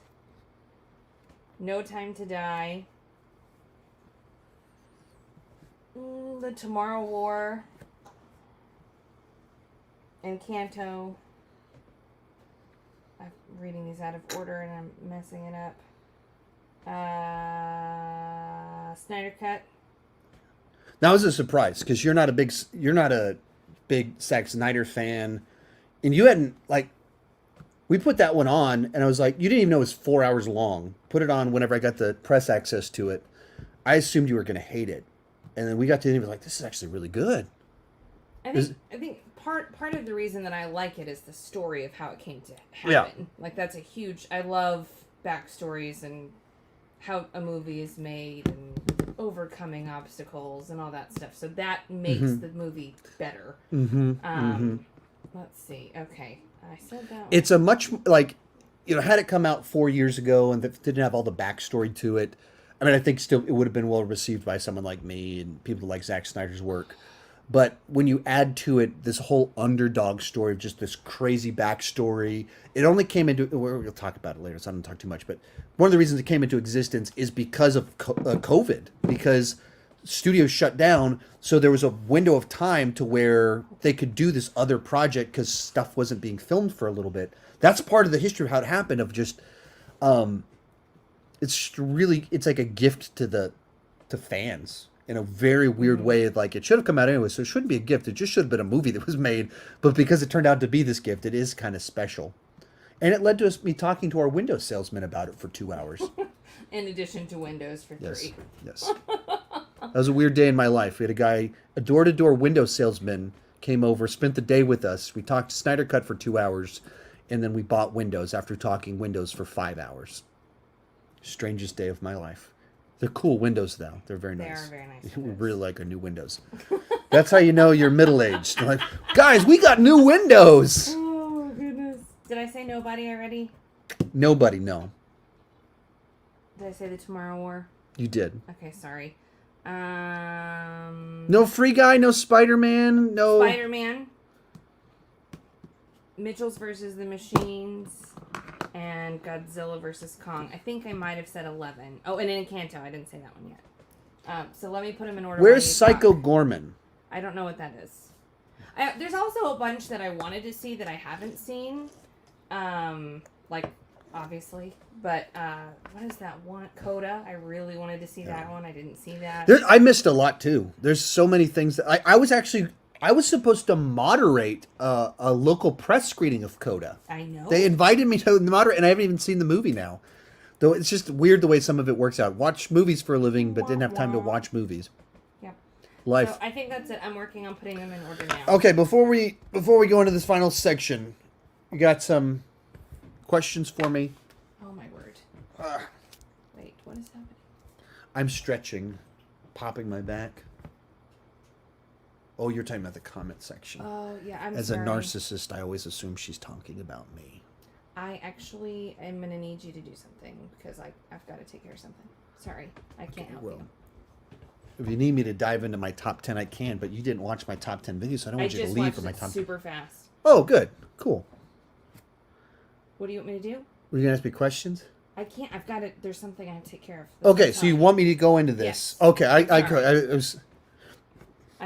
No Time to Die. The Tomorrow War. Encanto. I'm reading these out of order and I'm messing it up. Snyder Cut. That was a surprise because you're not a big Zack Snyder fan, and you hadn't we put that one on, and I was like, you didn't even know it was 4 hours long. Put it on whenever I got the press access to it. I assumed you were going to hate it, and then we got to the end, like, this is actually really good. I think part of the reason that I like it is the story of how it came to happen. Yeah. Like, that's a huge... I love backstories and how a movie is made and overcoming obstacles and all that stuff. So that makes the movie better. Let's see. Okay. I said that one. It's a much, had it come out 4 years ago and didn't have all the backstory to it, I mean, I think still it would have been well received by someone like me and people who like Zack Snyder's work. But when you add to it this whole underdog story of just this crazy backstory, it only came into, we'll talk about it later, so I don't talk too much, but one of the reasons it came into existence is because of COVID, because studios shut down, so there was a window of time to where they could do this other project because stuff wasn't being filmed for a little bit. That's part of the history of how it happened, of just, it's like a gift to fans in a very weird way. Like, it should have come out anyway, so it shouldn't be a gift. It just should have been a movie that was made, but because it turned out to be this gift, it is kind of special. And it led to me talking to our window salesman about it for 2 hours. In addition to Windows for 3. Yes. That was a weird day in my life. We had a door-to-door window salesman came over, spent the day with us. We talked Snyder Cut for 2 hours, and then we bought Windows after talking Windows for 5 hours. Strangest day of my life. They're cool windows, though. They're very nice. They are very nice. We really like our new windows. That's how you know you're middle-aged. Like, guys, we got new windows. Oh, goodness. Did I say nobody already? Nobody, no. Did I say the Tomorrow War? You did. Okay, sorry. No Free Guy, no Spider-Man, no... Spider-Man. Mitchell's versus the Machines. And Godzilla vs Kong. I think I might have said 11. Oh, and Encanto. I didn't say that one yet. So let me put them in order. Where's Psycho Gorman? I don't know what that is. There's also a bunch that I wanted to see that I haven't seen. Like, obviously. But, what is that one? Coda. I really wanted to see that one. I didn't see that. I missed a lot, too. There's so many things that... I was supposed to moderate a local press screening of Coda. I know. They invited me to moderate, and I haven't even seen the movie now. Though it's just weird the way some of it works out. Watch movies for a living, but didn't have time to watch movies. Yep. Life. So I think that's it. I'm working on putting them in order now. Okay, before we go into this final section, you got some questions for me? Oh my word. Wait, what is happening? I'm stretching, popping my back. Oh, you're talking about the comment section. Oh, yeah, I'm As sorry. a narcissist, I always assume she's talking about me. I actually am going to need you to do something because I've got to take care of something. Sorry, I can't help you. If you need me to dive into my top 10, I can, but you didn't watch my top 10 videos, so I don't want you to leave for my top 10. Super fast. Oh, good. Cool. What do you want me to do? Were you going to ask me questions? I can't. I've got it. There's something I have to take care of. There's Okay, no so you time. want me to go into this? Yes. Okay, I Sorry.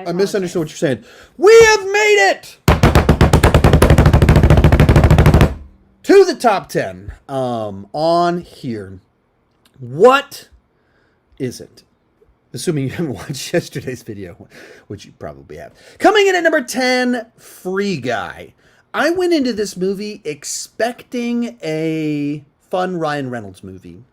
I misunderstood what you're saying. We have made it to the top 10 on here. What is it? Assuming you haven't watched yesterday's video, which you probably have. Coming in at number 10, Free Guy. I went into this movie expecting a fun Ryan Reynolds movie.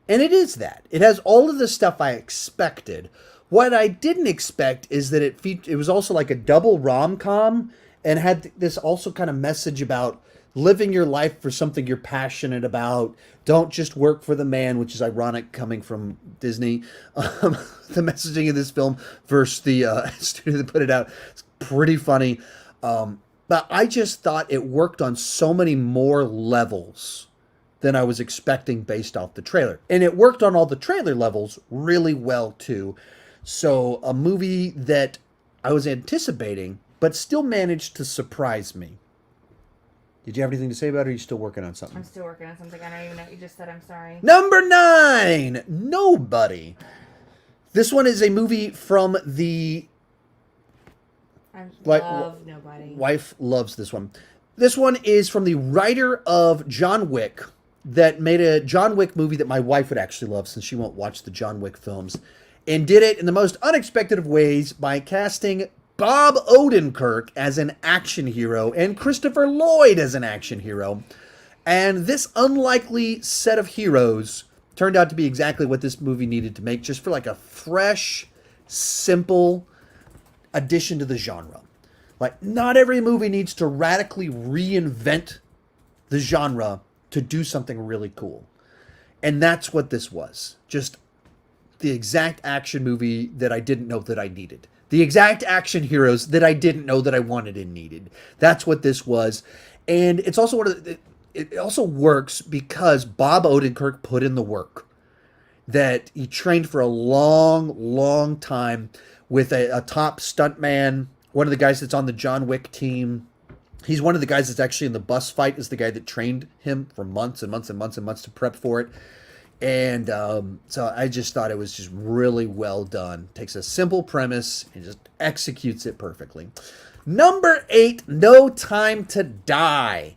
And it is that. It has all of the stuff I expected. What I didn't expect is that it was also like a double rom-com and had this also kind of message about living your life for something you're passionate about. Don't just work for the man, which is ironic coming from Disney. The messaging of this film versus the studio that put it out. It's pretty funny. But I just thought it worked on so many more levels than I was expecting based off the trailer. And it worked on all the trailer levels really well too. So a movie that I was anticipating, but still managed to surprise me. Did you have anything to say about it, or are you still working on something? I'm still working on something. I don't even know what you just said. I'm sorry. Number 9, Nobody. This one is a movie from the... Love Nobody. Wife loves this one. This one is from the writer of John Wick that made a John Wick movie that my wife would actually love since she won't watch the John Wick films. And did it in the most unexpected of ways by casting Bob Odenkirk as an action hero and Christopher Lloyd as an action hero. And this unlikely set of heroes turned out to be exactly what this movie needed to make, just for like a fresh, simple addition to the genre. Like, not every movie needs to radically reinvent the genre to do something really cool. And that's what this was. Just the exact action movie that I didn't know that I needed. The exact action heroes that I didn't know that I wanted and needed. That's what this was. And it's also it also works because Bob Odenkirk put in the work. That he trained for a long, long time with a top stuntman, one of the guys that's on the John Wick team. He's one of the guys that's actually in the bus fight, is the guy that trained him for months and months and months and months to prep for it. And so I just thought it was just really well done. Takes a simple premise and just executes it perfectly. Number 8, No Time to Die.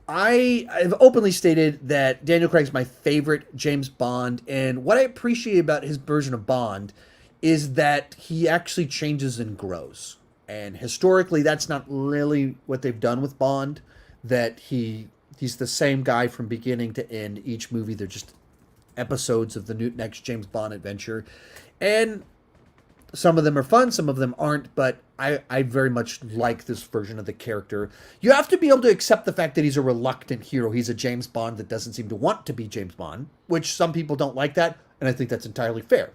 I've openly stated that Daniel Craig's my favorite James Bond, and what I appreciate about his version of Bond is that he actually changes and grows. And historically, that's not really what they've done with Bond, that he's the same guy from beginning to end. Each movie, they're just episodes of the next James Bond adventure. And Some of them are fun, some of them aren't, but I very much like this version of the character. You have to be able to accept the fact that he's a reluctant hero. He's a James Bond that doesn't seem to want to be James Bond, which some people don't like that, and I think that's entirely fair.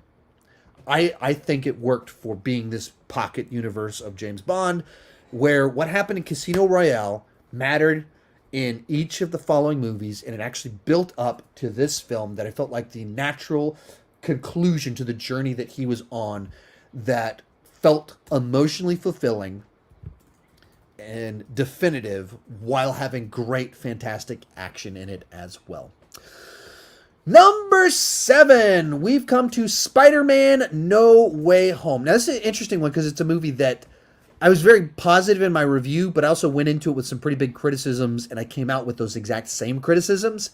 I think it worked for being this pocket universe of James Bond, where what happened in Casino Royale mattered in each of the following movies, and it actually built up to this film that I felt like the natural conclusion to the journey that he was on, that felt emotionally fulfilling and definitive while having great, fantastic action in it as well. Number 7, we've come to Spider-Man No Way Home. Now, this is an interesting one because it's a movie that I was very positive in my review, but I also went into it with some pretty big criticisms, and I came out with those exact same criticisms.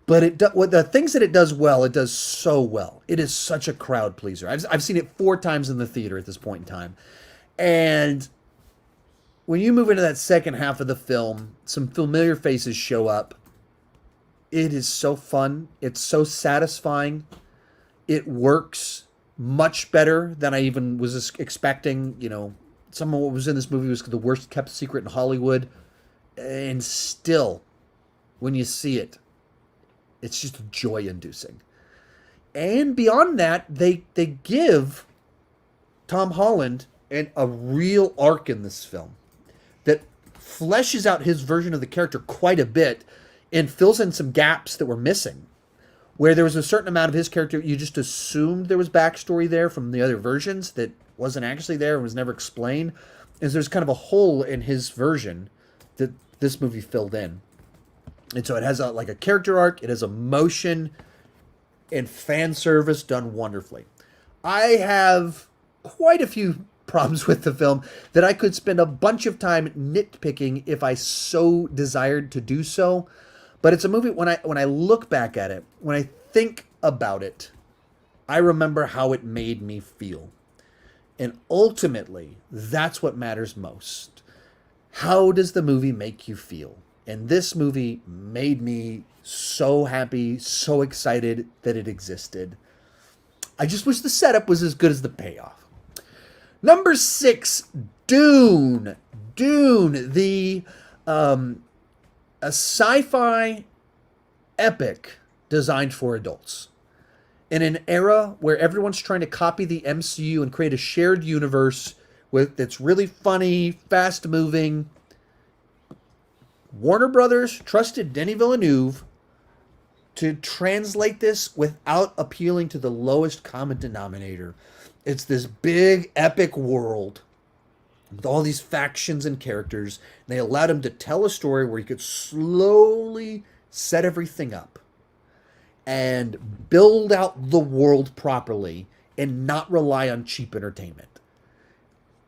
But the things that it does well, it does so well. It is such a crowd pleaser. I've seen it 4 times in the theater at this point in time. And when you move into that second half of the film, some familiar faces show up. It is so fun. It's so satisfying. It works much better than I even was expecting. You know, some of what was in this movie was the worst kept secret in Hollywood. And still, when you see it, it's just joy-inducing. And beyond that, they give Tom Holland a real arc in this film that fleshes out his version of the character quite a bit and fills in some gaps that were missing. Where there was a certain amount of his character, you just assumed there was backstory there from the other versions that wasn't actually there and was never explained. And there's kind of a hole in his version that this movie filled in. And so it has a character arc, it has emotion, and fan service done wonderfully. I have quite a few problems with the film that I could spend a bunch of time nitpicking if I so desired to do so. But it's a movie, when I look back at it, when I think about it, I remember how it made me feel. And ultimately, that's what matters most. How does the movie make you feel? And this movie made me so happy, so excited that it existed. I just wish the setup was as good as the payoff. Number 6, Dune. Dune, a sci-fi epic designed for adults. In an era where everyone's trying to copy the MCU and create a shared universe that's really funny, fast-moving, Warner Brothers trusted Denis Villeneuve to translate this without appealing to the lowest common denominator. It's this big, epic world with all these factions and characters. And they allowed him to tell a story where he could slowly set everything up and build out the world properly and not rely on cheap entertainment.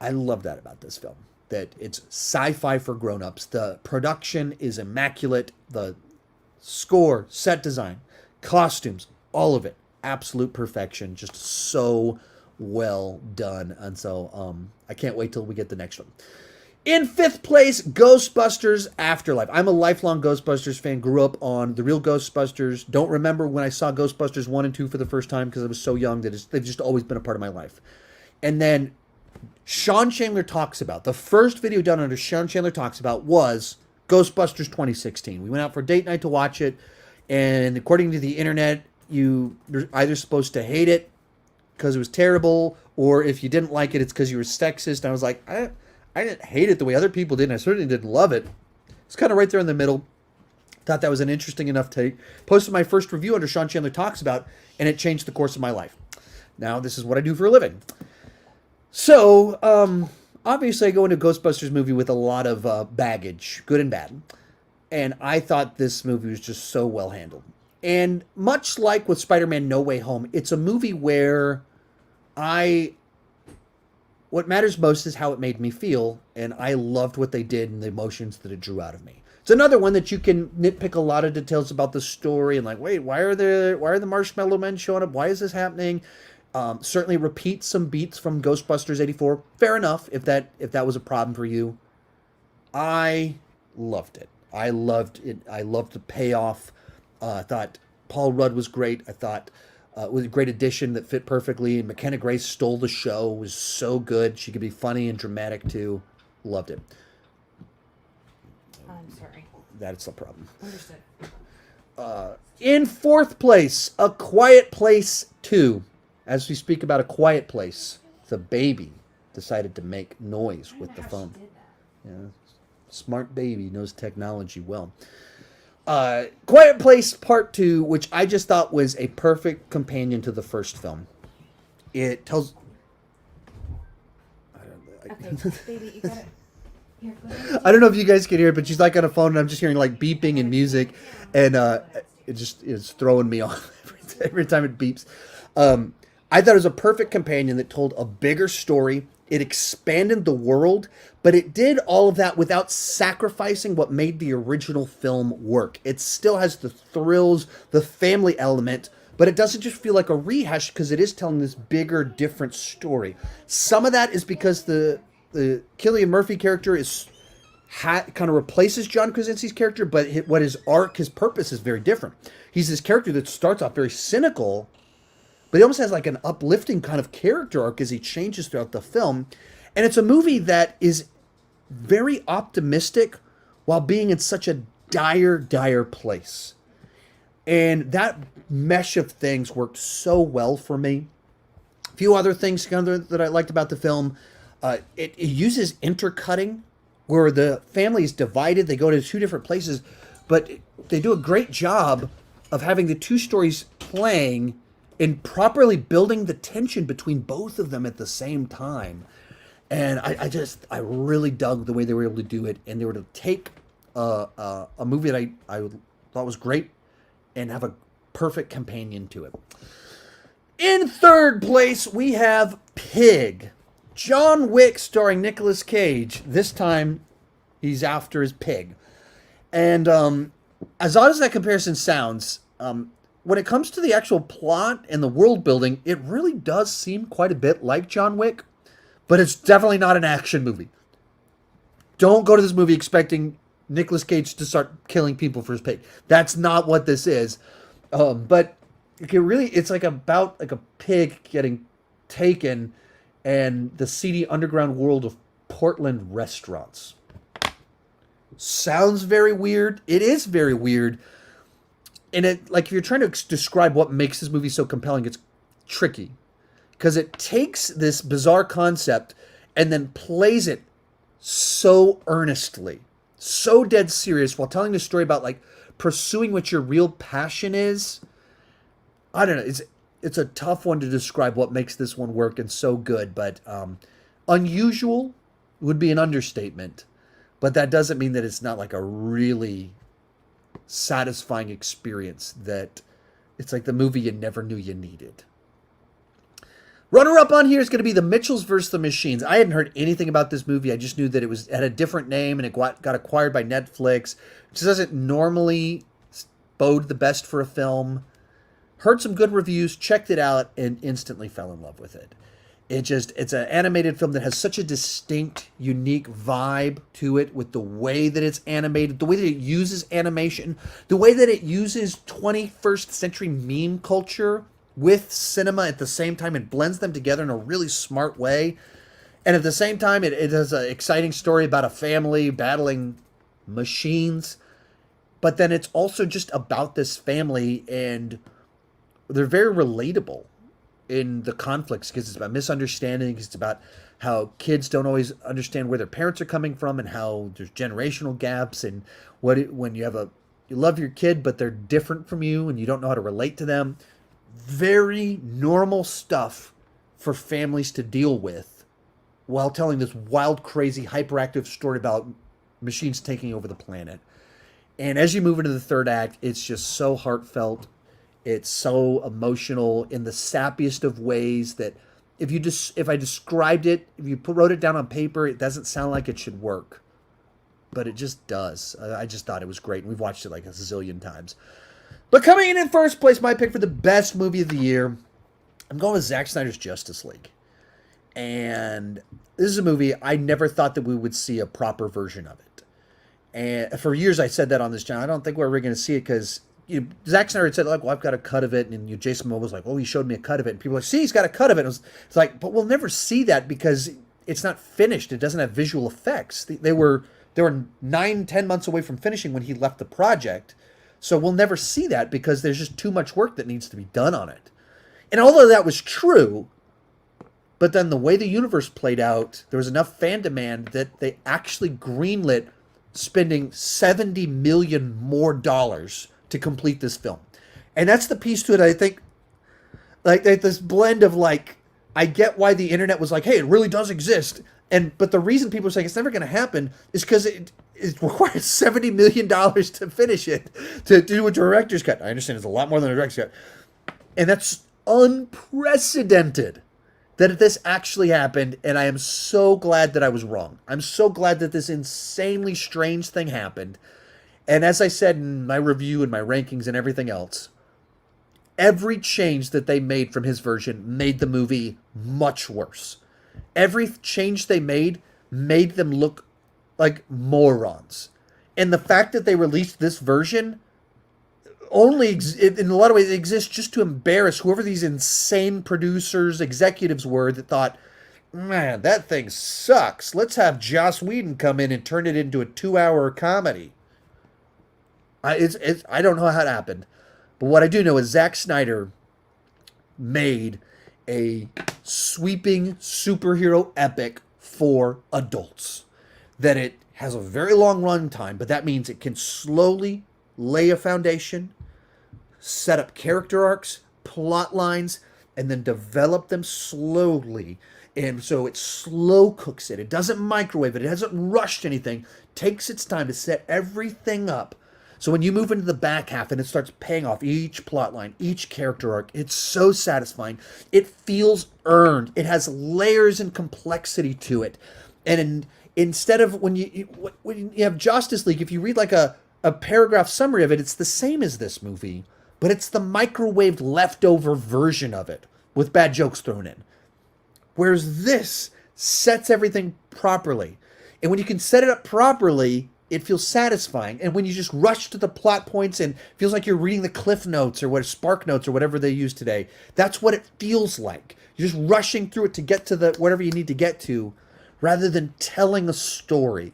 I love that about this film. That it's sci-fi for grown-ups. The production is immaculate. The score, set design, costumes, all of it, absolute perfection. Just so well done. And so I can't wait till we get the next one. In 5th place, Ghostbusters Afterlife. I'm a lifelong Ghostbusters fan. Grew up on the real Ghostbusters. Don't remember when I saw Ghostbusters 1 and 2 for the first time because I was so young that they've just always been a part of my life. And then Sean Chandler Talks About, the first video done under Sean Chandler Talks About was Ghostbusters 2016. We went out for date night to watch it, and according to the internet, you're either supposed to hate it because it was terrible, or if you didn't like it, it's because you were sexist. And I was like, I didn't hate it the way other people did, and I certainly didn't love it. It's kind of right there in the middle. Thought that was an interesting enough take. Posted my first review under Sean Chandler Talks About, and it changed the course of my life. Now, this is what I do for a living. So, obviously I go into a Ghostbusters movie with a lot of baggage, good and bad. And I thought this movie was just so well handled. And much like with Spider-Man No Way Home, it's a movie where what matters most is how it made me feel. And I loved what they did and the emotions that it drew out of me. It's another one that you can nitpick a lot of details about the story and like, wait, why are the Marshmallow Men showing up? Why is this happening? Certainly repeat some beats from Ghostbusters 84. Fair enough if that was a problem for you. I loved it. I loved it. I loved the payoff. I thought Paul Rudd was great. I thought was a great addition that fit perfectly. And McKenna Grace stole the show. Was so good. She could be funny and dramatic too. Loved it. I'm sorry. That's the problem. Understood. In fourth place, A Quiet Place 2. As we speak about A Quiet Place, the baby decided to make noise with the phone. Yeah, smart baby knows technology well. Quiet Place Part 2, which I just thought was a perfect companion to the first film. It tells... Okay, baby, you gotta... Here, go ahead. I don't know if you guys can hear it, but she's like on a phone, and I'm just hearing like beeping and music, and it just is throwing me off every time it beeps. I thought it was a perfect companion that told a bigger story. It expanded the world, but it did all of that without sacrificing what made the original film work. It still has the thrills, the family element, but it doesn't just feel like a rehash because it is telling this bigger, different story. Some of that is because the Cillian Murphy character kind of replaces John Krasinski's character, but what his arc, his purpose is very different. He's this character that starts off very cynical, but he almost has like an uplifting kind of character arc as he changes throughout the film. And it's a movie that is very optimistic while being in such a dire, dire place. And that mesh of things worked so well for me. A few other things that I liked about the film. It uses intercutting where the family is divided. They go to two different places, but they do a great job of having the two stories playing and properly building the tension between both of them at the same time. And I really dug the way they were able to do it. And they were to take a movie that I thought was great and have a perfect companion to it. In third place, we have Pig. John Wick starring Nicolas Cage. This time, he's after his pig. And as odd as that comparison sounds, when it comes to the actual plot and the world building, it really does seem quite a bit like John Wick, but it's definitely not an action movie. Don't go to this movie expecting Nicolas Cage to start killing people for his pig. That's not what this is. But it's like about like a pig getting taken and the seedy underground world of Portland restaurants. Sounds very weird. It is very weird. And if you're trying to describe what makes this movie so compelling, it's tricky. Because it takes this bizarre concept and then plays it so earnestly, so dead serious, while telling the story about like pursuing what your real passion is. I don't know. It's a tough one to describe what makes this one work and so good, but unusual would be an understatement. But that doesn't mean that it's not like a really satisfying experience, that it's like the movie you never knew you needed. Runner-up on here is going to be The Mitchells vs. the Machines. I hadn't heard anything about this movie. I just knew that it had a different name and it got acquired by Netflix. It just doesn't normally bode the best for a film. Heard some good reviews, checked it out, and instantly fell in love with it. It's an animated film that has such a distinct, unique vibe to it, with the way that it's animated, the way that it uses animation, the way that it uses 21st century meme culture with cinema at the same time, and blends them together in a really smart way. And at the same time, it has an exciting story about a family battling machines. But then it's also just about this family, and they're very relatable in the conflicts, because it's about misunderstandings. It's about how kids don't always understand where their parents are coming from, and how there's generational gaps, and when you love your kid, but they're different from you and you don't know how to relate to them. Very normal stuff for families to deal with while telling this wild, crazy, hyperactive story about machines taking over the planet. And as you move into the third act, it's just so heartfelt. It's so emotional in the sappiest of ways that if I described it, if you wrote it down on paper, it doesn't sound like it should work. But it just does. I just thought it was great. We've watched it like a zillion times. But coming in first place, my pick for the best movie of the year, I'm going with Zack Snyder's Justice League. And this is a movie I never thought that we would see a proper version of it. And for years I said that on this channel. I don't think we're ever going to see it because Zack Snyder had said, like, well, I've got a cut of it, and Jason Momoa was like, oh, he showed me a cut of it, and people were like, see, he's got a cut of it. It's like, but we'll never see that because it's not finished. It doesn't have visual effects. They were 9-10 months away from finishing when he left the project, so we'll never see that because there's just too much work that needs to be done on it. And although that was true, but then the way the universe played out, there was enough fan demand that they actually greenlit spending $70 million more to complete this film. And that's the piece to it, I think, like this blend of like, I get why the internet was like, hey, it really does exist. But the reason people are saying it's never going to happen is because it requires $70 million to finish it, to do a director's cut. I understand it's a lot more than a director's cut. And that's unprecedented that this actually happened, and I am so glad that I was wrong. I'm so glad that this insanely strange thing happened. And as I said in my review and my rankings and everything else, every change that they made from his version made the movie much worse. Every change they made them look like morons. And the fact that they released this version only, in a lot of ways, it exists just to embarrass whoever these insane producers, executives were that thought, man, that thing sucks. Let's have Joss Whedon come in and turn it into a 2-hour comedy. I don't know how it happened. But what I do know is Zack Snyder made a sweeping superhero epic for adults. That it has a very long run time, but that means it can slowly lay a foundation, set up character arcs, plot lines, and then develop them slowly. And so it slow cooks it. It doesn't microwave it. It hasn't rushed anything. Takes its time to set everything up. So when you move into the back half and it starts paying off each plot line, each character arc, it's so satisfying. It feels earned. It has layers and complexity to it. And instead of when you have Justice League, if you read like a paragraph summary of it, it's the same as this movie, but it's the microwaved leftover version of it with bad jokes thrown in. Whereas this sets everything properly. And when you can set it up properly, it feels satisfying. And when you just rush to the plot points and feels like you're reading the Cliff Notes or what Spark Notes or whatever they use today, that's what it feels like. You're just rushing through it to get to the whatever you need to get to, rather than telling a story.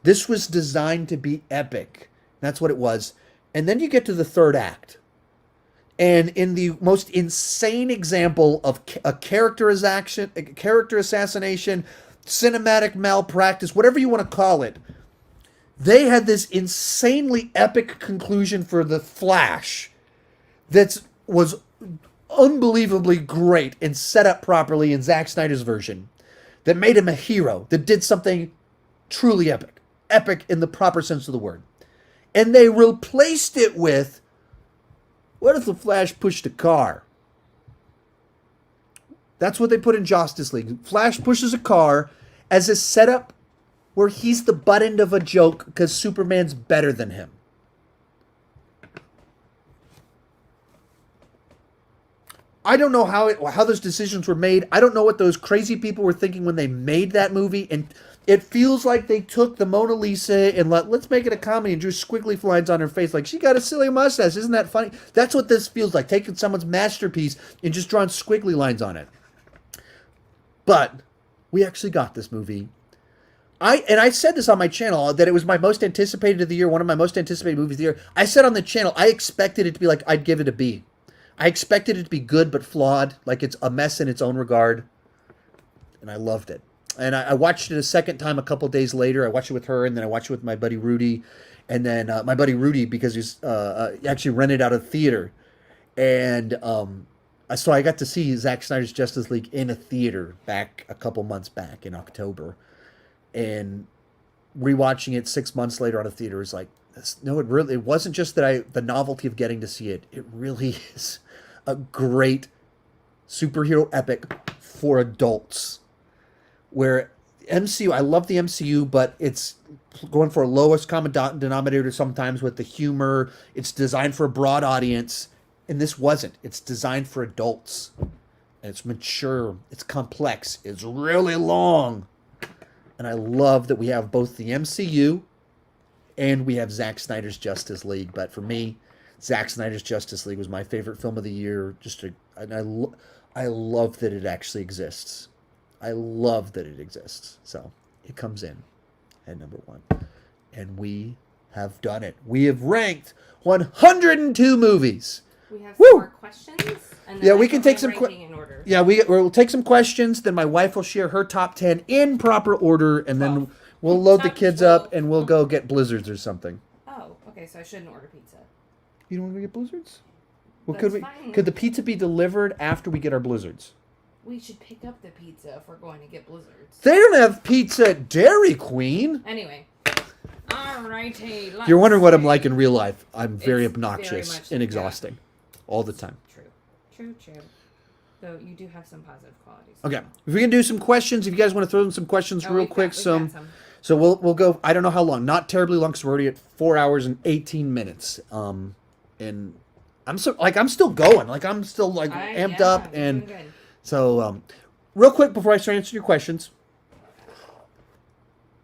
This was designed to be epic. That's what it was. And then you get to the third act. And in the most insane example of a character assassination, cinematic malpractice, whatever you want to call it, they had this insanely epic conclusion for The Flash that was unbelievably great and set up properly in Zack Snyder's version that made him a hero, that did something truly epic. Epic in the proper sense of the word. And they replaced it with, what if the Flash pushed a car? That's what they put in Justice League. Flash pushes a car as a setup where he's the butt end of a joke because Superman's better than him. I don't know how those decisions were made. I don't know what those crazy people were thinking when they made that movie. And it feels like they took the Mona Lisa and let's make it a comedy and drew squiggly lines on her face. Like, she got a silly mustache. Isn't that funny? That's what this feels like. Taking someone's masterpiece and just drawing squiggly lines on it. But we actually got this movie. I said this on my channel, that it was my most anticipated of the year, one of my most anticipated movies of the year. I said on the channel, I expected it to be like, I'd give it a B. I expected it to be good but flawed, like it's a mess in its own regard. And I loved it. And I watched it a second time a couple days later. I watched it with her, and then I watched it with my buddy Rudy. And then my buddy Rudy, because he's actually rented out a theater. And so I got to see Zack Snyder's Justice League in a theater back a couple months back in October. And rewatching it 6 months later on a theater is like, it wasn't just that the novelty of getting to see it. It really is a great superhero epic for adults. Where MCU, I love the MCU, but it's going for a lowest common denominator sometimes with the humor. It's designed for a broad audience, and this wasn't. It's designed for adults. And it's mature. It's complex. It's really long. And I love that we have both the MCU and we have Zack Snyder's Justice League. But for me, Zack Snyder's Justice League was my favorite film of the year. I love that it actually exists. I love that it exists. So it comes in at number 1. And we have done it. We have ranked 102 movies. We have some more questions. And then we can take some in order. Yeah, we'll take some questions. Then my wife will share her top 10 in proper order, and then we'll load the kids up and we'll go get blizzards or something. Oh, okay. So I shouldn't order pizza. You don't want to get blizzards? Well, That's fine. could the pizza be delivered after we get our blizzards? We should pick up the pizza if we're going to get blizzards. They don't have pizza at Dairy Queen. Anyway. Alrighty. You're wondering what I'm like in real life. I'm very It's obnoxious very much, and exhausting all the time. True. Though you do have some positive qualities. Okay. If we can do some questions, if you guys want to throw in some questions real quick. We've got some. So we'll go, I don't know how long, not terribly long, because we're already at 4 hours and 18 minutes. And I'm still going. Like, I'm still amped up. And so, real quick before I start answering your questions,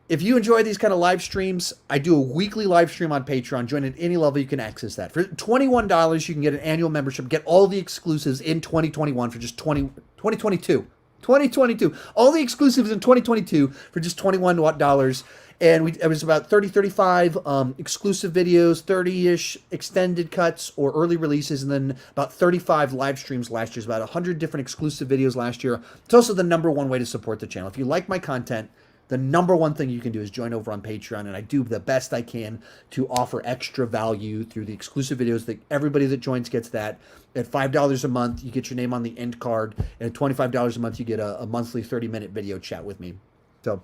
if you enjoy these kind of live streams, I do a weekly live stream on Patreon. Join at any level, you can access that. For $21, you can get an annual membership, get all the exclusives in 2021 for just 2022. All the exclusives in 2022 for just $21. And it was about 35 exclusive videos, 30-ish extended cuts or early releases, and then about 35 live streams last year. It's about 100 different exclusive videos last year. It's also the number one way to support the channel. If you like my content, the number one thing you can do is join over on Patreon, and I do the best I can to offer extra value through the exclusive videos. That everybody that joins gets that. At $5 a month, you get your name on the end card, and at $25 a month, you get a monthly 30-minute video chat with me. So,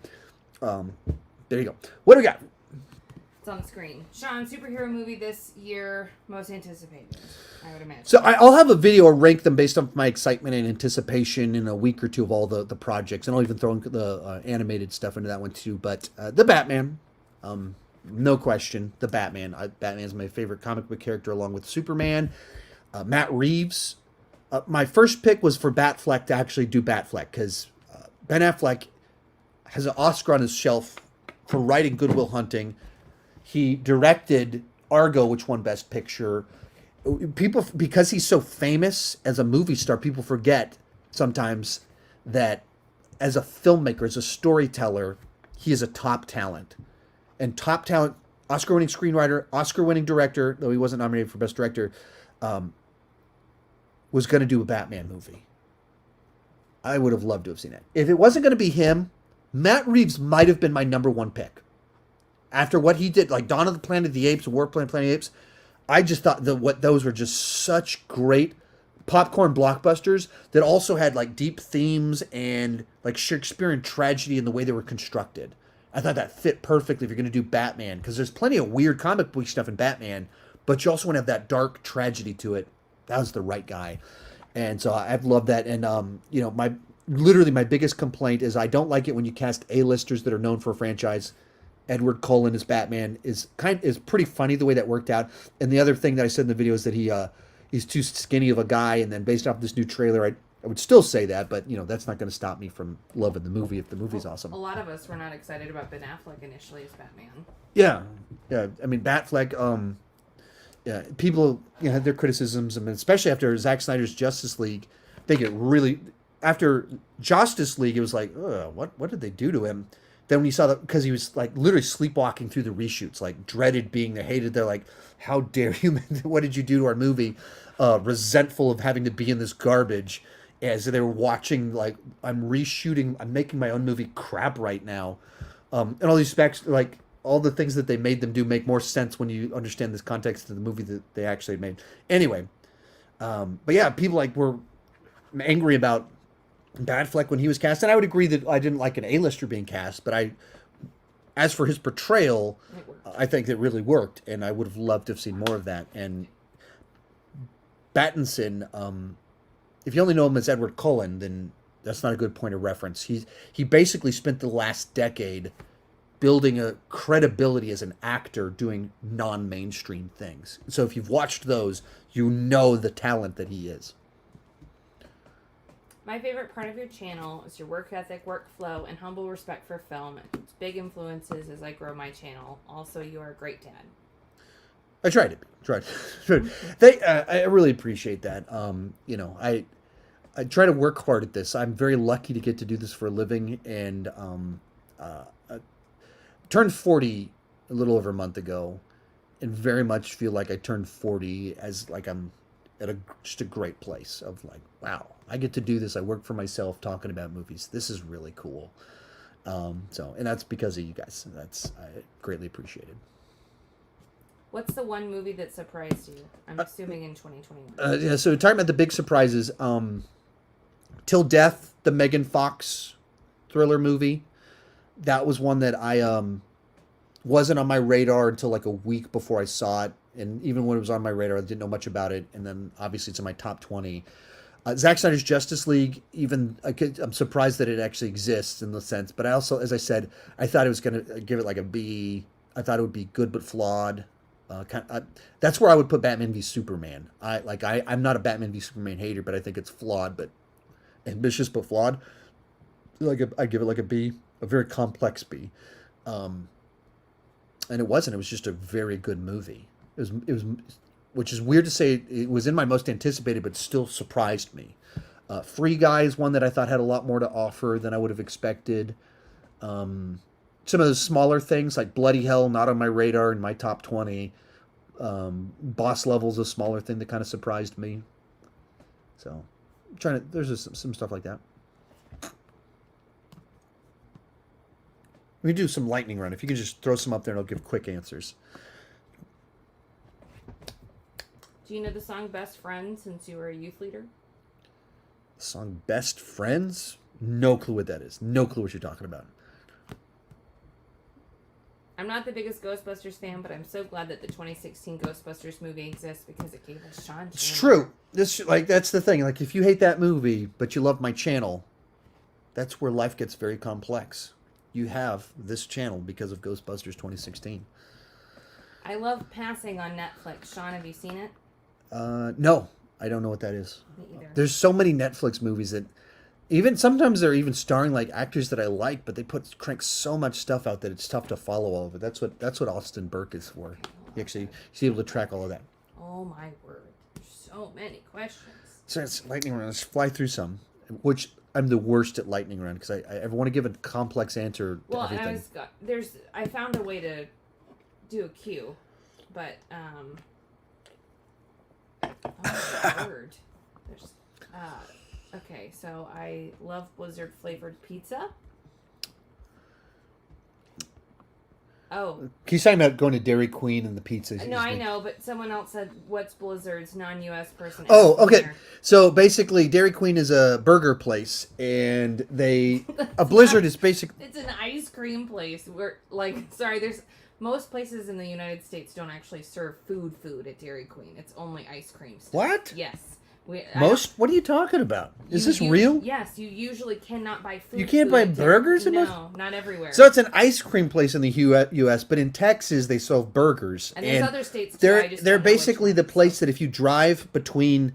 there you go. What do we got? It's on the screen. Sean, superhero movie this year most anticipated, I would imagine. So I'll have a video rank them based on my excitement and anticipation in a week or two of all the projects, and I'll even throw in the animated stuff into that one too. But the Batman, no question, the Batman. Batman is my favorite comic book character along with Superman. Matt Reeves. My first pick was for Batfleck to actually do Batfleck because Ben Affleck has an Oscar on his shelf for writing Good Will Hunting. He directed Argo, which won Best Picture. People, because he's so famous as a movie star, people forget sometimes that as a filmmaker, as a storyteller, he is a top talent. And top talent, Oscar-winning screenwriter, Oscar-winning director, though he wasn't nominated for Best Director, was going to do a Batman movie. I would have loved to have seen it. If it wasn't going to be him, Matt Reeves might have been my number one pick. After what he did, like Dawn of the Planet of the Apes, War Planet of the Apes, I just thought that those were just such great popcorn blockbusters that also had like deep themes and like Shakespearean tragedy in the way they were constructed. I thought that fit perfectly if you're going to do Batman, because there's plenty of weird comic book stuff in Batman, but you also want to have that dark tragedy to it. That was the right guy. And so I've loved that. And, my biggest complaint is I don't like it when you cast A-listers that are known for a franchise. Edward Cullen as Batman is pretty funny the way that worked out. And the other thing that I said in the video is that he's too skinny of a guy. And then based off this new trailer, I would still say that, but that's not going to stop me from loving the movie if the movie's awesome. A lot of us were not excited about Ben Affleck initially as Batman. Yeah. I mean, Batfleck. People had their criticisms, and especially after Zack Snyder's Justice League, they get really after Justice League. It was like, what did they do to him? Then when you saw that, because he was like literally sleepwalking through the reshoots, like dreaded being there, hated. They're like, how dare you? What did you do to our movie? Resentful of having to be in this garbage. As they were watching, like, I'm reshooting, I'm making my own movie crap right now. And all these specs, like, all the things that they made them do make more sense when you understand this context of the movie that they actually made. Anyway, but yeah, people were angry about Batfleck when he was cast, and I would agree that I didn't like an A-lister being cast, but as for his portrayal, I think it really worked, and I would have loved to have seen more of that. And Pattinson, if you only know him as Edward Cullen, then that's not a good point of reference. He basically spent the last decade building a credibility as an actor doing non-mainstream things. So if you've watched those, you know the talent that he is. My favorite part of your channel is your work ethic, workflow, and humble respect for film. It's big influences as I grow my channel. Also, you are a great dad. I tried it. Tried. They, I really appreciate that. You know, I try to work hard at this. I'm very lucky to get to do this for a living, and I turned 40 a little over a month ago, and very much feel like I turned 40 as like I'm at just a great place of like, wow, I get to do this. I work for myself talking about movies. This is really cool. So, and that's because of you guys. I greatly appreciated. What's the one movie that surprised you? I'm assuming in 2021. Yeah, so talking about the big surprises, Till Death, the Megan Fox thriller movie. That was one that I wasn't on my radar until like a week before I saw it. And even when it was on my radar, I didn't know much about it. And then obviously it's in my top 20. Zack Snyder's Justice League, I'm surprised that it actually exists in the sense. But I also, as I said, I thought it was going to give it like a B. I thought it would be good but flawed. That's where I would put Batman v Superman. I'm not a Batman v Superman hater, but I think it's flawed, but ambitious but flawed. I give it like a B, a very complex B. And it wasn't. It was just a very good movie. It was, which is weird to say. It was in my most anticipated, but still surprised me. Free Guy is one that I thought had a lot more to offer than I would have expected. Some of the smaller things like Bloody Hell, not on my radar in my top 20. Boss Level's a smaller thing that kind of surprised me. So, there's just some stuff like that. We do some lightning round. If you can just throw some up there and I'll give quick answers. Do you know the song Best Friends since you were a youth leader? The song Best Friends? No clue what that is. No clue what you're talking about. I'm not the biggest Ghostbusters fan, but I'm so glad that the 2016 Ghostbusters movie exists because it gave us Shang Chi. It's true. That's the thing. Like, if you hate that movie, but you love my channel, that's where life gets very complex. You have this channel because of Ghostbusters 2016. I love Passing on Netflix. Sean, have you seen it? No, I don't know what that is. Me either. There's so many Netflix movies that even sometimes they're even starring like actors that I like, but they crank so much stuff out that it's tough to follow all of it. That's what Austin Burke is for. He's able to track all of that. Oh my word! There's so many questions. So it's lightning round. Let's fly through some. Which I'm the worst at lightning round because I want to give a complex answer to everything. I found a way to do a cue, but oh my word! There's okay, so I love Blizzard flavored pizza. Oh. He's talking about going to Dairy Queen and the pizza. No, I know, but someone else said, what's Blizzard's non-U.S. person? Oh, okay. So basically, Dairy Queen is a burger place, and Blizzard is basically... It's an ice cream place. There's... Most places in the United States don't actually serve food at Dairy Queen. It's only ice cream stuff. What? Yes. What are you talking about? Is this real? Yes, you usually cannot buy food. You can't buy burgers in No, not everywhere. So it's an ice cream place in the U.S., but in Texas they serve burgers. And there's other states too. They're basically the place that if you drive between...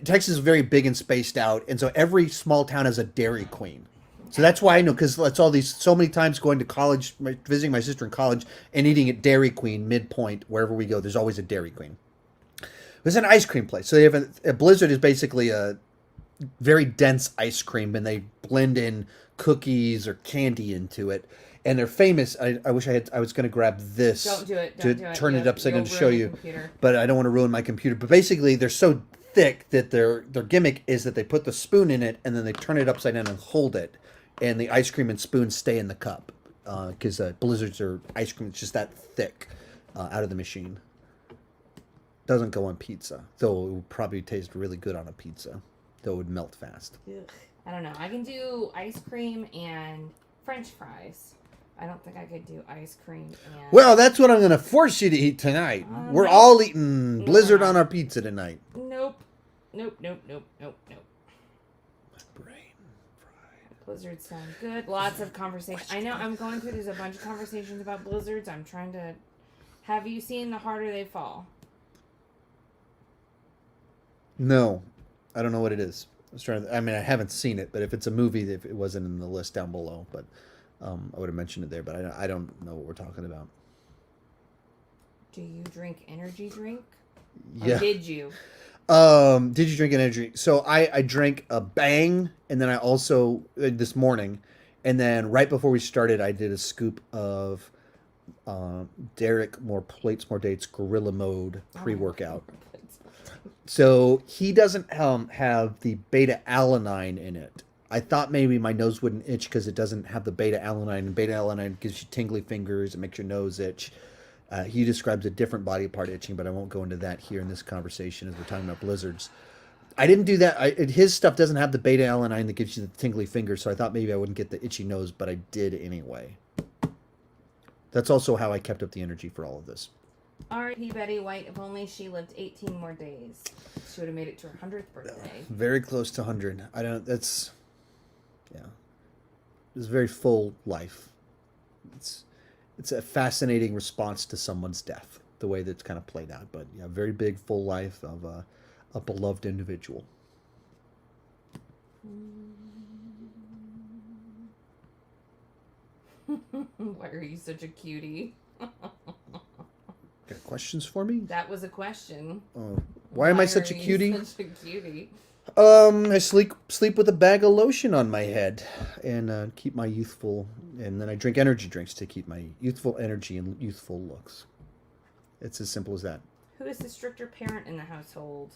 Texas is very big and spaced out, and so every small town has a Dairy Queen. So that's why I know, because that's so many times going to college, visiting my sister in college, and eating at Dairy Queen, midpoint, wherever we go, there's always a Dairy Queen. It's an ice cream place. So they have a Blizzard is basically a very dense ice cream, and they blend in cookies or candy into it. And they're famous. I wish I was going to grab this. Don't do it. Turn it upside down to show you. But I don't want to ruin my computer. But basically, they're so thick that their gimmick is that they put the spoon in it, and then they turn it upside down and hold it. And the ice cream and spoon stay in the cup. Because Blizzards are ice cream. It's just that thick out of the machine. Doesn't go on pizza, though it would probably taste really good on a pizza, though it would melt fast. Ugh. I don't know. I can do ice cream and French fries. I don't think I could do ice cream and... Well, that's what I'm going to force you to eat tonight. We're all eating Blizzard on our pizza tonight. Nope. My brain fried. Blizzards sound good. Lots of conversation. I know I'm going through, there's a bunch of conversations about Blizzards. I'm trying to... Have you seen The Harder They Fall? No, I don't know what it is. I haven't seen it, but if it's a movie, if it wasn't in the list down below, but I would have mentioned it there, but I don't know what we're talking about. Do you drink energy drink? Yeah. Or did you? Did you drink an energy? So I drank a Bang, and then I also this morning, and then right before we started, I did a scoop of Derek More Plates More Dates Gorilla Mode pre-workout. So he doesn't have the beta alanine in it. I thought maybe my nose wouldn't itch because it doesn't have the beta alanine, and beta alanine gives you tingly fingers and makes your nose itch. He describes a different body part itching, but I won't go into that here in this conversation as we're talking about blizzards. I didn't do that. His stuff doesn't have the beta alanine that gives you the tingly fingers, so I thought maybe I wouldn't get the itchy nose, but I did anyway. That's also how I kept up the energy for all of this. R.I.P. Betty White. If only she lived 18 more days, she would have made it to her 100th birthday. Very close to 100. Yeah. It was a very full life. It's a fascinating response to someone's death, the way that's kind of played out. But yeah, very big, full life of a beloved individual. Why are you such a cutie? Got questions for me? That was a question. Why am I such a cutie? Such a cutie. I sleep with a bag of lotion on my head and keep my youthful, and then I drink energy drinks to keep my youthful energy and youthful looks. It's as simple as that. Who is the stricter parent in the household?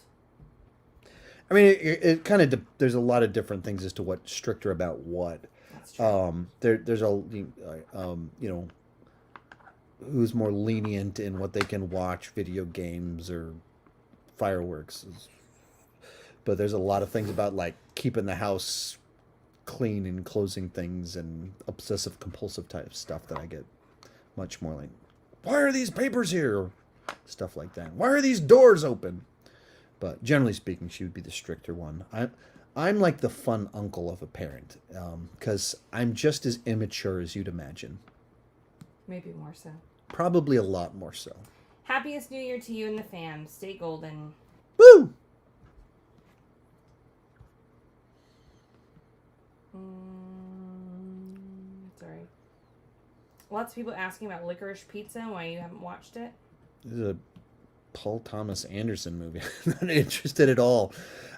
I mean, it kind of there's a lot of different things as to what's stricter about what. That's true. There's a who's more lenient in what they can watch, video games or fireworks. But there's a lot of things about like keeping the house clean and closing things and obsessive compulsive type stuff that I get much more like, why are these papers here? Stuff like that. Why are these doors open? But generally speaking, she would be the stricter one. I'm like the fun uncle of a parent because I'm just as immature as you'd imagine. Maybe more so. Probably a lot more so. Happiest New Year to you and the fam. Stay golden. Woo! Sorry. Lots of people asking about Licorice Pizza and why you haven't watched it. This is a Paul Thomas Anderson movie. I'm not interested at all.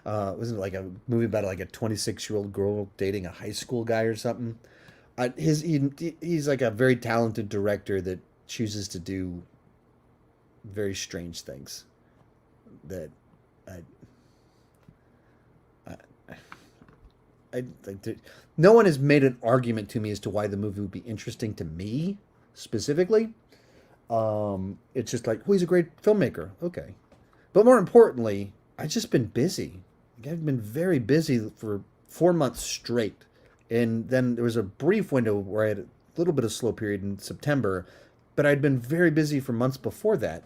Wasn't it like a movie about like a 26-year-old girl dating a high school guy or something? He's like a very talented director that chooses to do very strange things that no one has made an argument to me as to why the movie would be interesting to me specifically. It's just like, well, he's a great filmmaker. Okay. But more importantly, I've just been busy. I've been very busy for 4 months straight. And then there was a brief window where I had a little bit of slow period in September, but I'd been very busy for months before that.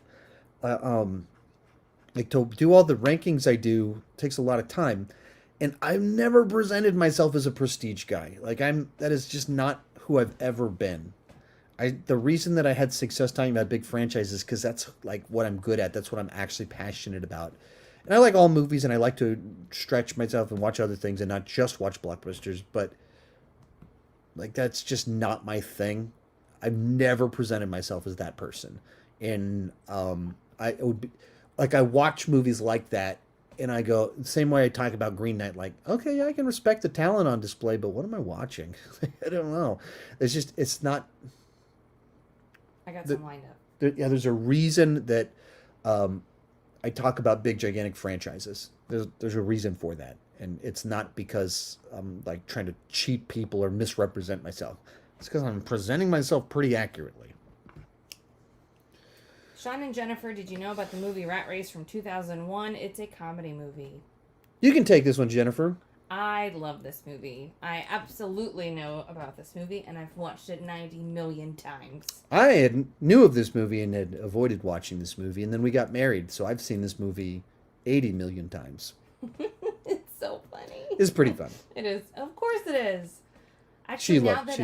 Like to do all the rankings I do takes a lot of time. And I've never presented myself as a prestige guy. That is just not who I've ever been. The reason that I had success talking about big franchises because that's like what I'm good at. That's what I'm actually passionate about. And I like all movies and I like to stretch myself and watch other things and not just watch blockbusters, but like that's just not my thing. I've never presented myself as that person. And it would be like I watch movies like that and I go the same way I talk about Green Knight, like, okay, I can respect the talent on display, but what am I watching? I don't know. It's not. I got some lined up. There's a reason that I talk about big, gigantic franchises. There's a reason for that. And it's not because I'm like trying to cheat people or misrepresent myself. It's because I'm presenting myself pretty accurately. Sean and Jennifer, did you know about the movie Rat Race from 2001? It's a comedy movie. You can take this one, Jennifer. I love this movie. I absolutely know about this movie, and I've watched it 90 million times. I knew of this movie and had avoided watching this movie, and then we got married, so I've seen this movie 80 million times. It's so funny. It's pretty fun. It is. Of course it is. Actually, You want to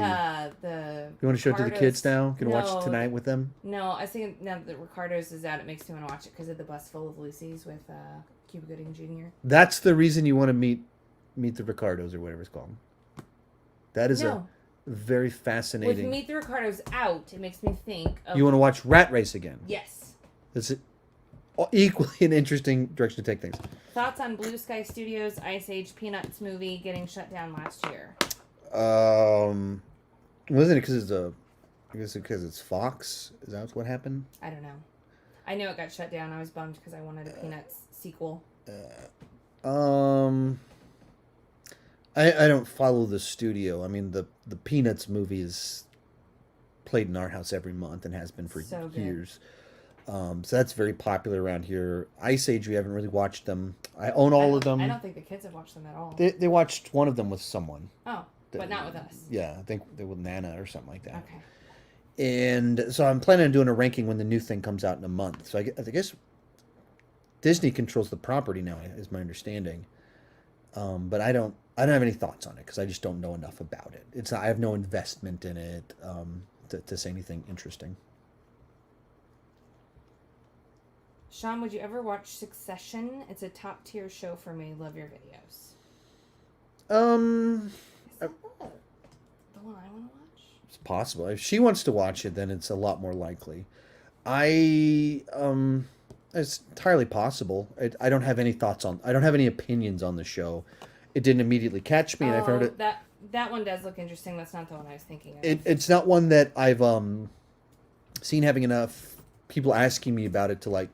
show it to the kids now? Can watch it tonight with them? No, I think now that Ricardo's is out, it makes me want to watch it because of the Bus Full of Lucy's with Cuba Gooding Jr. That's the reason you want to meet the Ricardos or whatever it's called. That is a very fascinating. With Meet the Ricardos out, it makes me think of... You want to watch Rat Race again? Yes. It's equally an interesting direction to take things. Thoughts on Blue Sky Studios' Ice Age Peanuts movie getting shut down last year? Wasn't it because I guess because it's Fox? Is that what happened? I don't know. I know it got shut down. I was bummed because I wanted a Peanuts sequel. I don't follow the studio. I mean, the Peanuts movie is played in our house every month and has been for years. So that's very popular around here. Ice Age, we haven't really watched them. I own all of them. I don't think the kids have watched them at all. They watched one of them with someone. Oh, but not with us. Yeah, I think they were with Nana or something like that. Okay. And so I'm planning on doing a ranking when the new thing comes out in a month. So I guess Disney controls the property now, is my understanding. But I don't have any thoughts on it because I just don't know enough about it. I have no investment in it to say anything interesting. Sean, would you ever watch Succession? It's a top tier show for me. Love your videos. Is that the one I want to watch? It's possible. If she wants to watch it, then it's a lot more likely. It's entirely possible. I don't have any thoughts on. I don't have any opinions on the show. It didn't immediately catch me, and I've heard it. That one does look interesting. That's not the one I was thinking of. It's not one that I've seen having enough people asking me about it to like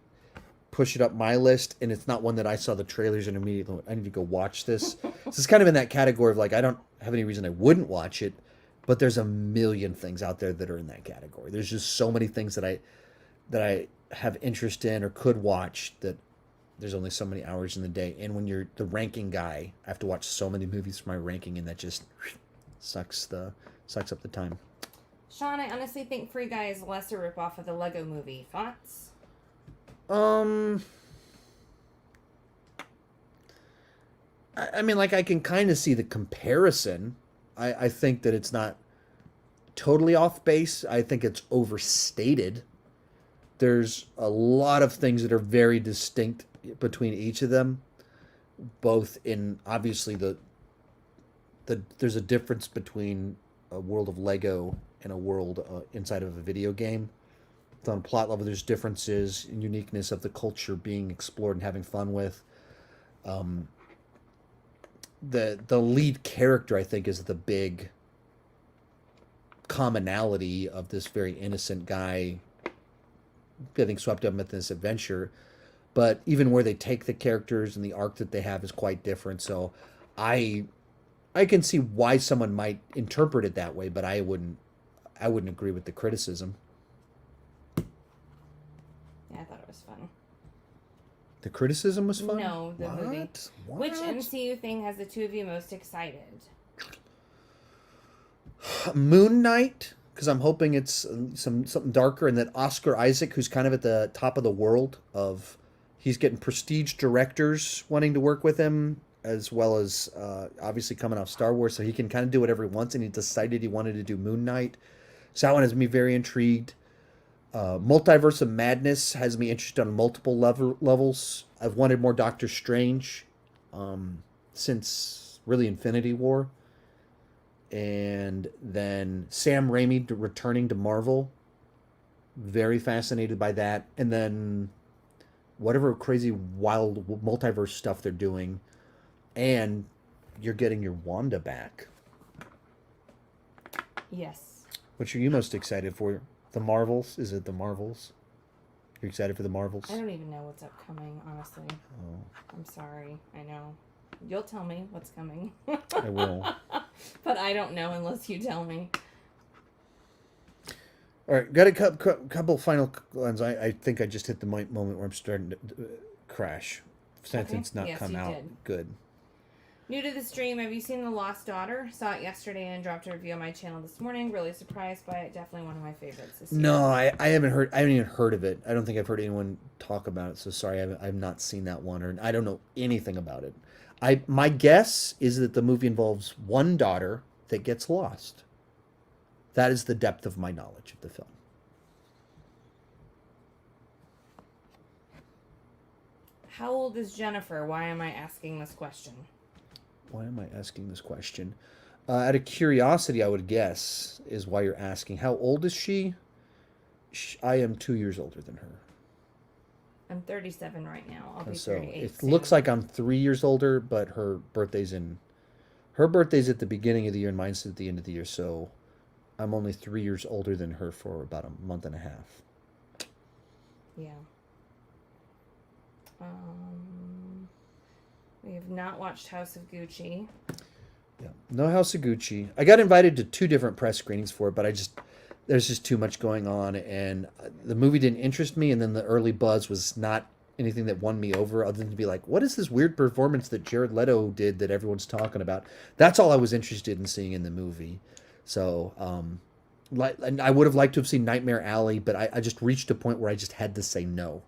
push it up my list, and it's not one that I saw the trailers and immediately went, I need to go watch this. So it's kind of in that category of like I don't have any reason I wouldn't watch it, but there's a million things out there that are in that category. There's just so many things that I have interest in or could watch that there's only so many hours in the day. And when you're the ranking guy, I have to watch so many movies for my ranking, and that just sucks up the time. Sean, I honestly think Free Guy is a lesser ripoff of the Lego movie. Thoughts? I mean, like, I can kind of see the comparison. I think that it's not totally off base. I think it's overstated. There's a lot of things that are very distinct between each of them, both in, obviously, there's a difference between a world of Lego and a world inside of a video game. On a plot level, there's differences and uniqueness of the culture being explored and having fun with. The lead character, I think, is the big commonality of this very innocent guy getting swept up into this adventure. But even where they take the characters and the arc that they have is quite different. So I can see why someone might interpret it that way, but I wouldn't agree with the criticism. Yeah, I thought it was fun. The criticism was fun? No, the movie. What? Which MCU thing has the two of you most excited? Moon Knight, because I'm hoping it's something darker, and that Oscar Isaac, who's kind of at the top of the world of, he's getting prestige directors wanting to work with him, as well as obviously coming off Star Wars, so he can kind of do whatever he wants, and he decided he wanted to do Moon Knight. So that one has me very intrigued. Multiverse of Madness has me interested on multiple levels. I've wanted more Doctor Strange since really Infinity War. And then Sam Raimi returning to Marvel. Very fascinated by that. And then whatever crazy wild multiverse stuff they're doing. And you're getting your Wanda back. Yes. Which are you most excited for? The Marvels? Is it the Marvels? You're excited for the Marvels? I don't even know what's upcoming, honestly. Oh. I'm sorry. I know. You'll tell me what's coming. I will. But I don't know unless you tell me. All right, got a couple final ones. I think I just hit the moment where I'm starting to crash. Sentence not yes, come out. Did. Good. New to the stream, have you seen The Lost Daughter? Saw it yesterday and dropped a review on my channel this morning. Really surprised by it. Definitely one of my favorites this year. No, I haven't heard. I haven't even heard of it. I don't think I've heard anyone talk about it. So sorry, I've not seen that one, or I don't know anything about it. My guess is that the movie involves one daughter that gets lost. That is the depth of my knowledge of the film. How old is Jennifer? Why am I asking this question? Why am I asking this question? Out of curiosity, I would guess, is why you're asking. How old is she? I am 2 years older than her. I'm 37 right now. I'll be So 38 it soon. looks like I'm 3 years older, but her birthday's at the beginning of the year and mine's at the end of the year. So I'm only 3 years older than her for about a month and a half. Yeah. We have not watched House of Gucci. Yeah, no House of Gucci. I got invited to 2 different press screenings for it, but there's just too much going on, and the movie didn't interest me. And then the early buzz was not anything that won me over, other than to be like, what is this weird performance that Jared Leto did that everyone's talking about? That's all I was interested in seeing in the movie. So, and I would have liked to have seen Nightmare Alley, but I just reached a point where I just had to say no.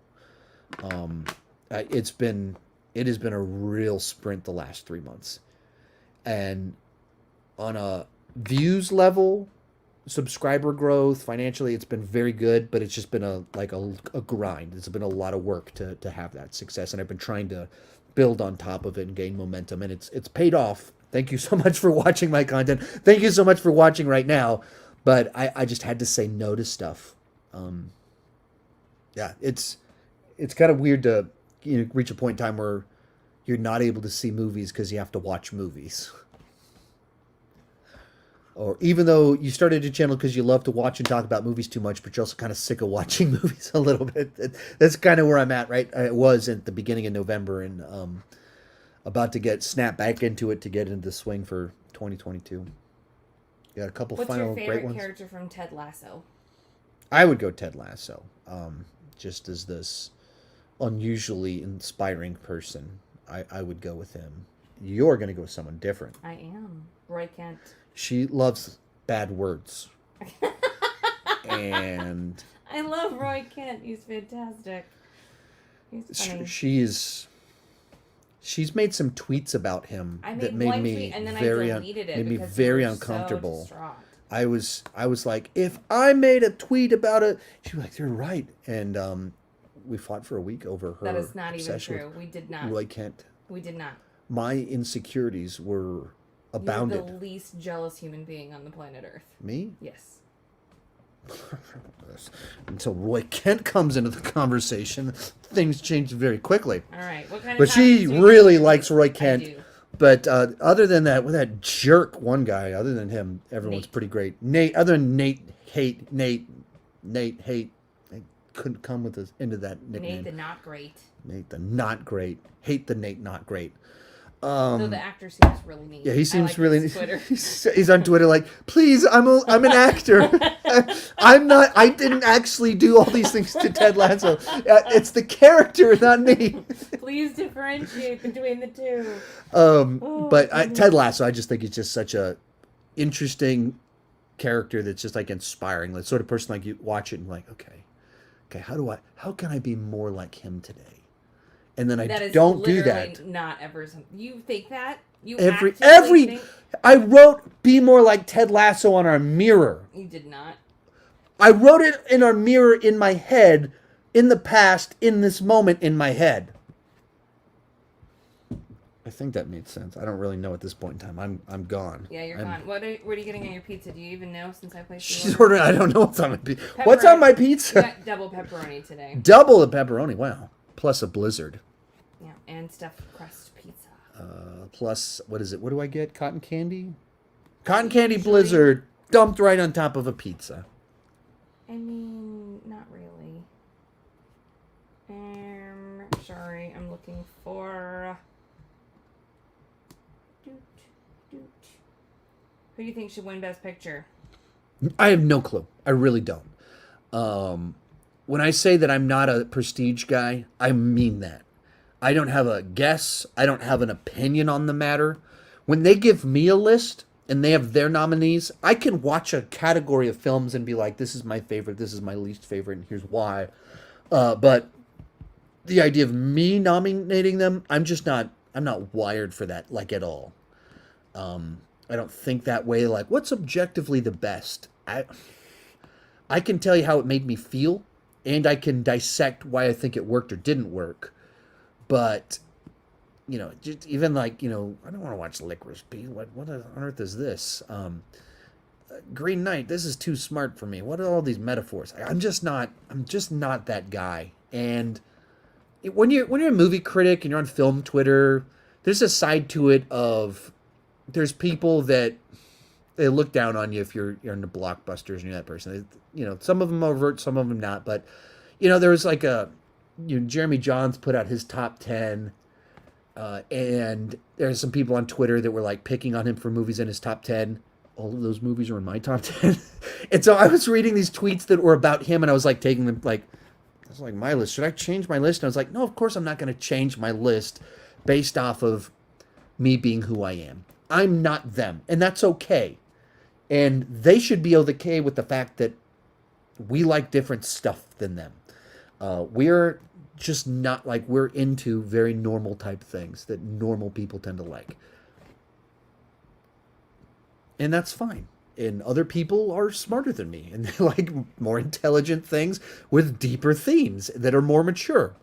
It has been a real sprint the last 3 months. And on a views level, subscriber growth, financially, it's been very good, but it's just been a grind. It's been a lot of work to have that success, and I've been trying to build on top of it and gain momentum, and it's paid off. Thank you so much for watching my content. Thank you so much for watching right now. But I just had to say no to stuff. Yeah, it's kind of weird to reach a point in time where you're not able to see movies because you have to watch movies. Or even though you started a channel because you love to watch and talk about movies too much, but you're also kind of sick of watching movies a little bit. That's kind of where I'm at, right? I was at the beginning of November and about to snap back into it to get into the swing for 2022. Got a couple final great ones. What's your favorite character from Ted Lasso? I would go Ted Lasso, just as this unusually inspiring person. I would go with him. You're going to go with someone different. I am. Roy Kent. She loves bad words. And I love Roy Kent. He's fantastic. He's funny. She's made some tweets about him that made me very uncomfortable. So I was like, if I made a tweet about it, she was like, you're right. And we fought for a week over her. That is not even obsession true. We did not. Roy Kent. We did not. My insecurities were abounded. You're the least jealous human being on the planet Earth. Me? Yes. Until Roy Kent comes into the conversation, things change very quickly. All right. What kind of But she really likes Roy Kent. I do. But other than that, with that jerk one guy, other than him, everyone's pretty great. Other than Nate Hate. I couldn't come into that nickname. Nate the Not Great. Nate the Not Great. Hate the Nate Not Great. Though the actor seems really neat. Yeah, he seems really neat. Twitter. He's on Twitter like, please, I'm an actor. I'm not. I didn't actually do all these things to Ted Lasso. It's the character, not me. Please differentiate between the two. Ted Lasso, I just think it's just such a interesting character that's just like inspiring. The sort of person like you watch it and like, okay, how can I be more like him today? And then I don't do that. Not ever. You think that? You I wrote "Be more like Ted Lasso" on our mirror. You did not. I wrote it in our mirror in my head, in the past, in this moment in my head. I think that made sense. I don't really know at this point in time. I'm gone. Yeah, you're gone. What are you getting on your pizza? Do you even know since I placed She's ordering. I don't know what's on my pizza. Pepperoni. What's on my pizza? We got double pepperoni today. Double the pepperoni. Wow. Plus a blizzard. Yeah, and stuffed crust pizza. Plus, what is it? What do I get? Cotton candy? Cotton candy blizzard dumped right on top of a pizza. I mean, not really. Sorry, I'm looking for... Who do you think should win Best Picture? I have no clue. I really don't. When I say that I'm not a prestige guy, I mean that. I don't have a guess. I don't have an opinion on the matter. When they give me a list and they have their nominees, I can watch a category of films and be like, this is my favorite, this is my least favorite, and here's why. But the idea of me nominating them, I'm not wired for that, like, at all. I don't think that way, like, what's objectively the best? I can tell you how it made me feel, and I can dissect why I think it worked or didn't work. But, just even like, I don't want to watch Licorice Pizza. What on earth is this? Green Knight, this is too smart for me. What are all these metaphors? I'm just not that guy. And when you're a movie critic and you're on film Twitter, there's a side to it of there's people that they look down on you if you're into blockbusters and you're that person. Some of them overt, some of them not. But there was like Jeremy Johns put out his top 10, and there's some people on Twitter that were like picking on him for movies in his top 10. All of those movies are in my top 10. And so I was reading these tweets that were about him, and I was like taking them like, that's like my list. Should I change my list? And I was like, no, of course I'm not going to change my list based off of me being who I am. I'm not them, and that's okay. And they should be okay with the fact that we like different stuff than them. We're just not like, we're into very normal type things that normal people tend to like. And that's fine. And other people are smarter than me, and they like more intelligent things with deeper themes that are more mature.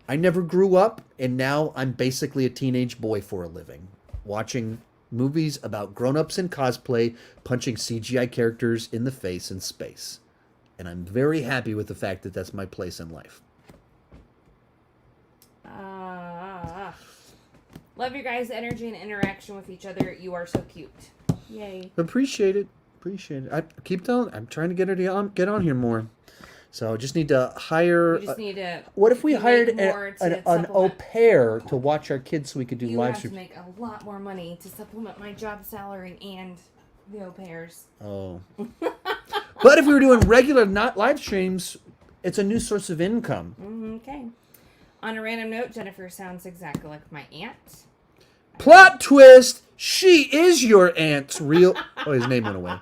I never grew up, and now I'm basically a teenage boy for a living, watching movies about grown-ups in cosplay punching CGI characters in the face in space. And I'm very happy with the fact that that's my place in life. Love your guys' energy and interaction with each other. You are so cute. Yay. Appreciate it. I'm trying to get on here more. So I just need to hire. You just need to. What if we hired more an au pair to watch our kids so we could do live streams? You have to make a lot more money to supplement my job salary and the au pairs. Oh. But if we were doing regular, not live streams, it's a new source of income. Okay. On a random note, Jennifer sounds exactly like my aunt. Plot twist: she is your aunt's real. Oh, his name went away.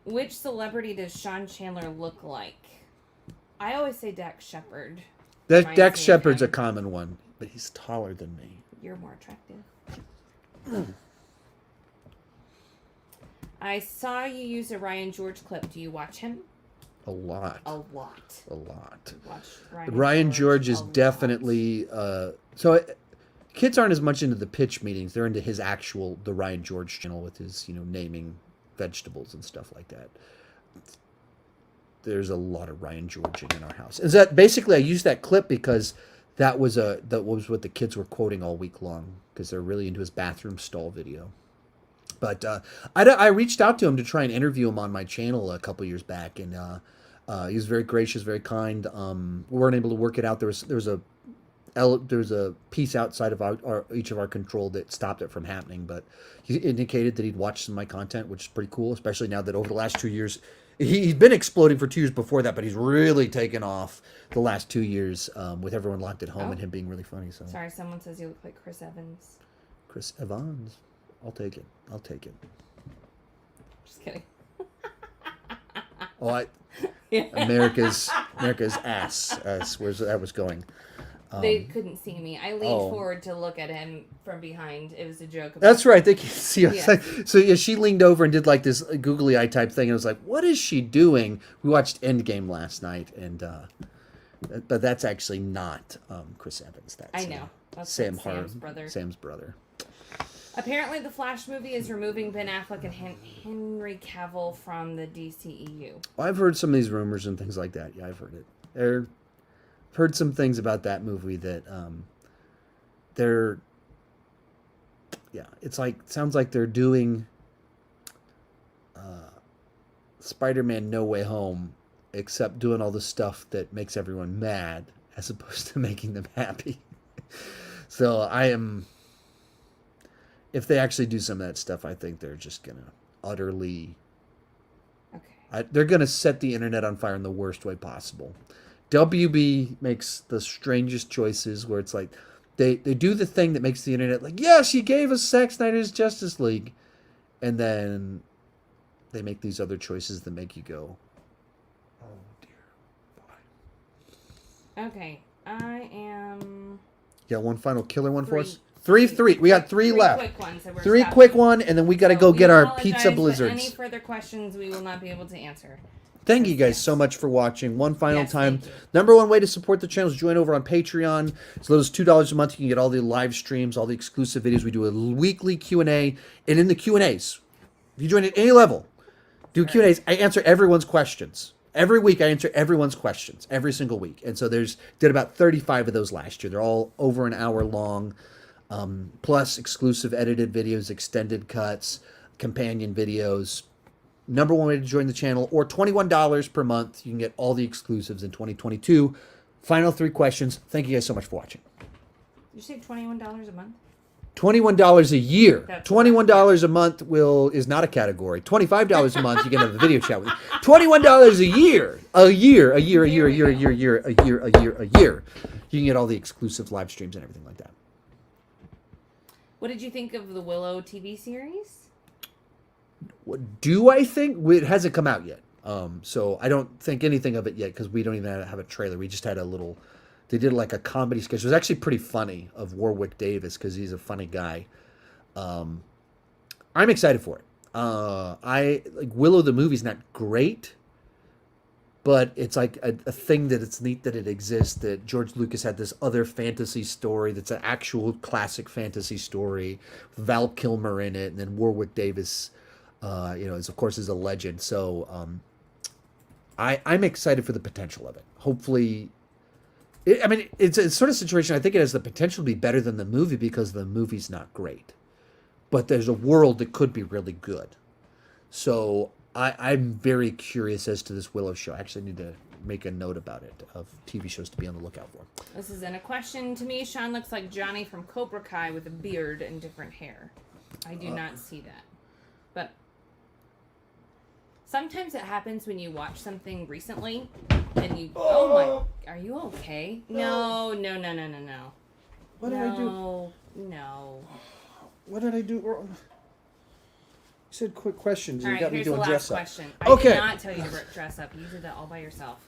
Which celebrity does Sean Chandler look like? I always say Dax Shepard. Dax Shepard's a common one, but he's taller than me. You're more attractive. I saw you use a Ryan George clip. Do you watch him? A lot. Ryan George is definitely kids aren't as much into the pitch meetings. They're into the Ryan George channel with his, naming vegetables and stuff like that. There's a lot of Ryan Georging in our house. Is that basically I used that clip because that was what the kids were quoting all week long because they're really into his bathroom stall video. But I reached out to him to try and interview him on my channel a couple years back, and he was very gracious, very kind. We weren't able to work it out. There was a piece outside of each of our control that stopped it from happening, but he indicated that he'd watched some of my content, which is pretty cool, especially now that over the last 2 years, he'd been exploding for 2 years before that, but he's really taken off the last 2 years with everyone locked at home and him being really funny. So sorry, someone says you look like Chris Evans. Chris Evans. I'll take it. Just kidding. America's ass. Where's that was going? They couldn't see me. I leaned forward to look at him from behind. It was a joke. That's right. They can't see us. Yes. So yeah, she leaned over and did like this googly eye type thing. And I was like, "What is she doing?" We watched Endgame last night, and but that's actually not Chris Evans. That's I know. That's Sam's brother. Sam's brother. Apparently, the Flash movie is removing Ben Affleck and Henry Cavill from the DCEU. I've heard some of these rumors and things like that. Yeah, I've heard it. I've heard some things about that movie that sounds like they're doing Spider-Man No Way Home, except doing all the stuff that makes everyone mad as opposed to making them happy. So if they actually do some of that stuff, I think they're just going to utterly... Okay. They're going to set the internet on fire in the worst way possible. WB makes the strangest choices where it's like, they do the thing that makes the internet like, yes, he gave us Zack Snyder's Justice League. And then they make these other choices that make you go, oh dear, why? Okay, I am... You got one final killer one for us? Three. We got three left. Quick ones, so three quick one, and then we got to go get our pizza blizzards. Any further questions we will not be able to answer. Thank you guys so much for watching. One final time. Number one way to support the channel is join over on Patreon. It's little as $2 a month. You can get all the live streams, all the exclusive videos. We do a weekly Q&A. And in the Q&As, if you join at any level, do Q&As. I answer everyone's questions. Every week I answer everyone's questions, every single week. And so did about 35 of those last year. They're all over an hour long, plus exclusive edited videos, extended cuts, companion videos. Number one way to join the channel, or $21 per month. You can get all the exclusives in 2022. Final 3 questions. Thank you guys so much for watching. Did you say $21 a month? $21 a year. That's $21 a month is not a category. $25 a month, you can have a video chat with me. $21 a year. A year. You can get all the exclusive live streams and everything like that. What did you think of the Willow TV series? What do I think? It hasn't come out yet. So I don't think anything of it yet because we don't even have a trailer. We just had a little... They did like a comedy sketch. It was actually pretty funny of Warwick Davis because he's a funny guy. I'm excited for it. I like Willow the movie's not great, but it's like a thing that it's neat that it exists. That George Lucas had this other fantasy story that's an actual classic fantasy story, with Val Kilmer in it, and then Warwick Davis, is of course is a legend. So I'm excited for the potential of it. Hopefully. It's a sort of situation. I think it has the potential to be better than the movie because the movie's not great, but there's a world that could be really good. So I'm very curious as to this Willow show. I actually need to make a note about it of TV shows to be on the lookout for. This isn't a question to me. Sean looks like Johnny from Cobra Kai with a beard and different hair. I do not see that, but sometimes it happens when you watch something recently and you, oh my, are you okay? No. What did I do? No. What did I do wrong? You said quick questions. All You right, got me here's doing the last dress up. question. Okay. I did not tell you to dress up. You did that all by yourself.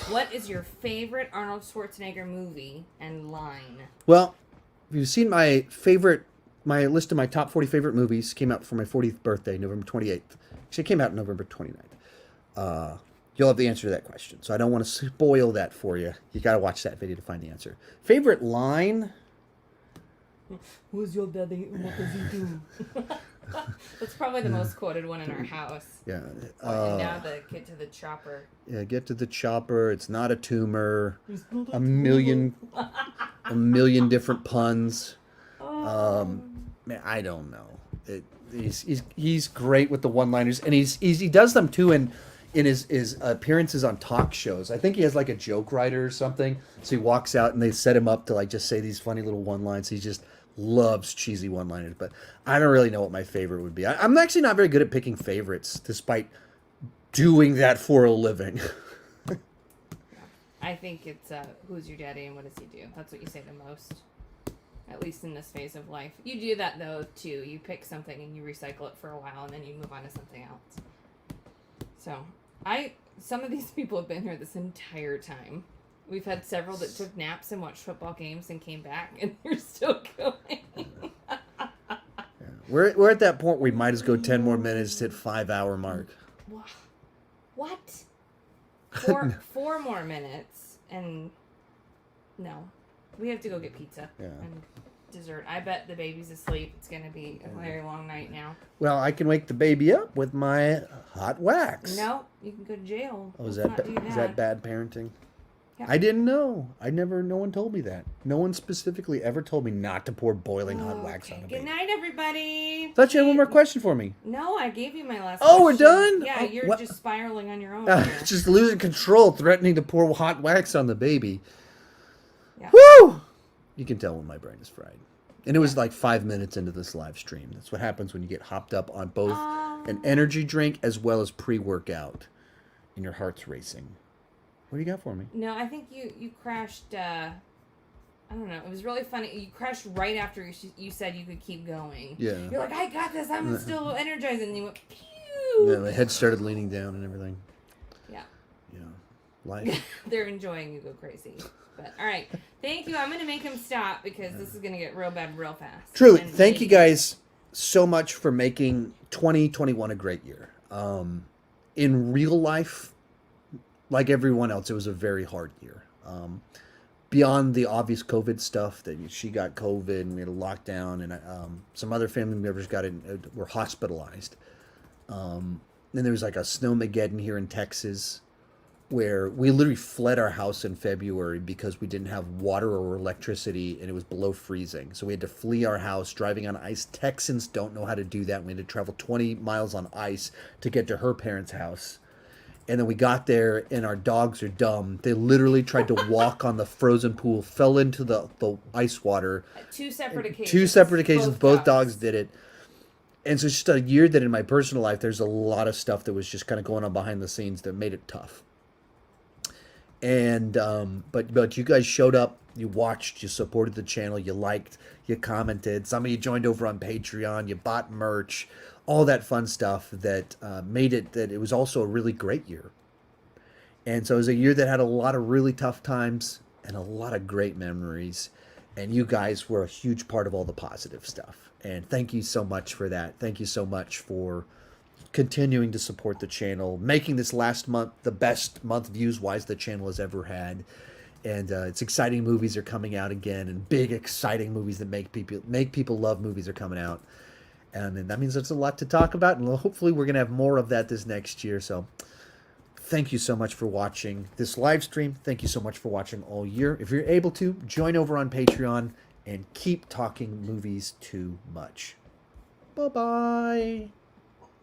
What is your favorite Arnold Schwarzenegger movie and line? Well, if you've seen my list of my top 40 favorite movies, came out for my 40th birthday, November 28th. Actually, it came out November 29th. You'll have the answer to that question. So I don't want to spoil that for you. You got to watch that video to find the answer. Favorite line? Who's your daddy and what does he do? That's probably the most quoted one in our house. Yeah. And now the get to the chopper. Yeah, get to the chopper. It's not a tumor. A million different puns. Man, I don't know. He's great with the one-liners, and he does them too in his appearances on talk shows. I think he has like a joke writer or something. So he walks out and they set him up to like just say these funny little one-lines. He just loves cheesy one-liners, but I don't really know what my favorite would be. I'm actually not very good at picking favorites, despite doing that for a living. I think it's who's your daddy and what does he do? That's what you say the most. At least in this phase of life. You do that, though, too. You pick something and you recycle it for a while, and then you move on to something else. So, some of these people have been here this entire time. We've had several that took naps and watched football games and came back, and they're still going. Yeah. We're at that point where we might as go 10 more minutes to hit 5-hour mark. What? 4 more minutes, and no. We have to go get pizza and dessert. I bet the baby's asleep. It's going to be a very long night now. Well, I can wake the baby up with my hot wax. No, you can go to jail. Oh, is that bad parenting? Yeah. I didn't know. No one told me that. No one specifically ever told me not to pour boiling hot wax on a baby. Good night, everybody. Thought you had one more question for me. No, I gave you my last question. We're done? Yeah, you're just spiraling on your own. Just losing control, threatening to pour hot wax on the baby. Yeah. Woo! You can tell when my brain is fried. And it was like 5 minutes into this live stream. That's what happens when you get hopped up on both an energy drink as well as pre-workout and your heart's racing. What do you got for me? No, I think you crashed, I don't know. It was really funny. You crashed right after you said you could keep going. Yeah. You're like, I got this. I'm still energized. And you went, pew! Yeah, my head started leaning down and everything. Yeah. Yeah. Life. They're enjoying you go crazy. But, all right. Thank you. I'm going to make him stop because this is going to get real bad real fast. Truly. Thank you guys so much for making 2021 a great year. In real life, like everyone else, it was a very hard year. Beyond the obvious COVID stuff, that she got COVID and we had a lockdown, and some other family members were hospitalized. Then there was like a snowmageddon here in Texas. where we literally fled our house in February because we didn't have water or electricity and it was below freezing. So we had to flee our house driving on ice. Texans don't know how to do that. We had to travel 20 miles on ice to get to her parents' house. And then we got there and our dogs are dumb. They literally tried to walk on the frozen pool, fell into the ice water. Two separate occasions. Two separate occasions. Both dogs did it. And so it's just a year that in my personal life, there's a lot of stuff that was just kind of going on behind the scenes that made it tough. And but you guys showed up, you watched, you supported the channel, you liked, you commented. Some of you joined over on Patreon, you bought merch, all that fun stuff that made it that it was also a really great year. And so it was a year that had a lot of really tough times and a lot of great memories. And you guys were a huge part of all the positive stuff. And thank you so much for that. Thank you so much for continuing to support the channel, making this last month the best month views-wise the channel has ever had. And it's exciting movies are coming out again, and big exciting movies that make people love movies are coming out. And that means there's a lot to talk about, and hopefully we're going to have more of that this next year. So thank you so much for watching this live stream. Thank you so much for watching all year. If you're able to, join over on Patreon and keep talking movies too much. Bye-bye.